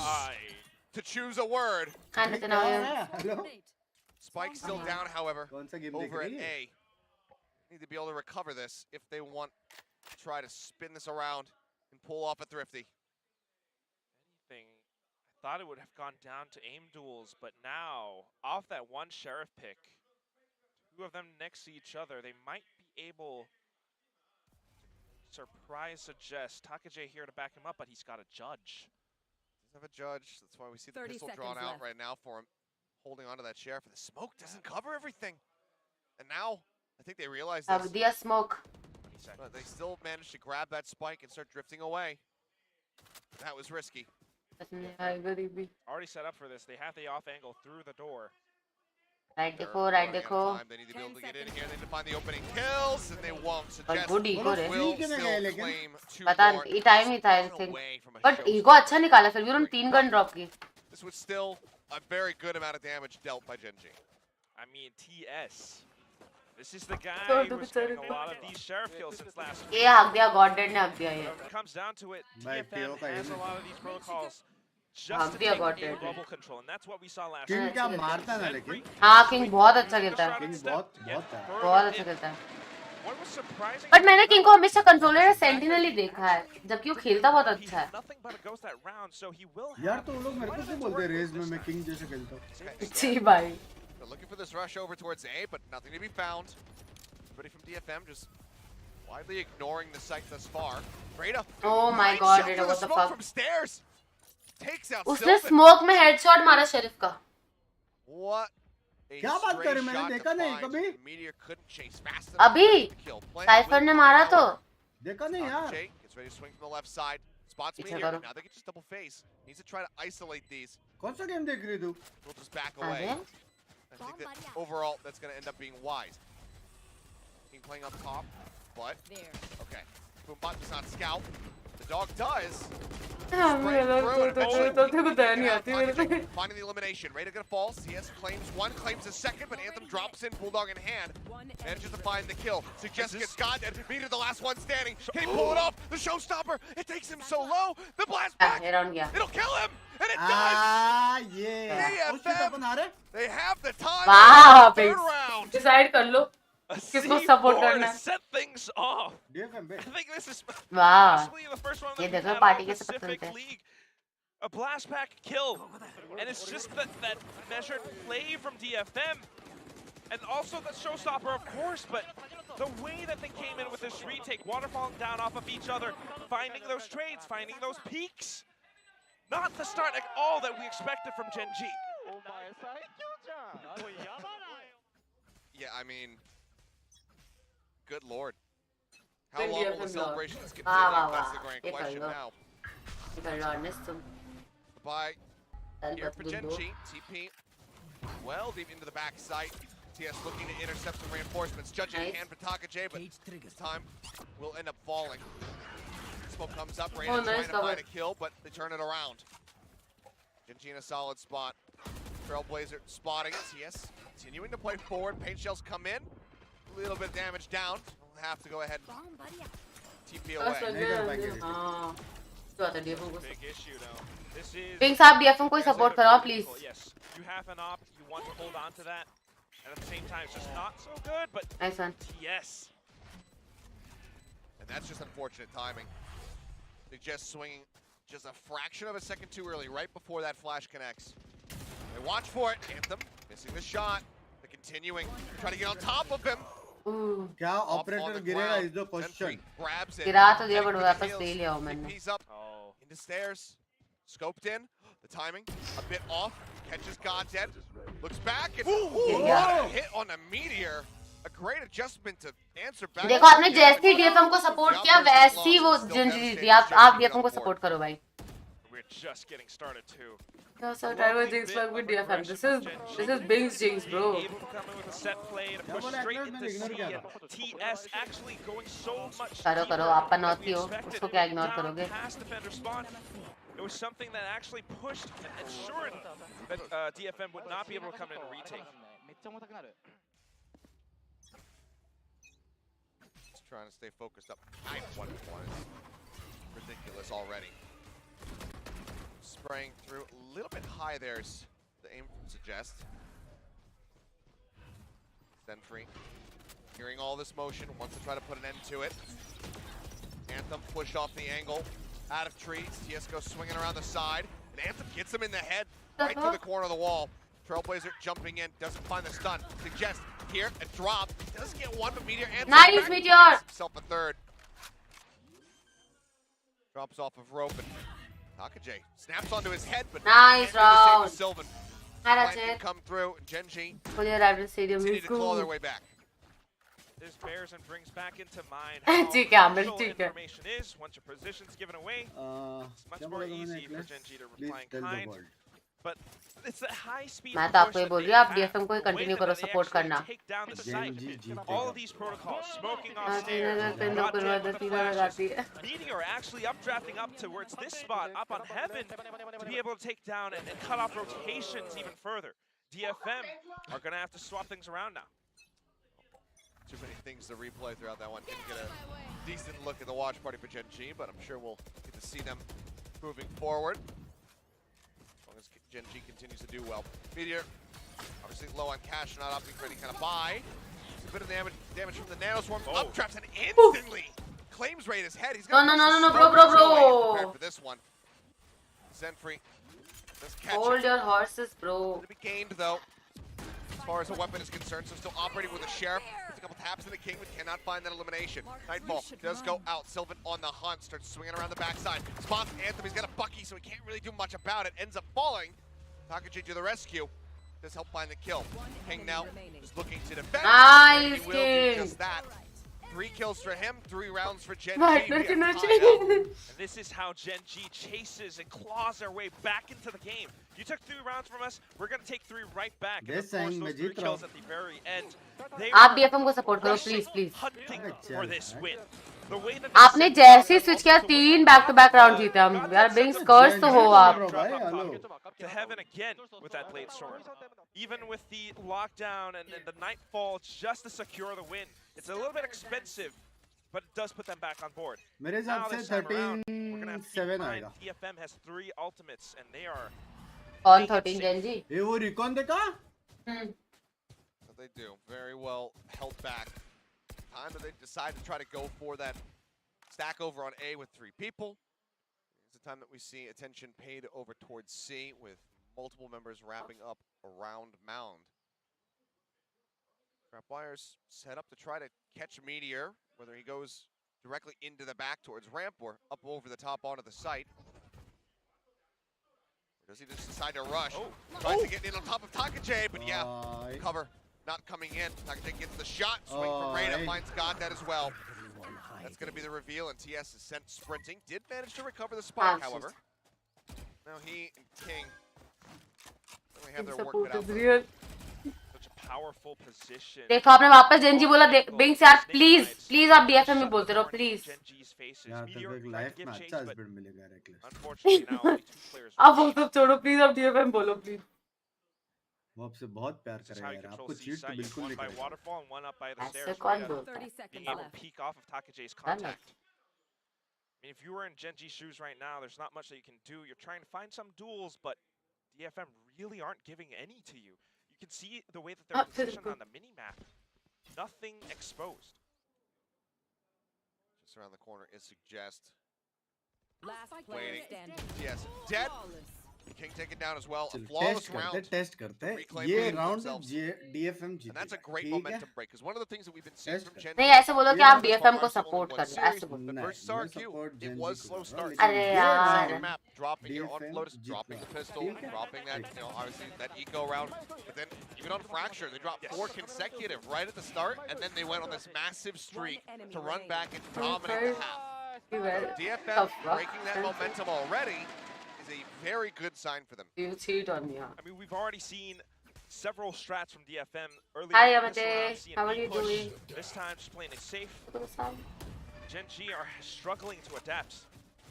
to choose a word. Spike still down, however, over at A. Need to be able to recover this if they want to try to spin this around and pull off a thrifty. I thought it would have gone down to aim duels, but now, off that one sheriff pick, 2 of them next to each other, they might be able surprise Suggest. Takajay here to back him up, but he's got a judge. Doesn't have a judge. That's why we see the pistol drawn out right now for him. holding onto that sheriff, and the smoke doesn't cover everything. And now, I think they realize अब this. दिया smoke. But they still managed to grab that spike and start drifting away. That was risky. Already set up for this. They have the off angle through the door. Right देखो. They need to be able to get in here. They need to find the opening kills, and they won't. Suggest good eco है. will still claim two पता more. ये time ही था I think. Away from a But showstopper. ego अच्छा निकाला फिर भी उन्होंने 3 gun drop की. This was still a very good amount of damage dealt by Genji. I mean, TS. This is the guy who was getting a lot of these sheriff kills since last week. ये हक दिया God Dead ने हक दिया ये. When it comes down to it, By DFM PO का has ये a lot of these protocols just हक to दिया take God a Dead. bubble control, and that's what we saw last King week. क्या मारता है ना लेकिन. हाँ King बहुत अच्छा खेलता है. King बहुत बहुत अच्छा खेलता है. What was surprising? But मैंने King को हमेशा controller या sentinel ही देखा है. जबकि वो खेलता बहुत अच्छा है. Nothing but a ghost that round, so he will. यार तो वो लोग मेरे को क्यों बोलते हैं रेस में मैं King जैसे खेलता हूँ. जी भाई. They're looking for this rush over towards A, but nothing to be found. Everybody from DFM just widely ignoring the site thus far. Rada. Oh my God, Rada, what the fuck? From stairs. Takes out उसने Sylvan. smoke में headshot मारा sheriff का. What? A क्या बात कर रहे stray हैं? मैंने shot देखा नहीं to find. कभी. Meteor couldn't chase fast enough. अभी Kill. Playing Cypher with ने मारा तो. देखा नहीं यार. Jake gets ready to swing from the left side. Spots पीछे Meteor. करो. Now they can just double face. Needs to try to isolate these. कौन सा गेम देख रही तू? We'll just back away. अरे I think that overall that's going to end up being wise. King playing up top, but okay. Boombot does not scout. The dog does. Spraying through and eventually finding the elimination. Rada gonna fall. CS claims one, claims a second, but Anthem drops in, Bulldog in hand. Manages to find the kill. Suggests gets God dead. Meter the last one standing. Can he pull it off? The showstopper. It takes him so low. The blast back. around गया. It'll kill him, and it does. Ah yeah. उस चीज़ अपन आ रहे. They have the time. Wow, Third Pix. round. Decide कर लो. किसको support C4 करना to है? set things off. DFM I think this is वाह. possibly the first one ये that देखो we've party had कैसे in the पकड़ते Pacific हैं. League. A blast pack kill. And it's just that measured play from DFM. And also the showstopper, of course, but the way that they came in with this retake, waterfalling down off of each other, finding those trades, finding those peaks. Not the start at all that we expected from Gen G. Yeah, I mean, good lord. How long will the celebrations continue? That's the grand question now. Bye. Here for Gen G, TP well deep into the back site. TS looking to intercept some reinforcements. Judging hand for Takajay, but this time will end up falling. Smoke comes up, Reyna trying to find a kill, but they turn it around. Gen G in a solid spot. Trailblazer spotting. TS continuing to play forward. Paint shells come in. A little bit of damage down. We'll have to go ahead and TP away. Big issue now. This is Pings आप DFM को ही support करो please. Yes, you have an op, you want to hold on to that. And at the same time, it's just not so good, but Nice one. yes. And that's just unfortunate timing. They just swinging just a fraction of a second too early, right before that flash connects. They watch for it. Anthem missing the shot. They're continuing. Trying to get on top of him. क्या operator गिरेगा is the question. Grabs it. गिरा तो दिया but वापस ले लिया वो मैंने. He's up into stairs. Scoped in. The timing a bit off. Catches God dead. Looks back and what a hit on a meteor. A great adjustment to answer back. देखो आपने जैसे ही DFM को support किया वैसे ही वो जिंदगी थी. आप DFM को support करो भाई. We're just getting started too. No, so try to jinx back with DFM. This is Bing's jinx, bro. Able to come in with a set play to push straight into C and TS actually going so much. करो आप पनौती हो. उसको क्या ignore करोगे? Past defender spawn. It was something that actually pushed and ensured that DFM would not be able to come in and retake. Just trying to stay focused up. 9-1 is ridiculous already. Spraying through a little bit high there's the aim suggest. Zenfree hearing all this motion, wants to try to put an end to it. Anthem pushed off the angle, out of trees. TS goes swinging around the side, and Anthem gets him in the head, right through the corner of the wall. Trailblazer jumping in, doesn't find the stun. Suggest here a drop. Does get one, but Meteor Anthem Nice, Meteor! Himself a third. Drops off of rope and Takajay snaps onto his head, but Nice round. Sylvan. can come through. Genji continue to claw their way back. This bears and brings back into mind ठीक है, how Aamir, crucial ठीक है. information is. Once your position's given away, it's much more easy for Genji to reply in kind. But it's a high-speed मैं तो आपको ये push बोल that रही हूँ, आप they have. DFM को ही The way continue that करो, they support actually करना. take down the site. Genji All of these protocols, smoking off हाँ, stairs, तीनों God को damn with the तीनों flashes. लगाती है. Meteor actually updrafting up towards this spot, up on heaven, to be able to take down and cut off rotations even further. DFM are going to have to swap things around now. Too many things to replay throughout that one. Didn't get a decent look at the watch party for Genji, but I'm sure we'll get to see them moving forward. As long as Genji continues to do well. Meteor, obviously low on cash, not opting for any kind of buy. A bit of damage from the nanoswarm. Updrafts and instantly claims rate his head. He's gonna No, bro. For this one. Zenfree does catch Hold it. your horses, bro. To be gained though. As far as the weapon is concerned, so still operating with a sheriff. Gets a couple taps in the king, but cannot find that elimination. Nightfall does go out. Sylvan on the hunt, starts swinging around the backside. Spots Anthem, he's got a Bucky, so he can't really do much about it. Ends up falling. Takaji to the rescue. Does help find the kill. King now is looking to defend. Nice, He will do King. just that. 3 kills for him, 3 rounds for Genji. And this is how Genji chases and claws their way back into the game. You took 3 rounds from us, we're going to take 3 right back. And of course, those 3 kills at the very end. They आप were DFM को support करो, rushing, please, please. hunting for this win. The way that आपने जैसे ही switch किया 3 back to back round जीते हम. यार Bing स्कर्स तो हो आप. to heaven again with that blade sword. Even with the lockdown and the nightfall just to secure the win. It's a little bit expensive, but it does put them back on board. मेरे Now हिसाब से this time around, we're gonna have to keep in 13-7 mind आएगा. DFM has 3 ultimates and they are On 13 Genji. ये वो recon देखा? What they do, very well held back. Time that they decide to try to go for that stack over on A with 3 people. It's the time that we see attention paid over towards C with multiple members wrapping up around Mound. Trapwires set up to try to catch Meteor, whether he goes directly into the back towards ramp or up over the top onto the site. Or does he just decide to rush? Tries to get in on top of Takaje, but yeah, cover not coming in. Takaje gets the shot, swing from Reyna, finds Goddead as well. That's going to be the reveal, and TS is sent sprinting. Did manage to recover the spike, however. Now he and King really have their work cut out for them. such a powerful position. देखो आपने वापस Gen Z बोला. बिंग्स यार please आप DFM में बोलते रहो please. Genji's faces. यार Meteor तब एक tried लाइफ to में give अच्छा chase, but हस्बैंड मिलेगा reckless. unfortunately now only 2 players. अब वो सब छोड़ो प्लीज, आप DFM बोलो प्लीज. वो आपसे बहुत प्यार This is करेगा how you यार. control आपको चीट तो C-side. You have बिल्कुल 1 नहीं by करेगा. waterfall and 1 up by the ऐसे stairs. कौन Reyna बोलता है? 30 seconds being able to left. peek off of Takaje's contact. I mean, if you were in Genji's shoes right now, there's not much that you can do. You're trying to find some duels, but DFM really aren't giving any to you. You can see the way that they're positioned on the mini-map. Nothing exposed. Just around the corner is Suggest. Last player Waiting. standing. Yes, dead. Flawless. King taken down as well. A चल flawless test करते round. Test करते. Reclaim ये lead for round themselves. DFM जीतेगा. And that's a great ठीक है? momentum break, because one of the things that we've been seeing from Genji. नहीं ऐसे बोलो कि आप DFM को सपोर्ट कर रहे हो. ऐसे बोलो. But versus RQ, it was slow start. अरे यार. Map, dropping here on DFM Lotus, dropping the pistol, ठीक है? dropping that, obviously that eco round. But then even on Fracture, they dropped 4 consecutive right at the start, and then they went on this massive streak to run back and dominate the half. DFM breaking that momentum already is a very good sign for them. You cheat on me. I mean, we've already seen several strats from DFM earlier. Hi, in this Amate. round, seeing How are B you push. doing? This time, just playing it safe. Genji are struggling to adapt,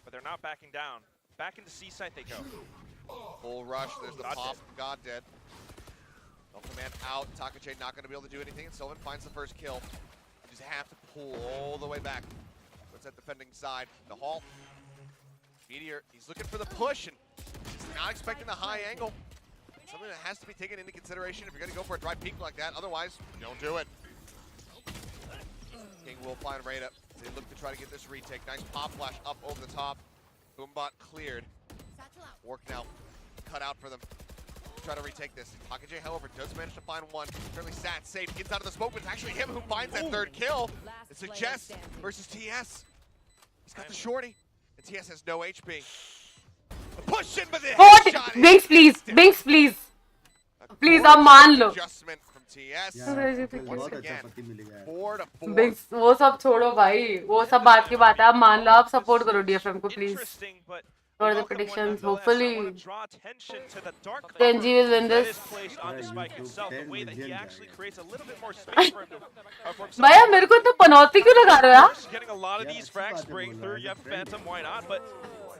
but they're not backing down. Back into C site they go. Full rush, there's the God pop, dead. God dead. No command out, Takache not going to be able to do anything, and Sylvan finds the first kill. You just have to pull all the way back. What's that defending side? The halt. Meteor, he's looking for the push, and he's not expecting the high angle. Something that has to be taken into consideration if you're going to go for a dry peek like that. Otherwise, you don't do it. King will find Reyna. They look to try to get this retake. Nice pop flash up over the top. Boombot cleared. Work now cut out for them. Try to retake this. Takaje, however, does manage to find one. Currently sat safe, gets out of the smoke, but it's actually him who finds that third kill. It's a Jess versus TS. He's got the shorty, and TS has no HP. Push in, but the headshot is Binks, please. Please अब मान लो. Adjustment from TS. बहुत अच्छा पति मिलेगा. 4 to 4. Big, वो सब छोड़ो भाई. वो सब बात की बात है. आप मान लो आप support करो DFM को please. For the predictions, hopefully Genji will win this. भैया मेरे को तो पनौती क्यों लगा रहे हो यार? Getting a lot of these frags break through. You have Phantom, why not? But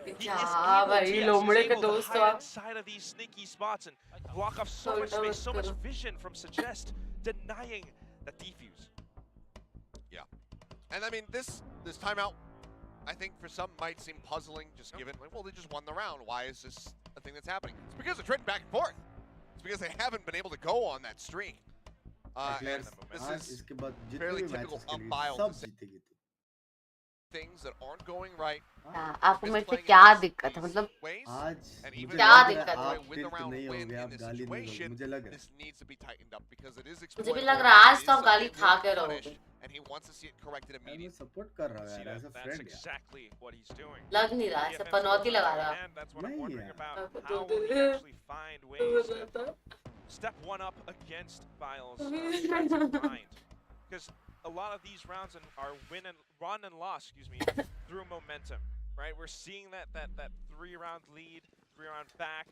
he is भाई लोमड़े के दोस्त हो आप. inside of these sneaky spots and block off so much space, so much vision from Suggest, denying that defuse. Yeah, and I mean this timeout, I think for some might seem puzzling, just given like, well, they just won the round. Why is this a thing that's happening? It's because they're trading back and forth. It's because they haven't been able to go on that streak. And this is fairly typical up-bile things that aren't going right. आपको मेरे से क्या दिक्कत है मतलब क्या दिक्कत है मुझे भी लग रहा है आज तो आप गाली खा के रहोगे सपोर्ट कर रहा है एज अ फ्रेंड लग नहीं रहा है पनौती लगा रहा है step one up against Biles because a lot of these rounds are run and lost, through momentum, right? We're seeing that 3-round lead, 3-round back.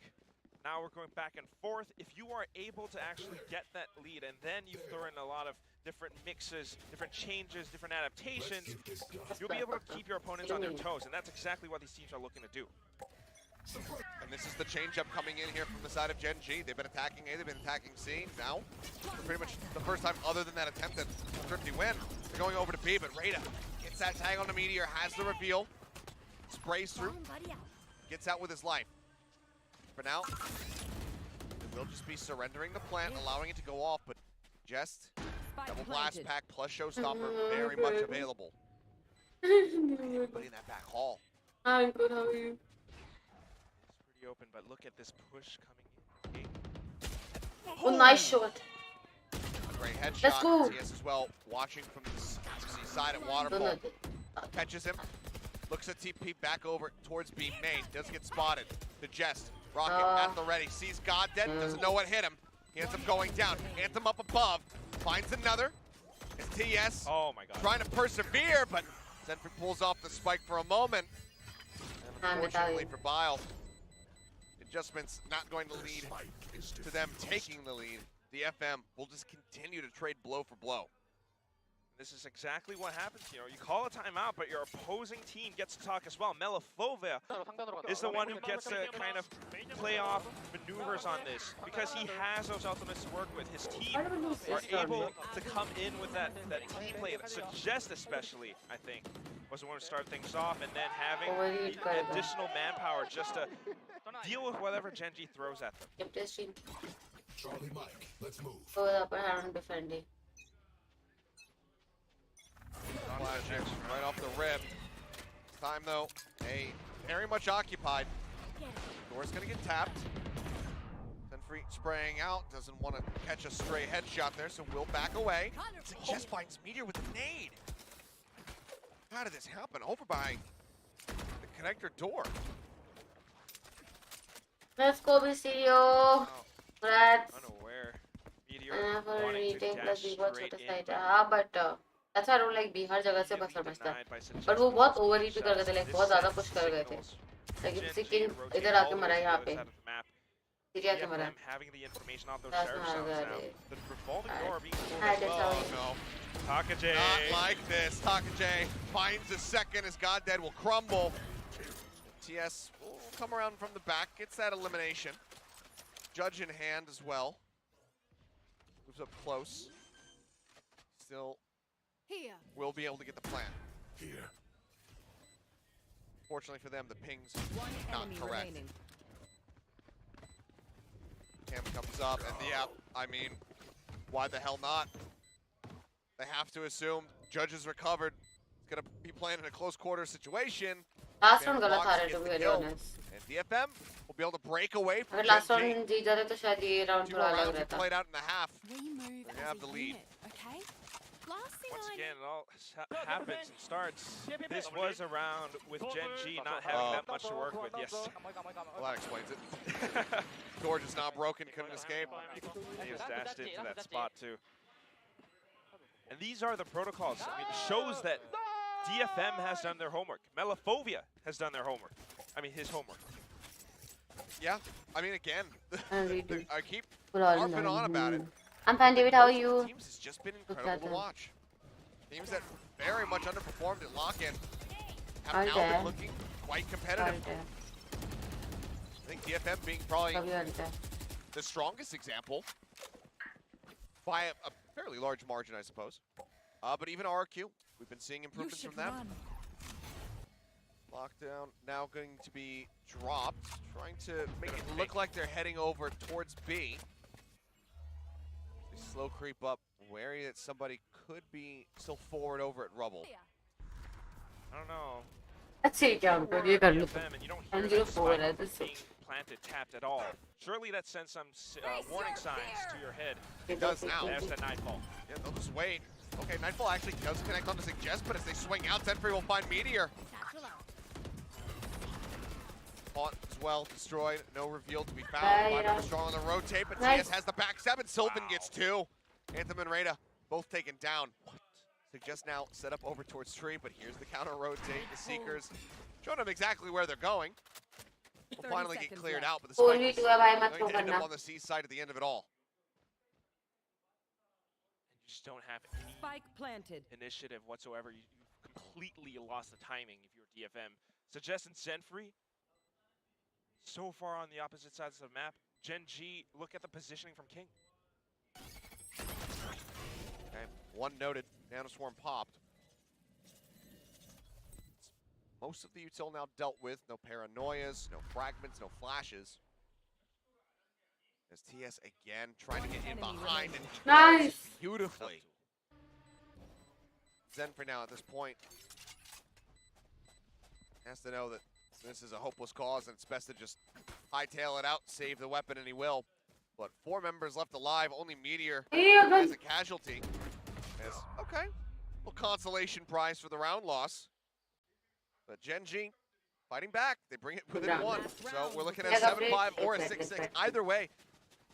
Now we're going back and forth. If you are able to actually get that lead and then you throw in a lot of different mixes, different changes, different adaptations, you'll be able to keep your opponents on their toes, and that's exactly what these teams are looking to do. And this is the change-up coming in here from the side of Gen G. They've been attacking A, they've been attacking C. Now, for pretty much the first time other than that attempt at a thrifty win, they're going over to B, but Rada gets that tag on the Meteor, has the reveal, sprays through, gets out with his life. For now, they will just be surrendering the plant, allowing it to go off, but Jest, double blast pack plus showstopper, very much available. Anybody in that back hall. I'm good, how are you? Open, but look at this push coming in. Oh, nice shot. Great headshot. Let's go. TS as well, watching from the side at Waterfall. Catches him. Looks at TP back over towards B main. Does get spotted. The Jest. Rocket at the ready. Sees God dead. Doesn't know what hit him. He ends up going down. Anthem up above. Finds another. It's TS. Oh my god. Trying to persevere, but Zenford pulls off the spike for a moment. And unfortunately for Bile, adjustments not going to lead to them taking the lead. DFM will just continue to trade blow for blow. This is exactly what happens, you call a timeout, but your opposing team gets to talk as well. Melifova is the one who gets to kind of play off maneuvers on this because he has those ultimates to work with. His team are able to come in with that team play that Suggest especially, I think, was the one to start things off, and then having the additional manpower just to deal with whatever Gen G throws at them. Charlie Mike, let's move. Defending. Right off the rip. Time though, very much occupied. Door's gonna get tapped. Zenfree spraying out, doesn't want to catch a stray headshot there, so will back away. Just finds Meteor with a nade. How did this happen? Over by the connector door. Let's go, BCO. Congrats. Unaware. Meteor For wanting to retake plus dash B बहुत straight छोटा in. Side है but that's why I don't like B हर जगह से बस समझता है but वो बहुत overheat भी कर गए थे like बहुत ज़्यादा push कर गए थे like किसी किंग इधर आके मरा यहाँ पे सीरिया के मरा having the information off those that's sheriff not sounds good now. The revolving door being pulled I as did well. tell you. No, Taka J. not like this. Taka J finds a second as God Dead will crumble. TS will come around from the back, gets that elimination. Judge in hand as well. Moves up close. Still will be able to get the plant. Here. Fortunately for them, the ping's not correct. Cam comes up, and yeah, I mean, why the hell not? They have to assume Judge is recovered. He's gonna be playing in a close quarter situation. last round गलत आ रहे to be very honest And DFM will be able to break away from अगर last Gen G. round जीत जाते तो शायद ये round 2 थोड़ा अलग rounds रहता played out in the half. We move They have the lead. okay? Last Once again, it all happens and starts. This was a round with Gen G not having that much to work with. Yes. Well, that explains it. Gorge is not broken, couldn't escape. He was dashed into that spot too. And these are the protocols. I mean, it shows that DFM has done their homework. Melifovia has done their homework. I mean, his homework. Yeah, I mean, again, I keep harping on about it. I'm fine, David. How are you? Teams has just been incredible to watch. Teams that very much underperformed at lock-in have now been looking quite competitive. I think DFM being probably the strongest example by a fairly large margin, I suppose. But even RQ, we've been seeing improvements from them. Lockdown now going to be dropped, trying to make it look like they're heading over towards B. They slow creep up, wary that somebody could be still forward over at Rubble. I don't know. Let's see, John. You can look. And you don't hear that spike being planted, tapped at all. Surely that sends some warning signs to your head. It does now. There's the Nightfall. Yeah, they'll just wait. Okay, Nightfall actually does connect onto Suggest, but as they swing out, Zenfree will find Meteor. Fought as well, destroyed, no reveal to be found. 5 members strong on the rotate, but TS has the back 7. Sylvan gets 2. Anthem and Rada both taken down. Suggest now set up over towards Tree, but here's the counter rotate. The Seekers showing them exactly where they're going. Will finally get cleared out, but the spike is going to end up on the C side at the end of it all. And you just don't have any Spike planted. initiative whatsoever. You completely lost the timing if you're DFM. Suggest and Zenfree, so far on the opposite sides of the map. Gen G, look at the positioning from King. Okay, one noted, Nanoswarm popped. Most of the util now dealt with. No paranoias, no fragments, no flashes. As TS again trying to get in behind and nice beautifully. Zenfree now at this point has to know that this is a hopeless cause and it's best to just hightail it out, save the weapon, and he will. But 4 members left alive, only Meteor as a casualty. As, okay, little consolation prize for the round loss. But Gen G fighting back, they bring it within 1. So we're looking at a 7-5 or a 6-6. Either way,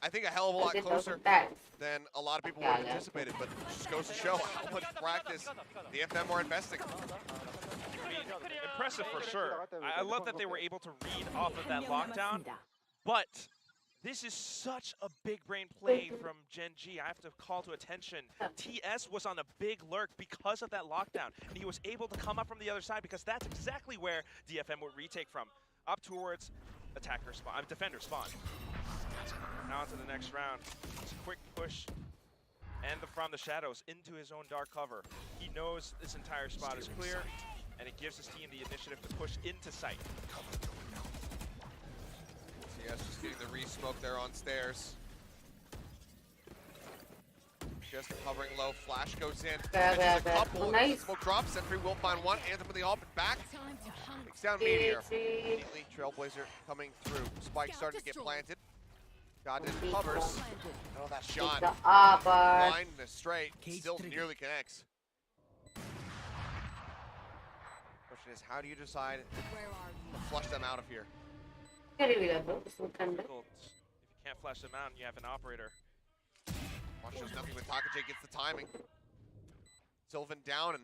I think a hell of a lot closer than a lot of people would have anticipated, but it just goes to show how much practice the FM are investing. Impressive for sure. I love that they were able to read off of that lockdown, but this is such a big brain play from Gen G. I have to call to attention. TS was on a big lurk because of that lockdown, and he was able to come up from the other side because that's exactly where DFM would retake from, up towards attacker spawn, defender spawn. Now into the next round. It's a quick push and from the shadows into his own dark cover. He knows this entire spot is clear, and it gives his team the initiative to push into sight. TS just getting the re-smoke there on stairs. Just hovering low, flash goes in. Just a couple, smoke drops, Zenfree will find one. Anthem with the ult, but back. Takes down Meteor. Immediately, Trailblazer coming through. Spike starting to get planted. Godin covers. Oh, that shot. Blind and straight. Still nearly connects. Question is, how do you decide to flush them out of here? Difficult. If you can't flash them out and you have an operator. Watch there's nothing but Takajay gets the timing. Sylvan down and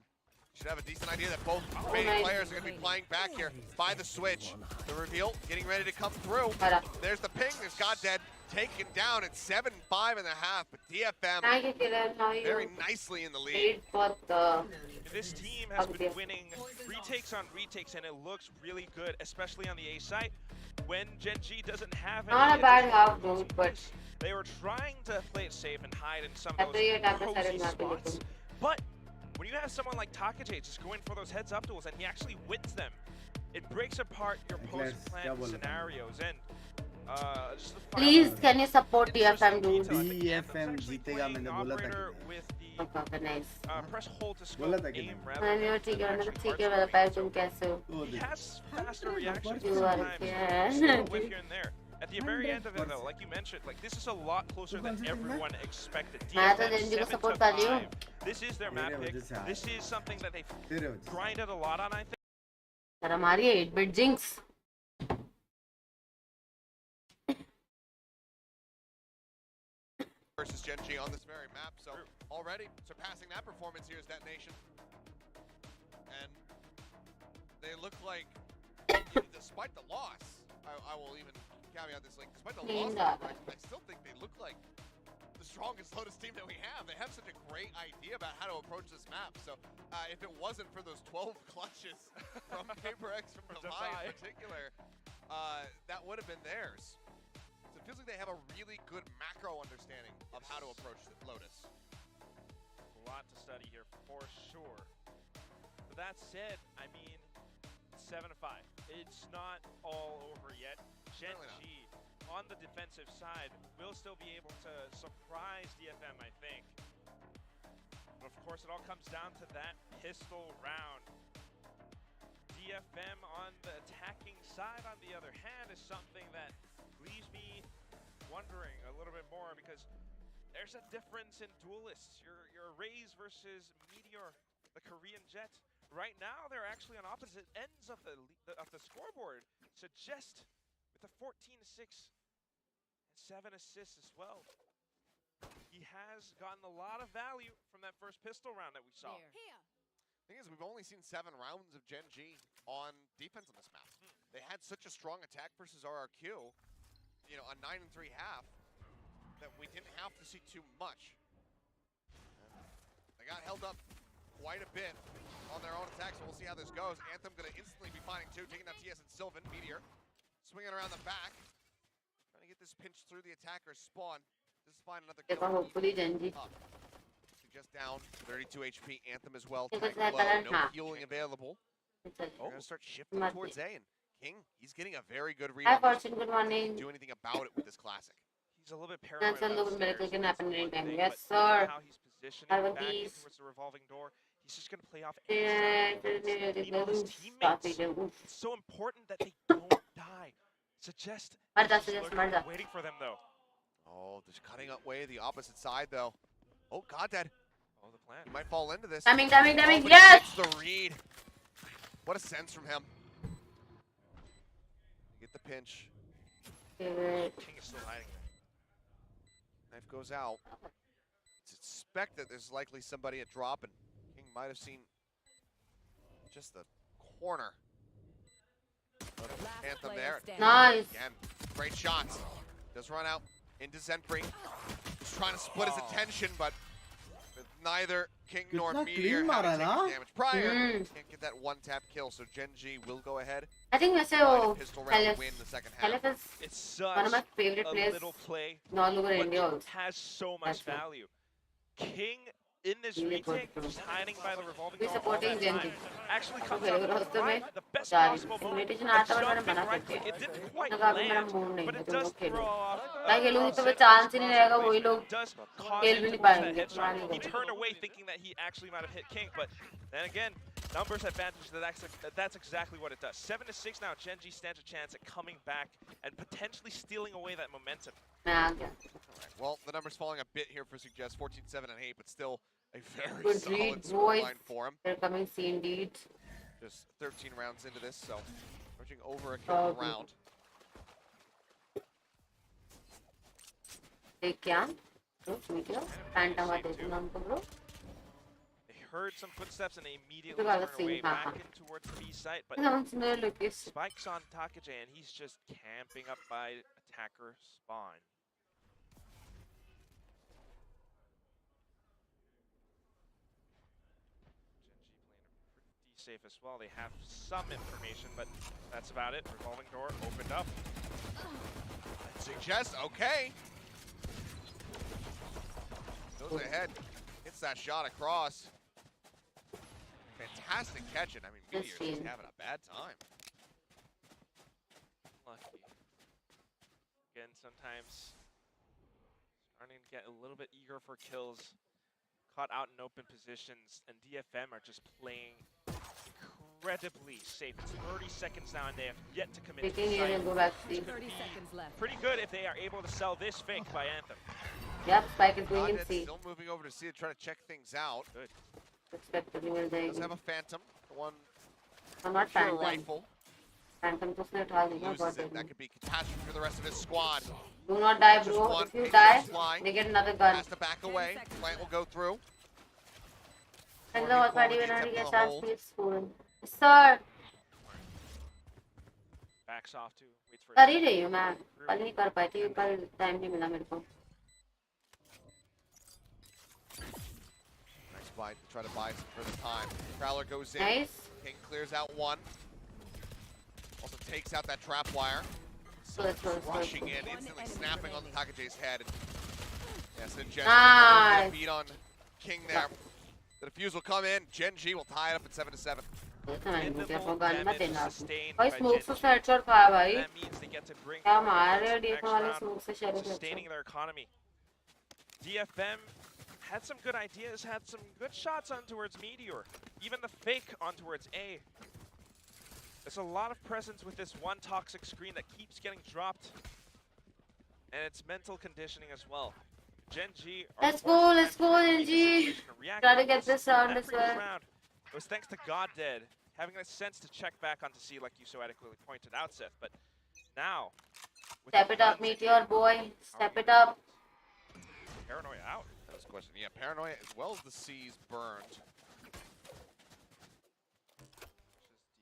should have a decent idea that both remaining players are going to be playing back here by the switch. The reveal getting ready to come through. There's the ping. There's God Dead taken down at 7-5.5. But DFM very nicely in the lead. This team has been winning retakes on retakes, and it looks really good, especially on the A site. When Gen G doesn't have any not a bad half, dude, but they were trying to play it safe and hide in some of those cozy spots. But when you have someone like Takajay just going for those heads-up duels and he actually wins them, it breaks apart your post-plan scenarios. And just please, can you support DFM, dude? DFM जीतेगा मैंने बोला था Okay, nice. Press hold to scope aim rather than ठीक है मेरा पैर तुम कैसे हो? He has faster reactions You are sometimes. Still whiff here and there. At the very end of it, though, like you mentioned, like this is a lot closer than everyone expected. मैं तो DFM Genji को 7 support to कर रही हूँ. 5. This is their map pick. This is something that they've grinded a lot on, I think. तेरा मारी 8-bit jinx. Versus Genji on this very map, so already surpassing that performance here is Detonation. And they look like, despite the loss, I will even caveat this, like, despite the loss, I still think they look like the strongest Lotus team that we have. They have such a great idea about how to approach this map, so if it wasn't for those 12 clutches from HyperX, from Heyyy in particular, that would have been theirs. So it feels like they have a really good macro understanding of how to approach Lotus. A lot to study here, for sure. But that said, I mean, 7-5. It's not all over yet. Genji, on the defensive side, will still be able to surprise DFM, I think. But of course, it all comes down to that pistol round. DFM on the attacking side, on the other hand, is something that leaves me wondering a little bit more, because there's a difference in duelists. Your Raze versus Meteor, the Korean Jet. Right now, they're actually on opposite ends of the scoreboard. So just with a 14-6 and 7 assists as well, he has gotten a lot of value from that first pistol round that we saw. Thing is, we've only seen 7 rounds of Genji on defense on this map. They had such a strong attack versus RRQ, you know, a 9-3 half, that we didn't have to see too much. They got held up quite a bit on their own attack, so we'll see how this goes. Anthem gonna instantly be finding 2, taking down TS and Sylvan. Meteor swinging around the back, trying to get this pinch through the attacker's spawn. Just find another kill. Hopefully Genji. Just down 32 HP. Anthem as well. Because Low, that no healing available. They're gonna start shifting towards A, and King, he's getting a very good read. Hi Fortune, good morning. Do anything about it with this classic. He's a little bit paranoid. Miracle can happen anytime. Yes, but sir. how he's positioning back in towards the revolving door, he's just gonna play off his teammates. It's so important that they don't die. Suggest waiting for them though. Oh, just cutting away the opposite side though. Oh, God, Dad. Oh, the plan. He might fall into this. Coming, Oh, yes! Gets the read. What a sense from him. Get the pinch. King is still hiding there. Knife goes out. It's expected there's likely somebody at drop, and King might have seen just the corner of Anthem there. Nice. Again, great shots. Does run out into Zenbri. Just trying to split his attention, but neither King nor Meteor have taken damage prior. Can't get that one-tap kill, so Genji will go ahead. I think वैसे वो pistol round win the second half. It's such one of my favorite a players. little play, Not over but India it also. has so much value. King in this retake, just hiding by the revolving door all supporting that time, Genji. actually comes Okay, out roster में the best जा possible moment. invitation आता है और मैंने मना कर दिया। It didn't quite लगा अभी मेरा land, मूड नहीं but है it तो does वो खेलो। throw off. मैं खेलूंगी तो वो चांस ही नहीं रहेगा वही लोग Does cause खेल him भी to नहीं lose that पाएंगे। headshot. He turned away thinking that he actually might have hit King, but then again, numbers advantage. That's exactly what it does. 7-6 now. Genji stands a chance at coming back and potentially stealing away that momentum. मैं आ गया। Alright, well, the number's falling a bit here for Suggest. 14-7 and 8, but still a very Good solid read, scoreline boys. for him. They're coming C indeed. Just 13 rounds into this, so approaching over a kill per round. They can. Meteor. Phantom आ दे दो हमको bro. They heard some footsteps and they immediately Look at turned the away scene, back in towards the B site, but Sounds familiar like this. Spike's on Takaje and he's just camping up by attacker spawn. Safe as well. They have some information, but that's about it. Revolving door opened up. Suggest, okay. Goes ahead, hits that shot across. Fantastic catching. I mean, Meteor's just having a bad time. Lucky. Again, sometimes starting to get a little bit eager for kills. Caught out in open positions, and DFM are just playing incredibly safe. It's 30 seconds now, and they have yet to commit. Taking it and go back to Which could be pretty good if they are able to sell this fake by Anthem. Yep, Spike is going in Godhead's C. still moving over to C to try to check things out. Good. Expect to be in there. Does have a Phantom, one I'm not pure Phantom. rifle. Phantom to snare uठा देगा Loses बहुत it. That could be catastrophe for the rest of his squad. Do not die, Just bro. one, If you Ace die, is flying. they get another gun. Has to back away. Plant will go through. Hello, Forty buddy. forward, When I he's get up chance, on the please school. Sir, Backs off to waits for. कर ही रही हूँ मैं. कल नहीं कर पाई थी. कल time नहीं मिला मेरे को. Nice buy to try to buy some further time. Prowler goes in. Nice. King clears out one. Also takes out that trap wire. Good, good, Rushing good. in, instantly snapping on the Takaje's head. Yes, and Gen Nice. beat on King there. The defuse will come in. Gen G will tie it up at 7-7. भाई smoke से headshot खाया भाई. That means they get to bring क्या मार रहे हो DFM next वाले round, smoke से sheriff sustaining their economy. DFM had some good ideas, had some good shots on towards Meteor, even the fake on towards A. There's a lot of presence with this one toxic screen that keeps getting dropped, and it's mental conditioning as well. Gen G. Let's go, Gen G. Try to get this round as well. It was thanks to Goddead having a sense to check back onto C, like you so adequately pointed out, Seth. But now, with Step the it up, guns, Meteor boy. Step it up. Paranoia out. That was the question. Yeah, Paranoia as well as the C's burned.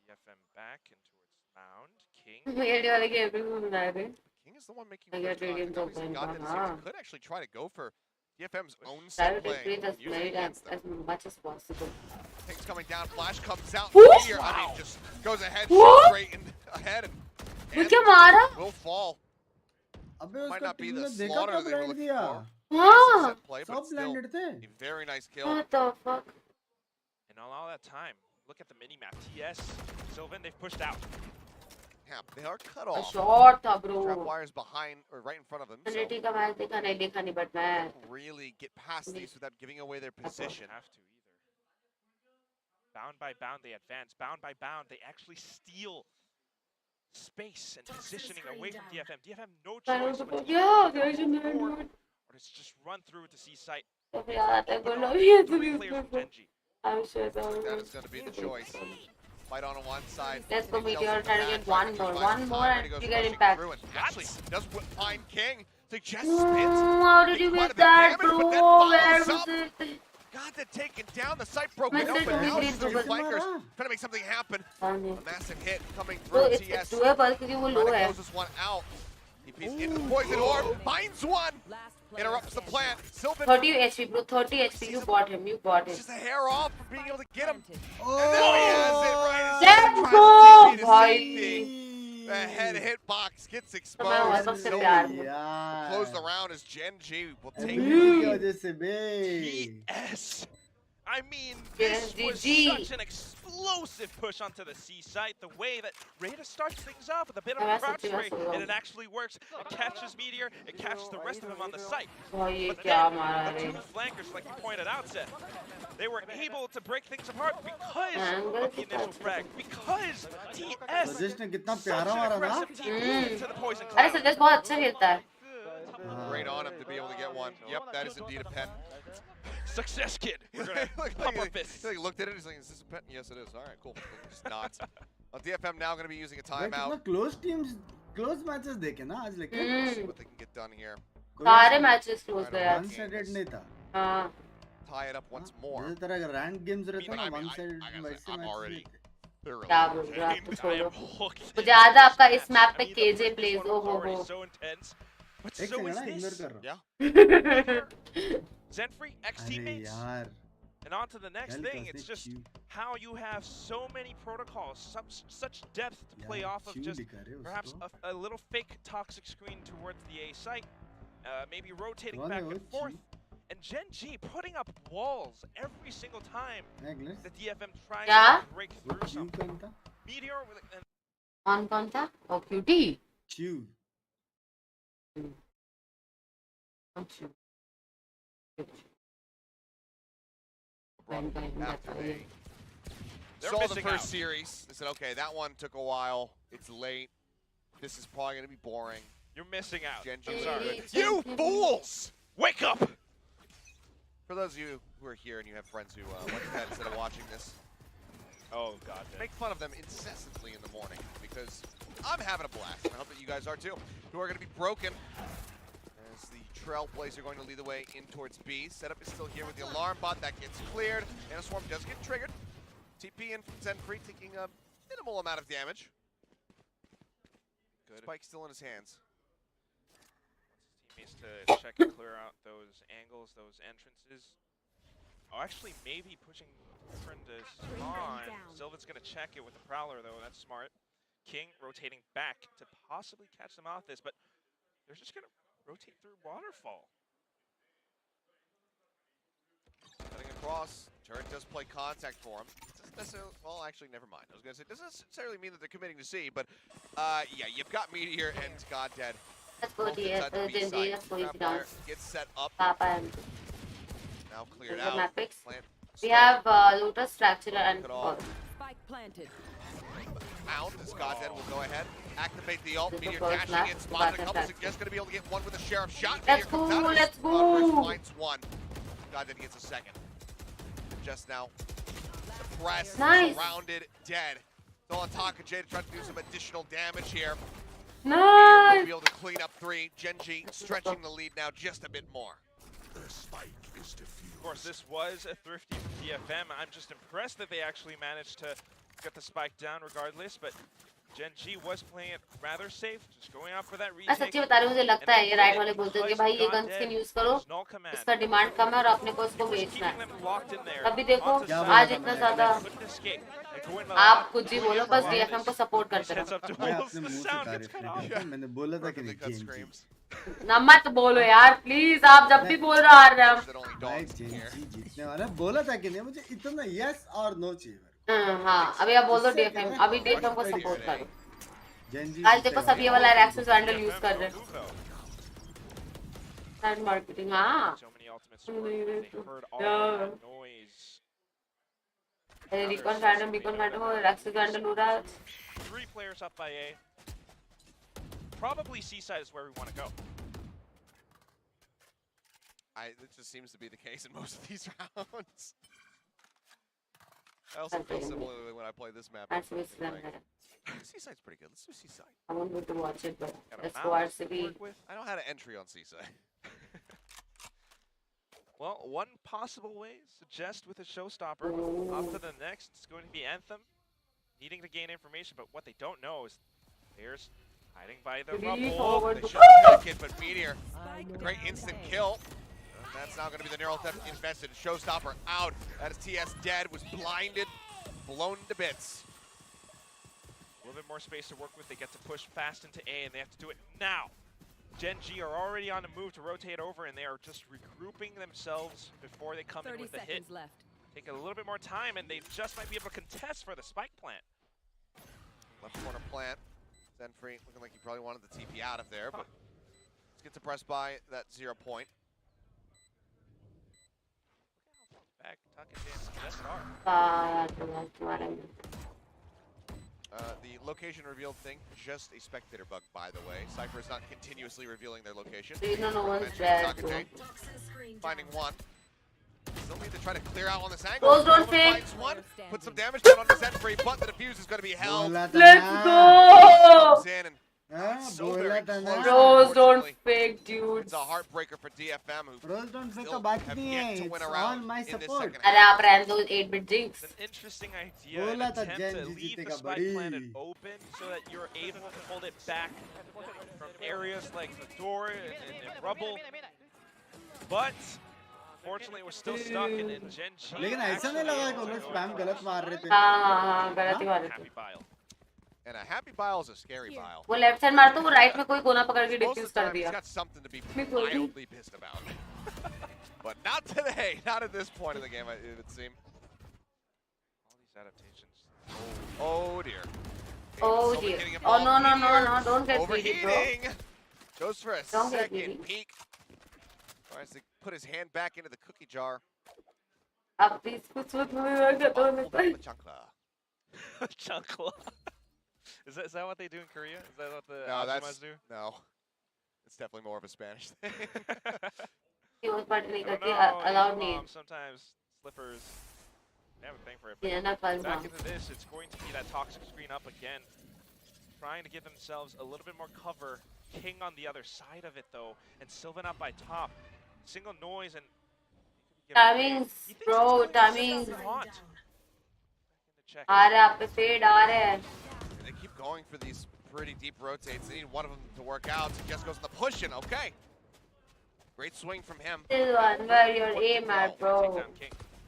DFM back in towards Mound. King. मेरे वाले game पे घूम रहा है. King is the one making I first get radiant contact. Obviously, open, Goddead is uh-huh. here. He could actually try to go for DFM's own Try set to play. retreat as Use it many times against them. as much as possible. King's coming down. Flash comes out. Woo! Here, I mean, just goes ahead, What? straight in, ahead, and क्या मारा? will fall. अबे Might उसका not be team the ने देखा slaughter कब they were brand looking दिया? for. हाँ. Set play, but सब still ब्रांडेड थे. a very nice kill. What the fuck? And all that time, look at the mini-map. TS, Sylvan, they've pushed out. Yeah, they are cut A off. short था Trap bro. wires behind or right in front of them. So Trinity का match देखा नहीं but मैं don't really get past these without giving away their position. Have to either. Bound by bound, they advance. Bound by bound, they actually steal space and positioning away from DFM. DFM no choice but to yeah, either there's a go man. forward or to just run through to C site. तो यार आता है Open बोलो up ये 3 players from Gen G. I'm sure that That is going to be the choice. Fight on one side. Let's go, King Meteor, sells try to the get back, one tries more, to buy one some more, time, and he goes you get rushing impact. through and actually does find King. Suggests How did you quite a miss bit that, damage, but then bro? Where follows was up. it? Got that taken down. The site broken Missed it, open. Now only it's green two bubble. flankers trying to make something happen. Oh, A no. massive hit coming So through it's TS. doable क्योंकि वो low Trying to है. close this one out. He pees into the poison orb. Finds one. Interrupts the plant. Sylvan 30 HP, bro. 30 HP. You bought him. You bought him. just a hair off from being able to get him. Oh, And now he has it right as Let's he go, tries to bhai. TP to safety. The head hitbox gets मैं exposed. सबसे So प्यार में. यार close the round as Gen G will take MVP की it. वजह से बे. Yes. I mean, this was such an explosive push onto the C site. The way that Rada starts things off with a bit of a crouch spray, and it actually works. It catches Meteor, it catches the rest of them on the site. But then, the two flankers, like you pointed out, Seth, they were able to break things apart because of the initial frag. Because TS Sajesh ने कितना such प्यारा an मारा aggressive था. team into the poison अरे cloud. Sajesh बहुत अच्छा खेलता है. Great on him to be able to get one. Yep, that is indeed a pen. Success, kid. We're gonna pump our fists. He looked at it, he's like, is this a pen? Yes, it is. All right, cool. Just nods. DFM now going to be using a भाई timeout. कितना close teams, close matches देखे ना आज लेके. Let's see what they can get done here. सारे matches close गए यार. One sided नहीं था. हाँ. Tie it up once more. जैसे तरह का ranked games रहते हैं ना, one sided I वैसे I'm matches already नहीं थे. thoroughly क्या बोल रहा है? I छोड़ो. am hooked. मुझे याद है आपका इस मैप पे I mean, the KJ previous plays one ओ was हो already हो. so intense, but एक so सेकंड is ना ignore this. कर रहा हूँ. Yeah. Zenfree, ex अरे teammates. यार. And on to the next Hell, thing, कसने it's just chew. how you have so many protocols, such depth to play यार, off of chew just दिखा रहे perhaps उसको. a little fake toxic screen towards the A site, maybe rotating कौन back है वो and forth. chew? And Gen G putting up walls every single time Agnes? the DFM tries Yeah? to break वो through chew something. कौन था? Meteor with an कौन कौन था? ओ cutie. Chew. अच्छा. After a Saw the missing first out. series. They said, okay, that one took a while. It's late. This is probably going to be boring. You're missing out. Genji I'm is sorry. good. You fools! Wake up! For those of you who are here and you have friends who went to bed instead of watching this, Oh, God. make fun of them incessantly in the morning because I'm having a blast. And I hope that you guys are too. Who are going to be broken as the Trailblazer going to lead the way in towards B. Setup is still here with the alarm bot. That gets cleared. And a swarm does get triggered. TP in from Zenfree taking a minimal amount of damage. Good. Spike still in his hands. Needs to check and clear out those angles, those entrances. Oh, actually, maybe pushing friend to spawn. Sylvan's going to check it with the Prowler, though. That's smart. King rotating back to possibly catch them off this, but they're just going to rotate through Waterfall. Cutting across. Turret does play contact for him. Doesn't necessarily, well, actually, never mind. I was going to say, doesn't necessarily mean that they're committing to C, but yeah, you've got Meteor and God Dead. Let's go, DS. Genji, let's go, easy down. Gets set up. Papa and Now cleared the out. Mattrix. Plant We start. have Lotus, Fracture, and Look at all. Spike planted. Out as God Dead will go ahead. Activate the ult. This is Meteor the first dashing lap. in. Spotted a Back couple. attack. Suggests going to be able to get one with a Sheriff shot. Let's Meteor comes go, out of his let's spawn first, go. finds one. God Dead gets a second. Just now. Suppressed. Nice. Surrounded. Dead. Still on Takajay to try to do some additional damage here. Meteor Nice. will be able to clean up three. Genji stretching the lead now just a bit more. The spike is defused. Of course, this was a thrifty DFM. I'm just impressed that they actually managed to get the spike down regardless, but Genji was playing it rather safe, just going out for that मैं retake. सच्ची बता रही हूँ, मुझे लगता है ये right वाले बोलते हैं कि भाई ये गन स्किन यूज करो, Null command. इसका डिमांड कम है और अपने को इसको Just बेचना keeping है. them locked in there. अभी देखो Onto आज side. इतना ज्यादा Couldn't escape. And going the आप left, कुछ भी going बोलो, for बस one. DFM को सपोर्ट करते Heads रहो. up to मैं Wolves, अपने the मुंह से sound तारीफ gets cut नहीं off. करता. मैंने बोला था कि Perfectly नहीं cut Genji. screams. ना मत बोलो यार, प्लीज. आप जब भी बोल रहे हो यार. That only भाई dogs here. Genji जीतने वाला है. बोला था कि नहीं मुझे इतना yes और no चाहिए. हाँ, अभी आप बोल दो DFM. अभी DFM को सपोर्ट करो. Genji आज देखो जीतेगा. सब ये वाला Rexus Vandal यूज कर रहे हैं. Uvo. Side marketing, हाँ. So many ultimates working, they heard all of that noise. Recon Phantom, Rexus Vandal हो रहा है. 3 players up by A. Probably C-side is where we want to go. It just seems to be the case in most of these rounds. I also feel similarly when I play this map. That's Wasteland. Seaside's pretty good. Let's do Seaside. I won't go to watch it, but Got a let's mouse go to RCB. work with. I don't have an entry on Seaside. Well, one possible way, suggest with a showstopper. Off to the next, it's going to be Anthem. Needing to gain information, but what they don't know is players hiding by the rubble. forward. They should check it, but Meteor, great instant kill. And that's now going to be the neural theft invested. Showstopper out. That is TS dead, was blinded, blown to bits. A little bit more space to work with. They get to push fast into A, and they have to do it now. Genji are already on the move to rotate over, and they are just regrouping themselves before they come in 30 with the hit. seconds left. Take a little bit more time, and they just might be able to contest for the spike plant. Left corner plant. Zenfree looking like he probably wanted the TP out of there, but let's get suppressed by that 0 point. Back, tuck it in, SR. तुम्हारे में. The location revealed thing, just a spectator bug, by the way. Cypher is not continuously revealing their location. So you don't know one's Mentioned there. Takate, So. finding one. Still need to try to clear out on this angle. Rose, don't Silver fake. finds one, put some damage down on the Zenfree, but the defuse is going to be held. बोला था Let's ना. go! Comes in and हाँ, so बोला very था close. ना. Rose, don't Unfortunately, fake, dude. it's a heartbreaker for DFM, who Rose don't fake still का बात have नहीं yet है. to It's win a all round my in this support. second अरे half. आप रहने दो 8-bit jinx. It's an interesting idea, बोला an था attempt to Genji leave the जीतेगा spike बड़ी. planet open so that you're able to hold it back from areas like the door and rubble. But fortunately, we're still stuck in Genji. लेकिन ऐसा नहीं लगा कि वो लोग spam गलत मार रहे थे. हाँ, गलत ही मार रहे थे. Happy Bile. And a happy bile is a scary bile. वो लेफ्ट साइड मारता वो राइट में कोई कोना पकड़ के Most डिफ्यूज of the कर time, he's दिया. got something to be Me too. mildly pissed about. But not today. Not at this point in the game, it would seem. All these adaptations. Oh, dear. Oh Someone dear. getting him Oh off no no no Meteor. no! Don't get greedy, bro. Overheating. Goes for a Don't get second greedy. peek. Tries to put his hand back into the cookie jar. अब please कुछ मत बोलो यार, खत्म Hold होने up पर. the chancla. Chunkla. Is that what they do in Korea? Is that what the No, Ajumas do? No. It's definitely more of a Spanish thing. He was part नहीं I don't करती know, allowed Asian नहीं moms, sometimes slippers, they have a thing for it. ये ना But फल back into this, it's going to be that toxic screen up again. Trying to give themselves a little bit more cover. King on the other side of it though, and Sylvan up by top. Single noise and timings bro timings आ रहे आप पे fade आ रहे हैं They keep going for these pretty deep rotates. They need one of them to work out. So just goes in the push-in. Okay. Great swing from him. Sylvan where your aim at bro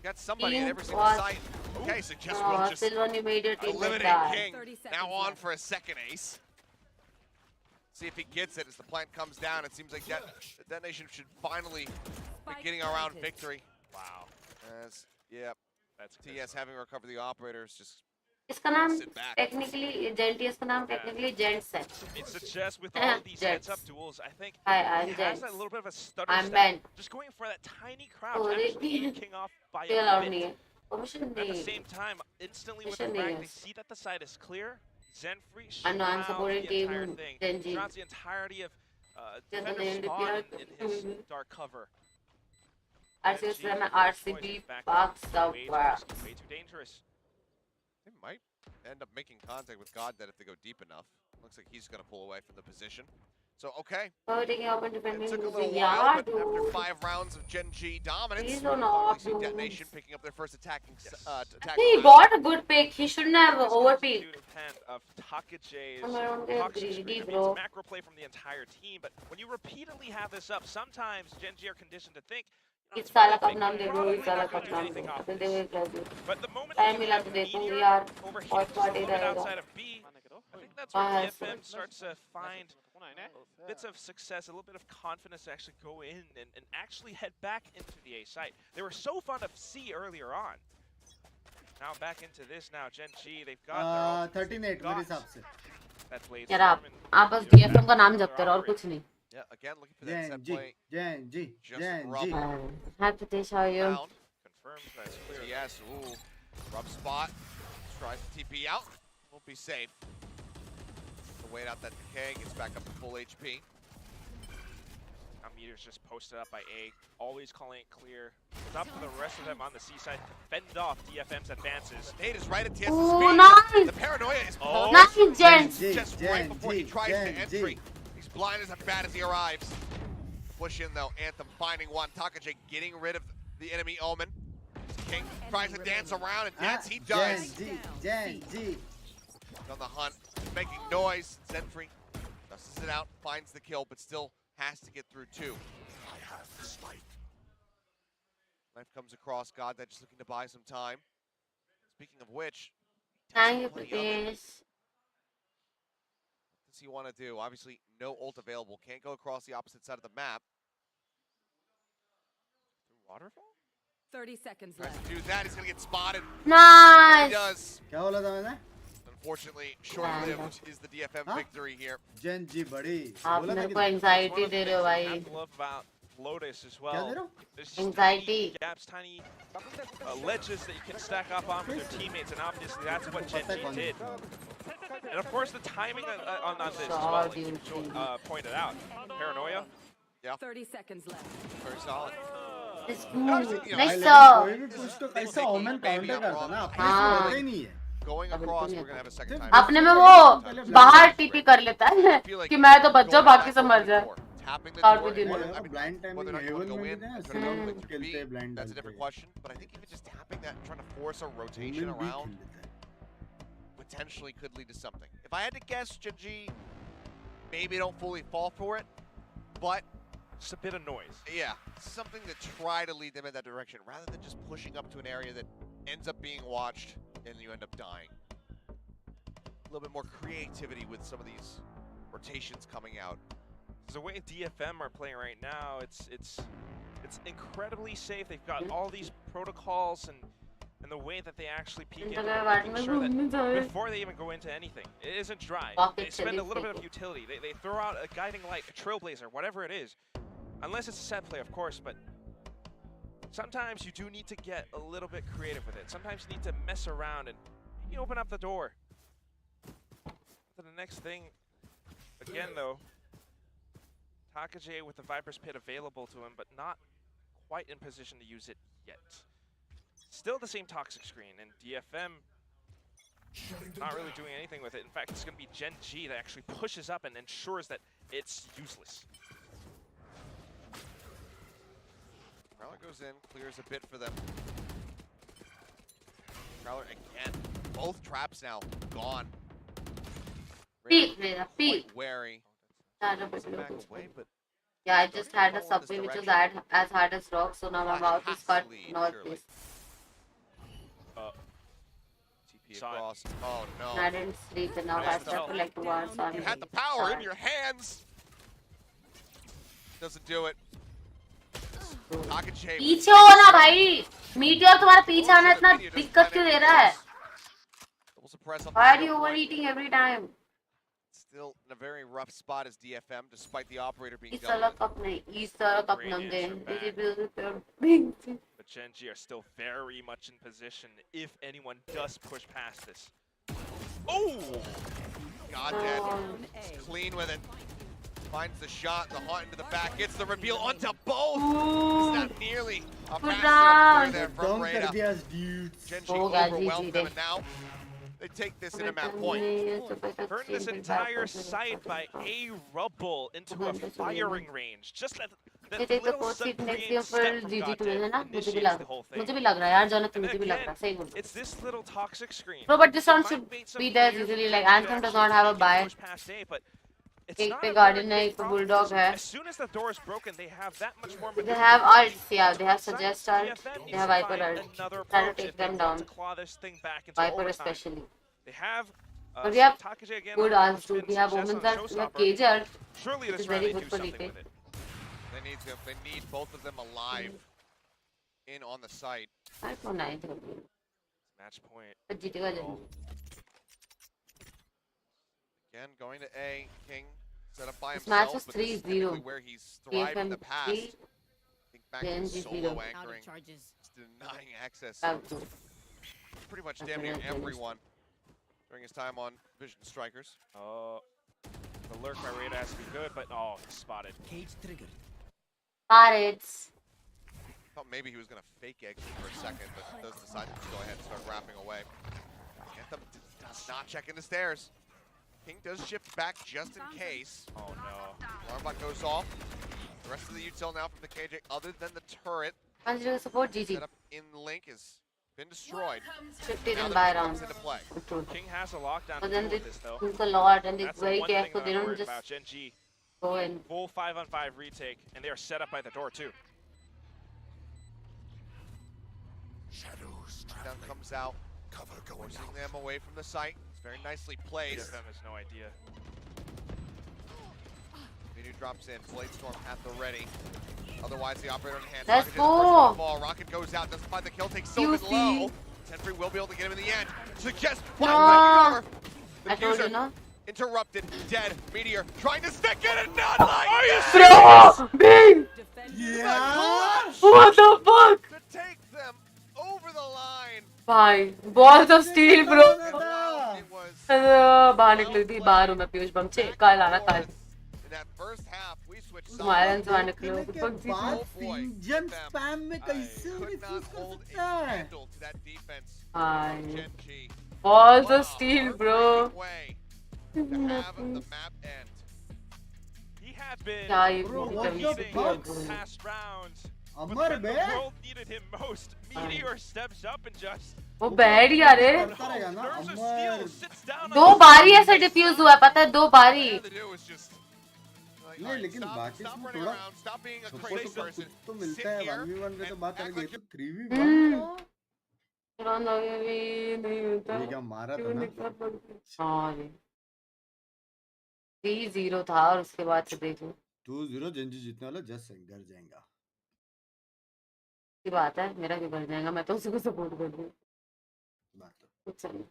Got somebody at every single was- site. Okay, so just will just Sylvan you made your team eliminate die. King. Now on for a second ace. See if he gets it as the plant comes down. It seems like the detonation should finally be getting around victory. Wow. As, yep. That's TS having recovered the operators just इसका नाम sit back. technically JNTS का नाम technically Gents है It suggests with all these heads-up duels, I think I'm he has Gents that little bit of a stutter I'm step. Ben Just going for that tiny crouch, Oh, actually really? getting King off by ये a allowed bit. नहीं है permission At the नहीं same time, instantly with the Permission frag, नहीं they है see that the side is clear. Zenfree I know I'm shrouds supporting the team entire thing. Genji Shrouds the entirety of Just defender the spawn NVIDIA. in his dark cover. RCS में RCB box up Way too dangerous. They might end up making contact with Goddead if they go deep enough. Looks like he's going to pull away from the position. So, okay. oh taking up and defending It took a little yeah while, but dude after 5 rounds of Gen G dominance, Please we don't finally see dude. Detonation picking up their first attacking attack. he bought a good pick he shouldn't have overpeaked Of Takaje's I'm around toxic greedy, screen. I mean, bro. it's macro play from the entire team, but when you repeatedly have this up, sometimes Gen G are conditioned to think, इस साल का नाम दे दो इस साल का नाम दे दो दे दे दे but the moment time you मिला have तो देखूंगी Meteor यार over here और just a party little bit रहेगा outside of B, I think that's where Ah, DFM starts to find bits of success, a little bit of confidence to actually go in and actually head back into the A site. They were so fond of C earlier on. Now back into this now, Gen G, they've got their 13-8 मेरे हिसाब से that Blaze यार आप Storm आप बस DFM का नाम जपते रहो और कुछ नहीं Yeah, again, looking for that set Gen G play. Gen G Just Gen rub G Hi Pritesh how are you down. confirms that's clear. Yes, ooh. Rub spot. Tries to TP out. Won't be safe. To wait out that decay. Gets back up to full HP. Now Meteor's just posted up by A, always calling it clear. It's up to the rest of them on the C side to fend off DFM's advances. Nate is right at TS's Ooh, speed. nice. The paranoia is Oh. nice perfect. Gents Just right before he tries to entry. He's blind as bad as he arrives. Push in though, Anthem finding one. Takaje getting rid of the enemy Omen. King tries to dance around, and yes, he does. Gen G On the hunt, making noise. Zenfree dusts it out, finds the kill, but still has to get through two. I have the spike. Knife comes across. Goddead just looking to buy some time. Speaking of which, thank you plenty of it. Pritesh What does he want to do? Obviously, no ult available. Can't go across the opposite side of the map. Through waterfall? 30 seconds Tries left. to do that. He's going to get spotted. He nice does. क्या बोला था मैंने Unfortunately, short-lived is the DFM Huh? victory here. Gen G बड़ी आप बोला था मेरे कि को anxiety One of the they things रहे हो we भाई have to love about Lotus as क्या well. दे रहे हो There's just Anxiety. tiny gaps, tiny ledges that you can stack up on with your teammates, and obviously that's what Gen G did. And of course, the timing on this as well, like you pointed out. Paranoia. 30 seconds left. Very solid. it's you know, nice लेकिन sir कोई भी कुछ तो कैसा ओमन Maybe counter I'm करता wrong. ना अपने हाँ। से होता ही नहीं है Going across, we're going to have a second time. अपने में वो बाहर टीपी कर लेता है कि मैं तो बच जाऊं बाकी सब मर जाए Tapping the Start door, with you. I mean, blind time whether or not में you want heaven to go में in भी ना and try to go सब like खेलते B, हैं blind that's a डालते different हैं question. But I think even just tapping that and trying to force a rotation Women भी around खेल लेते हैं potentially could lead to something. If I had to guess, Gen G maybe don't fully fall for it, but Just a bit of noise. yeah, something to try to lead them in that direction rather than just pushing up to an area that ends up being watched and you end up dying. A little bit more creativity with some of these rotations coming out. The way DFM are playing right now, it's incredibly safe. They've got all these protocols and the way that they actually peek in, making sure that before they even go into anything, it isn't dry. They spend a little bit of utility. They throw out a guiding light, a trailblazer, whatever it is. Unless it's a set play, of course, but sometimes you do need to get a little bit creative with it. Sometimes you need to mess around and You open up the door. To the next thing, again though, Takajay with the Viper's Pit available to him, but not quite in position to use it yet. Still the same toxic screen, and DFM not really doing anything with it. In fact, it's going to be Gen G that actually pushes up and ensures that it's useless. Prowler goes in, clears a bit for them. Prowler again. Both traps now gone. Peek, Quite wary. Back away, but yeah, I just had a subway which was as hard as rock, so now my mouth is cut north place. TP across. Oh no. I didn't sleep enough. I slept for like 2 hours. You had the power in your hands. Doesn't do it. पीछे हो ना भाई, meteor तुम्हारा पीछे आना इतना दिक्कत क्यों दे रहा है? Why are you overeating every time? Still in a very rough spot as DFM, despite the operator being इस तरह कप नहीं, इस तरह कप नंगे. But Gen G are still very much in position if anyone does push past this. Oh! God dead. Clean with it. Finds the shot, the haunt into the back, gets the reveal onto both. It's not nearly a massive clear there from Rada. Gen G overwhelmed them, and now they take this in a map point. Turn this entire site by a rubble into a firing range. Just let that little subcreate step from God initiates the whole thing. मुझे भी लग रहा है यार, जनक मुझे भी लग रहा है, सही बोल. It's this little toxic screen. No, but this round should be there easily. Like Anthem does not have a buy. एक पे गार्डन है, एक पे बुलडॉग है. As soon as the door is broken, they have that much more. They have ults, yeah. They have suggest ult. They have Viper ult. Try to take them down. Viper especially. They have. But we have good ults too. We have Omen's ult. We have Cage ult. Surely Which this is very round good they for do something retake. with it. They need both of them alive in on the site. I don't know. Match point. But जीतेगा जल्दी. Again, going to A, King set up by This match himself, is but this is 3-0. typically where he's thrived in the past. 3. Think back to his solo 0. anchoring, just denying access Out. pretty much damn near everyone during his time on Vision Strikers. Oh, the lurk by Rada has to be good, but oh, he's spotted. Cage triggered. Pirates. Thought maybe he was going to fake exit for a second, but does decide to go ahead and start wrapping away. Anthem does not check in the stairs. King does shift back just in case. Oh no. Alarm bot goes off. The rest of the util now from the KJ, other than the turret. Consider support GG. Set up in link has been destroyed. 50 Now in the buy King round. comes into play. King has a lockdown But to then deal they with this though. think a lot and they're That's very the one thing careful. that They I'm don't worried just about. Gen G, go in. full 5-on-5 retake, and they are set up by the door too. Shadows Down traveling. comes out, Cover going forcing out. them away from the site. It's very nicely placed. DFM has no idea. Minu drops in, Bladestorm at the ready. Otherwise, the operator in hand. Let's Rocket go. ball. Rocket goes out, doesn't find the kill, takes You Sylvan see. low. 10-3 will be able to get him in the end. Suggest No. cover. I told you, no? Interrupted, dead. Meteor trying to stick it and not like Are you Bro! Bing! Yeah. What the fuck? to take them over the line. भाई, balls of steel, bro. It was बाहर निकली थी, बाहर हूँ मैं पीयूष बम से. कल आना कल. in that first half, we switched तुम्हारे sides. से बाहर निकले हो. के fuck बाद GG. इंजन स्पैम में कैसे Could not रिफ्यूज कर hold a सकता है? candle to that defense. Hi. Gen G. Balls of steel, bro. Heartbreaking way to have the map end. He had been क्या ये Bro, पूरी what the तमीज़ fuck? से past rounds. But Amar when the bay world needed him most, Meteor steps up and just वो बैठ गया रे. करता रहेगा ना there's a Amar. steal, sits down दो on बारी ऐसे डिफ्यूज हुआ है, पता है, 2 बारी. All they had to do was just like, नहीं, alright, लेकिन stop, बाकी stop इसमें running थोड़ा around, stop being a सबको crazy तो person. कुछ तो Sit मिलता है. here 1v1 में तो and बात act अलग है. like ये तो you're 3v1 नहीं होता. ये क्या मारा था ना? हाँ जी. 3-0 था और उसके बाद से देखो. 2-0 जेंजी जीतने वाला जस्ट घर जाएगा. की बात है, मेरा क्यों कर जाएगा, मैं तो उसी को सपोर्ट कर रही हूँ. बात तो. कुछ नहीं.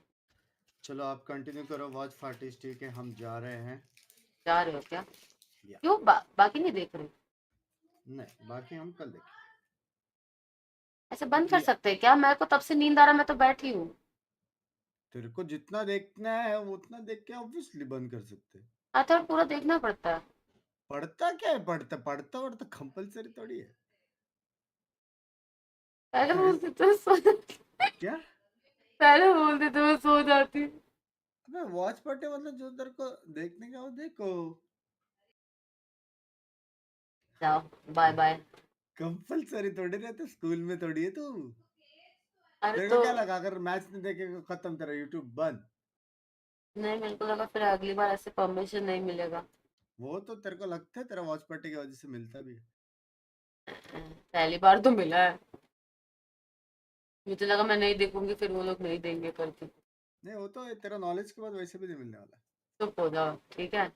चलो आप कंटिन्यू करो वॉच पार्टी ठीक है. हम जा रहे हैं. जा रहे हो क्या? या. क्यों बाकी नहीं देख रहे? नहीं बाकी हम कल देखें. ऐसे बंद कर सकते हैं क्या? मैं को तब से नींद आ रहा, मैं तो बैठी हूँ. तेरे को जितना देखना है उतना देख के ऑब्वियसली बंद कर सकते हैं। अच्छा पूरा देखना पड़ता है। पढ़ता क्या है, पढ़ता पढ़ता और तो कंपलसरी थोड़ी है। पहले बोलते तो सो क्या? पहले बोलते तो मैं सो जाती। अबे वॉच पार्टी मतलब जो तेरे को देखने का वो देखो। जाओ बाय बाय। कंपलसरी थोड़ी रहता, स्कूल में थोड़ी है तू। अरे तेरे को तो क्या लगा अगर मैच नहीं देखेगा खत्म तेरा यूट्यूब बंद? नहीं, मेरे को लगा फिर अगली बार ऐसे परमिशन नहीं मिलेगा। वो तो तेरे को लगता है तेरा वॉच पार्टी की वजह से मिलता भी है। पहली बार तो मिला है। मुझे लगा मैं नहीं देखूंगी फिर वो लोग नहीं देंगे करके। नहीं वो तो तेरा नॉलेज के बाद वैसे भी नहीं मिलने वाला। चुप हो जाओ ठीक है।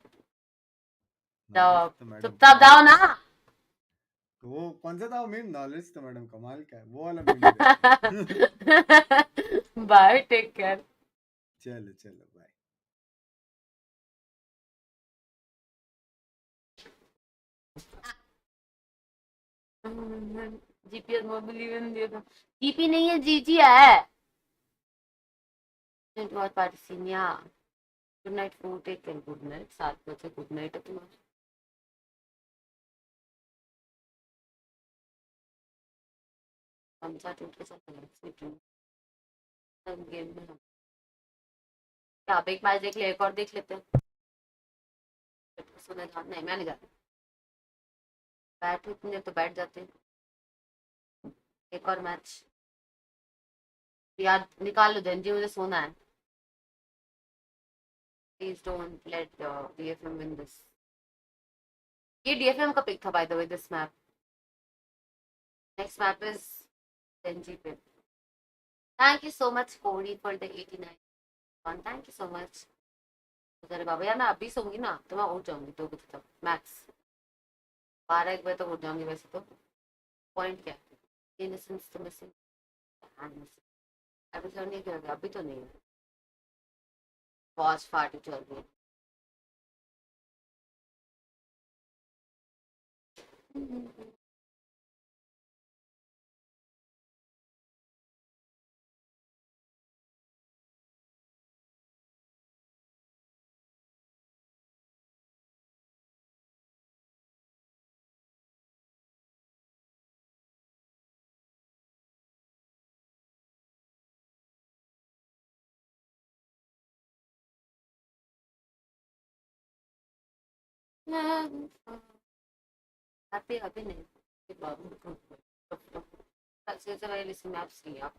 जाओ नॉलेज आप तो मैडम चुपचाप जाओ ना। वो कौन सा था मीम? नॉलेज तो मैडम कमाल का है, वो वाला मीम दे। Bye take care. चलो चलो बाय। जीपीएस मोबाइल इवन दिया था। जीपी नहीं है जीजी है। बहुत पार्टीसिनिया। Good night food take care. Good night 7 बजे गुड नाइट है तुम्हारा। हम साथ उठ के चलते हैं गेम में। हम क्या आप एक मैच देख ले एक और देख लेते हैं। सुने नहीं मैं नहीं जाती। बैठ इतने तो बैठ जाते हैं। एक और मैच यार निकाल लो जंजी मुझे सोना है। Please don't let DFM win this. ये DFM का पिक था by the way this map. Next map is जंजी पे। Thank you so much Cody for the 89 thank you so much. अरे बाबा यार मैं अभी सोऊंगी ना तो मैं उठ जाऊंगी 2 बजे तक मैक्स। 12-1 बजे तक उठ जाऊंगी वैसे तो। पॉइंट क्या है? इनोसेंस तो मिसिंग। अभी तो नहीं करेगा अभी तो नहीं है। वॉच पार्टी चल रही है। Happy अभी नहीं। That's a very listen maps here.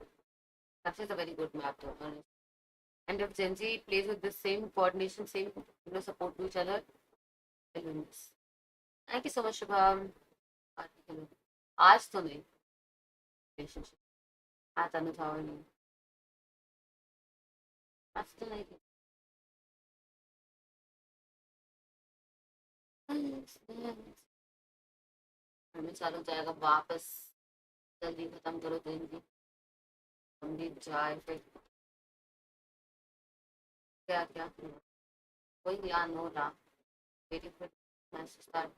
That's a very good map to honest. And if Gen Z plays with the same coordination, same support to each other, they'll win this. Thank you so much, Shubham. आज तो नहीं relationship. आज आना चाहो नहीं। आज तो नहीं। हमें चालू जाएगा वापस। जल्दी खत्म करो दिन की। हम भी जाए फिर। क्या क्या कोई याद हो रहा। मेरी फिर मैसेज स्टार्ट।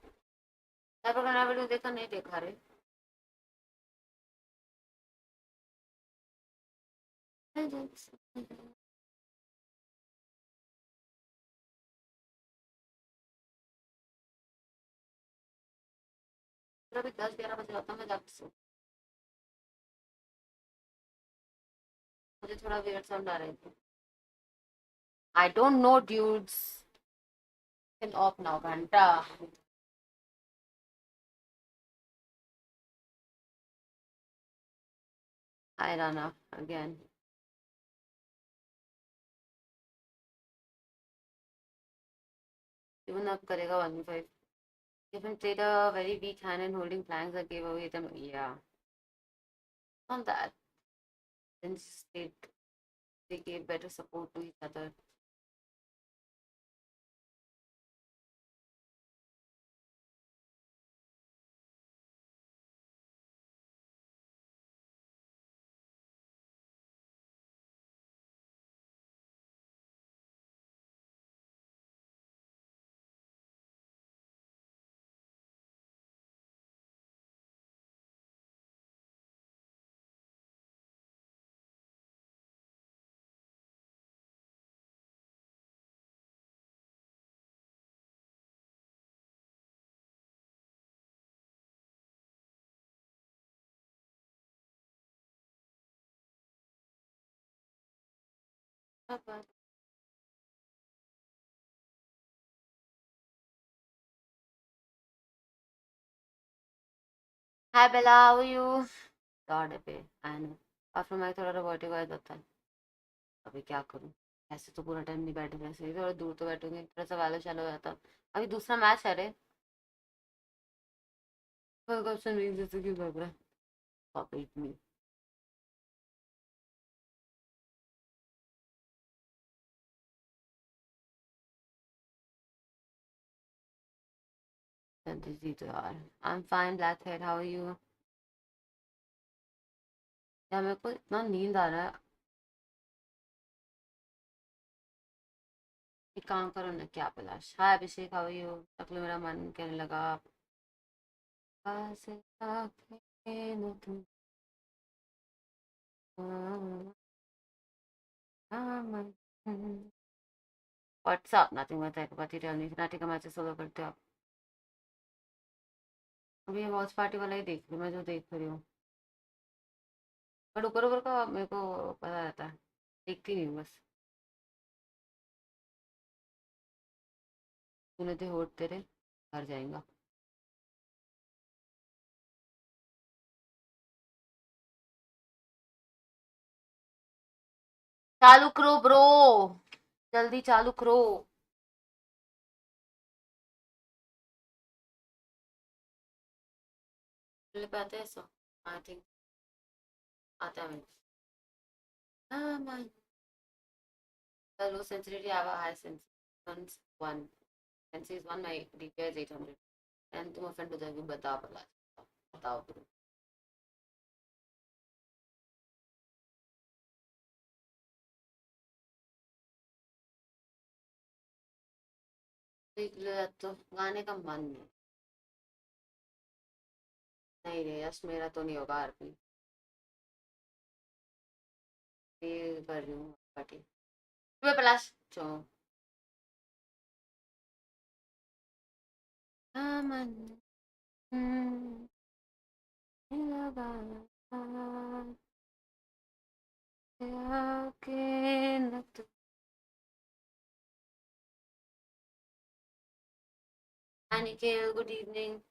वीडियो देखा नहीं देखा रे। अभी 10-11 बजे होता मैं जाके सो। मुझे थोड़ा weird sound आ रही थी। I don't know dudes. Can off now घंटा। Hi Rana again. Even up करेगा 1v5. Even played a very weak hand and holding flanks that gave away them. Yeah. On that. Then they gave better support to each other. Hi Bella, how are you? God, I know. After मैं थोड़ा robotic आ जाता है. अभी क्या करूं? ऐसे तो पूरा टाइम नहीं बैठे वैसे ही थोड़ा दूर तो बैठूंगी थोड़ा सा वाला चालू हो जाता. अभी दूसरा मैच है रे. क्वेश्चन नहीं जैसे क्यों लग रहा है? Stop it me. I'm fine, Blackhead. How are you? यार मेरे को इतना नींद आ रहा है. एक काम करो ना क्या पलाश. हाय अभिषेक, हाउ आर यू? अगले मेरा मन कहने लगा पास आके न तुम What's up? Nothing but that. But you tell me, Fnatic का मैच सोलो करते हो आप? अभी ये वॉच पार्टी वाला ही देख रही हूँ मैं जो देख रही हूँ. बट ऊपर ऊपर का मेरे को पता रहता है. देखती नहीं हूँ बस. तूने तो होट तेरे घर जाएगा. चालू करो ब्रो. जल्दी चालू करो. ले पाते हैं सो. आई थिंक आता है. हाँ मैं the low sensitivity I have a high sense 1 sense is 1 my DPI is 800 and तुम offend हो जाओगे. बताओ पला. बताओ ब्रो. देख लो तो गाने का मन नहीं. नहीं रे यश मेरा तो नहीं होगा आरपी. ये कर रही हूँ पार्टी. तुम्हें पलाश चो. मन लगा के न तू. Nikhil, good evening.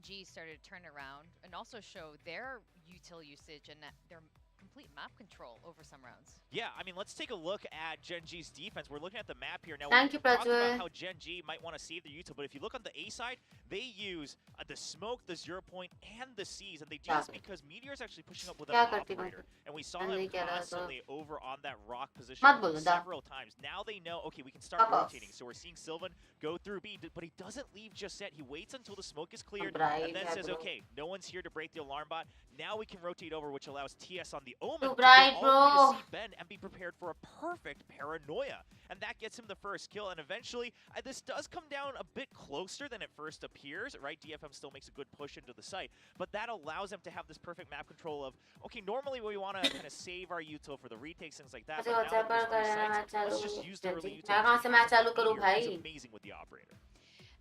G started to turn around and also show their util usage and their complete map control over some rounds. Yeah, I mean, let's take a look at Gen G's defense. We're looking at the map here now. Thank We you, talked about Prajwal. how Gen G might want to save their util, but if you look on the A side, they use the smoke, the 0 point, and the C's, and they do this because Meteor's actually pushing up with an operator, and we saw them constantly over on that rock position several times. Now they know, okay, we can start rotating. So we're seeing Sylvan go through B, but he doesn't leave just yet. He waits until the smoke is cleared, and then says, okay, no one's here to break the alarm bot. Now we can rotate over, which allows TS on the Omen to go all the way to see Ben and be prepared for a perfect paranoia. And that gets him the first kill, and eventually, this does come down a bit closer than it first appears, right? DFM still makes a good push into the site, but that allows them to have this perfect map control of, okay, normally we want to kind of save our util for the retakes, things like that, but now that there's sites, let's just use the early util. He's amazing with the operator.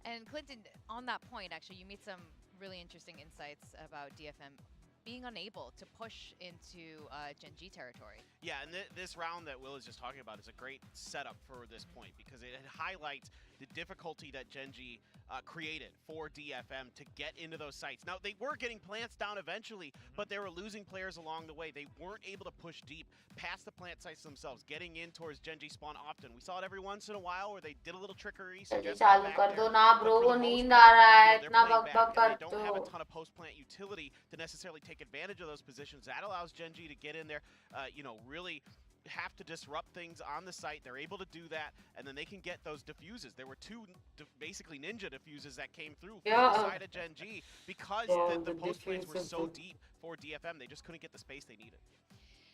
And Clinton, on that point, actually, you made some really interesting insights about DFM being unable to push into Gen G territory. Yeah, and this round that Will is just talking about is a great setup for this point because it highlights the difficulty that Gen G created for DFM to get into those sites. Now, they were getting plants down eventually, but they were losing players along the way. They weren't able to push deep past the plant sites themselves, getting in towards Gen G spawn often. We saw it every once in a while where they did a little trickery. चालू कर दो ना bro. वो नींद आ रहा है. इतना बकबक करते हो. They don't have a ton of post-plant utility to necessarily take advantage of those positions. That allows Gen G to get in there, you know, really have to disrupt things on the site. They're able to do that, and then they can get those diffuses. There were two basically ninja diffuses that came through from the side of Gen G because the post plants were so deep for DFM. They just couldn't get the space they needed.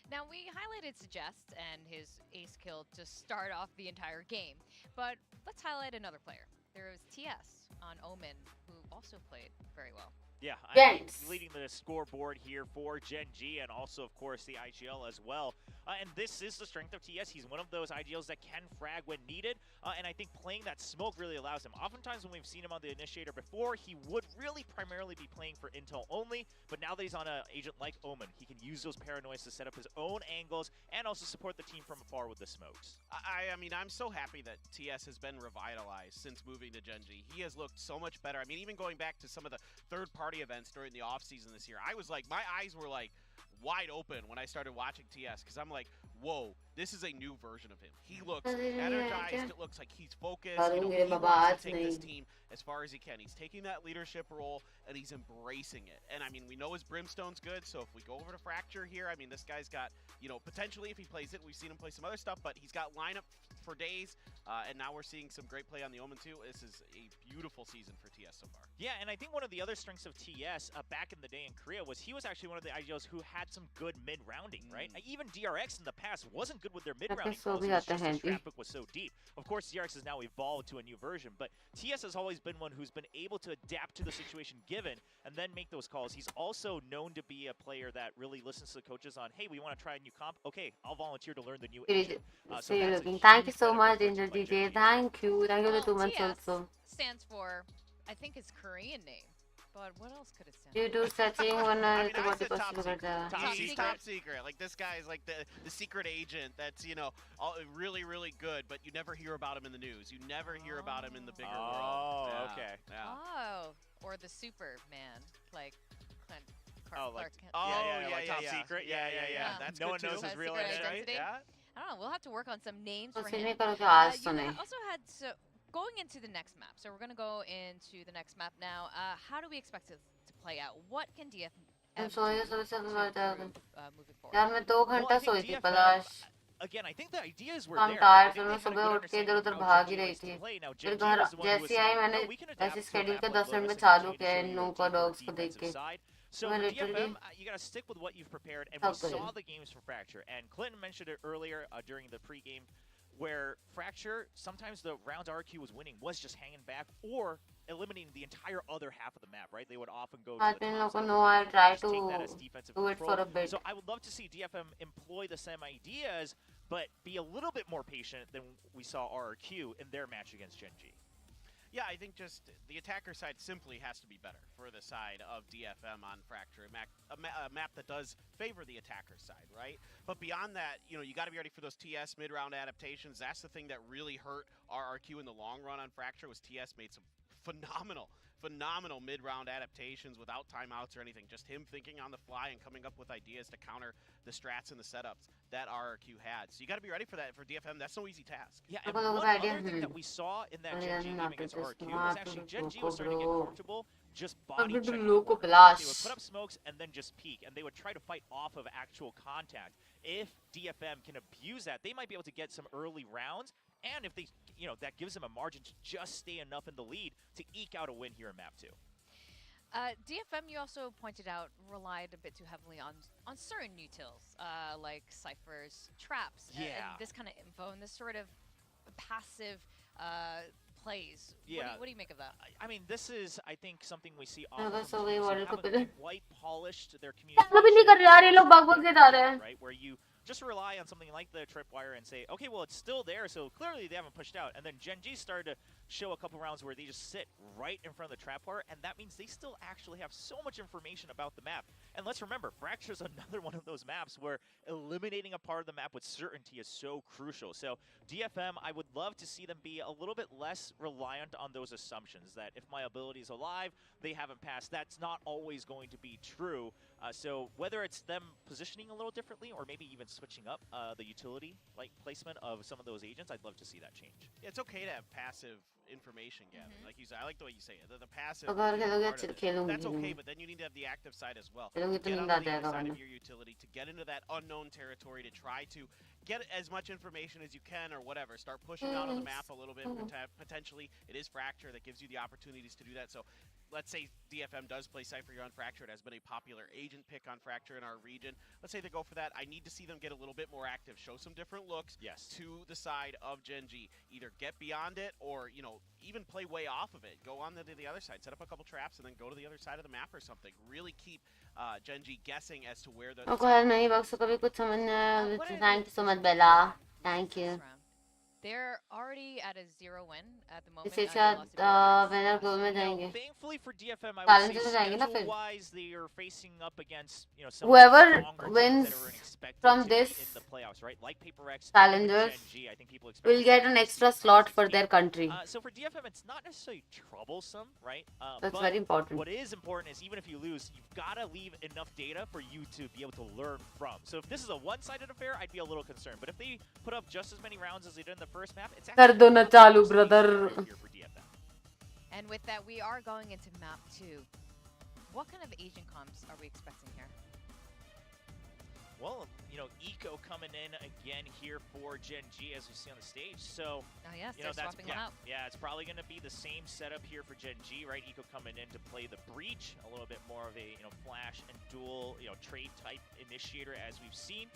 Now, we highlighted Suggest and his ace kill to start off the entire game, but let's highlight another player. There was TS on Omen, who also played very well. Yeah, Gents. leading the scoreboard here for Gen G and also, of course, the IGL as well. And this is the strength of TS. He's one of those IGLs that can frag when needed, and I think playing that smoke really allows him. Oftentimes when we've seen him on the Initiator before, he would really primarily be playing for intel only, but now that he's on an agent like Omen, he can use those paranoias to set up his own angles and also support the team from afar with the smokes. I mean, I'm so happy that TS has been revitalized since moving to Gen G. He has looked so much better. I mean, even going back to some of the third-party events during the offseason this year, I was like, my eyes were like wide open when I started watching TS, because I'm like, whoa, this is a new version of him. He looks energized. It looks like he's focused. You know, he wants to take this team as far as he can. He's taking that leadership role, and he's embracing it. And, I mean, we know his Brimstone's good, so if we go over to Fracture here, I mean, this guy's got, you know, potentially, if he plays it, we've seen him play some other stuff, but he's got lineup for days, and now we're seeing some great play on the Omen too. This is a beautiful season for TS so far. Yeah, and I think one of the other strengths of TS back in the day in Korea was he was actually one of the IGLs who had some good mid-rounding, right? Even DRX in the past wasn't good with their mid-rounding calls. It was just the scrapbook was so deep. Of course, DRX has now evolved to a new version, but TS has always been one who's been able to adapt to the situation given and then make those calls. He's also known to be a player that really listens to the coaches on, hey, we want to try a new comp. Okay, I'll volunteer to learn the new agent. Thank you so much, Angel DJ. Thank you. Thank you to 2 months also. Stands for, I think, his Korean name. But what else could it stand You do searching one I said top secret. Like, this guy is like the secret agent that's, you know, really, really good, but you never hear about him in the news. You never hear about him in the bigger world. Oh, okay. Yeah. Oh, or the Superman, like Clint. Like Top secret. Yeah. That's no one good knows too. his real name, right? Yeah. I don't know. We'll have to work on some names for Usi him. ne karo ki You aaj sune. also had going into the next map. So we're going to go into the next map now. How do we expect it to play out? What can DFM I'm sorry, moving forward? यार मैं 2 घंटा सोई थी पलाश. Again, I think the ideas were I'm there. tired, so मैं सुबह उठ के इधर-उधर भाग ही रही थी. फिर घर जैसे आई मैंने ऐसे स्केड्यूल के 10 मिनट में चालू किया इन लोगों को डॉग्स को देख के. So for DFM, you got to stick with what you've prepared, and we saw the games from Fracture. And Clinton mentioned it earlier during the pregame, where Fracture, sometimes the rounds RQ was winning was just hanging back or eliminating the entire other half of the map, right? They would often go to the top side I'll try just to take that as defensive do it control. for a bit. So I would love to see DFM employ the same ideas, but be a little bit more patient than we saw RRQ in their match against Gen G. Yeah, I think just the attacker side simply has to be better for the side of DFM on Fracture, a map that does favor the attacker side, right? But beyond that, you know, you got to be ready for those TS mid-round adaptations. That's the thing that really hurt RRQ in the long run on Fracture was TS made some phenomenal mid-round adaptations without timeouts or anything. Just him thinking on the fly and coming up with ideas to counter the strats and the setups that RRQ had. So you got to be ready for that for DFM. That's no easy task. Yeah, and one other thing that we saw in that Gen G game against RRQ was actually Gen G was starting to get comfortable just body checking. They would put up smokes and then just peek, and they would try to fight off of actual contact. If DFM can abuse that, they might be able to get some early rounds. And if they, you know, that gives them a margin to just stay enough in the lead to eke out a win here in Map 2. DFM, you also pointed out, relied a bit too heavily on certain utils, like ciphers, traps, and this kind of info, and this sort of passive plays. Yeah. What do you make of that? I mean, this is, I think, something we see often बस from हो गई teams who वाले को haven't quite polished their वो भी नहीं कर रहे यार ये लोग भाग-भाग के जा रहे हैं. Right, where you just rely on something like the tripwire and say, okay, well, it's still there, so clearly they haven't pushed out. And then Gen G started to show a couple rounds where they just sit right in front of the trapwire, and that means they still actually have so much information about the map. And let's remember, Fracture's another one of those maps where eliminating a part of the map with certainty is so crucial. So DFM, I would love to see them be a little bit less reliant on those assumptions that if my ability is alive, they haven't passed. That's not always going to be true. So whether it's them positioning a little differently or maybe even switching up the utility like placement of some of those agents, I'd love to see that change. Yeah, it's okay to have passive information gathering. Like you said, I like the way you say it. The passive अगर खेलोगे part of it, खेलूंगी that's okay, but then you need to have the active side as well. खेलूंगी तो Get नींद on uh the जाएगा other side वरना. of your utility to get into that unknown territory to try to get as much information as you can or whatever. Start pushing out of the map a little bit. Potentially, it is Fracture that gives you the opportunities to do that. So let's say DFM does play Cypher here on Fracture. It has been a popular agent pick on Fracture in our region. Let's say they go for that. I need to see them get a little bit more active, show some different looks to the side of Gen G. Either get beyond it or, you know, even play way off of it. Go on to the other side, set up a couple traps, and then go to the other side of the map or something. Really keep Gen G guessing as to where the... नहीं बक्स कभी कुछ समझना. Thank you so much, Bella. Thank you. They're already at a 0 win at the moment. इससे winner goal में जाएंगे. Thankfully for DFM, I would say schedule-wise, they are facing up against, you know, some whoever wins from this in the playoffs, right? Like HyperX, challengers G, I think people expect will get an extra slot for their country. So for DFM, it's not necessarily troublesome, right? That's but very important. What is important is even if you lose, you've got to leave enough data for you to be able to learn from. So if this is a one-sided affair, I'd be a little concerned. But if they put up just as many rounds as they did in the first map, it's कर दो ना चालू brother. And with that, we are going into map 2. What kind of agent comps are we expecting here? Well, you know, Eco coming in again here for Gen G as we see on the stage. So, yes, you know, that's it's probably going to be the same setup here for Gen G, right? Eco coming in to play the breach, a little bit more of a, you know, flash and dual, you know, trade type initiator as we've seen.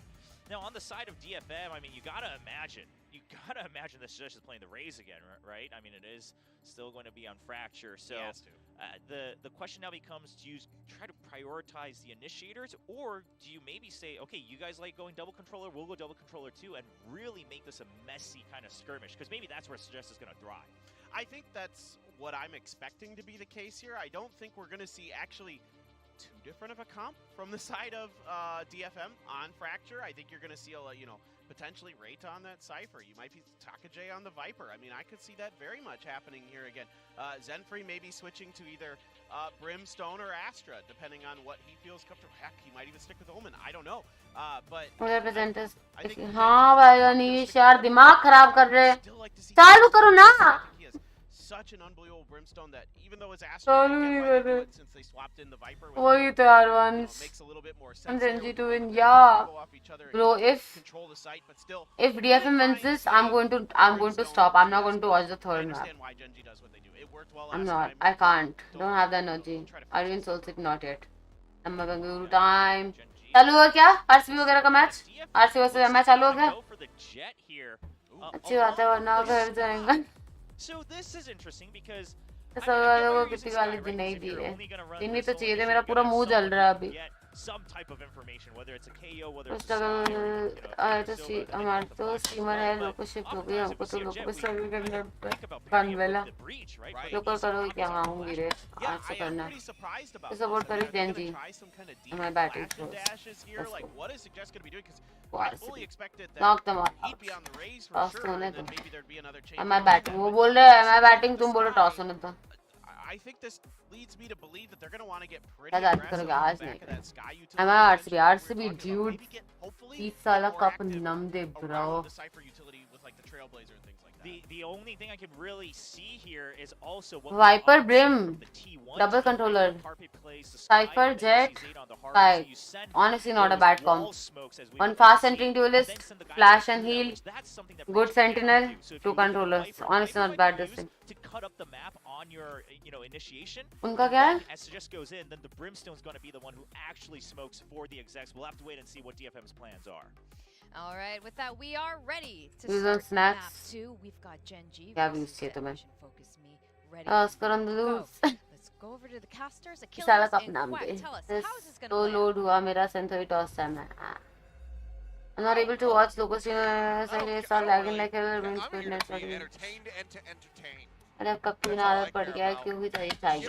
Now, on the side of DFM, I mean, you gotta imagine this just is playing the Rays again, right? I mean, it is still going to be on Fracture. So the question now becomes, do you try to prioritize the initiators, or do you maybe say, okay, you guys like going double controller, we'll go double controller too, and really make this a messy kind of skirmish? Because maybe that's where Suggest is going to thrive. I think that's what I'm expecting to be the case here. I don't think we're going to see actually too different of a comp from the side of DFM on Fracture. I think you're going to see, you know, potentially Rate on that Cypher. You might be Takajay on the Viper. I mean, I could see that very much happening here again. Zenfree may be switching to either Brimstone or Astra, depending on what he feels comfortable. Heck, he might even stick with Omen. I don't know. But representatives. हाँ भाई अनीश यार दिमाग खराब कर रहे. चालू करो ना. Such an unbelievable Brimstone that even though his Astra since they swapped in the Viper with makes a little bit more sense. And Genji to win, yeah. Bro, if DFM wins this, I'm going to stop. I'm not going to watch the third map. I'm not. I can't. Don't have the energy. Aryan Soul City not yet. Number Guru time. चालू हो क्या? RCB वगैरह का match? RCB versus match चालू हो गया? अच्छी बात है वरना घर जाएंगे. So this is interesting because को कितनी गाली दी नहीं दी है. इन्हीं तो चाहिए थे मेरा पूरा मुंह जल रहा है अभी. some type of information, whether it's a KO, whether it's हमारे तो स्टीमर है लोगों शिफ्ट हो गई हमको तो लोगों को सर्वे करना बंद वाला लोकल करो क्या आऊंगी रे आज से करना तो सपोर्ट करो जेंजी हमारे batting knock them out toss होने दो हमारे बैटिंग वो बोल रहे हैं हमारे बैटिंग तुम बोलो टॉस होने दो I think this leads me to believe that they're going to want to get pretty aggressive back of that sky utility. हमारा RCB dude 30 साल कप नम दे bro. The only thing I can really see here is also what Viper Brim double controller Cypher Jet Sky. Honestly not a bad comp. One fast entering duelist, flash and heal, good sentinel, two controllers. Honestly not bad this thing. To cut up the map on your initiation. उनका क्या है? As Suggest goes in, then the Brimstone's going to be the one who actually smokes for the execs. We'll have to wait and see what DFM's plans are. All right, with that, we are ready to start map 2. We've got Gen G. क्या भी उससे तो मैं. Ready. Oscar on the loose. Let's go over to the casters. Achilles and Quack. Tell us, how is this going to play? load हुआ मेरा sensory toss है मैं. I'm not able to watch local streamers. I saw lagging like hell. Wind speed network. अरे कब की आदत पड़ गया है क्यों भी चाहिए.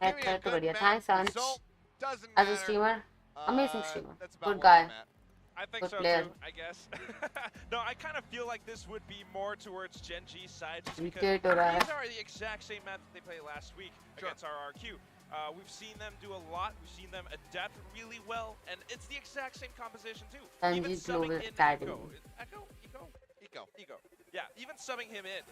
हेड तो बढ़िया. Thanks Anch. As a streamer, amazing streamer. Good guy. I think so too, I guess. No, I kind of feel like this would be more towards Gen G's side just because these are the exact same map that they played last week against our RQ. We've seen them do a lot. We've seen them adapt really well, and it's the exact same composition too. Even subbing in Eco. Yeah, even subbing him in,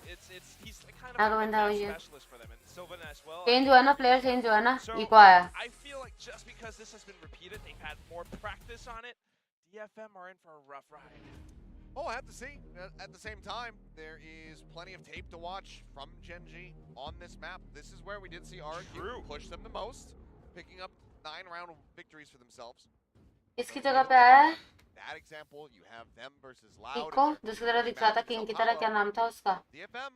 he's kind of a specialist for them, and Sylvan as well. Change हुआ ना player change हुआ ना Eco आया. I feel like just because this has been repeated, they've had more practice on it. DFM are in for a rough ride. Oh, I have to see. At the same time, there is plenty of tape to watch from Gen G on this map. This is where we did see ARGB push them the most, picking up 9-round victories for themselves. इसकी जगह पे आया है That example, you have them versus Loud. Echo जिसकी तरह दिख रहा था किंग की तरह क्या नाम था उसका DFM,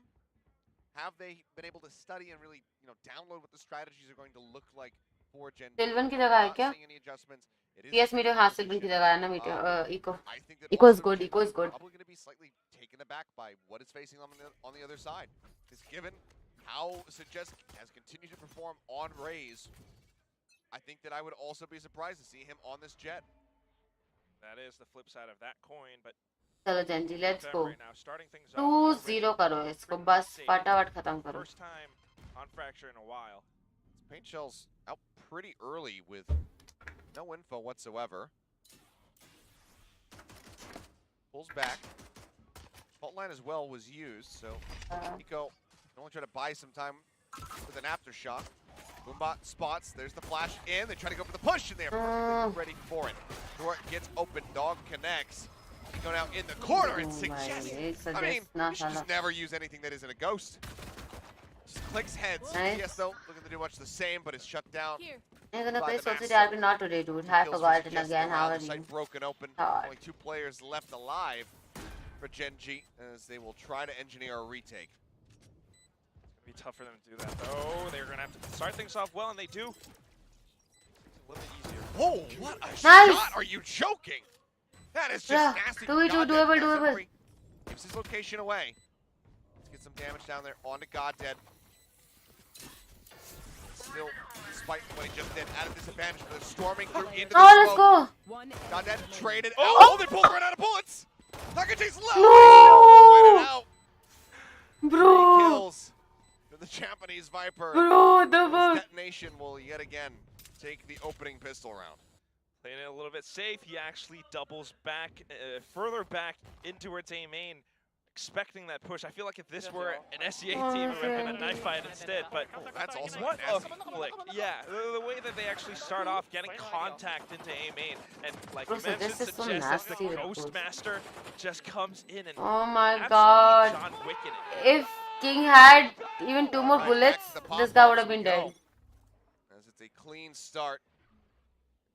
have they been able to study and really, download what the strategies are going to look like for Gen G? सिल्वन की जगह है क्या Any adjustments. PS मीडियो हाँ सिल्वन की जगह है ना मीडियो eco is good Probably going to be slightly taken aback by what is facing them on the other side. Because given how Suggest has continued to perform on Raze, I think that I would also be surprised to see him on this jet. That is the flip side of that coin, but चलो Gen Z let's go right now, starting things off 2-0 करो इसको बस फटाफट खत्म करो first time on Fracture in a while. Paint Shell's out pretty early with no info whatsoever. Pulls back. Fault line as well was used, so Nico can only try to buy some time with an aftershock. Boombot spots, there's the flash in, they try to go for the push, and they're perfectly ready for it. Door gets open, dog connects. Nico now in the corner, and Suggest. I mean, you should just never use anything that isn't a ghost. Just clicks heads. Yes, though, looking to do much the same, but it's shut down. I'm gonna play Society RP not today, dude. I forgot it again. How are you? Broken open. Only 2 players left alive for Gen G as they will try to engineer a retake. It's gonna be tough for them to do that, though. They're gonna have to start things off well, and they do. It's a little bit easier. Whoa! What a shot! Are you joking? That is just nasty. Doable. Gives his location away. Let's get some damage down there onto Goddead. Still, despite what he just did, at a disadvantage, but they're storming through into the let's smoke. go. Goddead traded out. Oh, they pulled right out of bullets. Nagaji's low. No. Bro. 3 kills for the Japanese Viper. Bro, double. Detonation will yet again take the opening pistol round. Playing it a little bit safe, he actually doubles back, further back in towards A main, expecting that push. I feel like if this were an SEA team, it would have been a knife fight instead, but that's also what a flick. Yeah, the way that they actually start off getting contact into A main, and like you mentioned, Suggest as the Ghost Master just comes in and oh my god. John Wick in it. If King had even 2 more bullets, this guy would have been dead. As it's a clean start.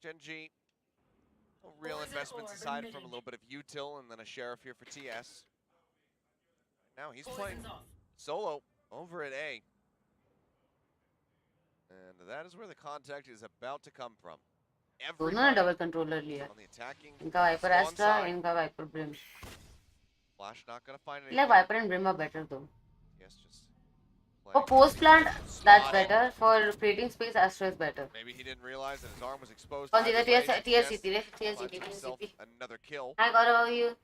Gen G, no real investments aside from a little bit of util and then a sheriff here for TS. Now he's playing solo over at A. And that is where the contact is about to come from. दोनों double controller लिया इनका Viper Astra इनका Viper Brim Flash not gonna find anything. like Viper and brim are better though. Yes, just for post plant that's better. For creating space Astra is better. Maybe he didn't realize that his arm was exposed. On the TSCT. Another kill. Hi God, how are you?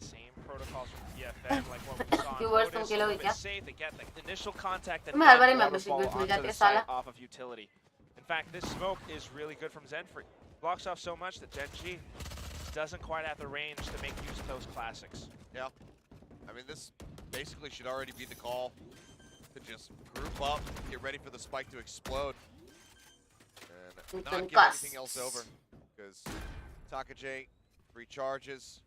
Same protocols from DFM, like what we saw. Viewers तुम खेलोगे क्या? Safe, they get the initial contact and her bar membership मिल जाती है साला. Off of utility. In fact, this smoke is really good from Zenfree. Blocks off so much that Gen G doesn't quite have the range to make use of those classics. Yeah. I mean, this basically should already be the call to just group up, get ready for the spike to explode, and not give anything else over. Because Takajay, 3 charges.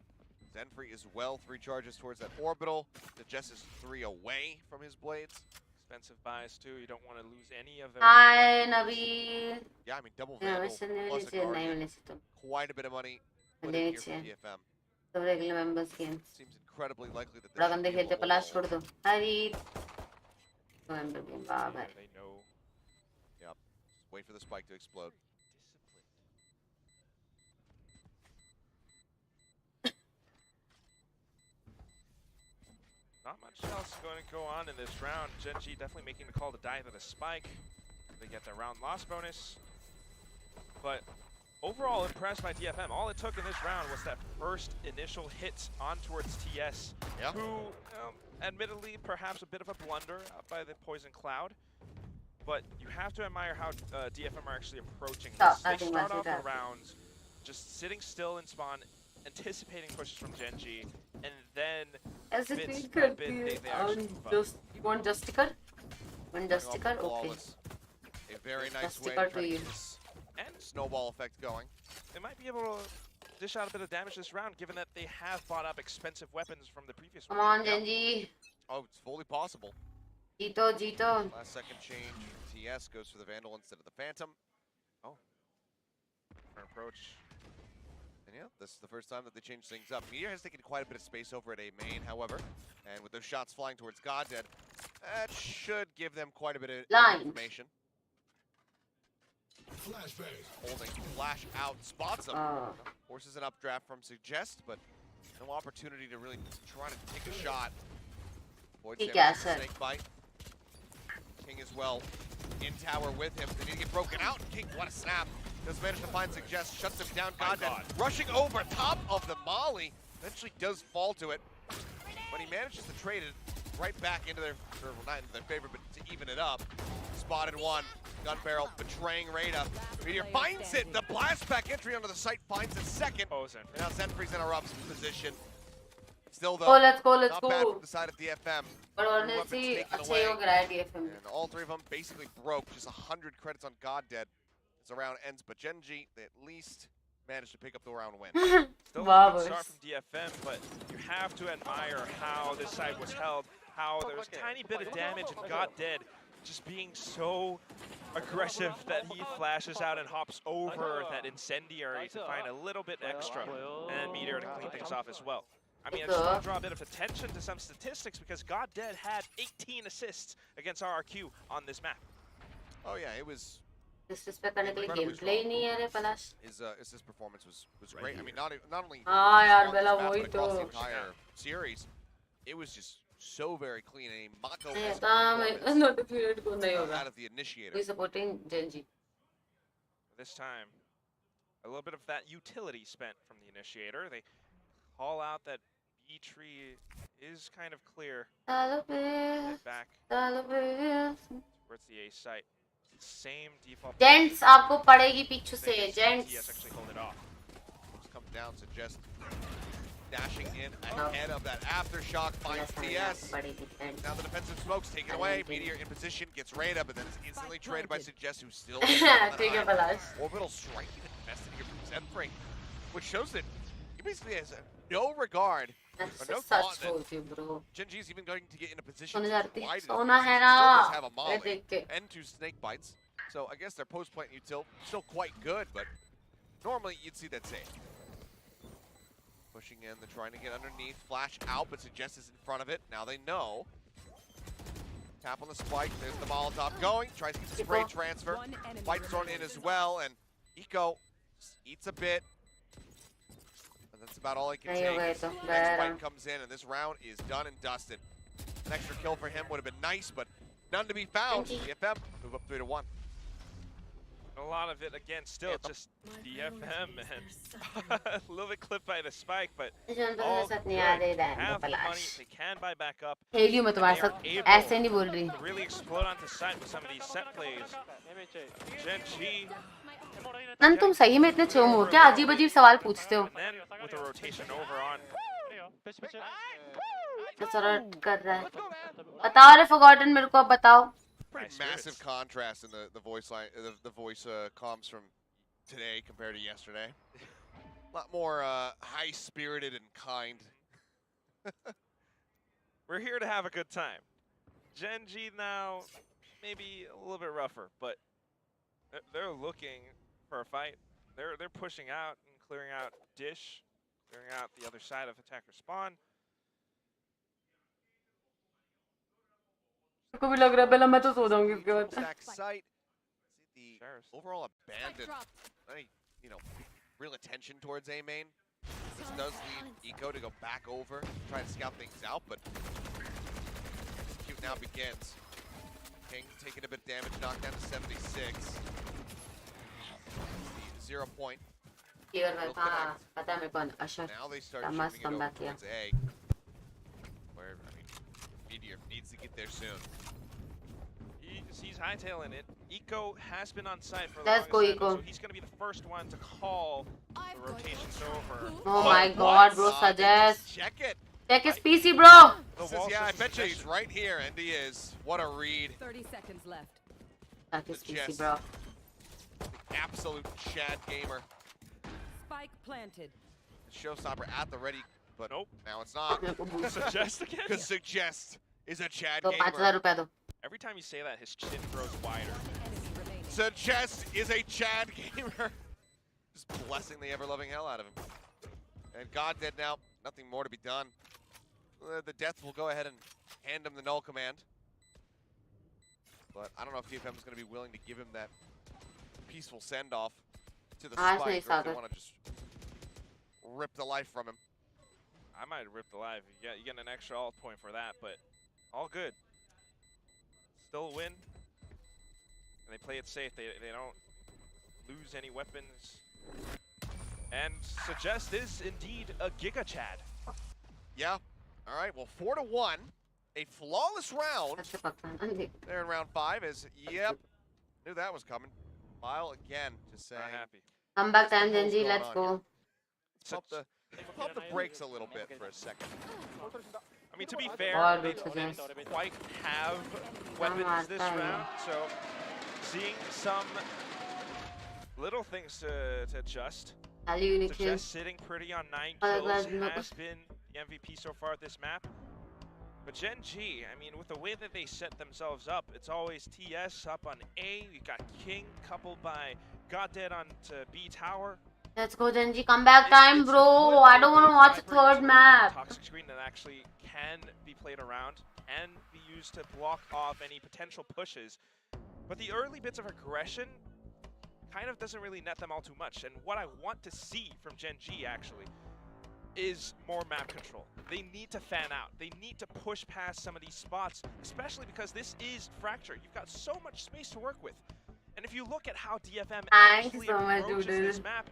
Zenfree as well, 3 charges towards that orbital. The Jess is 3 away from his blades. Expensive buys too. You don't want to lose any of those. Hi, Nabi. Yeah, I mean double vandal plus a guardian. Quite a bit of money put in here from DFM. The regular members games. Seems incredibly likely that Dragon they खेलते पलाश छोड़ दो. Hari. Member game. Wow, bhai. They know. Yep. Just wait for the spike to explode. Not much else going to go on in this round. Gen G definitely making the call to dive at a spike. They get the round loss bonus. But overall impressed by DFM. All it took in this round was that first initial hit on towards TS, who admittedly perhaps a bit of a blunder by the Poison Cloud. But you have to admire how DFM are actually approaching this. They start off the rounds just sitting still in spawn, anticipating pushes from Gen G, and then bit by bit they actually move up. You want just sticker? One just sticker? Okay. A very nice way to get this and snowball effect going. They might be able to dish out a bit of damage this round, given that they have bought up expensive weapons from the previous Come round. on, Genji. Oh, it's fully possible. Jito. Last second change. TS goes for the Vandal instead of the Phantom. Oh. Different approach. And yeah, this is the first time that they changed things up. Meteor has taken quite a bit of space over at A main, however. And with those shots flying towards Goddead, that should give them quite a bit of information. Flashbang. Holding flash out, spots him. Forces an updraft from Suggest, but no opportunity to really try to take a shot. Void snake bite. King as well in tower with him. They need to get broken out. King, what a snap. Does manage to find Suggest, shuts him down. Goddead rushing over top of the Molly. Eventually does fall to it, but he manages to trade it right back into their, or not into their favor, but to even it up. Spotted one. Gun barrel betraying Rada. Meteor finds it. The blast back entry onto the site finds a second. Oh, and now Zenfree's interrupts position. Still though, let's go. not bad from the side of DFM. But honestly, अच्छा हो गया DFM. And all three of them basically broke. Just 100 credits on Goddead as the round ends. But Genji, they at least managed to pick up the round win. Still a good start from DFM, but you have to admire how this side was held. How there was a tiny bit of damage and Goddead just being so aggressive that he flashes out and hops over that incendiary to find a little bit extra, and Meteor to clean things off as well. I mean, I just want to draw a bit of attention to some statistics because Goddead had 18 assists against RRQ on this map. Oh yeah, it was. His performance was great. I mean, not only yaar, on this map, but across the entire series, it was just so very clean. A Mako out of the initiator. We're supporting Genji. This time, a little bit of that utility spent from the initiator. They call out that B tree is kind of clear. Head back towards the A site. Same default. Gents, आपको पड़ेगी पीछे से. Gents. TS actually hold it off. Comes down, Suggest dashing in ahead of that aftershock, finds TS. Now the defensive smoke's taken away. Meteor in position, gets Rada, but then is instantly traded by Suggest, who's still orbital strike even invested here from Zenfree, which shows that he basically has no regard or no thought that Genji's even going to get in a position to widen it. He still does have a molly and 2 snake bites, so I guess their post-plant util still quite good, but normally you'd see that safe. Pushing in, they're trying to get underneath, flash out, but Suggest is in front of it. Now they know. Tap on the spike, there's the Molotov going, tries to get the spray transfer. Bite thrown in as well, and Eco eats a bit. And that's about all he can take. Next fight comes in, and this round is done and dusted. An extra kill for him would have been nice, but none to be found. DFM move up 3-1. A lot of it, again, still just DFM, and a little bit clipped by the spike, but all good. Have the money, they can buy back up. Heyyy, मैं तुम्हारे साथ ऐसे नहीं बोल रही. Really explode onto site with some of these set plays. Genji. नन तुम सही में इतने चोम हो क्या? अजीब अजीब सवाल पूछते हो. With a rotation over on. कर रहा है. बताओ रे Forgotten, मेरे को अब बताओ. Pretty massive contrast in the voice line, the voice comms from today compared to yesterday. A lot more high-spirited and kind. We're here to have a good time. Genji now, maybe a little bit rougher, but they're looking for a fight. They're pushing out and clearing out Dish, clearing out the other side of attacker spawn. को भी लग रहा है पहले मैं तो सो जाऊंगी इसके बाद. Site, see the overall abandon, real attention towards A main. This does lead Eco to go back over, try to scout things out, but execute now begins. King taking a bit of damage, knocked down to 76. The 0 point. Now they start shooting it over towards A, where Meteor needs to get there soon. He's hightailing it. Eco has been on site for the longest time, so he's going to be the first one to call the rotations over. Oh my god, bro, Suggest. Check it. Check his PC, bro. Yeah, I bet you he's right here, and he is. What a read. 30 seconds left. Check his PC, bro. The absolute Chad gamer. Spike planted. showstopper at the ready, but nope. Now it's not. Suggest again? Because Suggest is a Chad तो gamer. 5,000 रुपया दो. Every time you say that, his chin grows wider. Suggest is a Chad gamer. Just blessing the ever-loving hell out of him. And God dead now. Nothing more to be done. The Death will go ahead and hand him the null command. But I don't know if DFM is going to be willing to give him that peaceful send-off to the spike. Or if they want to just rip the life from him. I might rip the life. You get an extra alt point for that, but all good. Still a win. And they play it safe. They don't lose any weapons. And Suggest is indeed a Giga Chad. Yeah. All right. Well, 4-1. A flawless round. There in round 5 is, yep. Knew that was coming. Mile again, just saying. Not happy. Come back time, Genji. Let's go. Pump the brakes a little bit for a second. I mean, to be fair, they didn't quite have weapons this round, so seeing some little things to adjust. Suggest sitting pretty on 9 kills has been the MVP so far at this map. But Gen G, I mean, with the way that they set themselves up, it's always TS up on A. We got King coupled by Goddead onto B tower. Let's go, Genji. Come back time, bro. I don't want to watch a third map. Toxic screen that actually can be played around and be used to block off any potential pushes. But the early bits of aggression kind of doesn't really net them all too much. And what I want to see from Gen G, actually, is more map control. They need to fan out. They need to push past some of these spots, especially because this is Fracture. You've got so much space to work with. And if you look at how DFM actually approaches this map,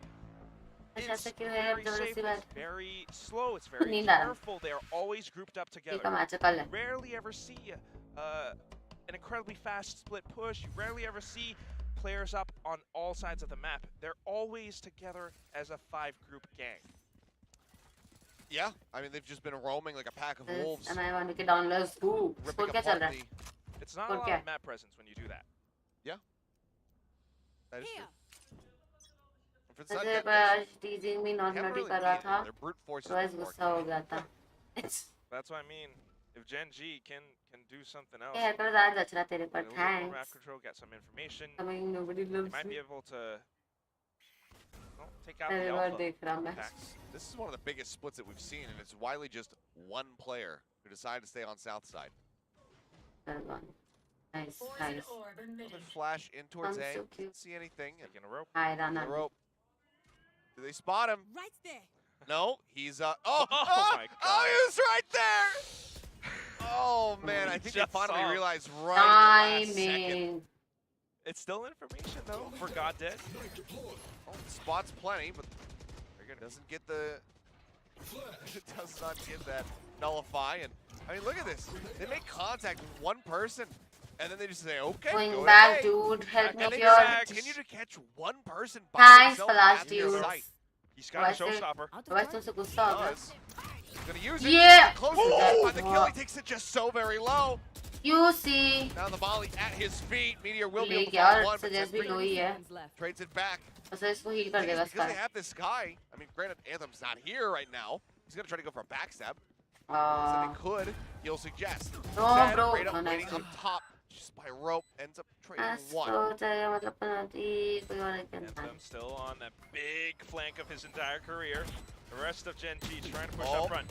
it's very safe, it's very slow, it's very careful. They are always grouped up together. You rarely ever see an incredibly fast split push. You rarely ever see players up on all sides of the map. They're always together as a 5-group gang. Yeah, I mean, they've just been roaming like a pack of wolves. And I want to get down. Let's go. It's not a lot of map presence when you do that. Yeah. That is true. Teasing me not naughty कर रहा था. तो ऐसे गुस्सा हो गया था. That's what I mean. If Gen G can do something else. Yeah, कर ज़्यादा जच रहा तेरे पर. Thanks. Map control, get some information. I mean, nobody loves you might be me. able to take out the alpha. This is one of the biggest splits that we've seen, and it's widely just one player who decided to stay on south side. Nice. Flash in towards A. So Didn't see anything. Taking a rope. Hi, Rana. Rope. Do they spot him? Right there. No, he's my God. Oh, he was right there. Oh man, I think they finally realized right last second. It's still information though for Goddead. Oh, spots plenty, but doesn't get the does not get that nullify. And I mean, look at this. They make contact with one person, and then they just say, "Okay, going back, dude. Help me here." They continue to catch one person by Thanks, themselves Flash, at their dude. sight. He's got a showstopper. तुमसे गुस्सा हो गया. He's gonna use it. Yeah. Close to the kill. He takes it just so very low. You see. Now the volley at his feet. Meteor will be able to यार, find one, but Suggest भी low ही है. trades it back. बस इसको heal कर देगा Because they have this guy. I mean, granted, Anthem's not here right now. He's gonna try to go for a backstab. So they could. He'll suggest. No, bro. Right up, waiting up top, just by rope, ends up trading one. Anthem still on that big flank of his entire career. The rest of Gen G trying to push up front.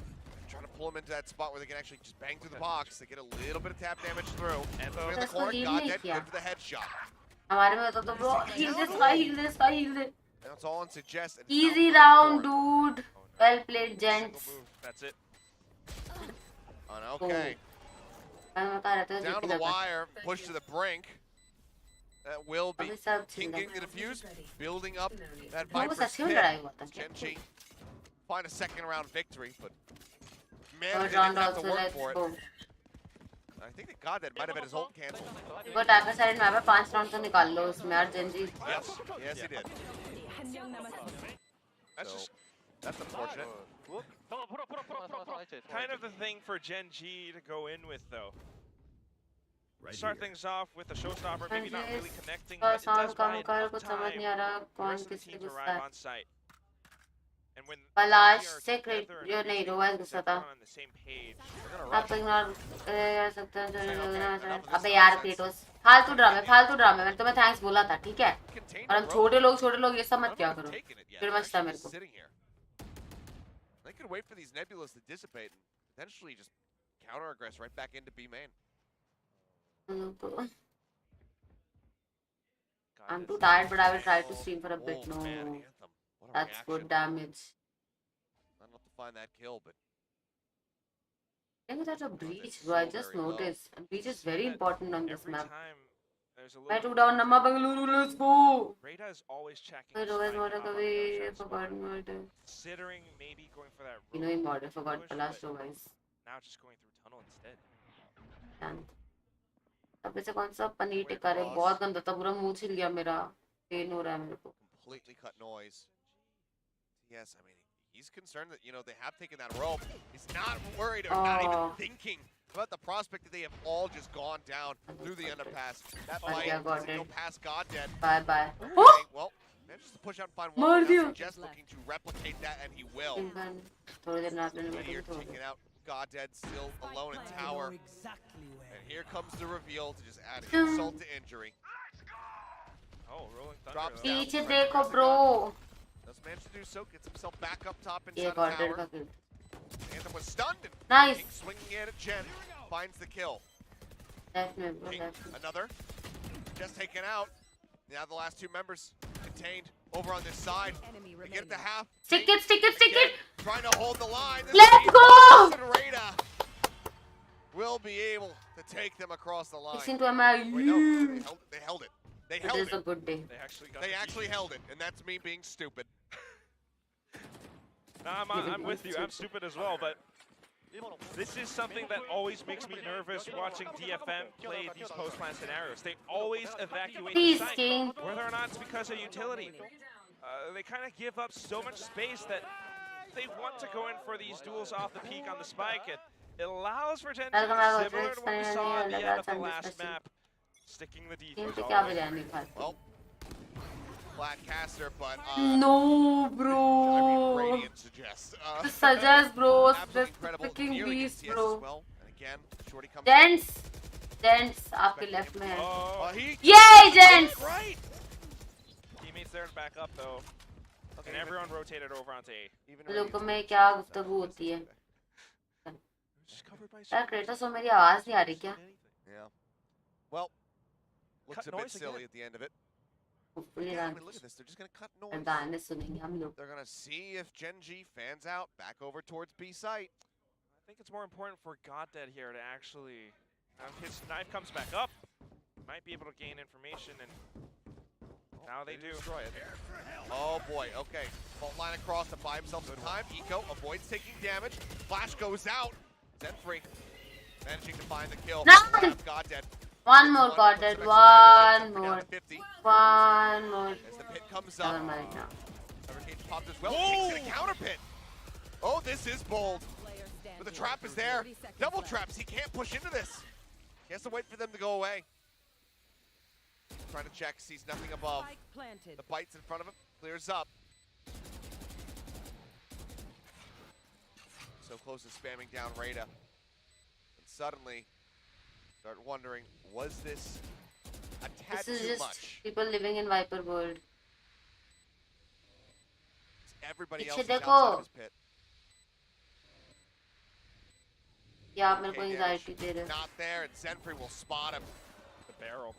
Trying to pull him into that spot where they can actually just bang through the box. They get a little bit of tap damage through. Anthem in the corner, Goddead, good for the headshot. हमारे में तो bro, heal this guy, heal this guy, heal this. That's all on suggest. Easy round, dude. Well played, gents. That's it. Okay. Down to the wire, push to the brink. That will be King getting the defuse, building up that Viper's hit. Gen G find a second round victory, but man, they didn't have to work for it. I think that Goddead might have had his ult cancelled. वो tiger side में पे 5 round तो निकाल लो उसमें यार Genji. Yes, he did. That's unfortunate. Kind of the thing for Gen G to go in with though. Start things off with the showstopper, maybe not really connecting, but it does buy enough time for the rest of the team to arrive on site. And when Palash they are से together and जो नहीं reaching रोवा things गुस्सा that था are on the same page, आप ignore कर सकते हैं enough of this अबे यार nonsense. क्रेटोस फालतू ड्रामे मैंने तुम्हें थैंक्स बोला था ठीक है और हम छोटे लोग ये सब मत क्या करो फिर मचता मेरे को sitting here. They could wait for these nebulas to dissipate and potentially just counter aggress right back into B main. I'm too tired, but I will try to stream for a bit. No, Man, Anthem. What a that's reaction. good damage. Not enough to find that kill, but I think that's a breach, bro. I just noticed. A breach is very important on this every map. time there's a I little took down Namma Bangalore. Let's go. Rada is always checking. I always want to go away. I forgot murder. Considering maybe going for that. You know, in murder, forgot Palash guys. Now just going through tunnel instead. And अब इसे कौन सा पनीर टिक्का रे बहुत गंदा था पूरा मुंह छिल गया मेरा पेन हो रहा है मेरे को completely cut noise. Yes, I mean, he's concerned that, you know, they have taken that rope. He's not worried or not even thinking about the prospect that they have all just gone down through the underpass. That fight doesn't go past Goddead. Bye bye. Okay, well, manages to push out and find one. Now just looking to replicate that, and he will. Meteor taking out Goddead, still alone in tower. And here comes the reveal to just add insult to injury. Oh, rolling thunder. Drops down. पीछे देखो bro. Does manage to do so, gets himself back up top inside the tower. Anthem was stunned. Nice. King swinging it at Jen. Finds the kill. Definitely. Another. Just taken out. Now the last two members contained over on this side. They get it to half. Stick it. Trying to hold the line. Let's go. Rada will be able to take them across the line. Listen to my Wait, no, they held it. They held it. It is a good day. They actually held it, and that's me being stupid. Nah, I'm with you. I'm stupid as well, but this is something that always makes me nervous watching DFM play these post-plant scenarios. They always evacuate the site, whether or not it's because of utility. They kind of give up so much space that they want to go in for these duels off the peak on the spike. It allows for Gen similar to what we saw at the end of the last map, sticking the defense all the way. Well, flat caster, but no, bro. I mean, Radiant suggests. Suggest, bro. Just freaking beast, bro. Well. And again, Shorty comes Gents, आपके left में है. Yay, Gents! Right. Teammates there to back up though, and everyone rotated over onto A. लोगों में क्या गुफ्तगू होती है? यार क्रेटोस और मेरी आवाज नहीं आ रही क्या? Yeah. Well, looks a bit silly at the end of it. Hopefully I mean, look at this. They're just going to cut noise. गाने सुनेंगे हम लोग. They're going to see if Gen G fans out back over towards B site. I think it's more important for Goddead here to actually, his knife comes back up, might be able to gain information, and now they do. Destroy it. Oh boy, okay. Fault line across to buy himself some time. Eco avoids taking damage. Flash goes out. Zenfree managing to find the kill. Goddead. One more Goddead, one more. As the pit comes up. Evercage popped as well. Takes it a counter pit. Oh, this is bold. But the trap is there. Double traps. He can't push into this. He has to wait for them to go away. Trying to check, sees nothing above. The bites in front of him, clears up. So close to spamming down Rada. And suddenly, start wondering, was this a tad This is too just much? people living in Viper world. Everybody पीछे else is देखो. outside of his pit. या आप मेरे को anxiety दे रहे हो. Not there, and Zenfree will spot him. The barrel.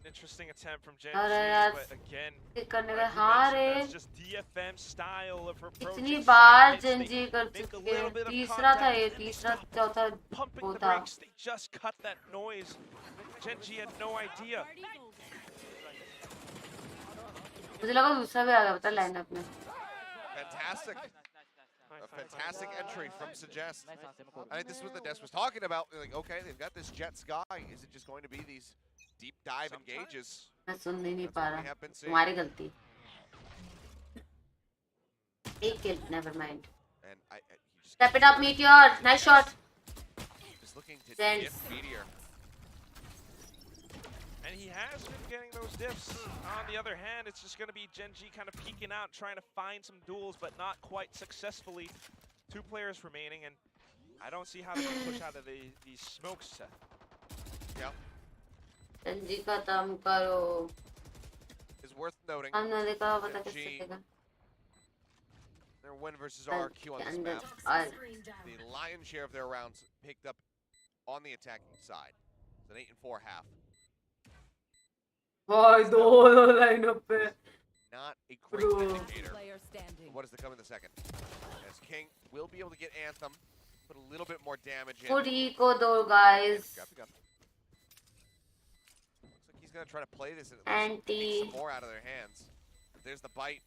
Interesting attempt from Gen G, but again, that's just DFM style of approach. इतनी बार Gen G कर चुके हैं. तीसरा था ये, तीसरा चौथा Pumping the था. brakes, they just cut that noise. Gen G had no idea. मुझे लगा दूसरा भी आ गया पता लाइनअप में. Fantastic. A fantastic entry from Suggest. I think this is what the desk was talking about. They're like, okay, they've got this Jet Sky. Is it just going to be these deep dive engages? मैं सुन नहीं पा रहा. तुम्हारी गलती. एक kill, never mind. And Step it up, Meteor. Nice shot. Just looking to Sense. dip Meteor. And he has been getting those diffs. On the other hand, it's just going to be Gen G kind of peeking out, trying to find some duels, but not quite successfully. 2 players remaining, and I don't see how they can push out of these smokes. Yeah. Gen G ka tam karo. Is worth noting. हमने देखा पता Gen कैसे G, चलेगा. their win versus RRQ on this map. The lion's share of their rounds picked up on the attacking side. It's an 8-4 half. भाई दोनों lineup पे. Not a great indicator. But what is to come in the second? As King will be able to get Anthem, put a little bit more damage in. Good eco though, guys. Looks like he's gonna try to play this and take some more out of their hands. But there's the bite,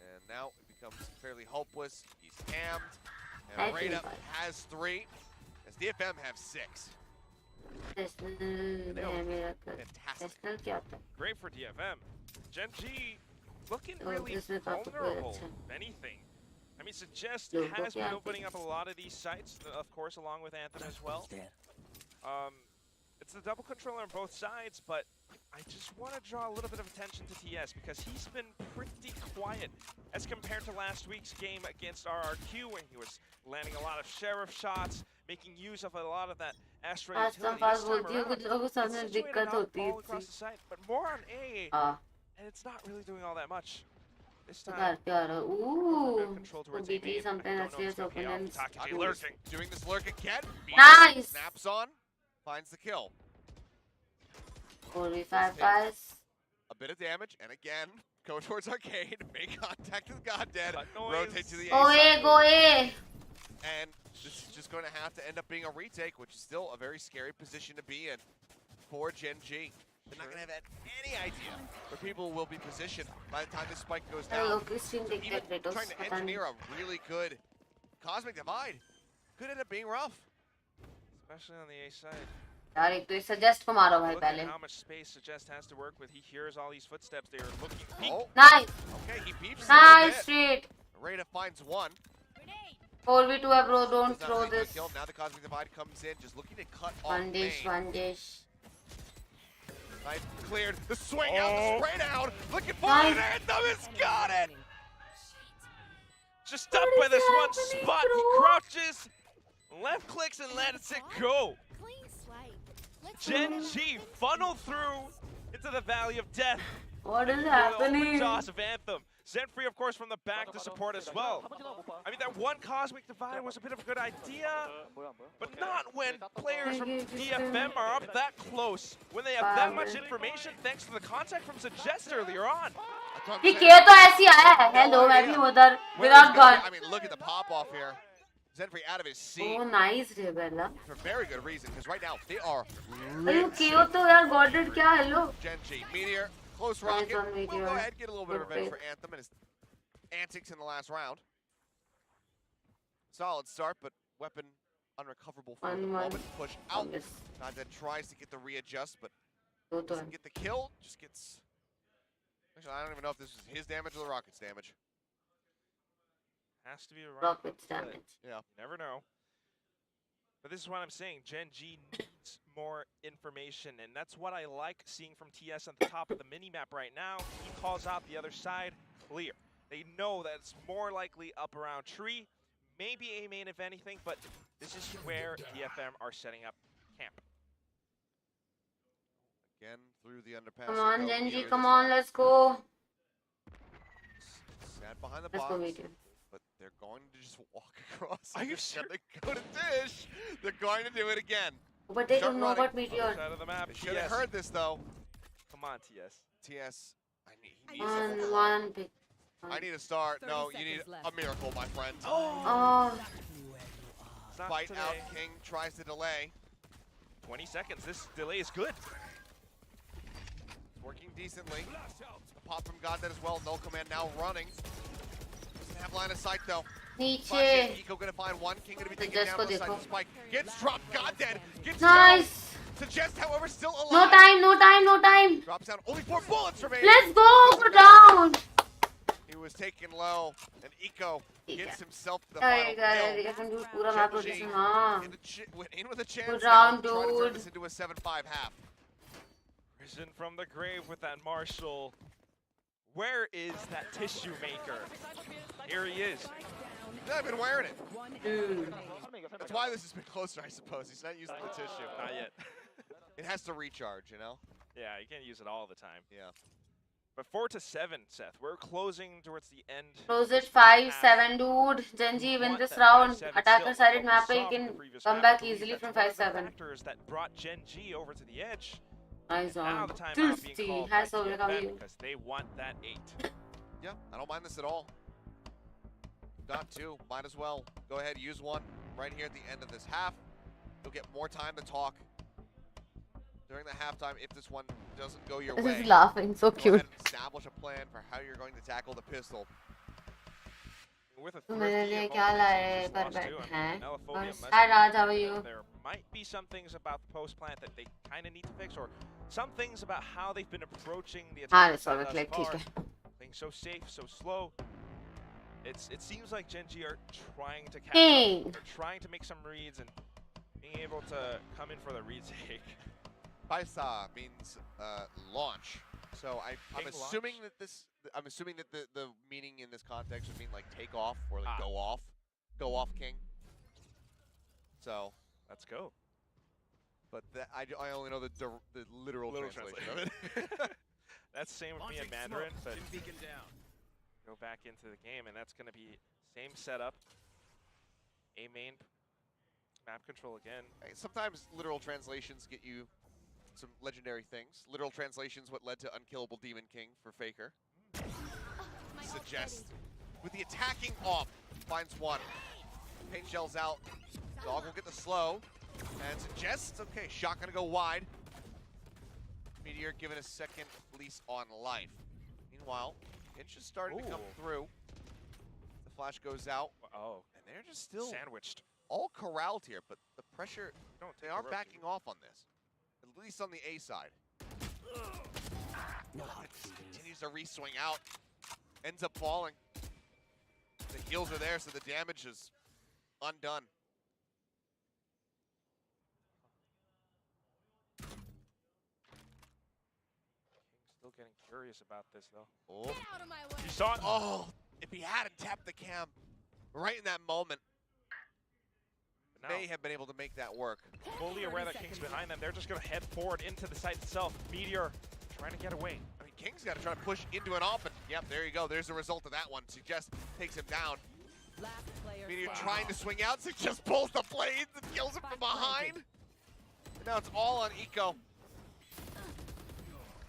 and now it becomes fairly hopeless. He's cammed, and Rada has 3, as DFM have 6. Fantastic. Great for DFM. Gen G looking really vulnerable, if anything. I mean, Suggest has been opening up a lot of these sites, of course, along with Anthem as well. It's the double controller on both sides, but I just want to draw a little bit of attention to TS because he's been pretty quiet as compared to last week's game against RRQ when he was landing a lot of Sheriff shots, making use of a lot of that Astra utility. This time around, it's situated all across the site, but more on A, and it's not really doing all that much. This time, Ooh, BT something that's serious opponents. Doing this lurk again. Nice. Snaps on, finds the kill. 45 guys. A bit of damage, and again, go towards Arcade, make contact with Goddead, rotate to the A Go side. A, go A. And this is just going to have to end up being a retake, which is still a very scary position to be in for Gen G. They're not going to have any idea where people will be positioned by the time this spike goes down. Even trying to engineer a really good Cosmic Divide could end up being rough. Especially on the A side. यार एक तो ये Suggest को मारो भाई Look पहले. at how much space Suggest has to work with. He hears all these footsteps. They are looking peek. Nice. Okay, he peeps. Nice straight. Rada finds one. 4v2 bro, don't throw this. Kill. Now the Cosmic Divide comes in, just looking to cut off One dish, main. one dish. Knife cleared. The swing out, the spray down. Looking for it. Anthem has got it. Just stuck by this one spot. He crouches, left clicks, and lets it go. Gen G funnel through into the Valley of Death. What is happening? Jaws of Anthem. Zenfree, of course, from the back to support as well. I mean, that one Cosmic Divide was a bit of a good idea, but not when players from DFM are up that close. When they have that much information, thanks to the contact from Suggest earlier on. ये क्या तो ऐसी आया है? Hello, मैं भी उधर without gun. I mean, look at the pop off here. Zenfree out of his seat. Oh, nice, Rebella. For very good reason, because right now they are. Are you cute? तो यार Goddard क्या? Hello. Gen G, Meteor, close rocket. We'll go ahead and get a little bit of revenge for Anthem and his antics in the last round. Solid start, but weapon unrecoverable for the moment. Push out. Goddead tries to get the readjust, but doesn't get the kill. Just gets. Actually, I don't even know if this is his damage or the rocket's damage. Has to be a rocket's damage. Yeah. You never know. But this is what I'm saying. Gen G needs more information, and that's what I like seeing from TS at the top of the mini-map right now. He calls out the other side clear. They know that it's more likely up around tree, maybe A main if anything, but this is where DFM are setting up camp. Again, through the underpass. Come on, Gen G, come on, let's go. Sat behind the Let's box. go, Meteor. But they're going to just walk across. Are you sure? They go to dish. They're going to do it again. But they don't know about Meteor. Side of the map. They should have heard this though. Come on, TS. TS, he needs One pick. I need a start. No, you need a miracle, my friend. Oh. Fight out. King tries to delay. 20 seconds. This delay is good. It's working decently. The pop from Goddead as well. No command now running. Doesn't have line of sight though. Niche. Eco gonna find one. King gonna be taken down on the side. Spike gets dropped. Goddead gets nice. Suggest, however, still alive. No time, no time, no time. Drops down. Only 4 bullets remain. Let's go down. He was taken low, and Eco gets himself the final kill. Gen G in with a chance round, now, trying to turn dude. this into a 7-5 half. Risen from the grave with that Marshall. Where is that tissue maker? Here he is. Yeah, I've been wearing it. Dude. That's why this has been closer, I suppose. He's not using the tissue. Not yet. It has to recharge, you know? Yeah, you can't use it all the time. Yeah. But 4-7, Seth. We're closing towards the end. Close it 5-7, dude. Genji win this round. Attacker sided map, you can come back easily from 5-7. Factors that brought Genji over to the edge. Nice Now on. the timeout being Tuesday. called Hi, by Soul, how are DFM you? because they want that 8. Yeah, I don't mind this at all. Got 2. Might as well go ahead, use 1 right here at the end of this half. You'll get more time to talk during the halftime if this one doesn't go your way. This is laughing, so Go cute. ahead and establish a plan for how you're going to tackle the pistol. With a मेरे लिए thrifty क्या opponent लाए just पर lost to, बैठे I हैं mean, Melophobia must Hi be Raj, how are there. you? There might be some things about the post plant that they kind of need to fix, or some things about how they've been approaching the हाँ attack solve it thus like ठीक far. है Being so safe, so slow. It seems like Genji are trying to catch Hey. up. They're trying to make some reads and being able to come in for the retake. Paisa means launch. So I'm King assuming launch? that I'm assuming that the meaning in this context would mean like take off or like go off king. So let's go. But I only know the literal translation of it. That's the same with me in Mandarin, but go back into the game, and that's going to be same setup. A main map control again. Hey, sometimes literal translations get you some legendary things. Literal translations what led to Unkillable Demon King for Faker. Suggest with the attacking off, finds 1. Paint shells out. Dog will get the slow. And suggests, okay, shot gonna go wide. Meteor given a second lease on life. Meanwhile, Inch is starting to come through. The flash goes out. Oh. And they're just still sandwiched. All corralled here, but the pressure, they are the backing off on this. At least on the A side. Continues to re-swing out. Ends up falling. The heals are there, so the damage is undone. Still getting curious about this, though. Oh. You saw it? Oh, if he hadn't tapped the cam right in that moment, may have been able to make that work. Fully aware that King's behind them, they're just going to head forward into the site itself. Meteor trying to get away. I mean, King's got to try to push into an off, and yep, there you go. There's the result of that one. Suggest takes him down. Meteor trying to swing out, Suggest pulls the blades and kills him from behind. And now it's all on Eco.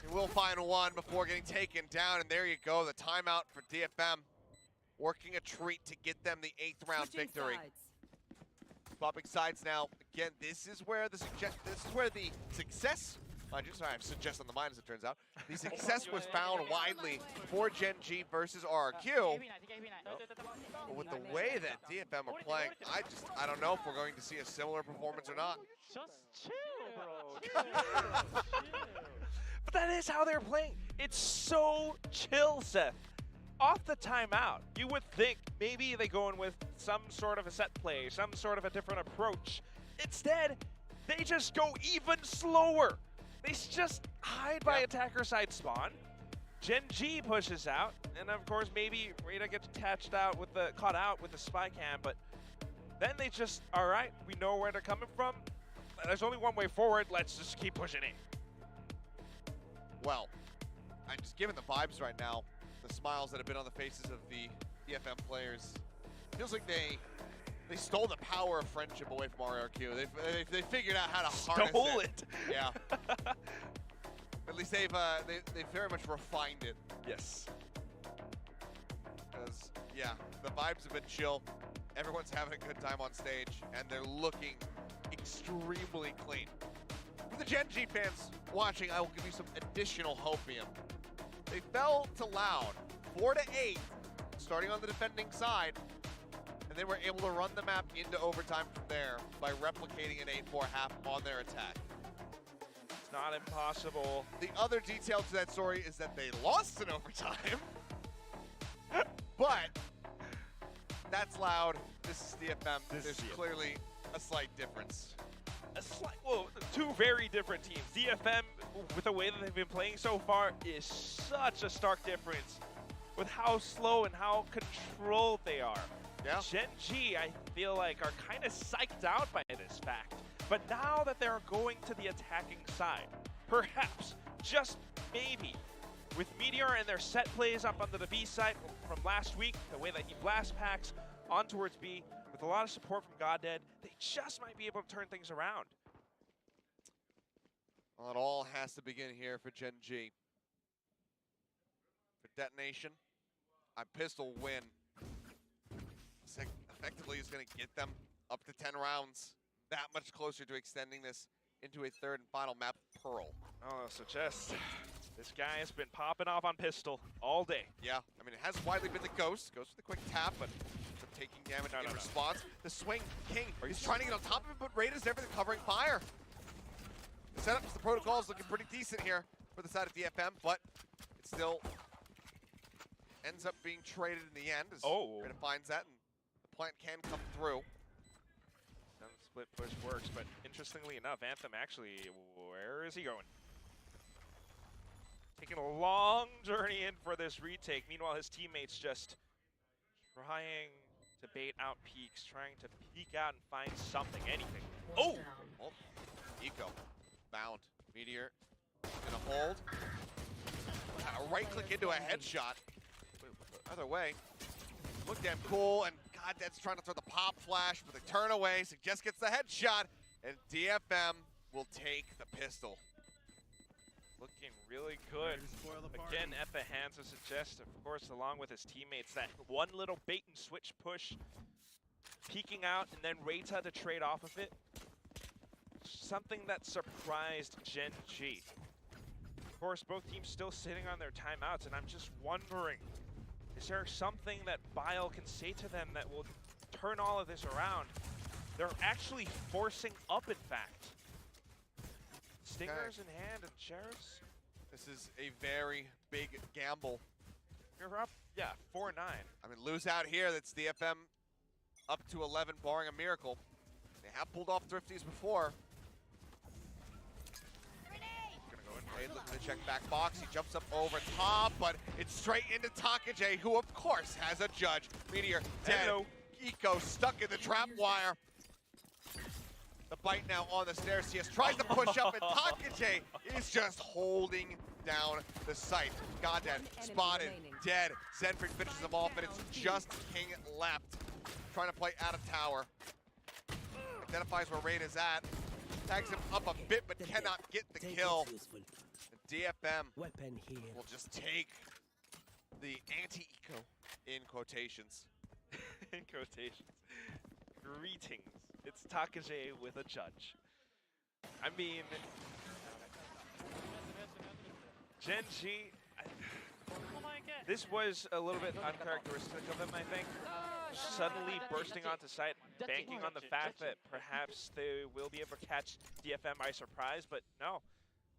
He will find 1 before getting taken down, and there you go. The timeout for DFM. Working a treat to get them the 8th round victory. Swapping sides now. Again, this is where the success. Sorry, I'm suggest on the mind as it turns out. The success was found widely for Genji versus RQ. But with the way that DFM are playing, I don't know if we're going to see a similar performance or not. Just chill, bro. But that is how they're playing. It's so chill, Seth. Off the timeout, you would think maybe they go in with some sort of a set play, some sort of a different approach. Instead, they just go even slower. They just hide by attacker side spawn. Genji pushes out, and of course maybe Rada gets caught out with the spy cam, but then they just, all right, we know where they're coming from. There's only one way forward, let's just keep pushing in. Well, I'm just giving the vibes right now. The smiles that have been on the faces of the DFM players. Feels like they stole the power of friendship away from RRQ. They figured out how to harness it. Yeah. At least they've very much refined it. Yes. Because yeah, the vibes have been chill. Everyone's having a good time on stage, and they're looking extremely clean. For the Genji fans watching, I will give you some additional hopium. They fell to Loud, 4-8, starting on the defending side, and they were able to run the map into overtime from there by replicating an 8-4 half on their attack. It's not impossible. The other detail to that story is that they lost in overtime, but that's Loud. This is DFM. There's clearly a slight difference. well, two very different teams. DFM, with the way that they've been playing so far, is such a stark difference with how slow and how controlled they are. Yeah. Gen G, I feel like, are kind of psyched out by this fact. But now that they're going to the attacking side, perhaps, just maybe, with Meteor and their set plays up onto the B side from last week, the way that he blast packs on towards B, with a lot of support from Goddead, they just might be able to turn things around. Well, it all has to begin here for Gen G. For detonation, a pistol win. Effectively is going to get them up to 10 rounds. That much closer to extending this into a third and final map, Pearl. Oh, so just this guy has been popping off on pistol all day. Yeah, I mean, it has widely been the Ghost. Goes for the quick tap, but taking damage in response. The Swing King, he's trying to get on top of it, but Raid is there for the covering fire. The setups, the protocols looking pretty decent here for the side of DFM, but it still ends up being traded in the end as Raid finds that, and the plant can come through. And the split push works, but interestingly enough, Anthem actually, where is he going? Taking a long journey in for this retake. Meanwhile, his teammates just trying to bait out peeks, trying to peek out and find something, anything. Oh! Eco, bound. Meteor gonna hold. A right click into a headshot. Other way. Look damn cool, and Goddead's trying to throw the pop flash with a turn away, so just gets the headshot, and DFM will take the pistol. Looking really good. Again, at the hands of Suggest, of course, along with his teammates. That one little bait and switch push, peeking out, and then Reita to trade off of it. Something that surprised Gen G. Of course, both teams still sitting on their timeouts, and I'm just wondering, is there something that Bile can say to them that will turn all of this around? They're actually forcing up, in fact. Stingers in hand and Sheriffs. This is a very big gamble. You're up, yeah, 4-9. I mean, lose out here, that's DFM up to 11, barring a miracle. They have pulled off Thrifties before. Raid looking to check back box. He jumps up over top, but it's straight into Takage, who of course has a judge. Meteor dead. Hello. Eco stuck in the trap wire. The bite now on the stairs. CS tries to push up, and Takage is just holding down the site. Goddead spotted, dead. Zenford finishes him off, and it's just King left. Trying to play out of tower. Identifies where Raid is at. Tags him up a bit, but cannot get the kill. And DFM will just take the anti-eco in quotations. In quotations. Greetings. It's Takage with a judge. I mean, Gen G, this was a little bit uncharacteristic of them, I think. Suddenly bursting onto site, banking on the fact that perhaps they will be able to catch DFM by surprise, but no,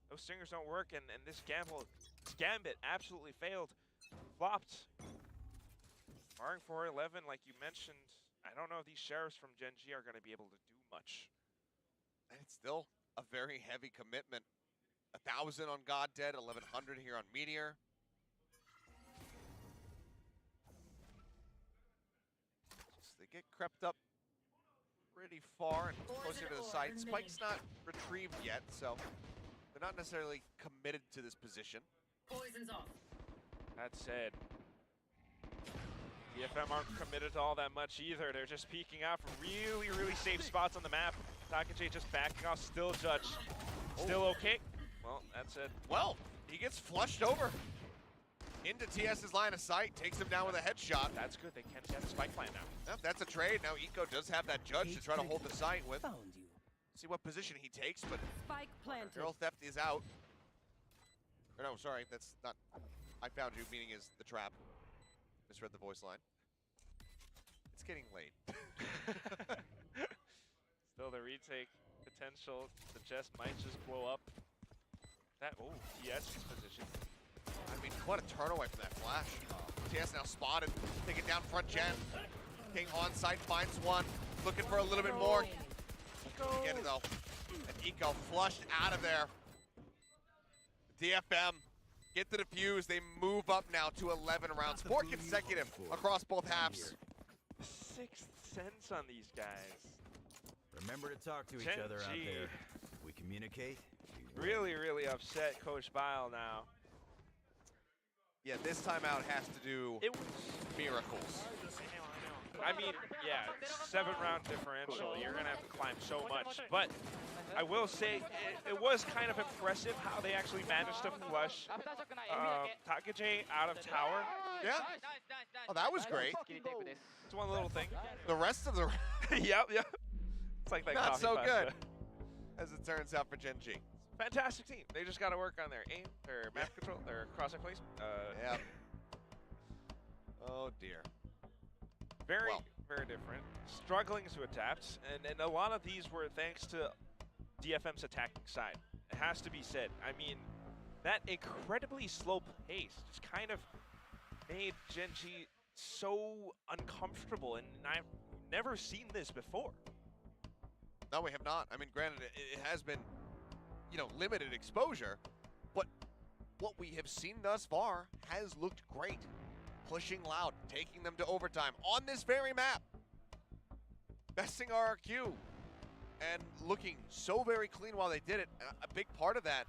those stingers don't work, and this gambit absolutely failed, flopped. Barring 4-11, like you mentioned, I don't know if these sheriffs from Gen G are going to be able to do much. And it's still a very heavy commitment. 1,000 on Goddead, 1,100 here on Meteor. They get crept up pretty far and closer to the site. Spike's not retrieved yet, so they're not necessarily committed to this position. Poison's off. That said, DFM aren't committed to all that much either. They're just peeking out from really, really safe spots on the map. Takage just backing off, still judge. Still okay. Well, that's it. Well, he gets flushed over into TS's line of sight, takes him down with a headshot. That's good, they can get the spike plan now. Yep, that's a trade. Now Eco does have that judge to try to hold the site with. See what position he takes, but Spike planted. Girl Theft is out. Or no, sorry, that's not, I found you, meaning is the trap. Misread the voice line. It's getting late. Still the retake potential. The chest might just blow up. That, oh, TS's position. I mean, what a turn away from that flash. TS now spotted, taking down front gen. King on site finds one, looking for a little bit more. Get it though. Eco flushed out of there. DFM get the defuse. They move up now to 11 rounds. 4 consecutive across both halves. Sixth sense on these guys. Remember to talk to each other out there. We communicate. Really, really upset Coach Bile now. Yeah, this timeout has to do miracles. I mean, yeah, 7-round differential. You're going to have to climb so much. But I will say, it was kind of impressive how they actually managed to flush Takage out of tower. Yeah. Oh, that was great. It's one little thing. The rest of the... Yep. It's like that not coffee so pasta. good, as it turns out for Gen G. Fantastic team. They just got to work on their aim, their map control, their crosshair placement. Yeah. Oh, dear. Very different. Struggling to adapt, and a lot of these were thanks to DFM's attacking side. It has to be said. I mean, that incredibly slow pace just kind of made Gen G so uncomfortable, and I've never seen this before. No, we have not. I mean, granted, it has been, you know, limited exposure, but what we have seen thus far has looked great. Pushing loud, taking them to overtime on this very map. Besting RRQ and looking so very clean while they did it. A big part of that,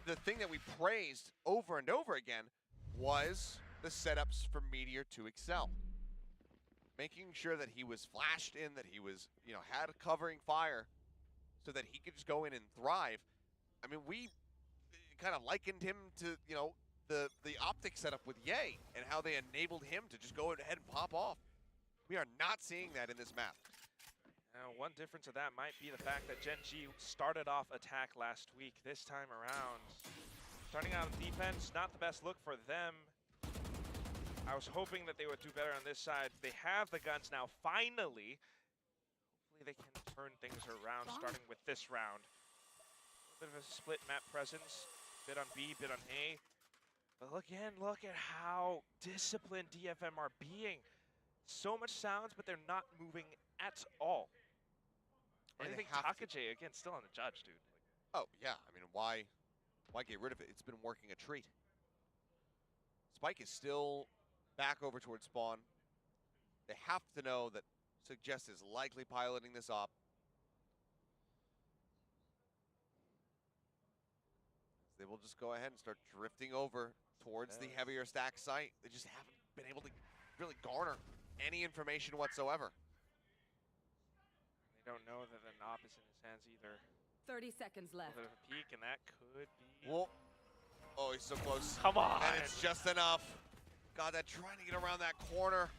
the thing that we praised over and over again, was the setups for Meteor to excel. Making sure that he was flashed in, that he was, you know, had a covering fire so that he could just go in and thrive. I mean, we kind of likened him to, you know, the optic setup with Heyyy and how they enabled him to just go ahead and pop off. We are not seeing that in this map. Now, one difference of that might be the fact that Gen G started off attack last week. This time around, starting out on defense, not the best look for them. I was hoping that they would do better on this side. They have the guns now, finally. Hopefully they can turn things around, starting with this round. A bit of a split map presence, bit on B, bit on A. But again, look at how disciplined DFM are being. So much sounds, but they're not moving at all. And I think Takage, again, still on the judge, dude. Oh, yeah. I mean, why get rid of it? It's been working a treat. Spike is still back over towards spawn. They have to know that Suggest is likely piloting this op. They will just go ahead and start drifting over towards the heavier stack site. They just haven't been able to really garner any information whatsoever. They don't know that an op is in his hands either. 30 seconds left. A bit of a peek, and that could be... Whoa. Oh, he's so close. Come on! And it's just enough. God, that trying to get around that corner.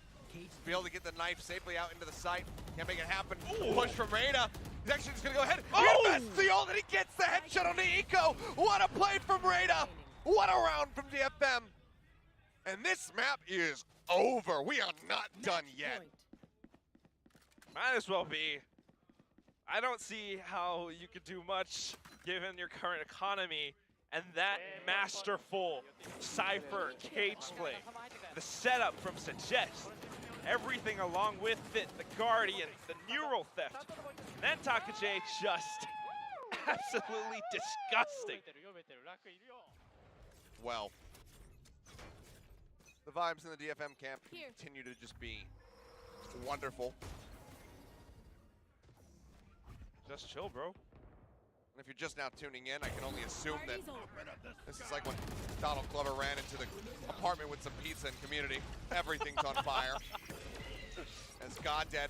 Be able to get the knife safely out into the site. Can't make it happen. Push from Rada. He's actually just going to go ahead. He invests the ult and he gets the headshot on the Eco. What a play from Rada. What a round from DFM. And this map is over. We are not done yet. Might as well be. I don't see how you could do much given your current economy and that masterful Cypher cage play. The setup from Suggest, everything along with it, the Guardian, the neural theft. Then Takage just absolutely disgusting. Well, the vibes in the DFM camp continue to just be wonderful. Just chill, bro. And if you're just now tuning in, I can only assume that this is like when Donald Glover ran into the apartment with some pizza and community. Everything's on fire. As Goddead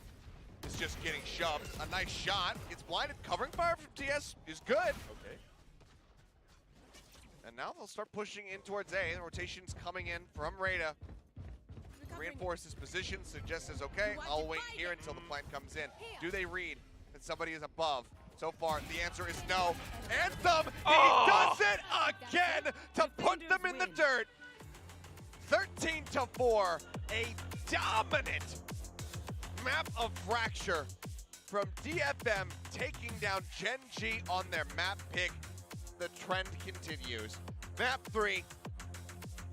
is just getting shoved. A nice shot. Gets blinded. Covering fire from TS is good. Okay. And now they'll start pushing in towards A. The rotation's coming in from Rada. Reinforce his position. Suggests is okay. I'll wait here until the plant comes in. Do they read that somebody is above? So far, the answer is no. Anthem, he does it again to put them in the dirt. 13-4, a dominant map of Fracture from DFM taking down Gen G on their map pick. The trend continues. Map 3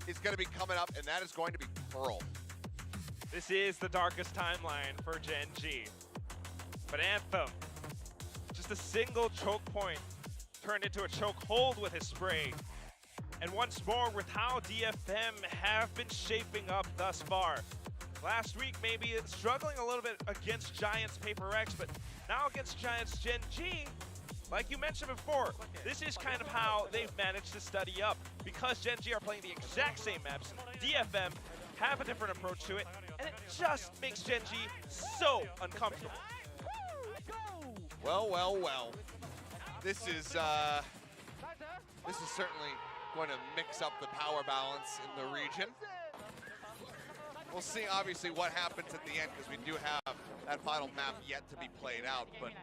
is going to be coming up, and that is going to be Pearl. This is the darkest timeline for Gen G. But Anthem, just just a single choke point turned into a choke hold with his spray. And once more, with how DFM have been shaping up thus far. Last week, maybe struggling a little bit against Giants PaperX, but now against Giants Gen G, like you mentioned before, this is kind of how they've managed to study up. Because Gen G are playing the exact same maps, DFM have a different approach to it, and it just makes Gen G so uncomfortable. Well, well, well. This is certainly going to mix up the power balance in the region. We'll see, obviously, what happens at the end, because we do have that final map yet to be played out. But,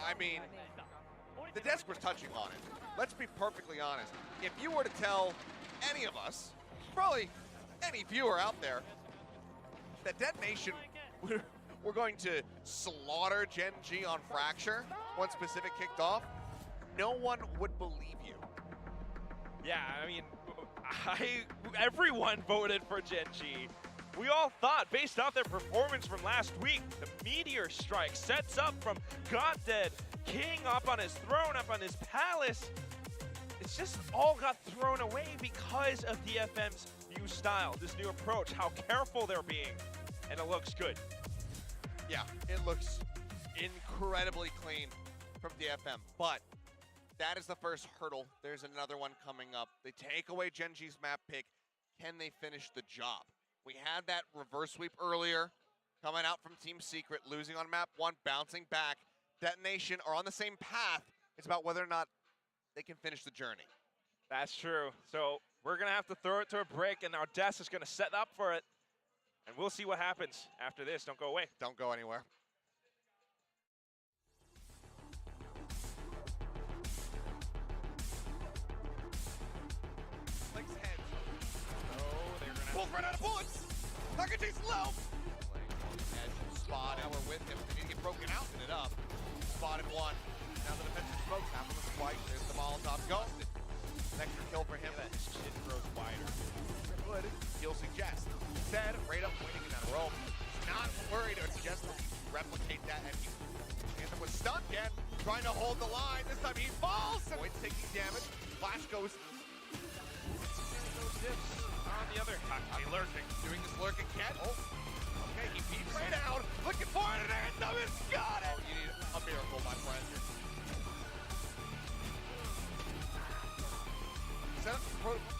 I mean, the desk was touching on it. Let's be perfectly honest. If you were to tell any of us, probably any viewer out there, that Dead Nation we're going to slaughter Gen G on Fracture once Pacific kicked off, no one would believe you. Yeah, I mean, everyone voted for Gen G. We all thought, based off their performance from last week, the Meteor Strike sets up from God Dead, King up on his throne, up on his palace. It's just all got thrown away because of DFM's new style, this new approach, how careful they're being, and it looks good. Yeah, it looks incredibly clean from DFM, but that is the first hurdle. There's another one coming up. They take away Gen G's map pick. Can they finish the job? We had that reverse sweep earlier, coming out from Team Secret, losing on map 1, bouncing back. Detonation are on the same path. It's about whether or not they can finish the journey. That's true. So we're going to have to throw it to a break, and our desk is going to set up for it. And we'll see what happens after this. Don't go away. Don't go anywhere. Flicks heads. Oh, they're going to Bulls run out of bullets. Huckabee low. Edge spot. Now we're with him. They need to get broken out. Get it up. Spotted one. Now the defensive smokes happen with White. There's the Molotov ghosted. An extra kill for him. That shit grows wider. Good. He'll suggest. Instead, Radom waiting in that rope. Not worried or just replicate that. And Anthem was stunned again. Trying to hold the line. This time he falls. Void's taking damage. Flash goes. No dips on the other. He's lurking. Doing this lurk again. Oh. Okay, he beats right down. Looking for it, and Anthem has got it. Oh, you need a miracle, my friend. Set up the protocol.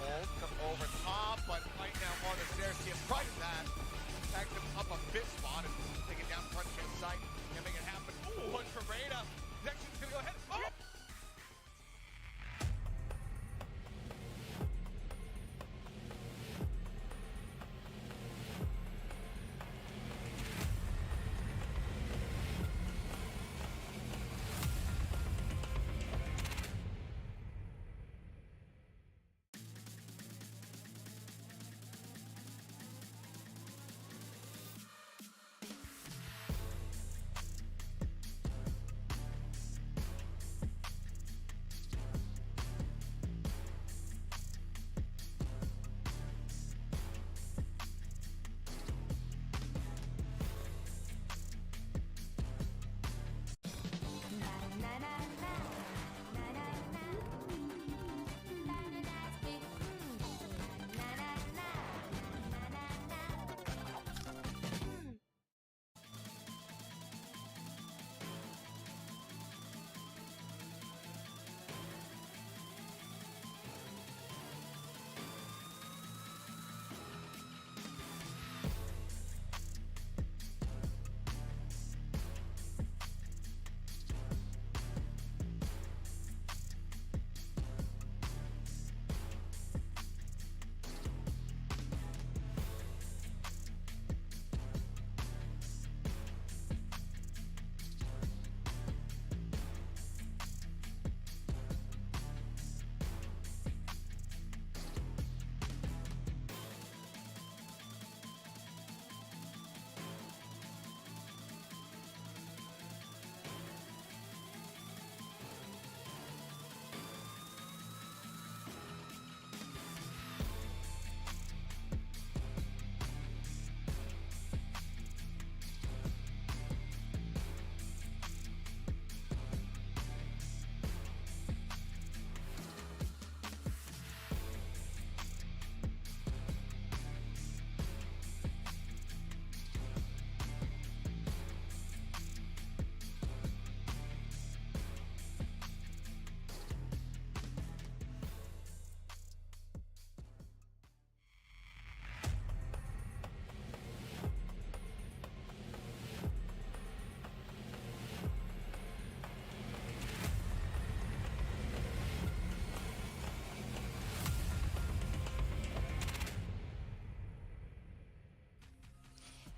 Hold, come over top, but right now on the stairs, he has tried that. Tagged him up a bit spot and take it down front chest side. Can't make it happen. Ooh, punch from Rada. Protection's gonna go ahead. Oh!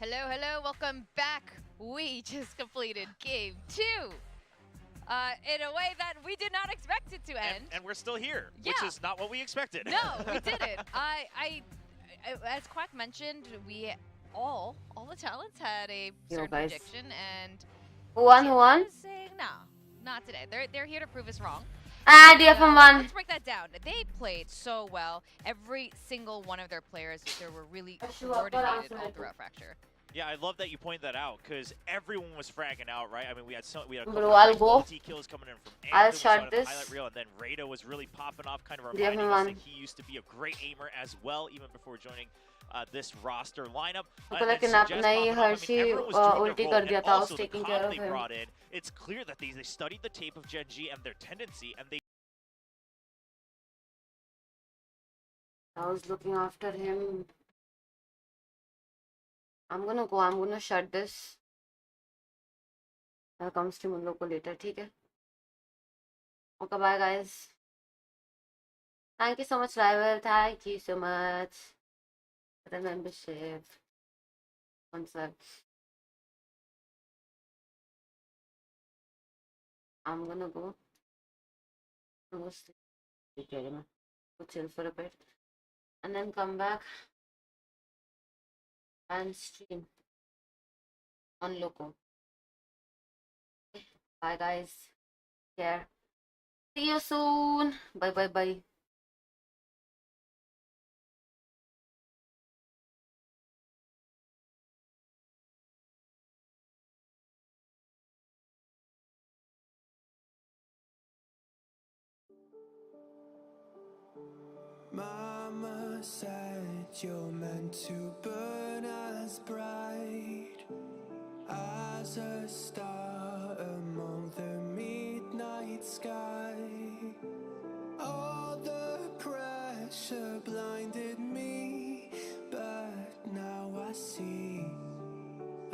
Hello, hello, welcome back. We just completed game 2. In a way that we did not expect it to end. And we're still here, Yeah. which is not what we expected. No, we didn't. As Quack mentioned, we all the talents had a certain guys. prediction, and Who won? TFM Who won? was saying, no, not today. They're here to prove us wrong. DFM won. Let's break that down. They played so well. Every single one of their players, they were really coordinated all throughout Fracture. Yeah, I love that you point that out because everyone was fragging out, right? I mean, we had a couple Bro, I'll of go. kills coming in from I'll Anthem, we saw shut it in the this. highlight reel, and then Rado was really popping off, kind of DFM reminding us won. that he used to be a great aimer as well, even before joining this roster lineup. मुझे लगा कि नहीं हर्षी उल्टी कर दिया था. I was taking care of they him. brought in, it's clear that they studied the tape of Gen G and their tendency, and they I was looking after him. I'm gonna go. I'm gonna shut this. I'll come stream उन लोग को later. ठीक है? Okay, bye guys. Thank you so much, Rival. Thank you so much for the membership. One sec. I'm gonna go. Go chill for a bit, and then come back and stream on Loco. Bye guys. Care. See you soon. Bye bye bye. Mama said you're meant to burn as bright as a star among the midnight sky. All the pressure blinded me, but now I see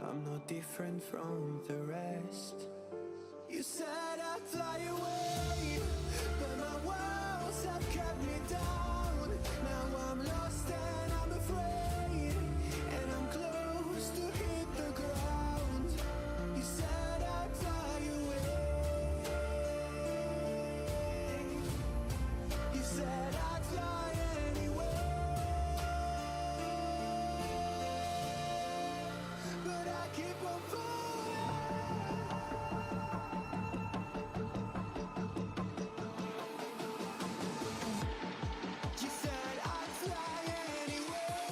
I'm no different from the rest. You said I'd fly away, but my walls have kept me down. Now I'm lost and I'm afraid, and I'm close to hit the ground. You said I'd fly away. You said I'd fly anyway, but I keep on falling. You said I'd fly anywhere,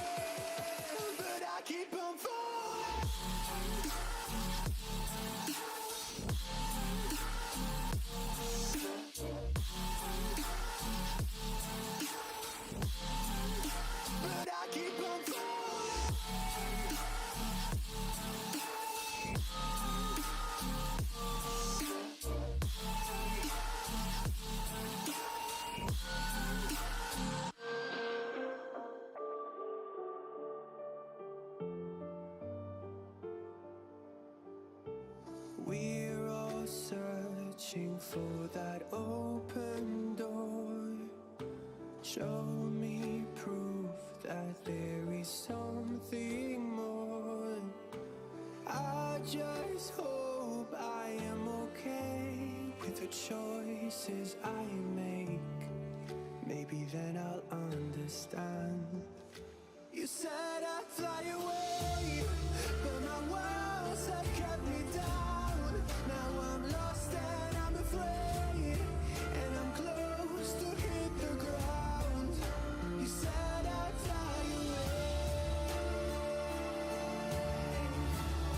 but I keep on falling. But I keep on falling. We're all searching for that open door. Show me proof that there is something more. I just hope I am okay with the choices I make. Maybe then I'll understand. You said